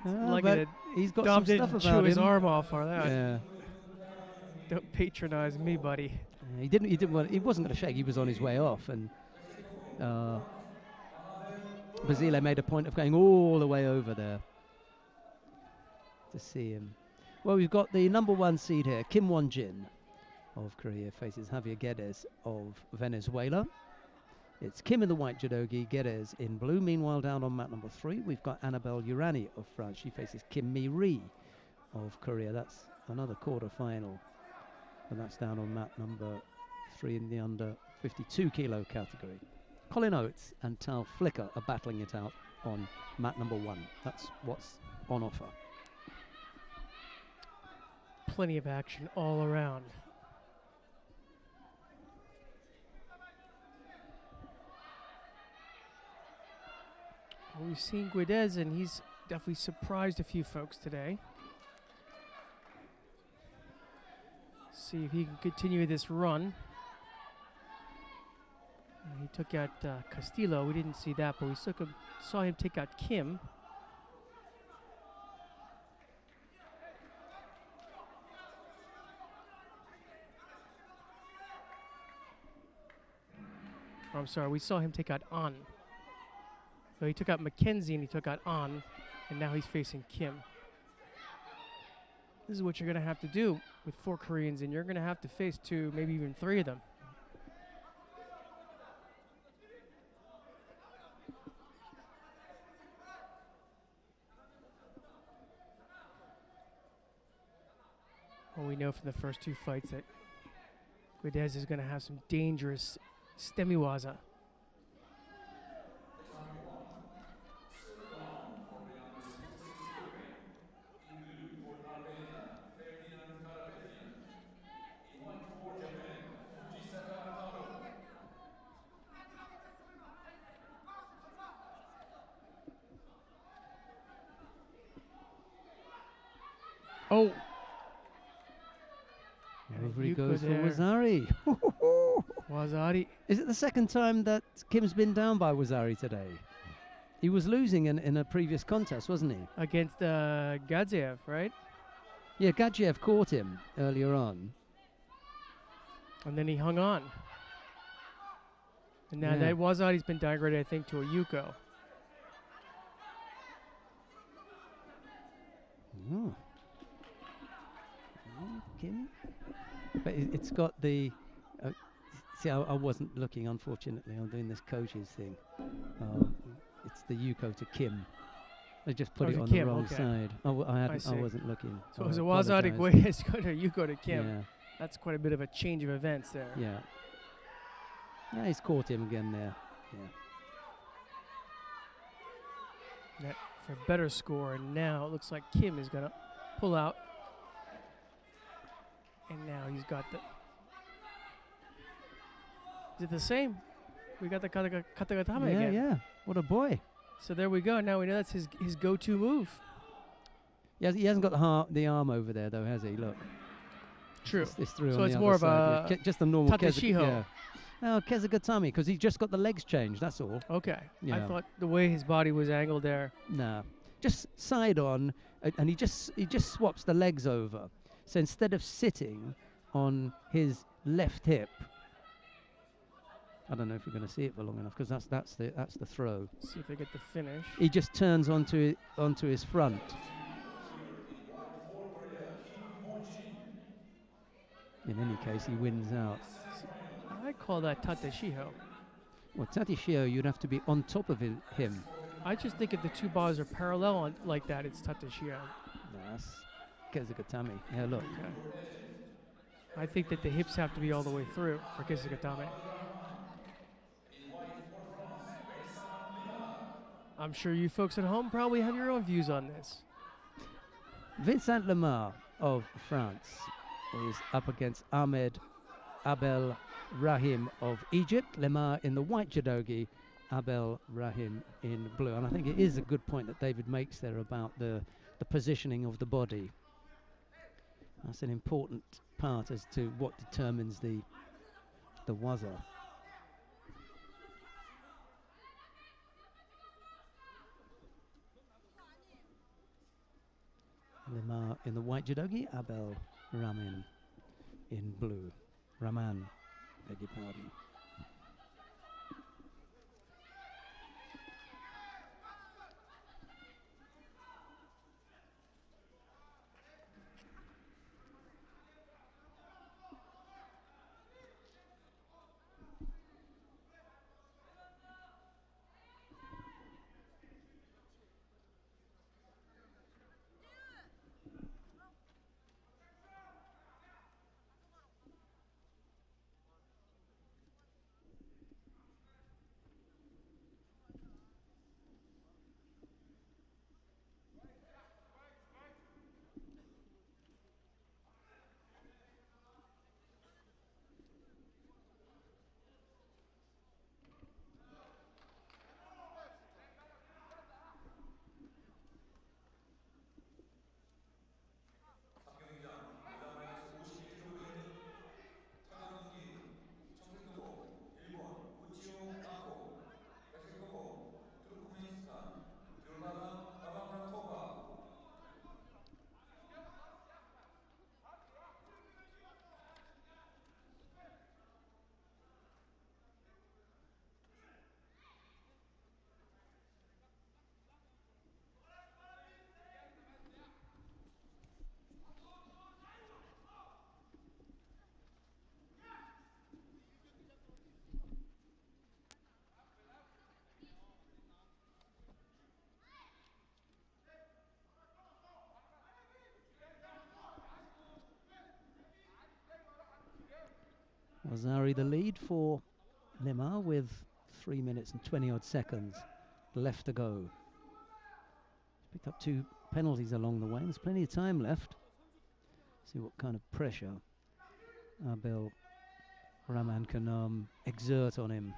Like but he's got Dom some didn't stuff chew about his him. arm off for that. Yeah. Don't patronize me, buddy. He didn't want. He wasn't going to shake. He was on his way off, and Basile made a point of going all the way over there to see him. Well, we've got the number one seed here, Kim Won-jin of Korea faces Javier Guedes of Venezuela. It's Kim in the white judogi, Guedes in blue. Meanwhile, down on mat number 3, we've got Annabelle Urani of France. She faces Kim Mi-ri of Korea. That's another quarter-final. And that's down on mat number 3 in the under 52 kilo category. Colin Oates and Tal Flicker are battling it out on mat number 1. That's what's on offer. Plenty of action all around. Well, we've seen Guedes, and he's definitely surprised a few folks today. See if he can continue this run. He took out Castillo. We didn't see that, but we saw him take out Kim. Oh, I'm sorry, we saw him take out An. So he took out Mackenzie and he took out An, and now he's facing Kim. This is what you're going to have to do with 4 Koreans, and you're going to have to face 2, maybe even 3 of them. Well, we know from the first 2 fights that Guedes is going to have some dangerous stemiwaza. Oh! Everybody goes for Wazari. Wazari. Is it the second time that Kim's been down by Wazari today? He was losing in a previous contest, wasn't he? Against Gadziev, right? Yeah, Gadziev caught him earlier on. And then he hung on. And now that Wazari's been downgraded, I think, to a Yuko. Oh. Kim? But it's got the... see, I wasn't looking, unfortunately. I'm doing this coaches thing. It's the Yuko to Kim. They just put it on the wrong side. I wasn't looking. So it was a Wazari Guedes go to Yuko to Kim. Yeah. That's quite a bit of a change of events there. Yeah. Yeah, he's caught him again there. Yeah. That for a better score, and now it looks like Kim is going to pull out. And now he's got the... Is it the same? We got the katagatame again. Yeah. What a boy. So there we go. Now we know that's his go-to move. He hasn't got the arm over there, though, has he? Look. True. It's through so on it's the more other of side. Just a normal Tateshiho. Yeah. Oh, Kezugatame, because he's just got the legs changed, that's all. Okay. Yeah. I thought the way his body was angled there. No. Just side on, and he just swaps the legs over. So instead of sitting on his left hip, I don't know if you're going to see it for long enough, because that's the throw. See if they get the finish. He just turns onto his front. In any case, he wins out. I call that Tateshiho. Well, Tateshiho, you'd have to be on top of him. I just think if the 2 bars are parallel like that, it's Tateshiho. That's Kezugatame. Yeah, look. Okay. I think that the hips have to be all the way through for Kezugatame. I'm sure you folks at home probably have your own views on this. Vincent Lemar of France is up against Ahmed Abel Rahim of Egypt. Lemar in the white judogi, Abel Rahim in blue. And I think it is a good point that David makes there about the positioning of the body. That's an important part as to what determines the waza. Lemar in the white judogi, Abel Rahim in blue. Rahman, beg your pardon. Azari the lead for Lima with 3 minutes and 20 odd seconds left to go. Picked up 2 penalties along the way. There's plenty of time left. See what kind of pressure Abel Rahman can exert on him.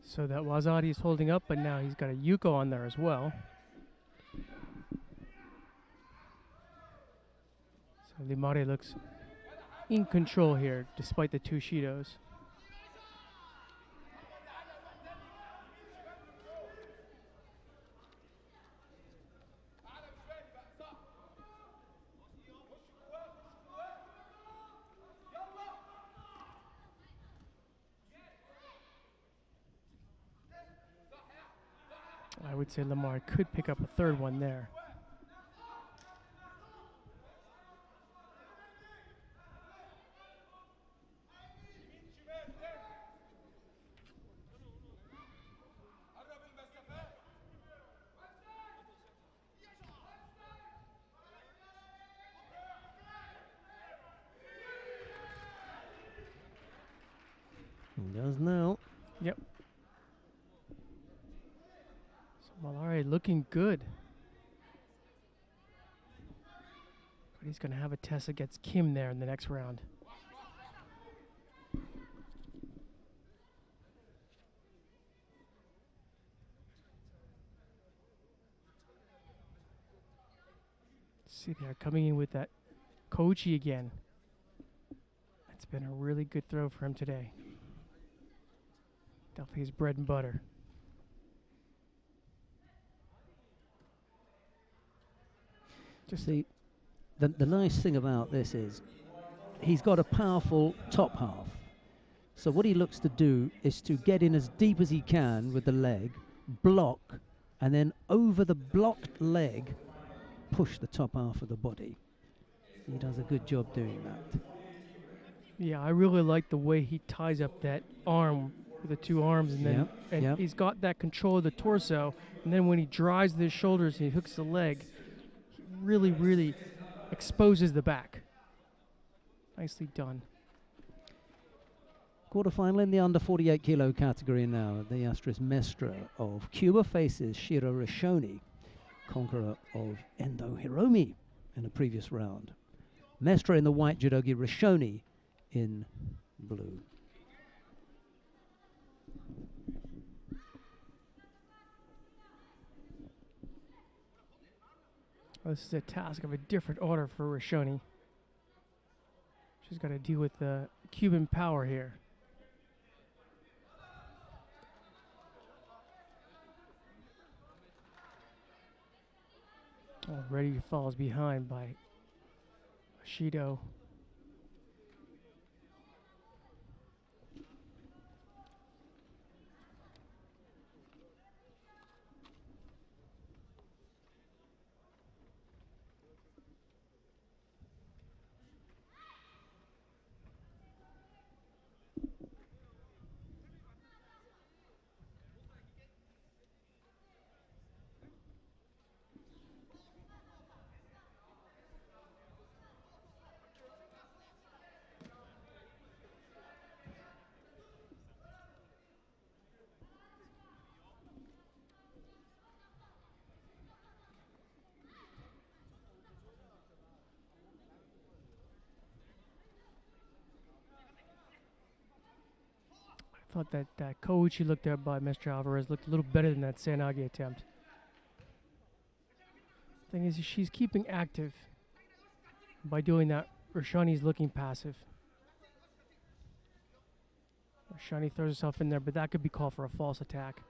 So that Wazadi is holding up, but now he's got a Yuko on there as well. So Limare looks in control here, despite the 2 Shidos. I would say Lamar could pick up a 3rd one there. He does now. Yep. So Malare looking good. But he's going to have a test against Kim there in the next round. See, they're coming in with that Kochi again. It's been a really good throw for him today. Definitely his bread and butter. Just the nice thing about this is he's got a powerful top half. So what he looks to do is to get in as deep as he can with the leg, block, and then over the blocked leg, push the top half of the body. He does a good job doing that. Yeah, I really like the way he ties up that arm with the 2 arms, and then he's got that control of the torso, and then when he drives his shoulders and he hooks the leg, he really, really exposes the back. Nicely done. Quarterfinal in the under 48 kilo category now. The Astris Mestra of Cuba faces Shiro Rishoni, conqueror of Endo Hiromi in the previous round. Mestra in the white judogi, Rishoni in blue. This is a task of a different order for Rashoni. She's got to deal with the Cuban power here. Already falls behind by Shido. I thought that Kouchi looked at by Mr. Alvarez looked a little better than that Sanagi attempt. Thing is, she's keeping active. By doing that, Rashani's looking passive. Rashani throws herself in there, but that could be called for a false attack.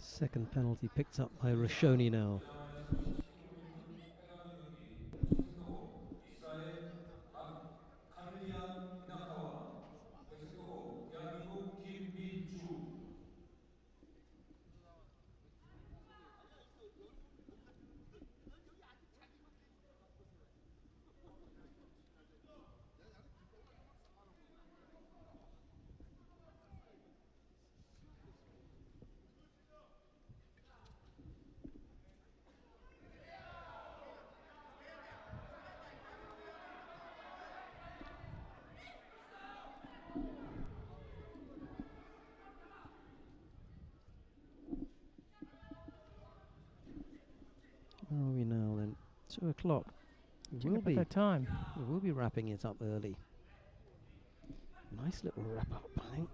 Second penalty picked up by Rashoni now. Where are we now then? 2 o'clock. We'll be that time. We will be wrapping it up early. Nice little wrap up, I think.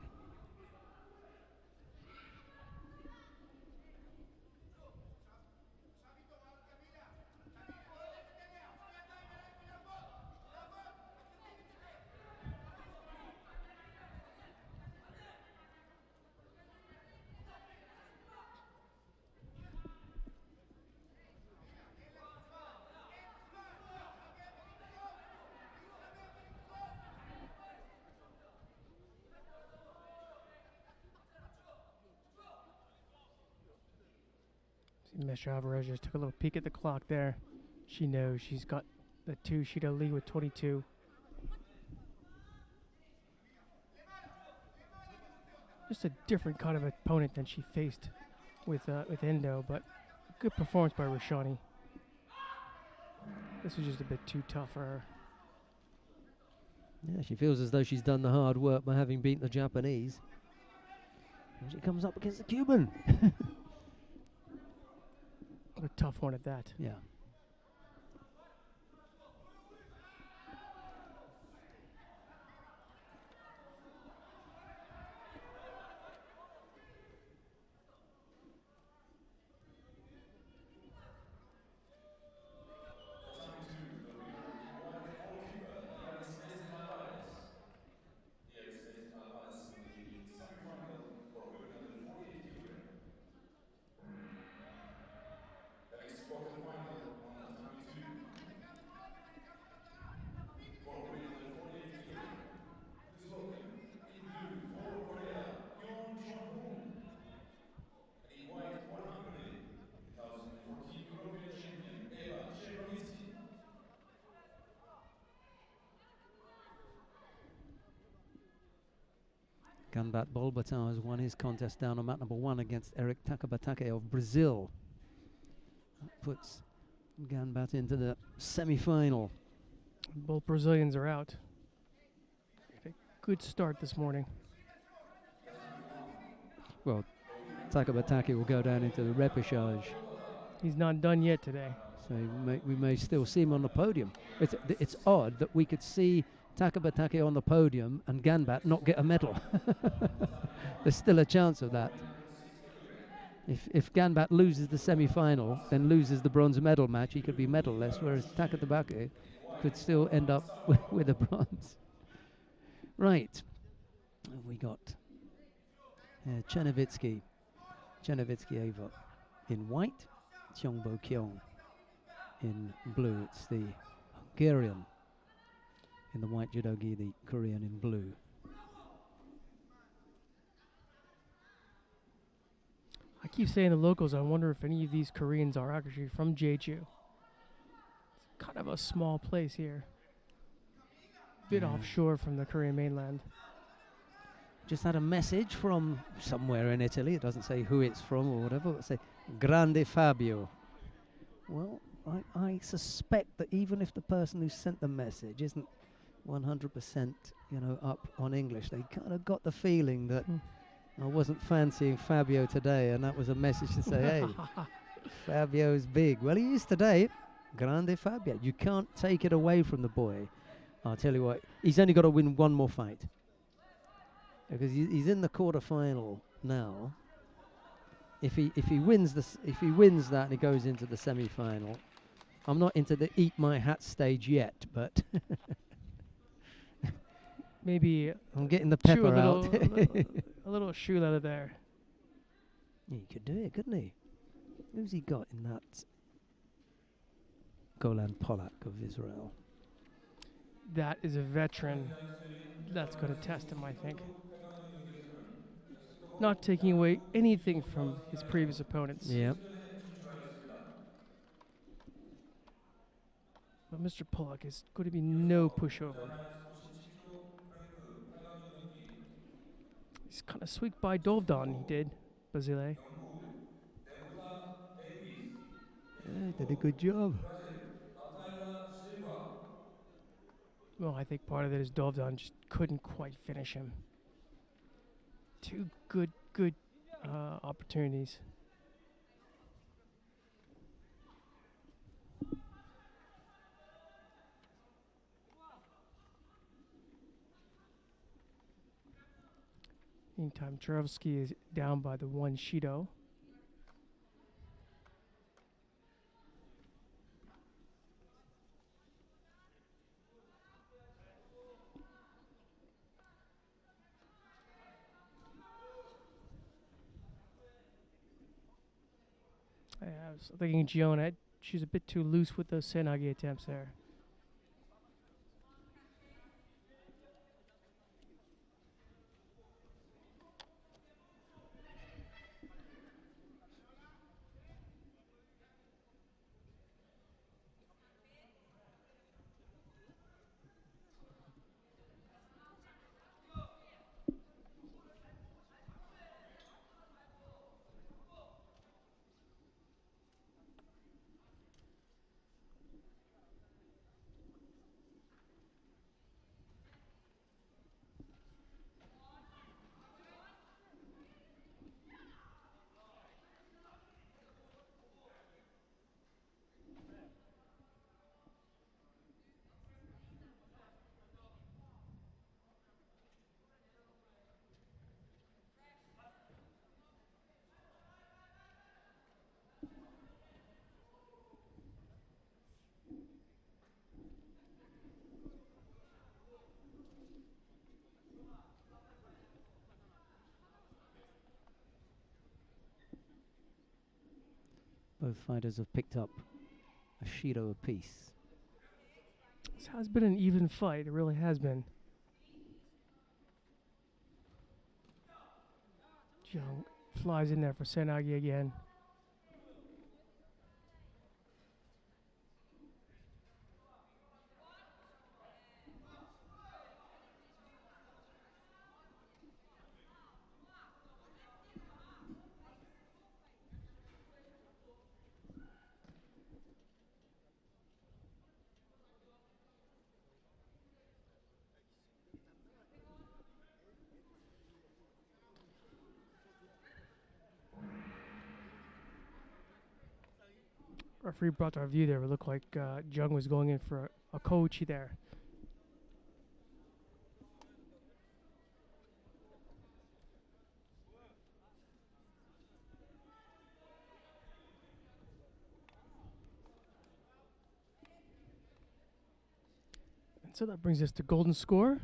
Mr. Alvarez just took a little peek at the clock there. She knows she's got the 2 Shido lead with 22. Just a different kind of opponent than she faced with Endo, but good performance by Rashani. This was just a bit too tough for her. Yeah, she feels as though she's done the hard work by having beaten the Japanese. And she comes up against the Cuban. What a tough one at that. Yeah. Ganbat Bolbatao has won his contest down on mat number 1 against Eric Takabatake of Brazil. That puts Ganbat into the semi-final. Both Brazilians are out. A good start this morning. Well, Takabatake will go down into the repechage. He's not done yet today. So we may still see him on the podium. It's odd that we could see Takabatake on the podium and Ganbat not get a medal. There's still a chance of that. If Ganbat loses the semi-final, then loses the bronze medal match, he could be medal-less, whereas Takatabake could still end up with a bronze. Right. We got Chernovitsky Ava in white, Cheongbo Kyung in blue. It's the Hungarian in the white judogi, the Korean in blue. I keep saying the locals, I wonder if any of these Koreans are actually from Jeju. It's kind of a small place here. Bit offshore from the Korean mainland. Just had a message from somewhere in Italy. It doesn't say who it's from or whatever, but say, Grande Fabio. Well, I suspect that even if the person who sent the message isn't 100%, up on English, they kind of got the feeling that I wasn't fancying Fabio today, and that was a message to say, hey, Fabio's big. Well, he is today. Grande Fabio. You can't take it away from the boy. I'll tell you what, he's only got to win one more fight. Because he's in the quarterfinal now. If he wins that and he goes into the semi-final, I'm not into the eat my hat stage yet, but maybe I'm getting the pepper out. a little shoe leather there. Yeah, he could do it, couldn't he? Who's he got in that? Golan Polak of Israel. That is a veteran. That's going to test him, I think. Not taking away anything from his previous opponents. Yeah. But Mr. Polak is going to be no pushover. He's kind of squeaked by Dovdan, he did, Basile. Yeah, did a good job. Well, I think part of it is Dovdan just couldn't quite finish him. Two good opportunities. Meantime, Charovsky is down by the one Shido. I was thinking Giona, she's a bit too loose with those Senagi attempts there. Both fighters have picked up a Shido apiece. This has been an even fight. It really has been. Jung flies in there for Senagi again. Referee brought to our view there. It looked like Jung was going in for a koichi there. And so that brings us to golden score.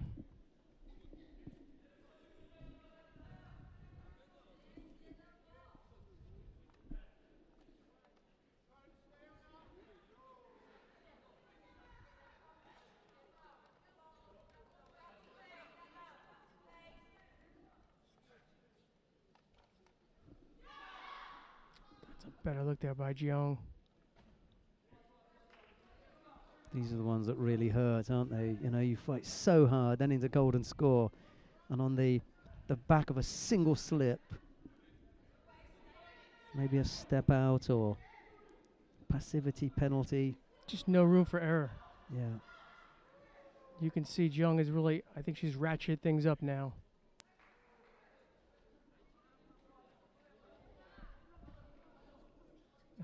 Better look there by Jeong. These are the ones that really hurt, aren't they? You know, you fight so hard, then into golden score, and on the back of a single slip, maybe a step out or passivity penalty. Just no room for error. Yeah. You can see Jeong is really, I think she's ratcheted things up now.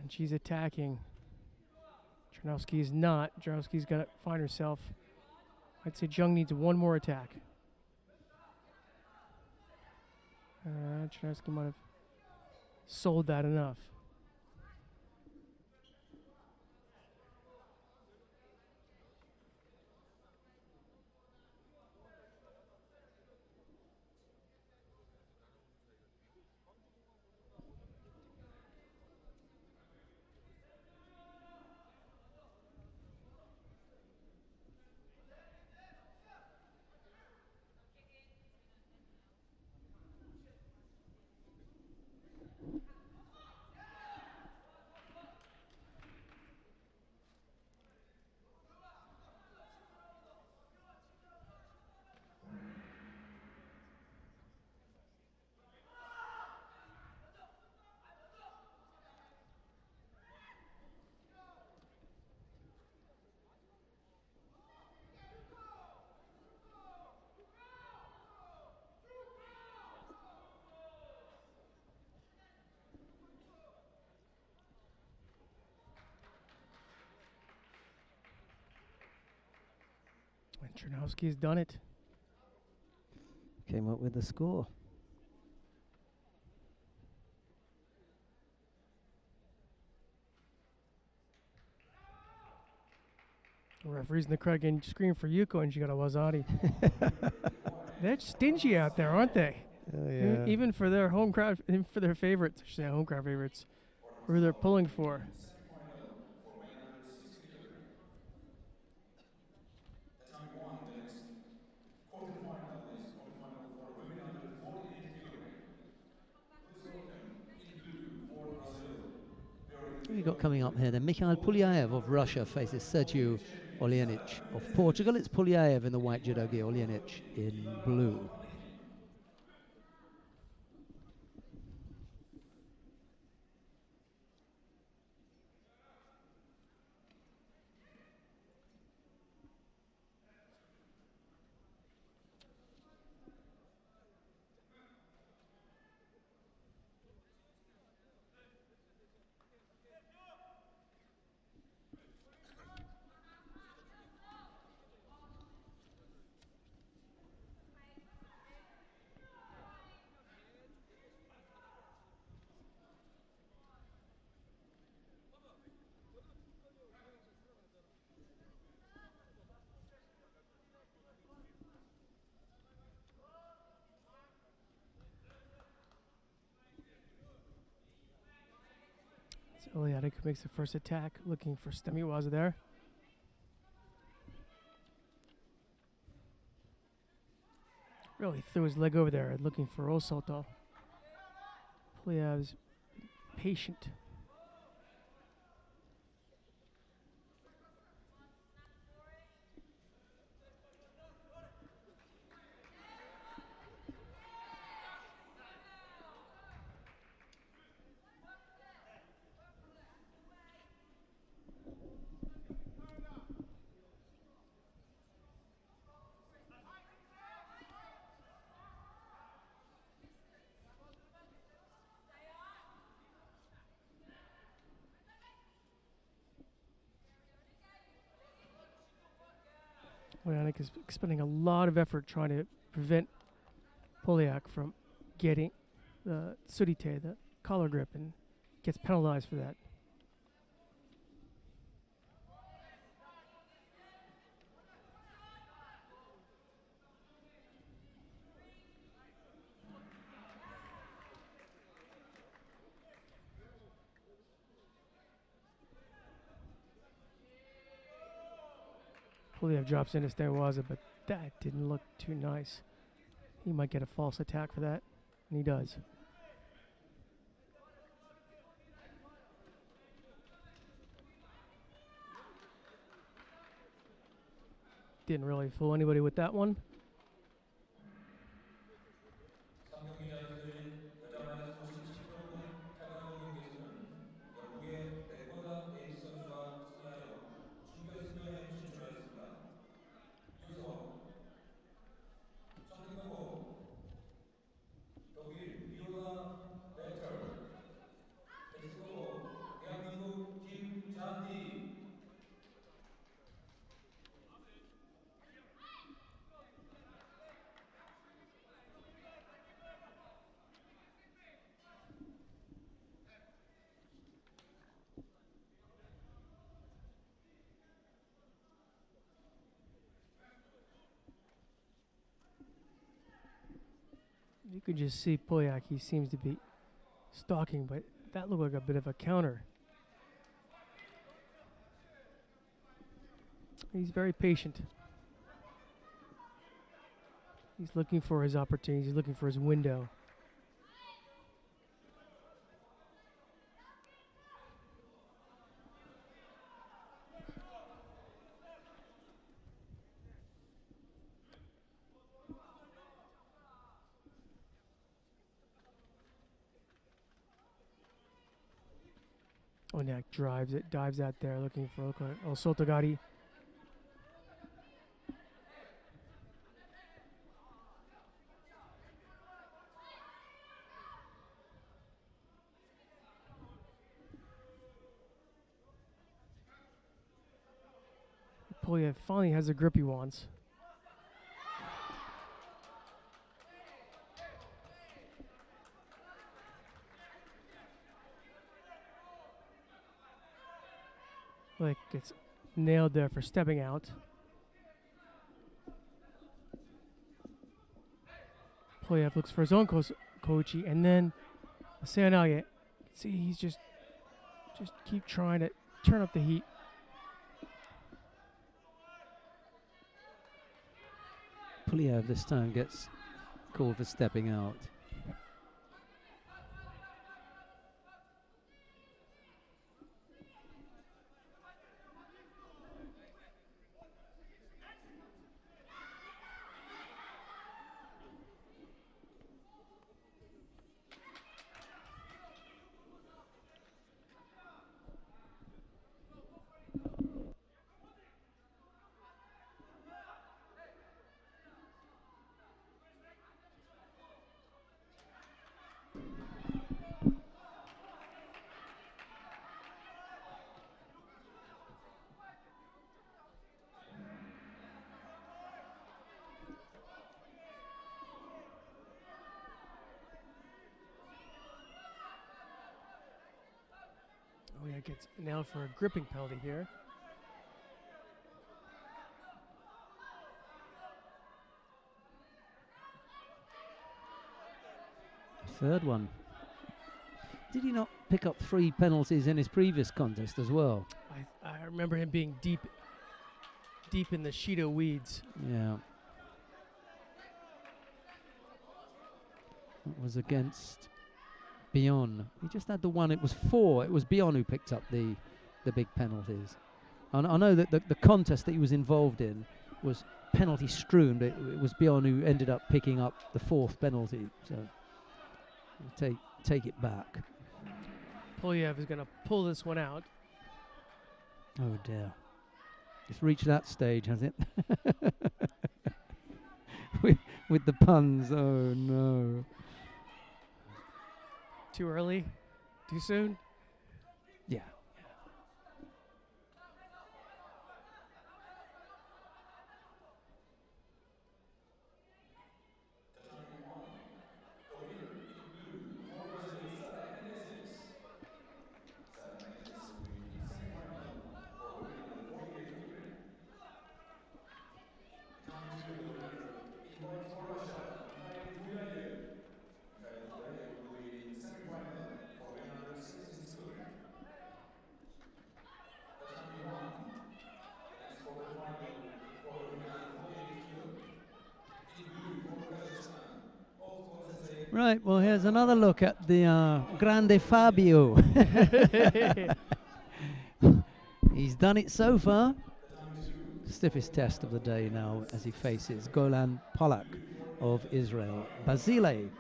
And she's attacking. Czernowski is not. Czernowski's got to find herself. I'd say Jeong needs one more attack. Czernowski might have sold that enough. And Czernowski's done it. Came up with the score. The referee's in the crowd getting scream for Yuko, and she got a Wazari. They're stingy out there, aren't they? Oh, yeah. Even for their home crowd, even for their favorites, I should say home crowd favorites, who they're pulling for. Who have you got coming up here then? Mikhail Pulyaev of Russia faces Sergiu Oljenic of Portugal. It's Pulyaev in the white judo gi, Oljenic in blue. Oljenic makes the first attack, looking for Stemiwaza there. Really threw his leg over there, looking for Osalto. Pulyev's patient. Polyak is expending a lot of effort trying to prevent Polyak from getting the surite, the collar grip, and gets penalized for that. Polyak drops into Stawaza, but that didn't look too nice. He might get a false attack for that, and he does. Didn't really fool anybody with that one. You could just see Polyak, he seems to be stalking, but that looked like a bit of a counter. He's very patient. He's looking for his opportunities, he's looking for his window. Polyak dives out there looking for Sotogari. Polyak finally has the grip he wants. Like gets nailed there for stepping out. Polyak looks for his own koichi, and then a seonage. See, he's just keep trying to turn up the heat. Polyak this time gets called for stepping out. Polyak gets nailed for a gripping penalty here. Third one. Did he not pick up 3 penalties in his previous contest as well? I remember him being deep in the Shido weeds. Yeah. It was against Bion. He just had the one. It was 4. It was Bion who picked up the big penalties. And I know that the contest that he was involved in was penalty strewn, but it was Bion who ended up picking up the 4th penalty. So take it back. Polyak is going to pull this one out. Oh dear. It's reached that stage, has it? with the puns. Oh no. Too early? Too soon? Yeah. Right, well, here's another look at the Grande Fabio. He's done it so far. Stiffest test of the day now as he faces Golan Polak of Israel. Basile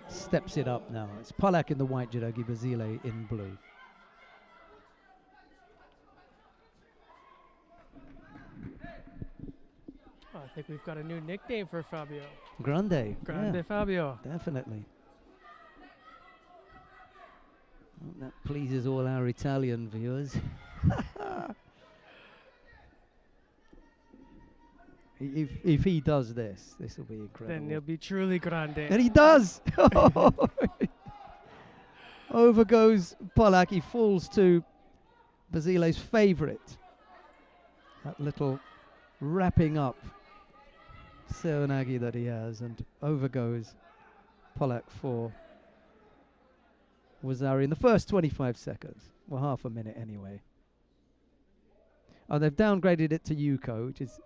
steps it up now. It's Polak in the white judogi, Basile in blue. Oh, I think we've got a new nickname for Fabio. Grande. Grande Yeah, Fabio. definitely. Well, that pleases all our Italian viewers. If he does this will be incredible. Then he'll be truly grande. And he does! Over goes Polak. He falls to Basile's favourite. That little wrapping up Seoinage that he has. And over goes Polak for Wazari in the first 25 seconds. Well, half a minute anyway. Oh, they've downgraded it to Yuko, which is...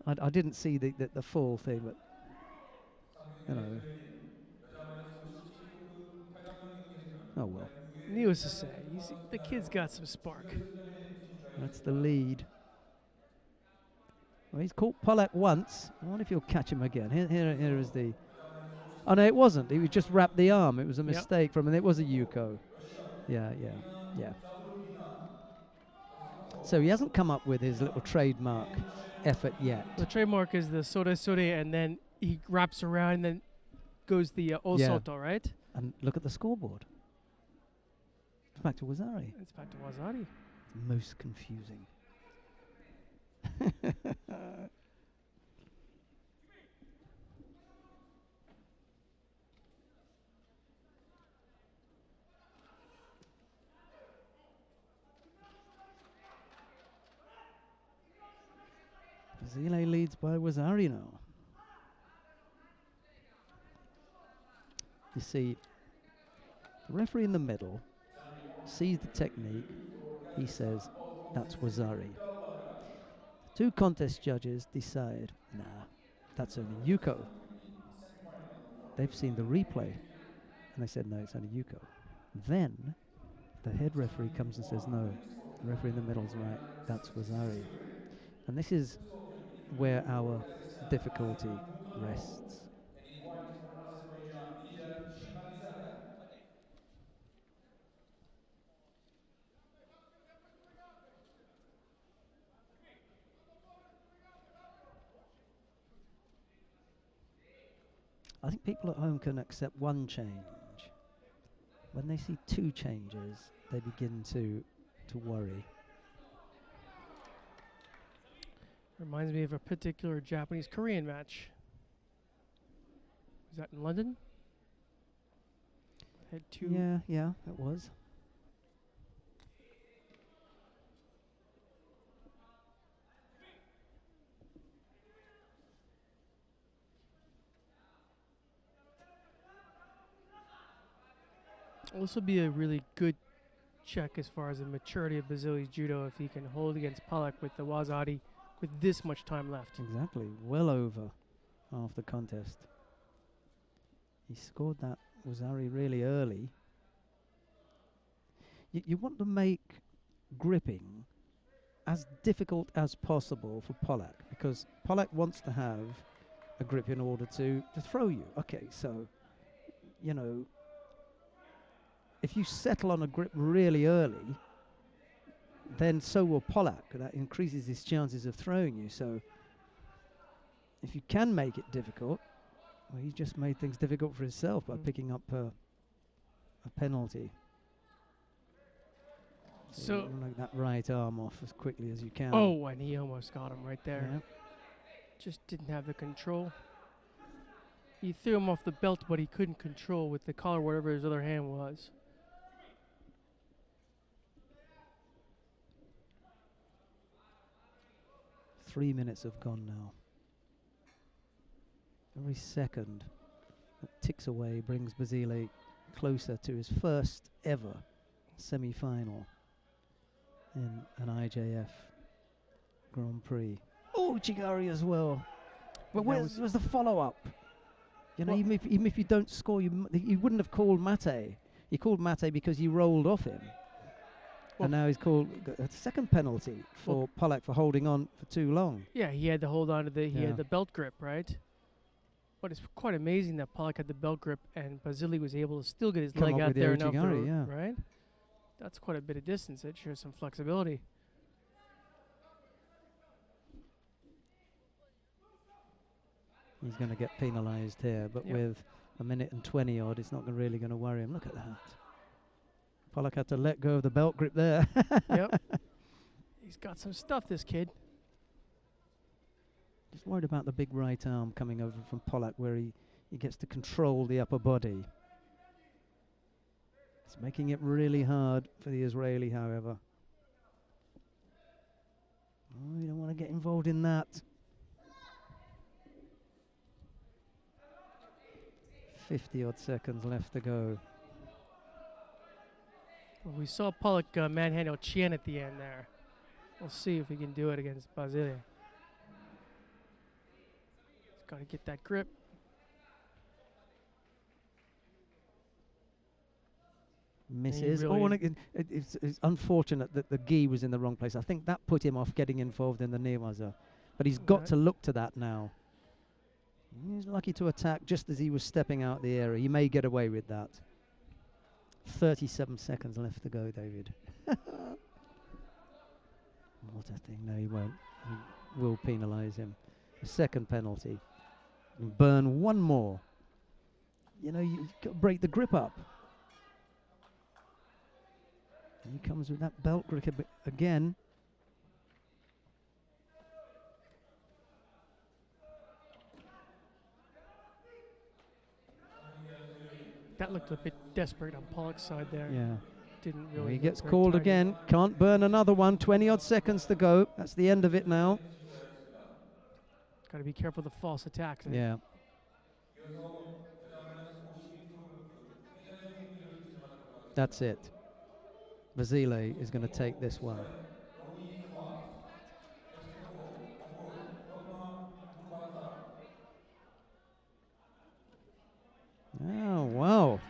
I didn't see the full thing, but, you know. Oh, well. Needless to say, the kid's got some spark. That's the lead. Well, he's caught Polak once. I wonder if he'll catch him again. Here is the... Oh, no, it wasn't. He just wrapped the arm. It was a mistake from him. It was a Yuko. Yeah. So he hasn't come up with his little trademark effort yet. The trademark is the sore sore, and then he wraps around, and then goes the Osoto, right? And look at the scoreboard. It's back to Wazari. It's back to Wazari. It's most confusing. Basile leads by Wazari now. You see, the referee in the middle sees the technique. He says, that's Wazari. Two contest judges decide, nah, that's only Yuko. They've seen the replay, and they said, no, it's only Yuko. Then, the head referee comes and says, no, the referee in the middle's right, that's Wazari. And this is where our difficulty rests. I think people at home can accept one change. When they see two changes, they begin to worry. Reminds me of a particular Japanese-Korean match. Was that in London? Had two. Yeah, it was. This will be a really good check as far as the maturity of Basile's judo if he can hold against Polak with the Wazari with this much time left. Exactly. Well over half the contest. He scored that Wazari really early. You want to make gripping as difficult as possible for Polak, because Polak wants to have a grip in order to throw you. Okay, so, you know, if you settle on a grip really early, then so will Polak. That increases his chances of throwing you. So if you can make it difficult, well, he's just made things difficult for himself by picking up a penalty. So knock that right arm off as quickly as you can. Oh, and he almost got him right there. Yeah. Just didn't have the control. He threw him off the belt, but he couldn't control with the collar, whatever his other hand was. Three minutes have gone now. Every second that ticks away brings Basile closer to his first ever semi-final in an IJF Grand Prix. Oh, Chigari as well. But where's the follow-up? You know, Well- even if you don't score, you wouldn't have called Mate. You called Mate because you rolled off him. Well- And now he's called a second penalty for Pollack for holding on for too long. Yeah, he had to hold on to he Yeah. had the belt grip, right? But it's quite amazing that Pollack had the belt grip and Basili was able to still get his Come leg up out with the there enough, Ojigari, yeah. right? That's quite a bit of distance. It shows some flexibility. He's going to get penalised here, but Yep. with a minute and 20 odd, it's not really going to worry him. Look at that. Pollack had to let go of the belt grip there. Yep. He's got some stuff, this kid. Just worried about the big right arm coming over from Pollack where he gets to control the upper body. It's making it really hard for the Israeli, however. Oh, you don't want to get involved in that. 50 odd seconds left to go. Well, we saw Pollack manhandle Chien at the end there. We'll see if he can do it against Basile. He's got to get that grip. Misses. really- Oh, and it's unfortunate that the gi was in the wrong place. I think that put him off getting involved in the newaza. But he's got Okay. to look to that now. He's lucky to attack just as he was stepping out the area. He may get away with that. 37 seconds left to go, David. What a thing. No, he won't. He will penalise him. A second penalty. And burn one more. You know, you've got to break the grip up. And he comes with that belt grip again. That looked a bit desperate on Pollack's side there. Yeah. Didn't Well, really. he look gets very called targeted. again. Can't burn another one. 20 odd seconds to go. That's the end of it now. Got to be careful of the false attacks. Yeah. That's it. Basile is going to take this one. Oh, wow.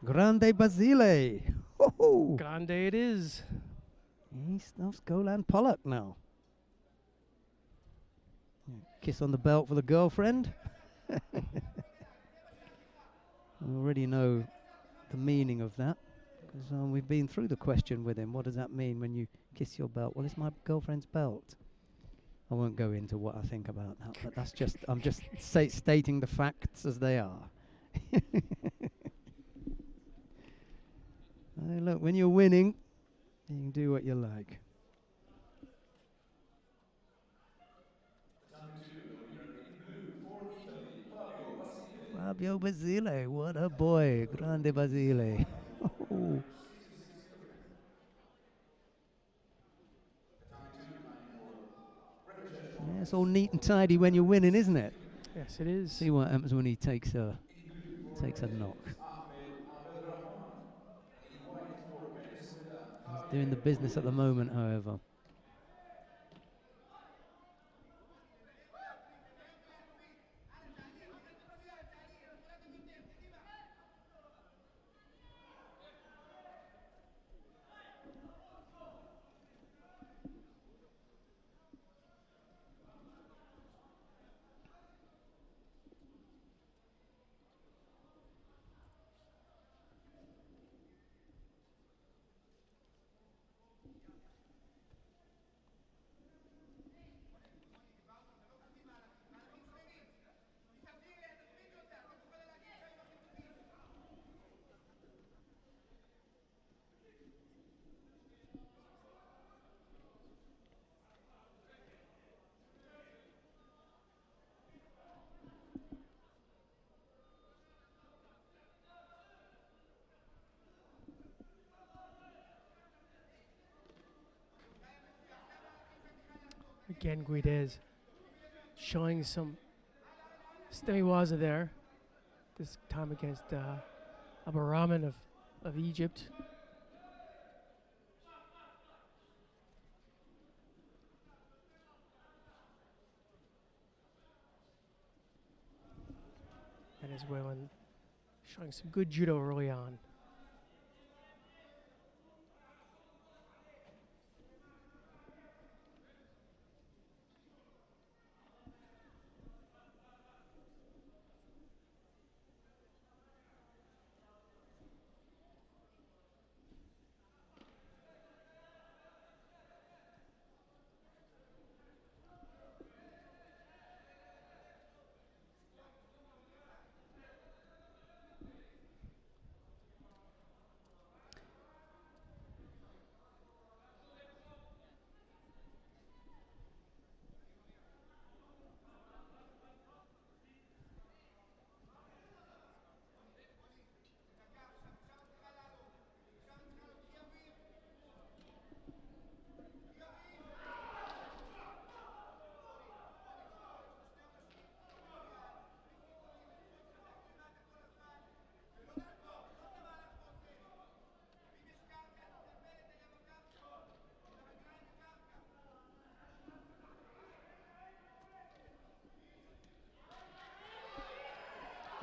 Grande Basile. Ho-ho. Grande it is. He stuffs Golan Pollack now. Kiss on the belt for the girlfriend. I already know the meaning of that, because we've been through the question with him. What does that mean when you kiss your belt? Well, it's my girlfriend's belt. I won't go into what I think about that, but that's just, I'm just stating the facts as they are. Hey, look, when you're winning, you can do what you like. Fabio Basile, what a boy. Grande Basile. Oh. Yeah, it's all neat and tidy when you're winning, isn't it? Yes, it is. See what happens when he takes a knock. He's doing the business at the moment, however. Again, Guidez showing some Stemiwaza there. This time against Abaraman of Egypt. Venezuelan showing some good judo early on.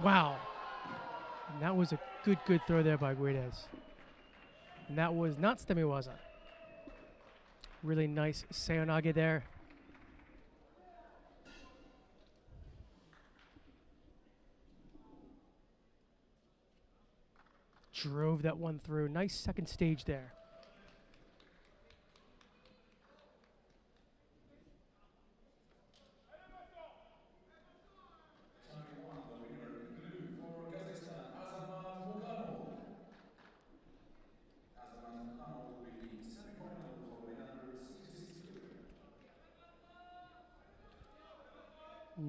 Wow. And that was a good throw there by Guedes. And that was not Stemiwaza. Really nice Seonage there. Drove that one through. Nice second stage there.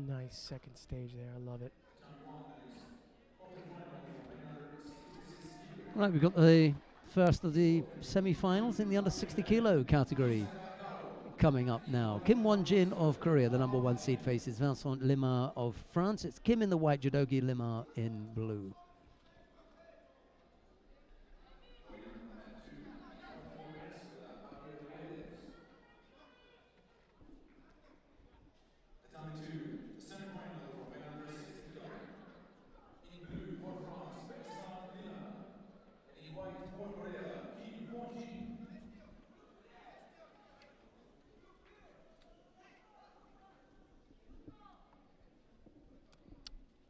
Nice second stage there. I love it. Right, we've got the first of the semi-finals in the under 60 kilo category coming up now. Kim Won-jin of Korea, the number 1 seed, faces Vincent Limar of France. It's Kim in the white, Judogi Limar in blue.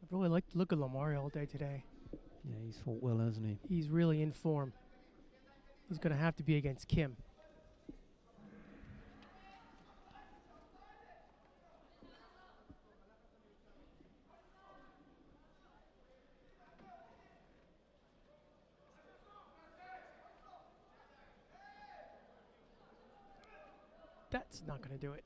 I really like to look at Lamar all day today. Yeah, he's fought well, hasn't he? He's really in form. He's going to have to be against Kim. That's not going to do it.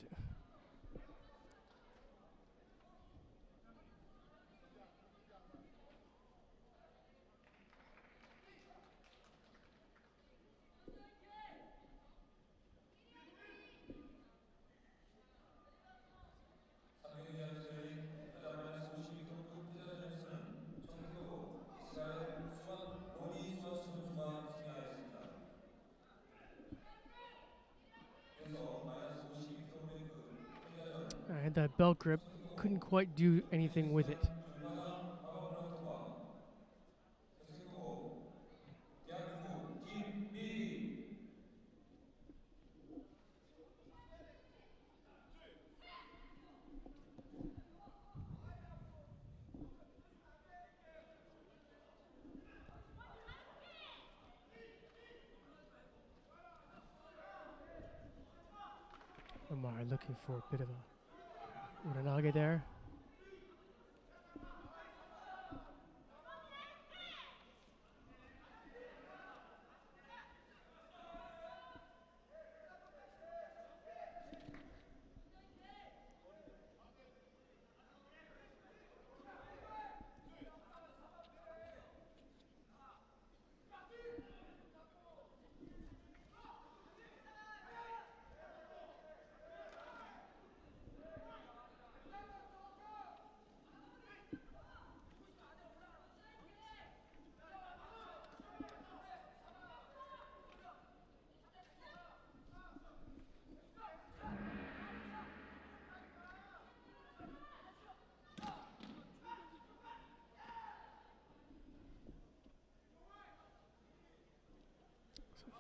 I had that belt grip, couldn't quite do anything with it. Lamar looking for a bit of a Uranage there.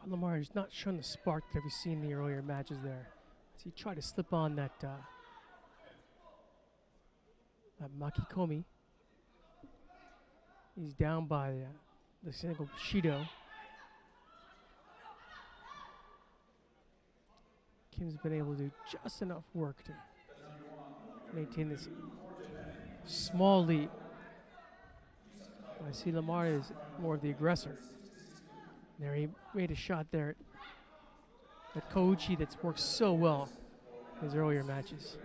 Lamar has not shown the spark that we've seen in the earlier matches there. So he tried to slip on that Makikomi. He's down by the single Shido. Kim's been able to do just enough work to maintain this small lead. I see Lamar is more of the aggressor. There he made a shot there at Kouchi that's worked so well in his earlier matches.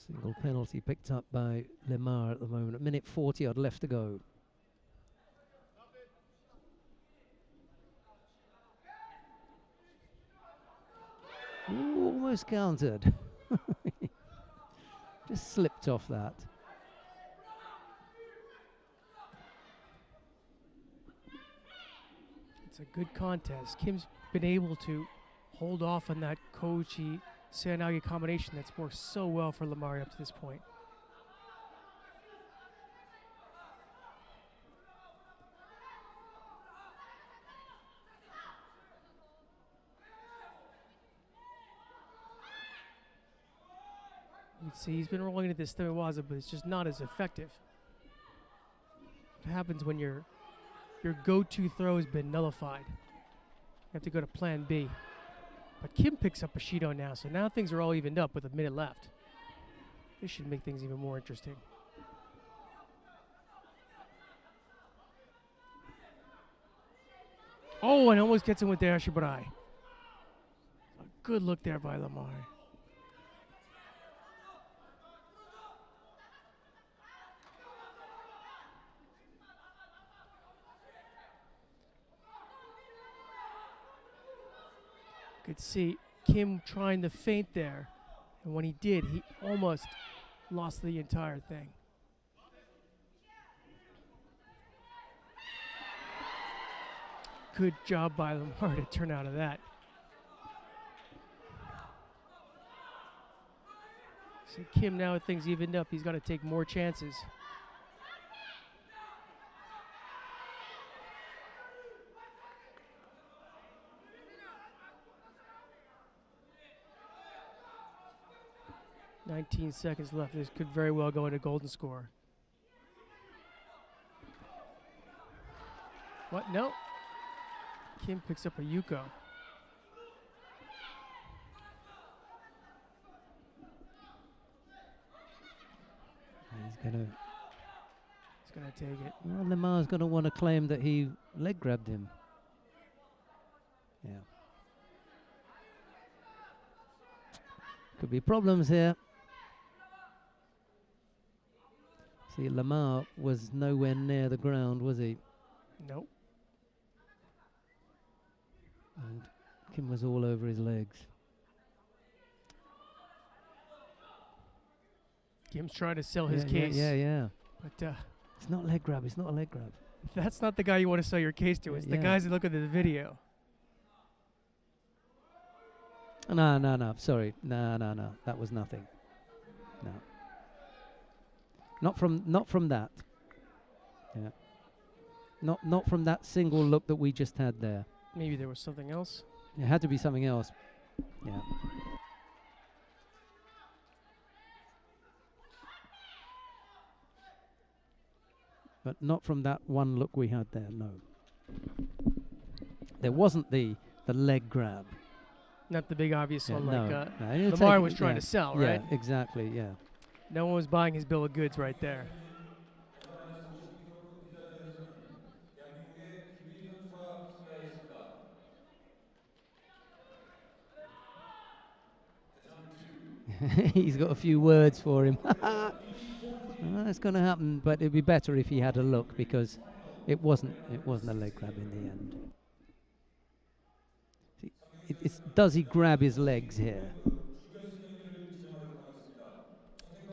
Single penalty picked up by Lemar at the moment. A minute 40 odd left to go. Ooh, almost countered. Just slipped off that. It's a good contest. Kim's been able to hold off on that Kouchi Seoinage combination that's worked so well for Lamar up to this point. You can see he's been rolling into this Thewaza, but it's just not as effective. What happens when your go-to throw has been nullified? You have to go to plan B. But Kim picks up a Shido now, so now things are all evened up with a minute left. This should make things even more interesting. Oh, and almost gets him with the Ashibarai. A good look there by Lamar. Could see Kim trying to feint there, and when he did, he almost lost the entire thing. Good job by Lamar to turn out of that. See Kim now with things evened up, he's got to take more chances. "19 seconds left. This could very well go into golden score." What? No. Kim picks up a Yuko. He's gonna take it. Well, Lamar's gonna want to claim that he leg grabbed him. Yeah. Could be problems here. See, Lamar was nowhere near the ground, was he? Nope. And Kim was all over his legs. Kim's trying to sell his case. Yeah. But it's not a leg grab. It's not a leg grab. that's not the guy you want to sell your case to. It's the guys that look at the video. No. Sorry. No. That was nothing. No. Not from that. Yeah. Not from that single look that we just had there. Maybe there was something else. It had to be something else. Yeah. But not from that one look we had there, no. There wasn't the leg grab. Not the big obvious one like no, Lamar was trying to sell, right? Yeah, exactly, yeah. No one was buying his bill of goods right there. He's got a few words for him. It's going to happen, but it'd be better if he had a look, because it wasn't a leg grab in the end. See, does he grab his legs here?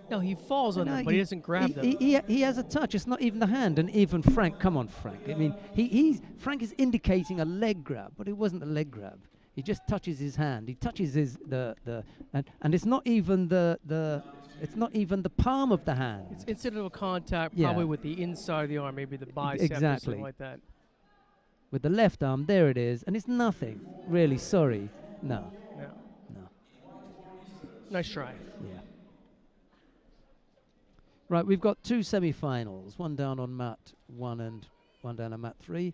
No, he falls on them, but he doesn't grab them. He has a touch. It's not even the hand. And even Frank, come on, Frank. I mean, Frank is indicating a leg grab, but it wasn't a leg grab. He just touches his hand. He touches and it's not even it's not even the palm of the hand. It's incidental contact, probably with the inside of the arm, maybe the bicep or something like that. With the left arm, there it is, and it's nothing. Really, sorry. No. Nice try. Yeah. Right, we've got two semi-finals, one down on mat 1 and one down on mat 3.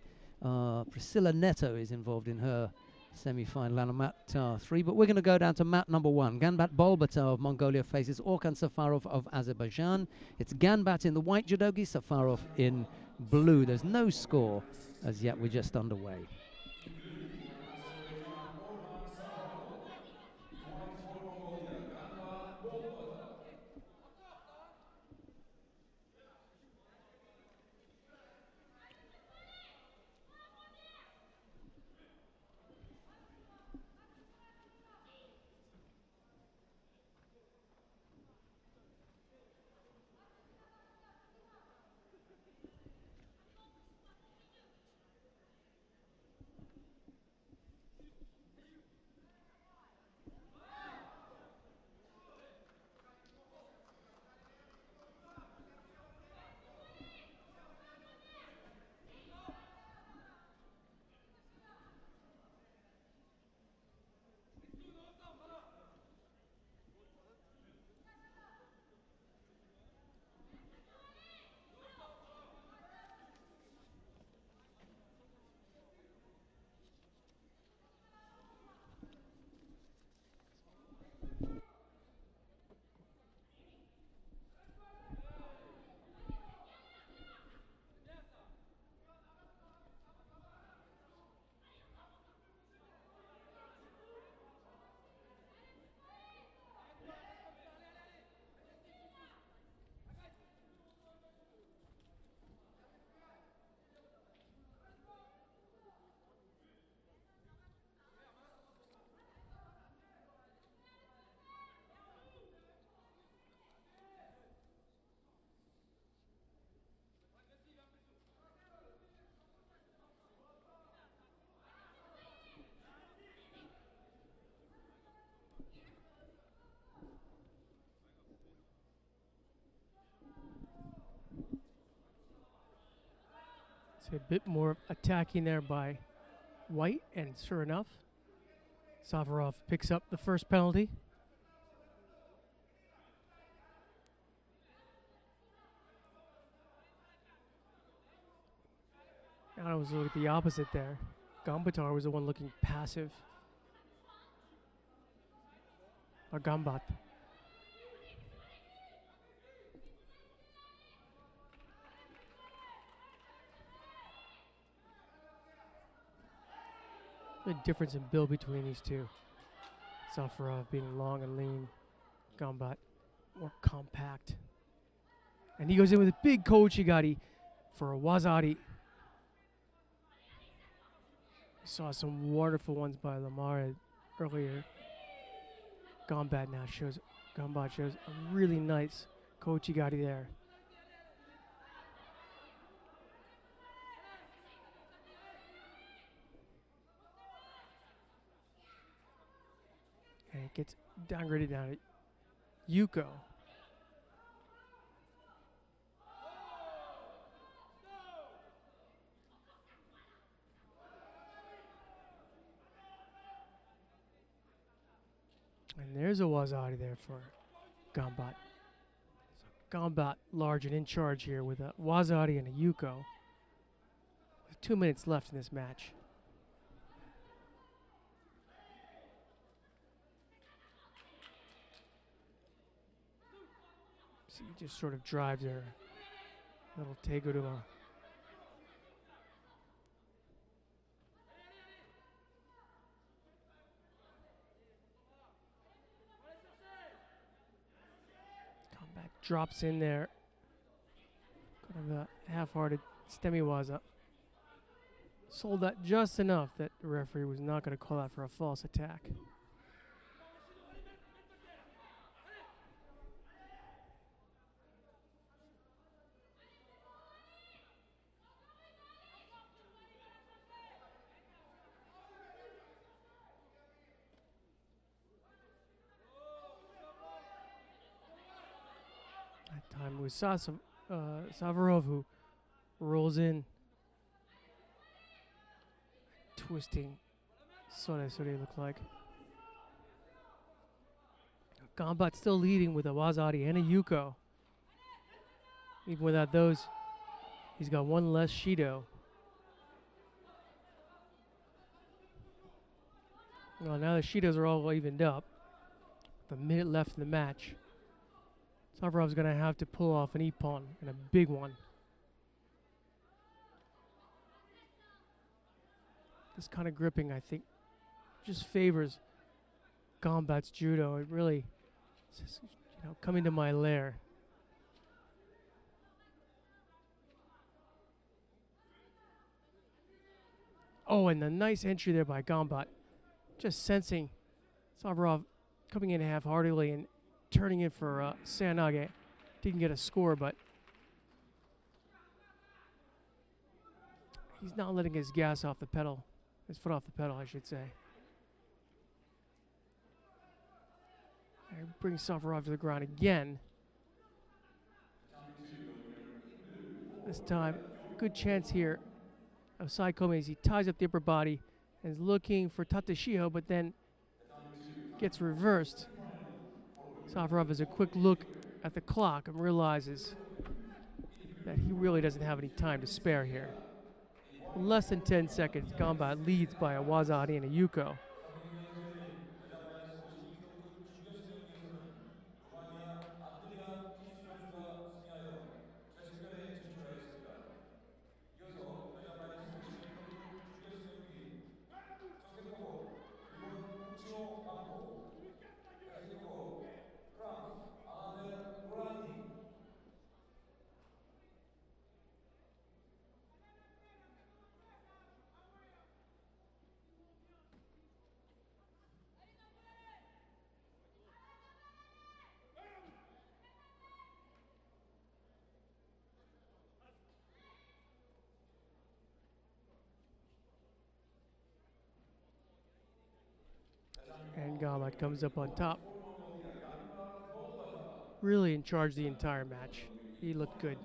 Priscilla Neto is involved in her semi-final on mat 3, but we're going to go down to mat number 1. Ganbat Bolbatov of Mongolia faces Orkan Safarov of Azerbaijan. It's Ganbat in the white judogi, Safarov in blue. There's no score as yet. We're just underway. A bit more attacking there by White, and sure enough, Safarov picks up the first penalty. Now it was like the opposite there. Gambatar was the one looking passive. Or Gambat. The difference in build between these two. Safarov being long and lean, Gambat more compact. And he goes in with a big Kochigari for a Wazari. Saw some wonderful ones by Lamar earlier. Gambat shows a really nice Kochigari there. And it gets downgraded down to Yuko. And there's a Wazari there for Gambat. Gombat large and in charge here with a Wazari and a Yuko. With 2 minutes left in this match. So he just sort of drives her little Teguruma. Gombat drops in there. Kind of a half-hearted Stemiwaza. Sold that just enough that the referee was not going to call out for a false attack. That time it was Savarov who rolls in. Twisting Sore looked like. Gombat still leading with a Wazari and a Yuko. Even without those, he's got one less Shido. Well, now the Shidos are all evened up. With a minute left in the match. Savarov's going to have to pull off an Ippon, and a big one. This kind of gripping, I think, just favors Gombat's judo. It really says, come into my lair. Oh, and the nice entry there by Gombat. Just sensing Savarov coming in half-heartedly and turning in for Sanage. Didn't get a score, but he's not letting his gas off the pedal. His foot off the pedal, I should say. And brings Safarov to the ground again. This time, good chance here of Saikome as he ties up the upper body and is looking for Tateshiho, but then gets reversed. Safarov has a quick look at the clock and realizes that he really doesn't have any time to spare here. Less than 10 seconds, Gombat leads by a Wazari and a Yuko. And Gombat comes up on top. Really in charge the entire match. He looked good.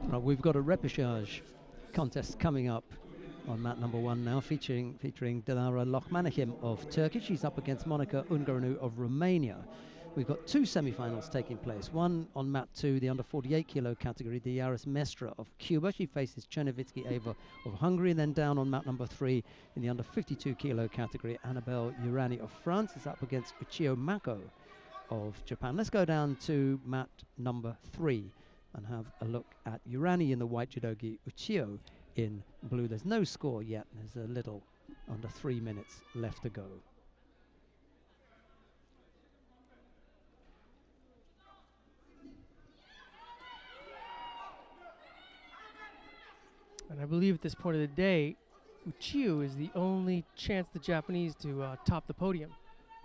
Right, we've got a repechage contest coming up on mat number 1 now, featuring Dilara Lokmanahim of Turkey. She's up against Monica Ungaranu of Romania. We've got 2 semi-finals taking place. One on mat 2, the under 48 kilo category, Diaris Mestra of Cuba. She faces Chernivitsky Eva of Hungary. And then down on mat number 3, in the under 52 kilo category, Annabelle Urani of France is up against Uchio Mako of Japan. Let's go down to mat number 3 and have a look at Urani in the white judogi, Uchio in blue. There's no score yet. There's a little under 3 minutes left to go. And I believe at this point of the day, Uchio is the only chance the Japanese to top the podium.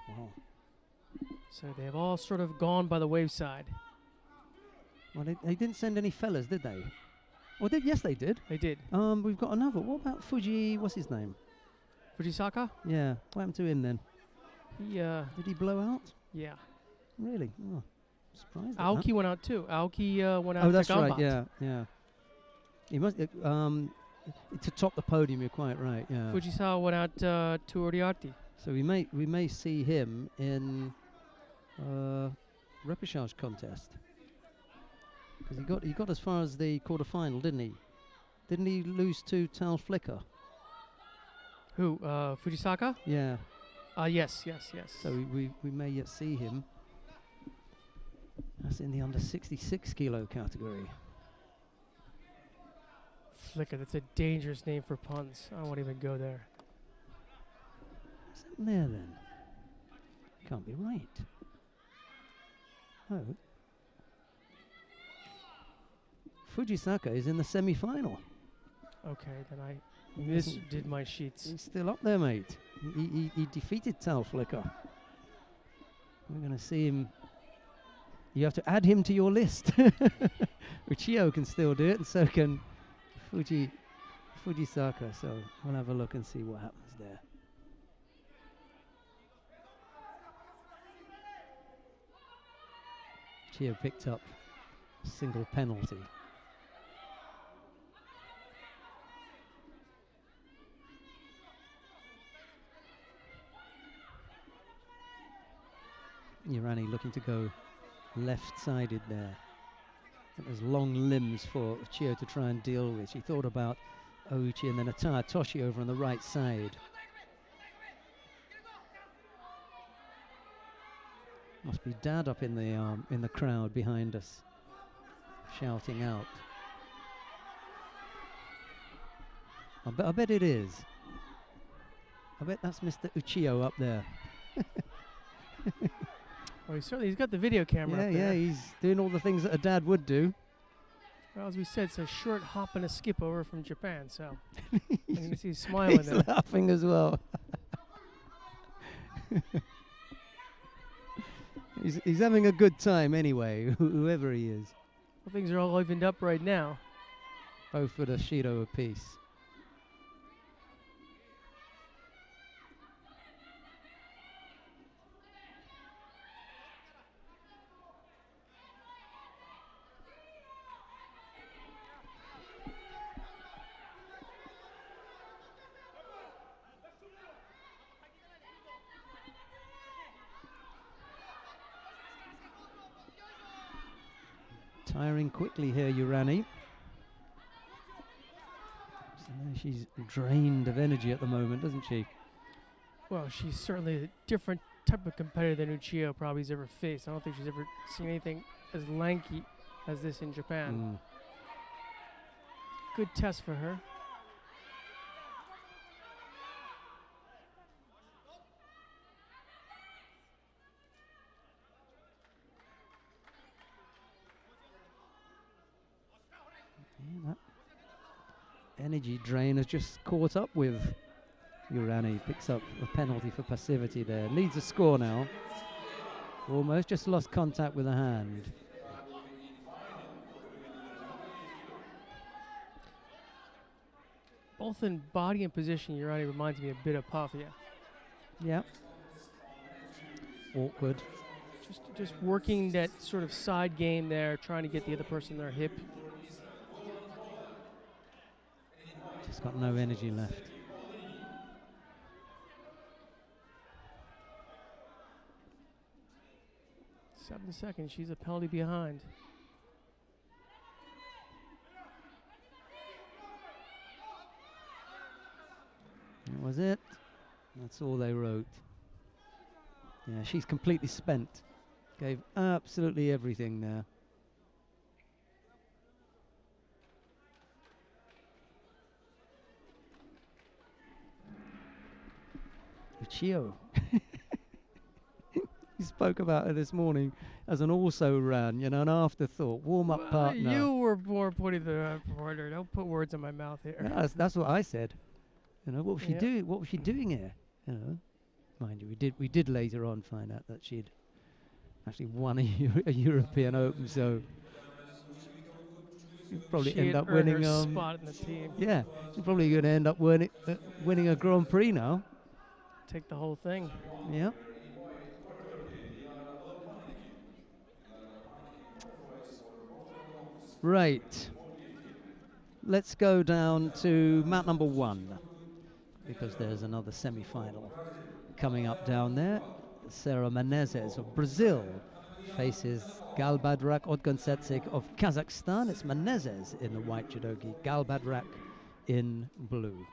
Wow. So they've all sort of gone by the wave side. Well, they didn't send any fellas, did they? Well, yes, they did. They did. We've got another. What about Fuji? What's his name? Fujisaka? Yeah. What happened to him then? Did he blow out? Yeah. Really? Oh, surprised. Aoki went out too. Aoki went out. Oh, that's to Gombat. right. Yeah, yeah. He must. to top the podium. You're quite right. Yeah. Fujisawa went out to Uriarty. So we may see him in repechage contest, because he got as far as the quarterfinal, didn't he? Didn't he lose to Tal Flicker? Who? Fujisaka? Yeah. Yes. So we may yet see him. That's in the under 66 kilo category. Flicker, that's a dangerous name for puns. I won't even go there. What's that there then? Can't be right. Oh. Fujisaka is in the semi-final. Okay, then I misdid my sheets. He's still up there, mate. He defeated Tal Flicker. We're going to see him. You have to add him to your list. Uchiho can still do it, and so can Fujisaka. So we'll have a look and see what happens there. Uchiho picked up a single penalty. Urani looking to go left-sided there. There's long limbs for Uchiho to try and deal with. She thought about Ouchi and then Atara Toshi over on the right side. Must be Dad up in the crowd behind us, shouting out. I bet it is. I bet that's Mr. Uchiho up there. Well, he's got the video camera up there. Yeah, he's doing all the things that a dad would do. Well, as we said, it's a short hop and a skip over from Japan, so you can see he's smiling there. He's laughing as well. He's having a good time anyway, whoever he is. Well, things are all evened up right now. Both with a Shido apiece. Tiring quickly here, Urani. So now she's drained of energy at the moment, doesn't she? Well, she's certainly a different type of competitor than Uchiho probably's ever faced. I don't think she's ever seen anything as lanky as this in Japan. Good test for her. Yeah, that energy drain has just caught up with Urani. Picks up a penalty for passivity there. Leads a score now. Almost just lost contact with a hand. Both in body and position, Urani reminds me a bit of Pafia. Yeah. Awkward. Just working that sort of side game there, trying to get the other person their hip. Just got no energy left. Seven seconds, she's a penalty behind. That was it. That's all they wrote. Yeah, she's completely spent. Gave absolutely everything there. Uchiho. He spoke about her this morning as an also-ran, an afterthought, warm-up partner. You were more putting the order. Don't put words in my mouth here. Yeah, that's what I said. What was she doing? What was she doing here? Mind you, we did later on find out that she'd actually won a European Open, so she'd probably she end up winning. Her spot in the team. Yeah, she's probably going to end up winning a Grand Prix now. Take the whole thing. Yeah. Right. let's go down to mat number 1, because there's another semi-final coming up down there. Sarah Menezes of Brazil faces Galbadrak Odgonsetzik of Kazakhstan. It's Menezes in the white judogi, Galbadrak in blue.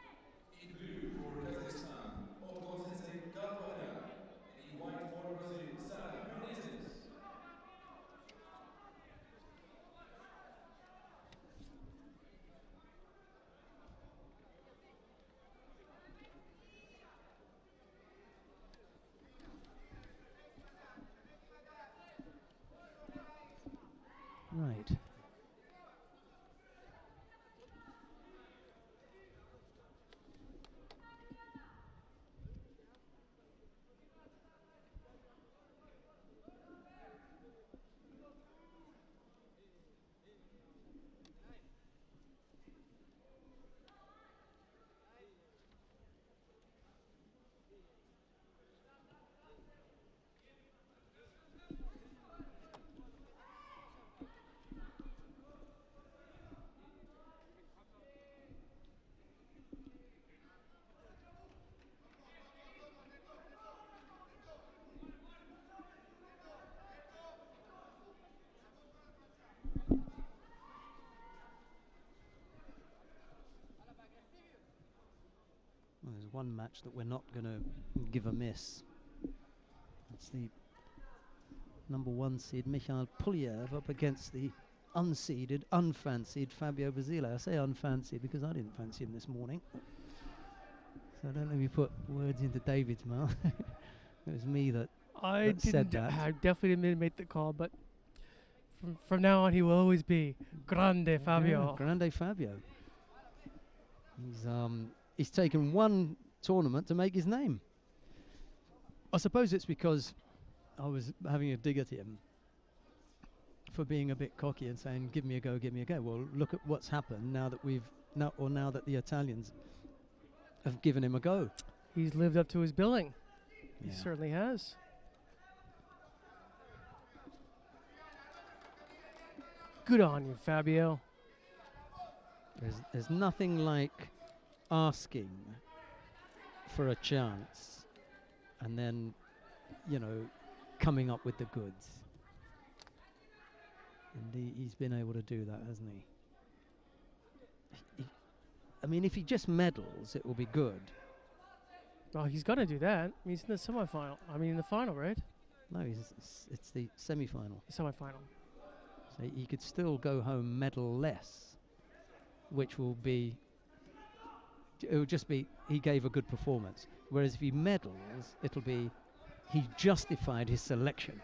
Right. Well, there's one match that we're not going to give a miss. It's the number 1 seed Mikhail Pulyev up against the unseeded, unfancied Fabio Basile. I say unfancied because I didn't fancy him this morning. So don't let me put words into David's mouth. It was me that said that. I definitely didn't make the call, but from now on he will always be Grande Fabio. Yeah, Grande Fabio. He's taken one tournament to make his name. I suppose it's because I was having a dig at him for being a bit cocky and saying, give me a go, give me a go. Well, look at what's happened now that now that the Italians have given him a go. He's lived up to his billing. Yeah. He certainly has. Good on you, Fabio. There's nothing like asking for a chance and then, coming up with the goods. And he's been able to do that, hasn't he? I mean, if he just medals, it will be good. Well, he's got to do that. He's in the semifinal. I mean, in the final, right? No, it's the semi-final. Semi-final. So he could still go home medal less, which will be, it will just be he gave a good performance. Whereas if he medals, it'll be he justified his selection.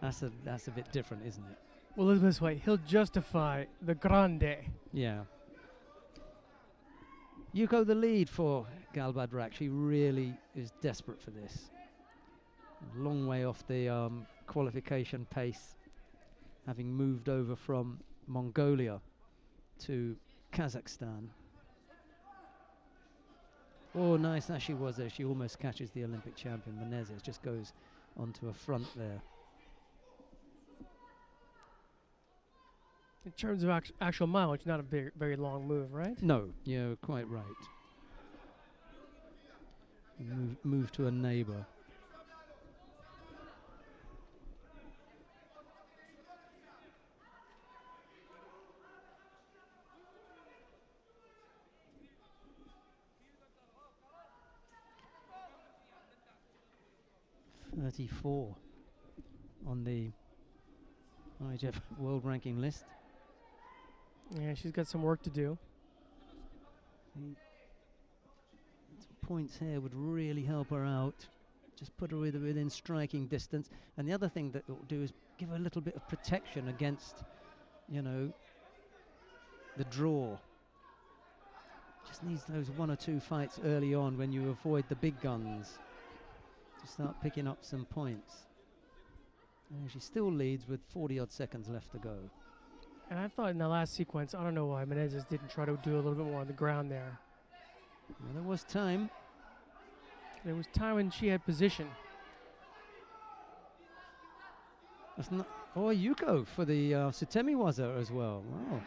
That's a bit different, isn't it? Well, let's put it this way. He'll justify the Grande. Yeah. Yuko the lead for Galbadrak. She really is desperate for this. A long way off the qualification pace, having moved over from Mongolia to Kazakhstan. Oh, nice as she was there. She almost catches the Olympic champion. Menezes just goes onto a front there. In terms of actual mileage, not a very long move, right? No, you're quite right. Move to a neighbour. .34 on the IJF world ranking list. Yeah, she's got some work to do. Some points here would really help her out. Just put her within striking distance. And the other thing that it will do is give her a little bit of protection against, the draw. Just needs those 1 or 2 fights early on when you avoid the big guns to start picking up some points. And she still leads with 40-odd seconds left to go. And I thought in the last sequence, I don't know why Menezes didn't try to do a little bit more on the ground there. Well, there was time. There was time when she had position. That's not. Oh, Yuko for the Sutemi Waza as well. Wow.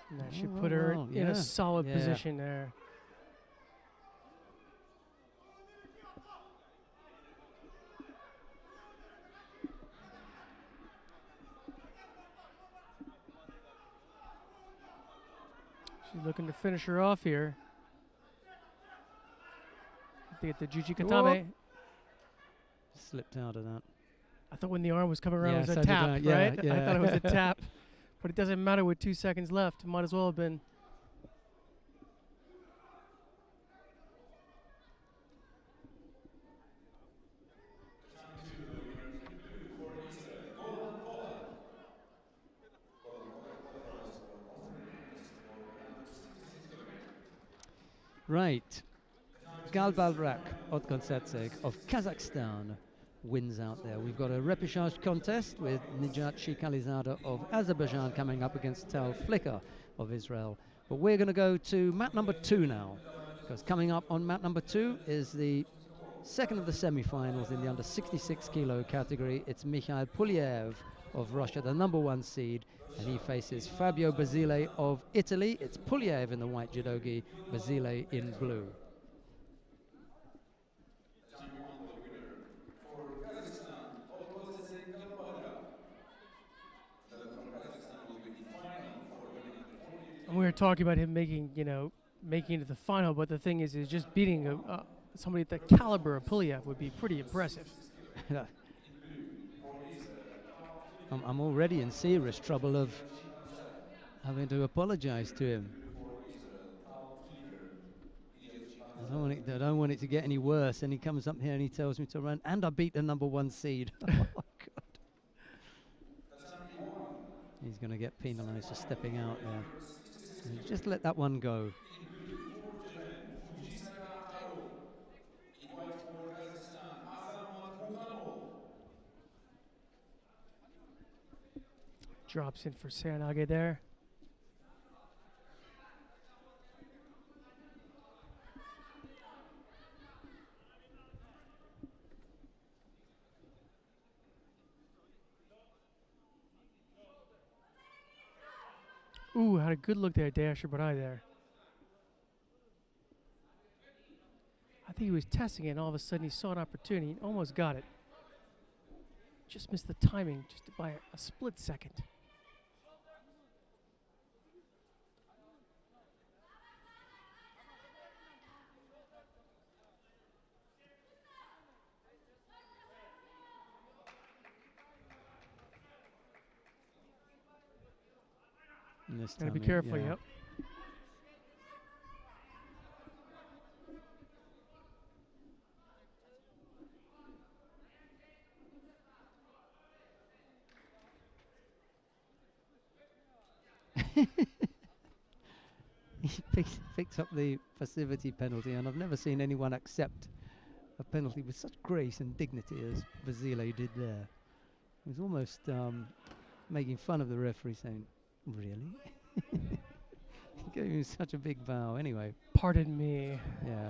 And that should put her in a solid position there. She's looking to finish her off here. They get the Juji Katame. Slipped out of that. I thought when the arm was coming around it was so a tap, right? I thought it was a tap. But it doesn't matter with 2 seconds left. Might as well have been. Right. Galbalrak Otkonsatsek of Kazakhstan wins out there. We've got a repechage contest with Nijat Shikalizada of Azerbaijan coming up against Tal Flicker of Israel. But we're going to go to mat number 2 now, because coming up on mat number 2 is the second of the semi-finals in the under 66 kilo category. It's Mikhail Pulyev of Russia, the number 1 seed, and he faces Fabio Basile of Italy. It's Pulyev in the white judogi, Basile in blue. And we were talking about him making it to the final, but the thing is just beating somebody at the caliber of Pulyev would be pretty impressive. I'm already in serious trouble of having to apologize to him. I don't want it to get any worse. And he comes up here and he tells me to run, and I beat the number 1 seed. Oh, God. He's going to get penalized for stepping out there. Just let that one go. Drops in for Serenage there. Ooh, had a good look there, Dasher, but there. I think he was testing it, and all of a sudden he saw an opportunity and almost got it. Just missed the timing just by a split second. Gotta be careful, yep. He picks up the passivity penalty, and I've never seen anyone accept a penalty with such grace and dignity as Basile did there. He was almost making fun of the referee, saying, "Really?" He gave him such a big bow. Anyway. Pardon me. Yeah.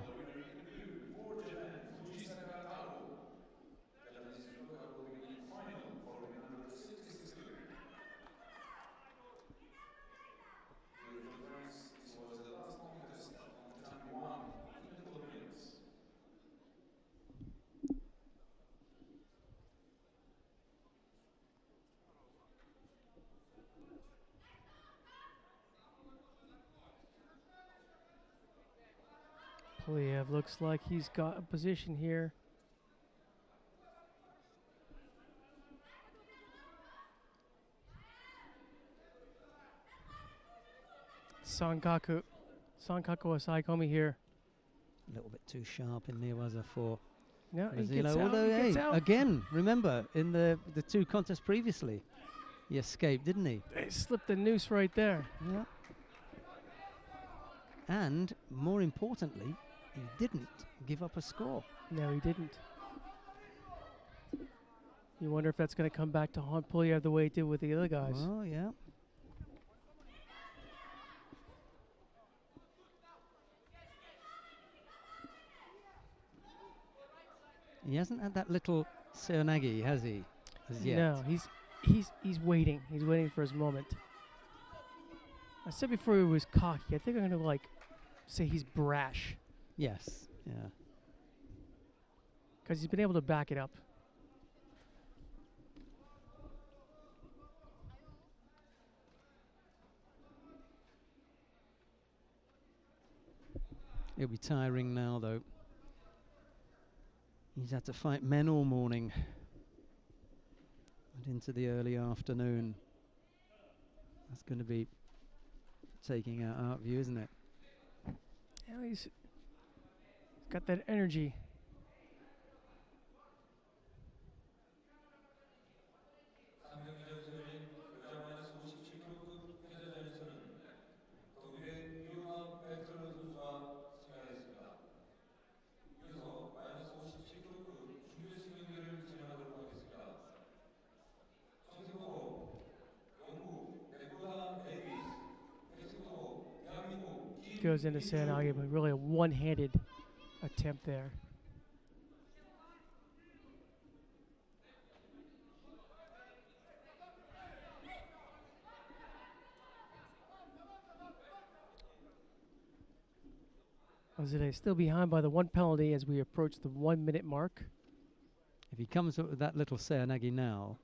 Pulyev looks like he's got a position here. Sankaku Asaikomi here. A little bit too sharp in Newaza for Yeah, he Basile. gets out, Although, he gets hey, out. again, remember, in the 2 contests previously, he escaped, didn't he? They slipped the noose right there. Yeah. And, more importantly, he didn't give up a score. No, he didn't. You wonder if that's going to come back to haunt Pulyev the way it did with the other guys. Oh, yeah. He hasn't had that little Serenagi, has he? As yet. No, he's waiting. He's waiting for his moment. I said before he was cocky. I think I'm going to, like, say he's brash. Yes, yeah. Because he's been able to back it up. It'll be tiring now, though. He's had to fight men all morning and into the early afternoon. That's going to be taking out of you, isn't it? Yeah, he's got that energy. Goes into Sanagi, but really a one-handed attempt there. Ozile still behind by the one penalty as we approach the 1 minute mark. If he comes up with that little Seanagi now,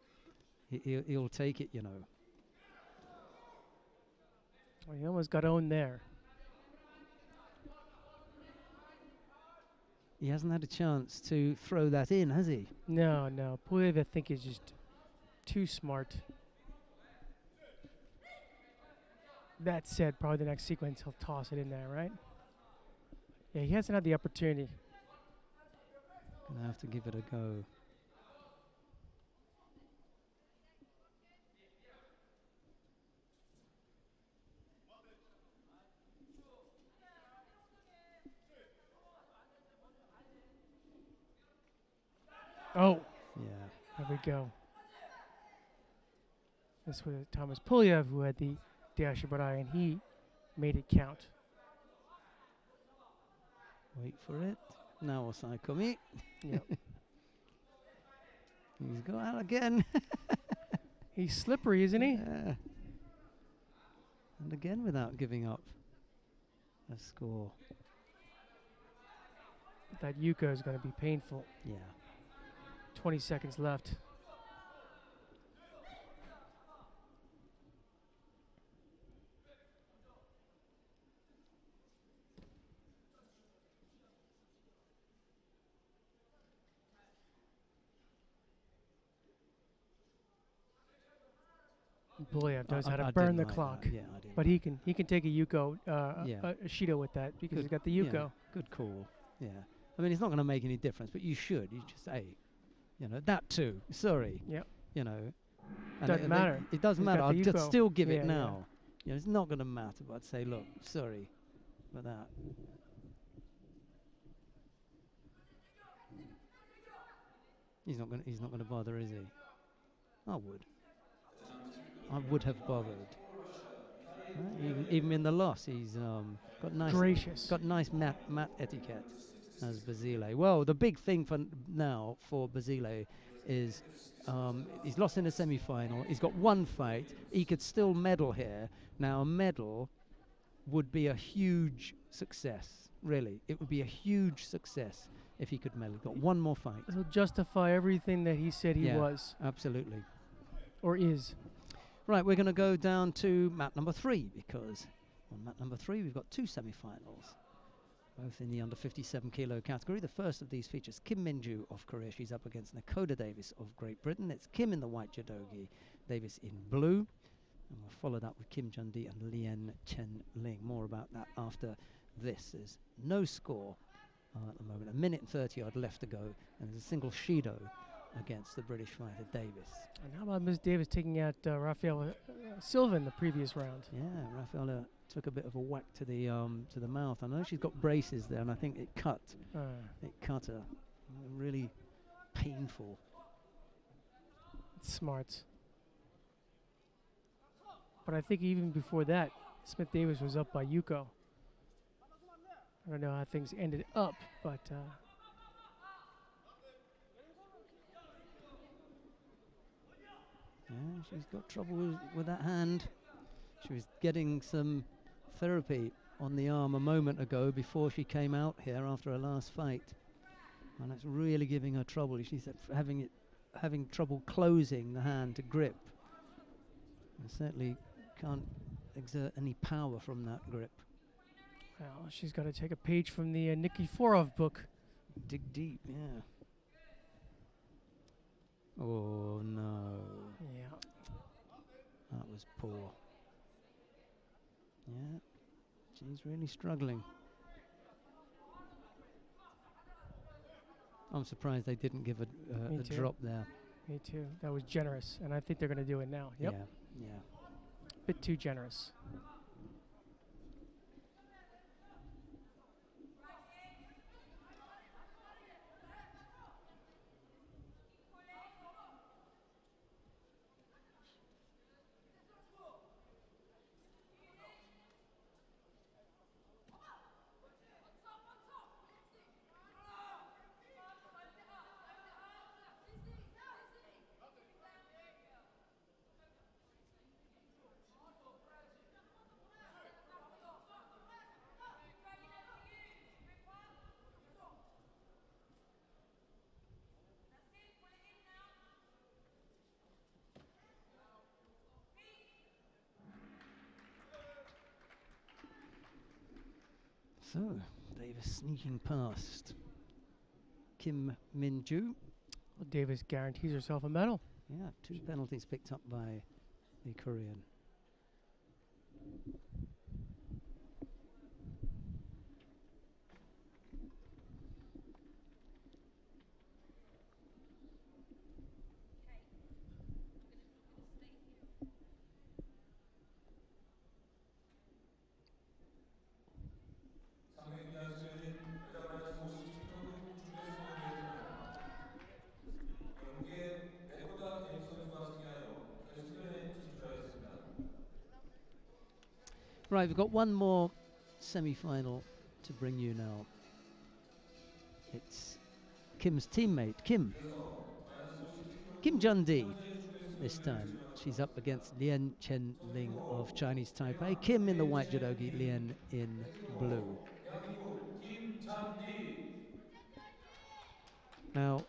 he'll take it, you know. Well, he almost got owned there. He hasn't had a chance to throw that in, has he? No. Pulev, I think, is just too smart. That said, probably the next sequence he'll toss it in there, right? Yeah, he hasn't had the opportunity. Gonna have to give it a go. Oh, Yeah. there we go. This was Thomas Pulyev who had the Dashibarai, and he made it count. Wait for it. Now Osai Komi. Yep. He's got out again. He's slippery, isn't he? Yeah. And again without giving up a score. That Yuko is going to be painful. Yeah. 20 seconds left. Pulyev knows how to burn the clock. Yeah, I do. But he can take a Yuko, Yeah. a Shido with that because he's got the Yeah, Yuko. good call. Yeah. I mean, it's not going to make any difference, but you should. You just say, you know, that too. Sorry. Yep. You know. And Doesn't matter. It doesn't He's matter. got I'll the just Yuko. still give Yeah, it yeah. now. You know, it's not going to matter, but I'd say, look, sorry for that. He's not going to bother, is he? I would have bothered. Even in the loss, he's got nice Gracious. got nice mat etiquette as Basile. Well, the big thing for now for Basile is he's lost in the semi-final. He's got one fight. He could still medal here. Now, a medal would be a huge success. Really, it would be a huge success if he could medal. Got one more fight. He'll justify everything that he said he Yeah. was Absolutely. or is. Right, we're going to go down to mat number 3 because on mat number 3 we've got 2 semi-finals, both in the under 57 kilo category. The first of these features Kim Minju of Korea. She's up against Nakoda Davis of Great Britain. It's Kim in the white judogi, Davis in blue. And we'll follow that with Kim Jun-di and Lien Chen-ling. More about that after this. There's no score at the moment. 1 minute and 30 odd left to go. And there's a single Shido against the British fighter Davis. And how about Miss Davis taking out Rafael Silva in the previous round? Yeah, Rafaela took a bit of a whack to the mouth. I know she's got braces there, and I think it cut her. Really painful. It's smart. But I think even before that, Smith Davis was up by Yuko. I don't know how things ended up, but Yeah, she's got trouble with that hand. She was getting some therapy on the arm a moment ago before she came out here after her last fight. And that's really giving her trouble. She's having trouble closing the hand to grip. And certainly can't exert any power from that grip. Well, she's got to take a page from the Nikiforov book. Dig deep, yeah. Oh, no. Yeah. That was poor. Yeah, she's really struggling. I'm surprised they didn't give a drop there. Me too. That was generous, and I think they're going to do it now. Yep. Yeah, yeah. Bit too generous. So, Davis sneaking past Kim Min-ju. Well, Davis guarantees herself a medal. Yeah, 2 penalties picked up by the Korean. Right, we've got one more semi-final to bring you now. It's Kim's teammate, Kim Jun-di this time. She's up against Lien Chen-ling of Chinese Taipei. Kim in the white judogi, Lien in blue. Now,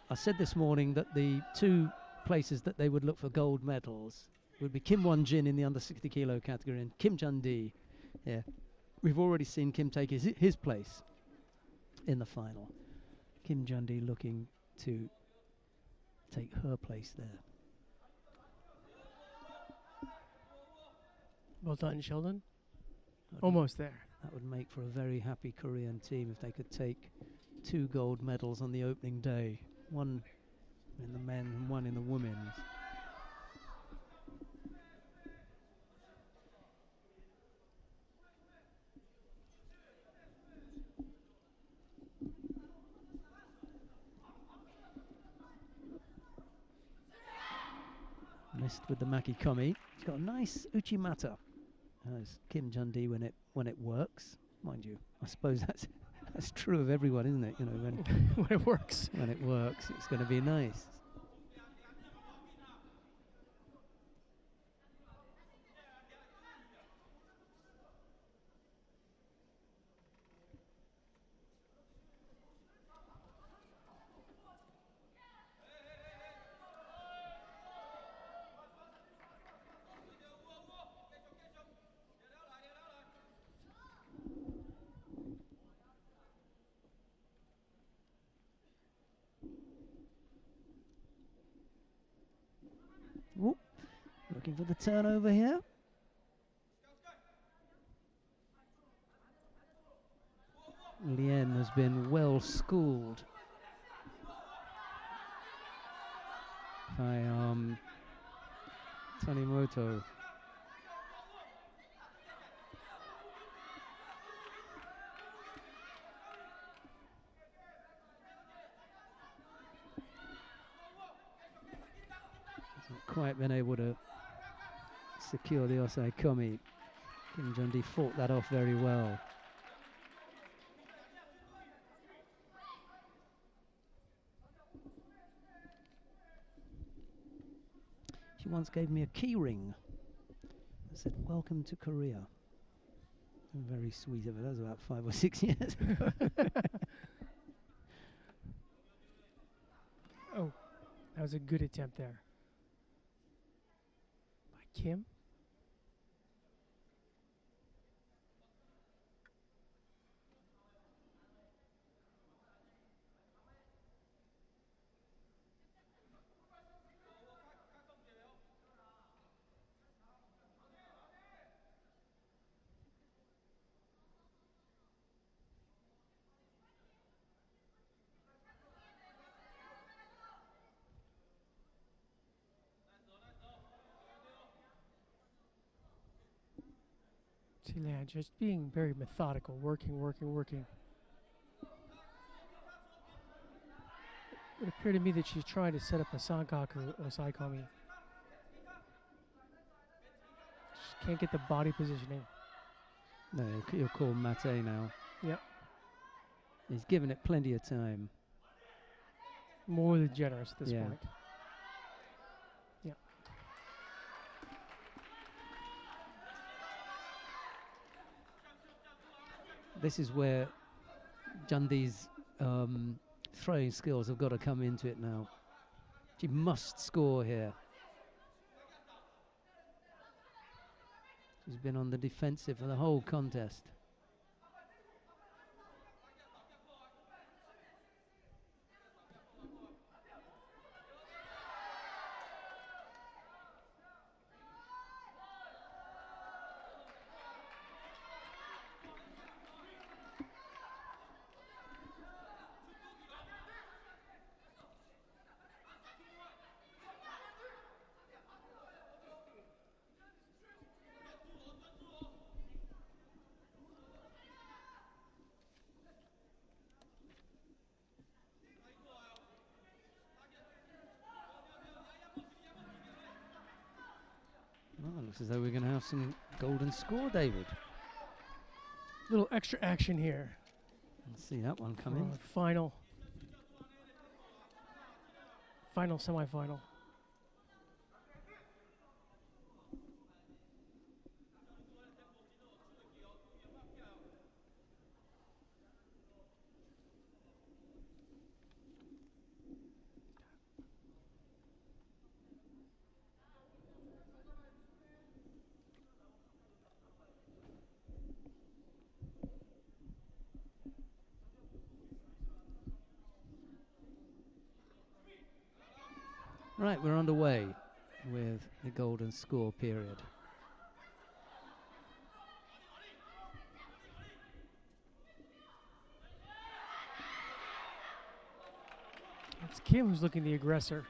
I said this morning that the 2 places that they would look for gold medals would be Kim Won-jin in the under 60 kilo category and Kim Jun-di. Yeah, we've already seen Kim take his place in the final. Kim Jun-di looking to take her place there. Well done, Sheldon. Almost there. That would make for a very happy Korean team if they could take 2 gold medals on the opening day. 1 in the men and 1 in the women's. Missed with the makikomi. He's got a nice uchimata. As Kim Jun-di when it works, mind you. I suppose that's true of everyone, isn't it? You know, when when it works. When it works, it's going to be nice. Ooh, looking for the turnover here. Lien has been well schooled by Tanimoto. Quite been able to secure the Osai Komi. Kim Jun-di fought that off very well. She once gave me a key ring I said, "Welcome to Korea." Very sweet of her. That was about 5 or 6 years ago. Oh, that was a good attempt there by Kim. Lian just being very methodical, working. It appeared to me that she's trying to set up a Sankaku Osaikomi. She can't get the body positioning. No, you'll call Mate now. Yep. He's given it plenty of time. More than generous at this Yeah. point. Yep. This is where Jundi's throwing skills have got to come into it now. She must score here. She's been on the defensive for the whole contest. Oh, looks as though we're going to have some golden score, David. Little extra action here. Let's see that one come in. Final semifinal. Right, we're underway with the golden score period. It's Kim who's looking the aggressor.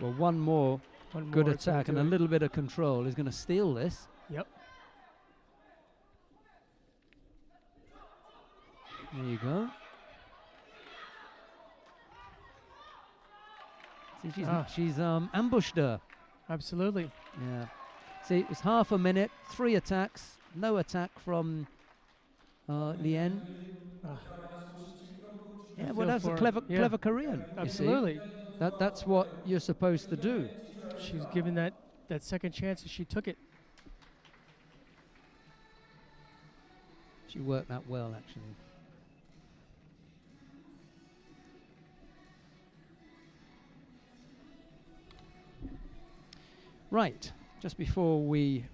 Well, one more good more attack to and a it. little bit of control is going to steal this. Yep. There you go. See, she's ambushed her. Absolutely. Yeah. See, it was half a minute, 3 attacks, no attack from Lien. Yeah, well, that's a clever Korean. Absolutely. You see. That's what you're supposed to do. She's given that second chance and she took it. She worked that well, actually. Right, just before we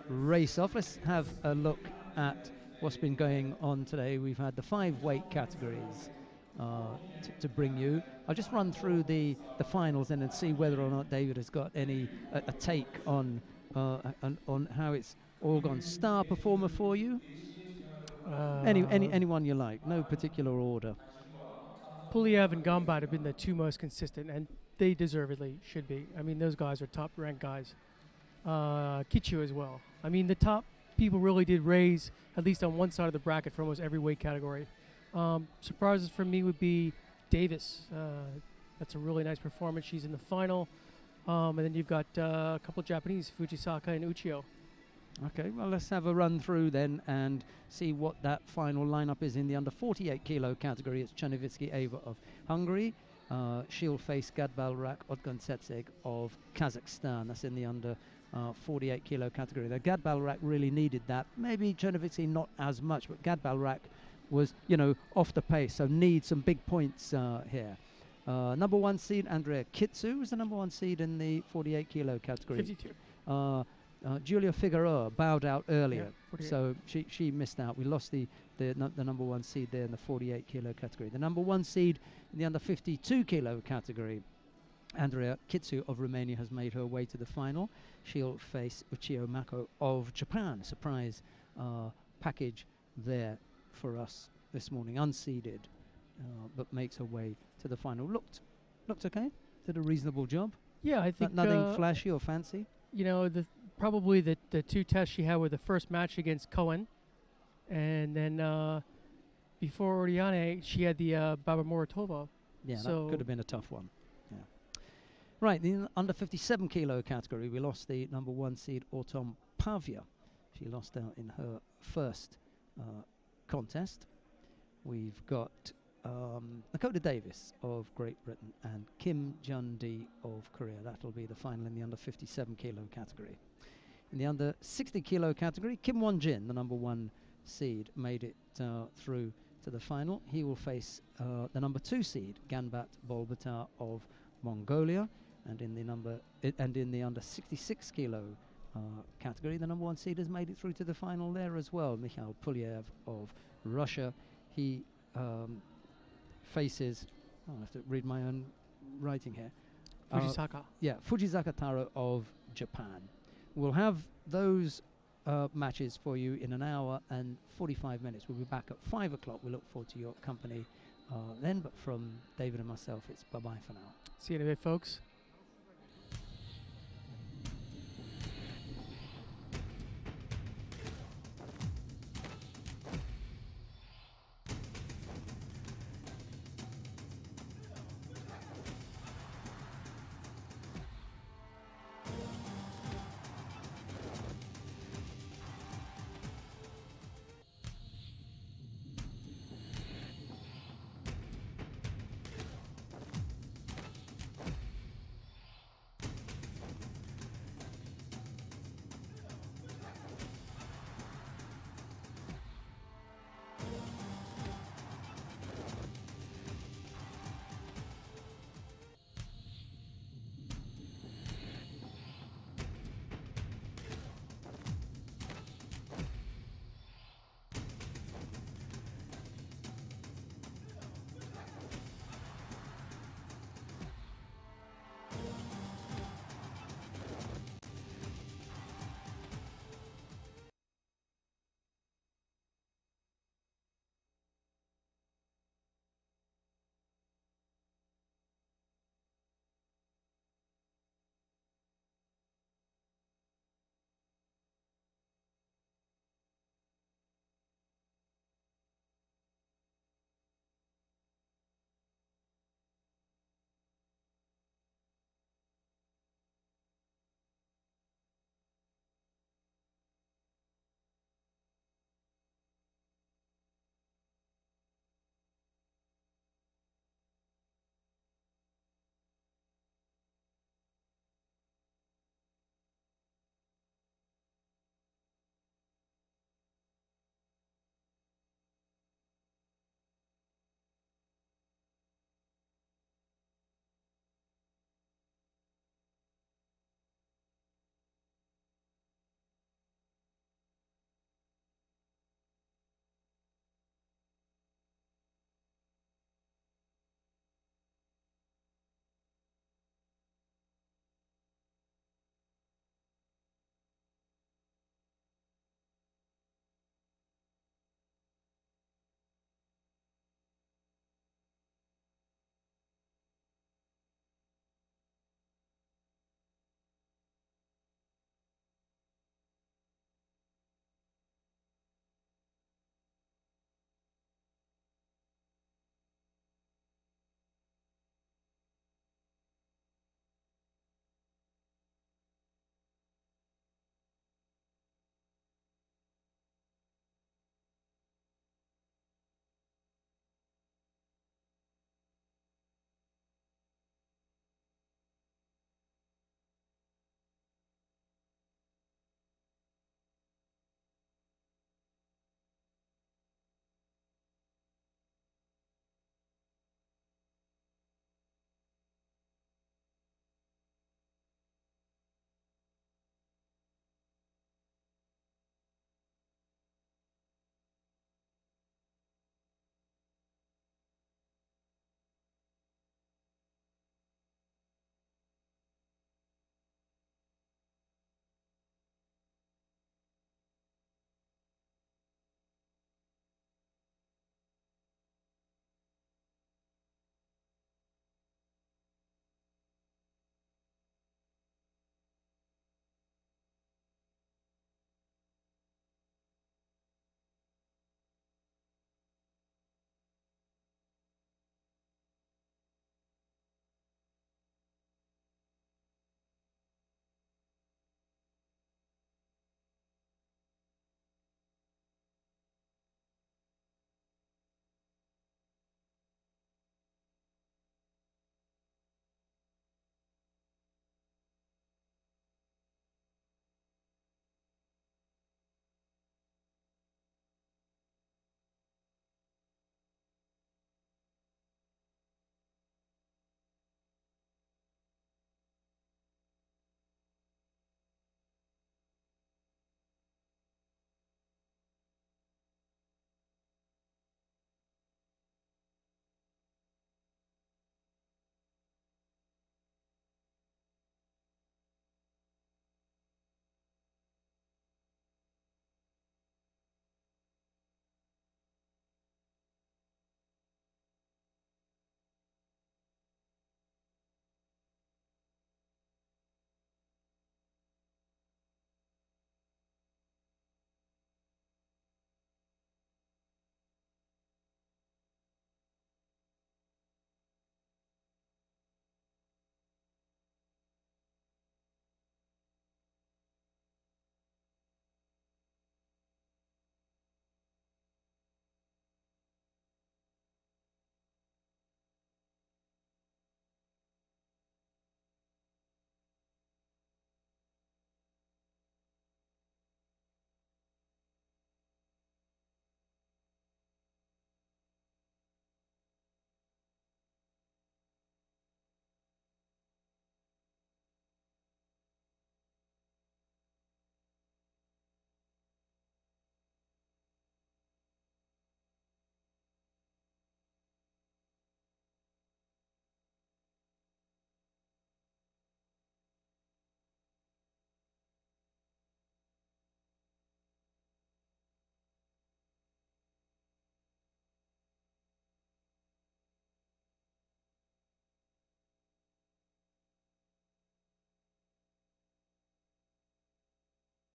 race off, let's have a look at what's been going on today. We've had the 5 weight categories to bring you. I'll just run through the finals and then see whether or not David has got any a take on how it's all gone. Star performer for you? Anyone you like, no particular order. Puliev and Gombat have been the 2 most consistent, and they deservedly should be. I mean, those guys are top-ranked guys. Kichu as well. I mean, the top people really did raise, at least on one side of the bracket, for almost every weight category. Surprises for me would be Davis. That's a really nice performance. She's in the final. And then you've got a couple Japanese, Fujisaka and Uchiho. Okay, well, let's have a run through then and see what that final lineup is in the under 48 kilo category. It's Chernovitsky Ava of Hungary. She'll face Gadbalrak Odgansetseg of Kazakhstan. That's in the under 48 kilo category. The Gadbalrak really needed that. Maybe Chernovitsky not as much, but Gadbalrak was, off the pace, so needs some big points here. Number 1 seed Andrea Kitsu was the number 1 seed in the 48 kilo category. 52. Julia Figueroa bowed out earlier, Yeah, so she missed out. We lost the number 1 seed there in the 48 kilo category. The number 1 seed in the under 52 kilo category, Andrea Kitsu of Romania, has made her way to the final. She'll face Uchio Mako of Japan. Surprise package there for us this morning, unseeded, but makes her way to the final. Looked okay. Did a reasonable job. Yeah, I think nothing flashy or fancy. Probably the 2 tests she had were the first match against Cohen, and then before Oriane, she had the Baba Muratova. Yeah, so that could have been a tough one. Yeah. Right, the under 57 kilo category, we lost the number 1 seed Autumn Pavia. She lost out in her first contest. We've got Dakota Davis of Great Britain and Kim Jun-dee of Korea. That'll be the final in the under 57 kilo category. In the under 60 kilo category, Kim Won-jin, the number 1 seed, made it through to the final. He will face the number 2 seed Ganbat Bolbatar of Mongolia, and in the under 66 kilo category, the number 1 seed has made it through to the final there as well. Mikhail Pulyev of Russia. He faces, I have to read my own writing here. Fujisaka. Fujisaka Taro of Japan. We'll have those matches for you in an hour and 45 minutes. We'll be back at 5 o'clock. We look forward to your company then, but from David and myself, it's bye-bye for now. See you in a bit, folks.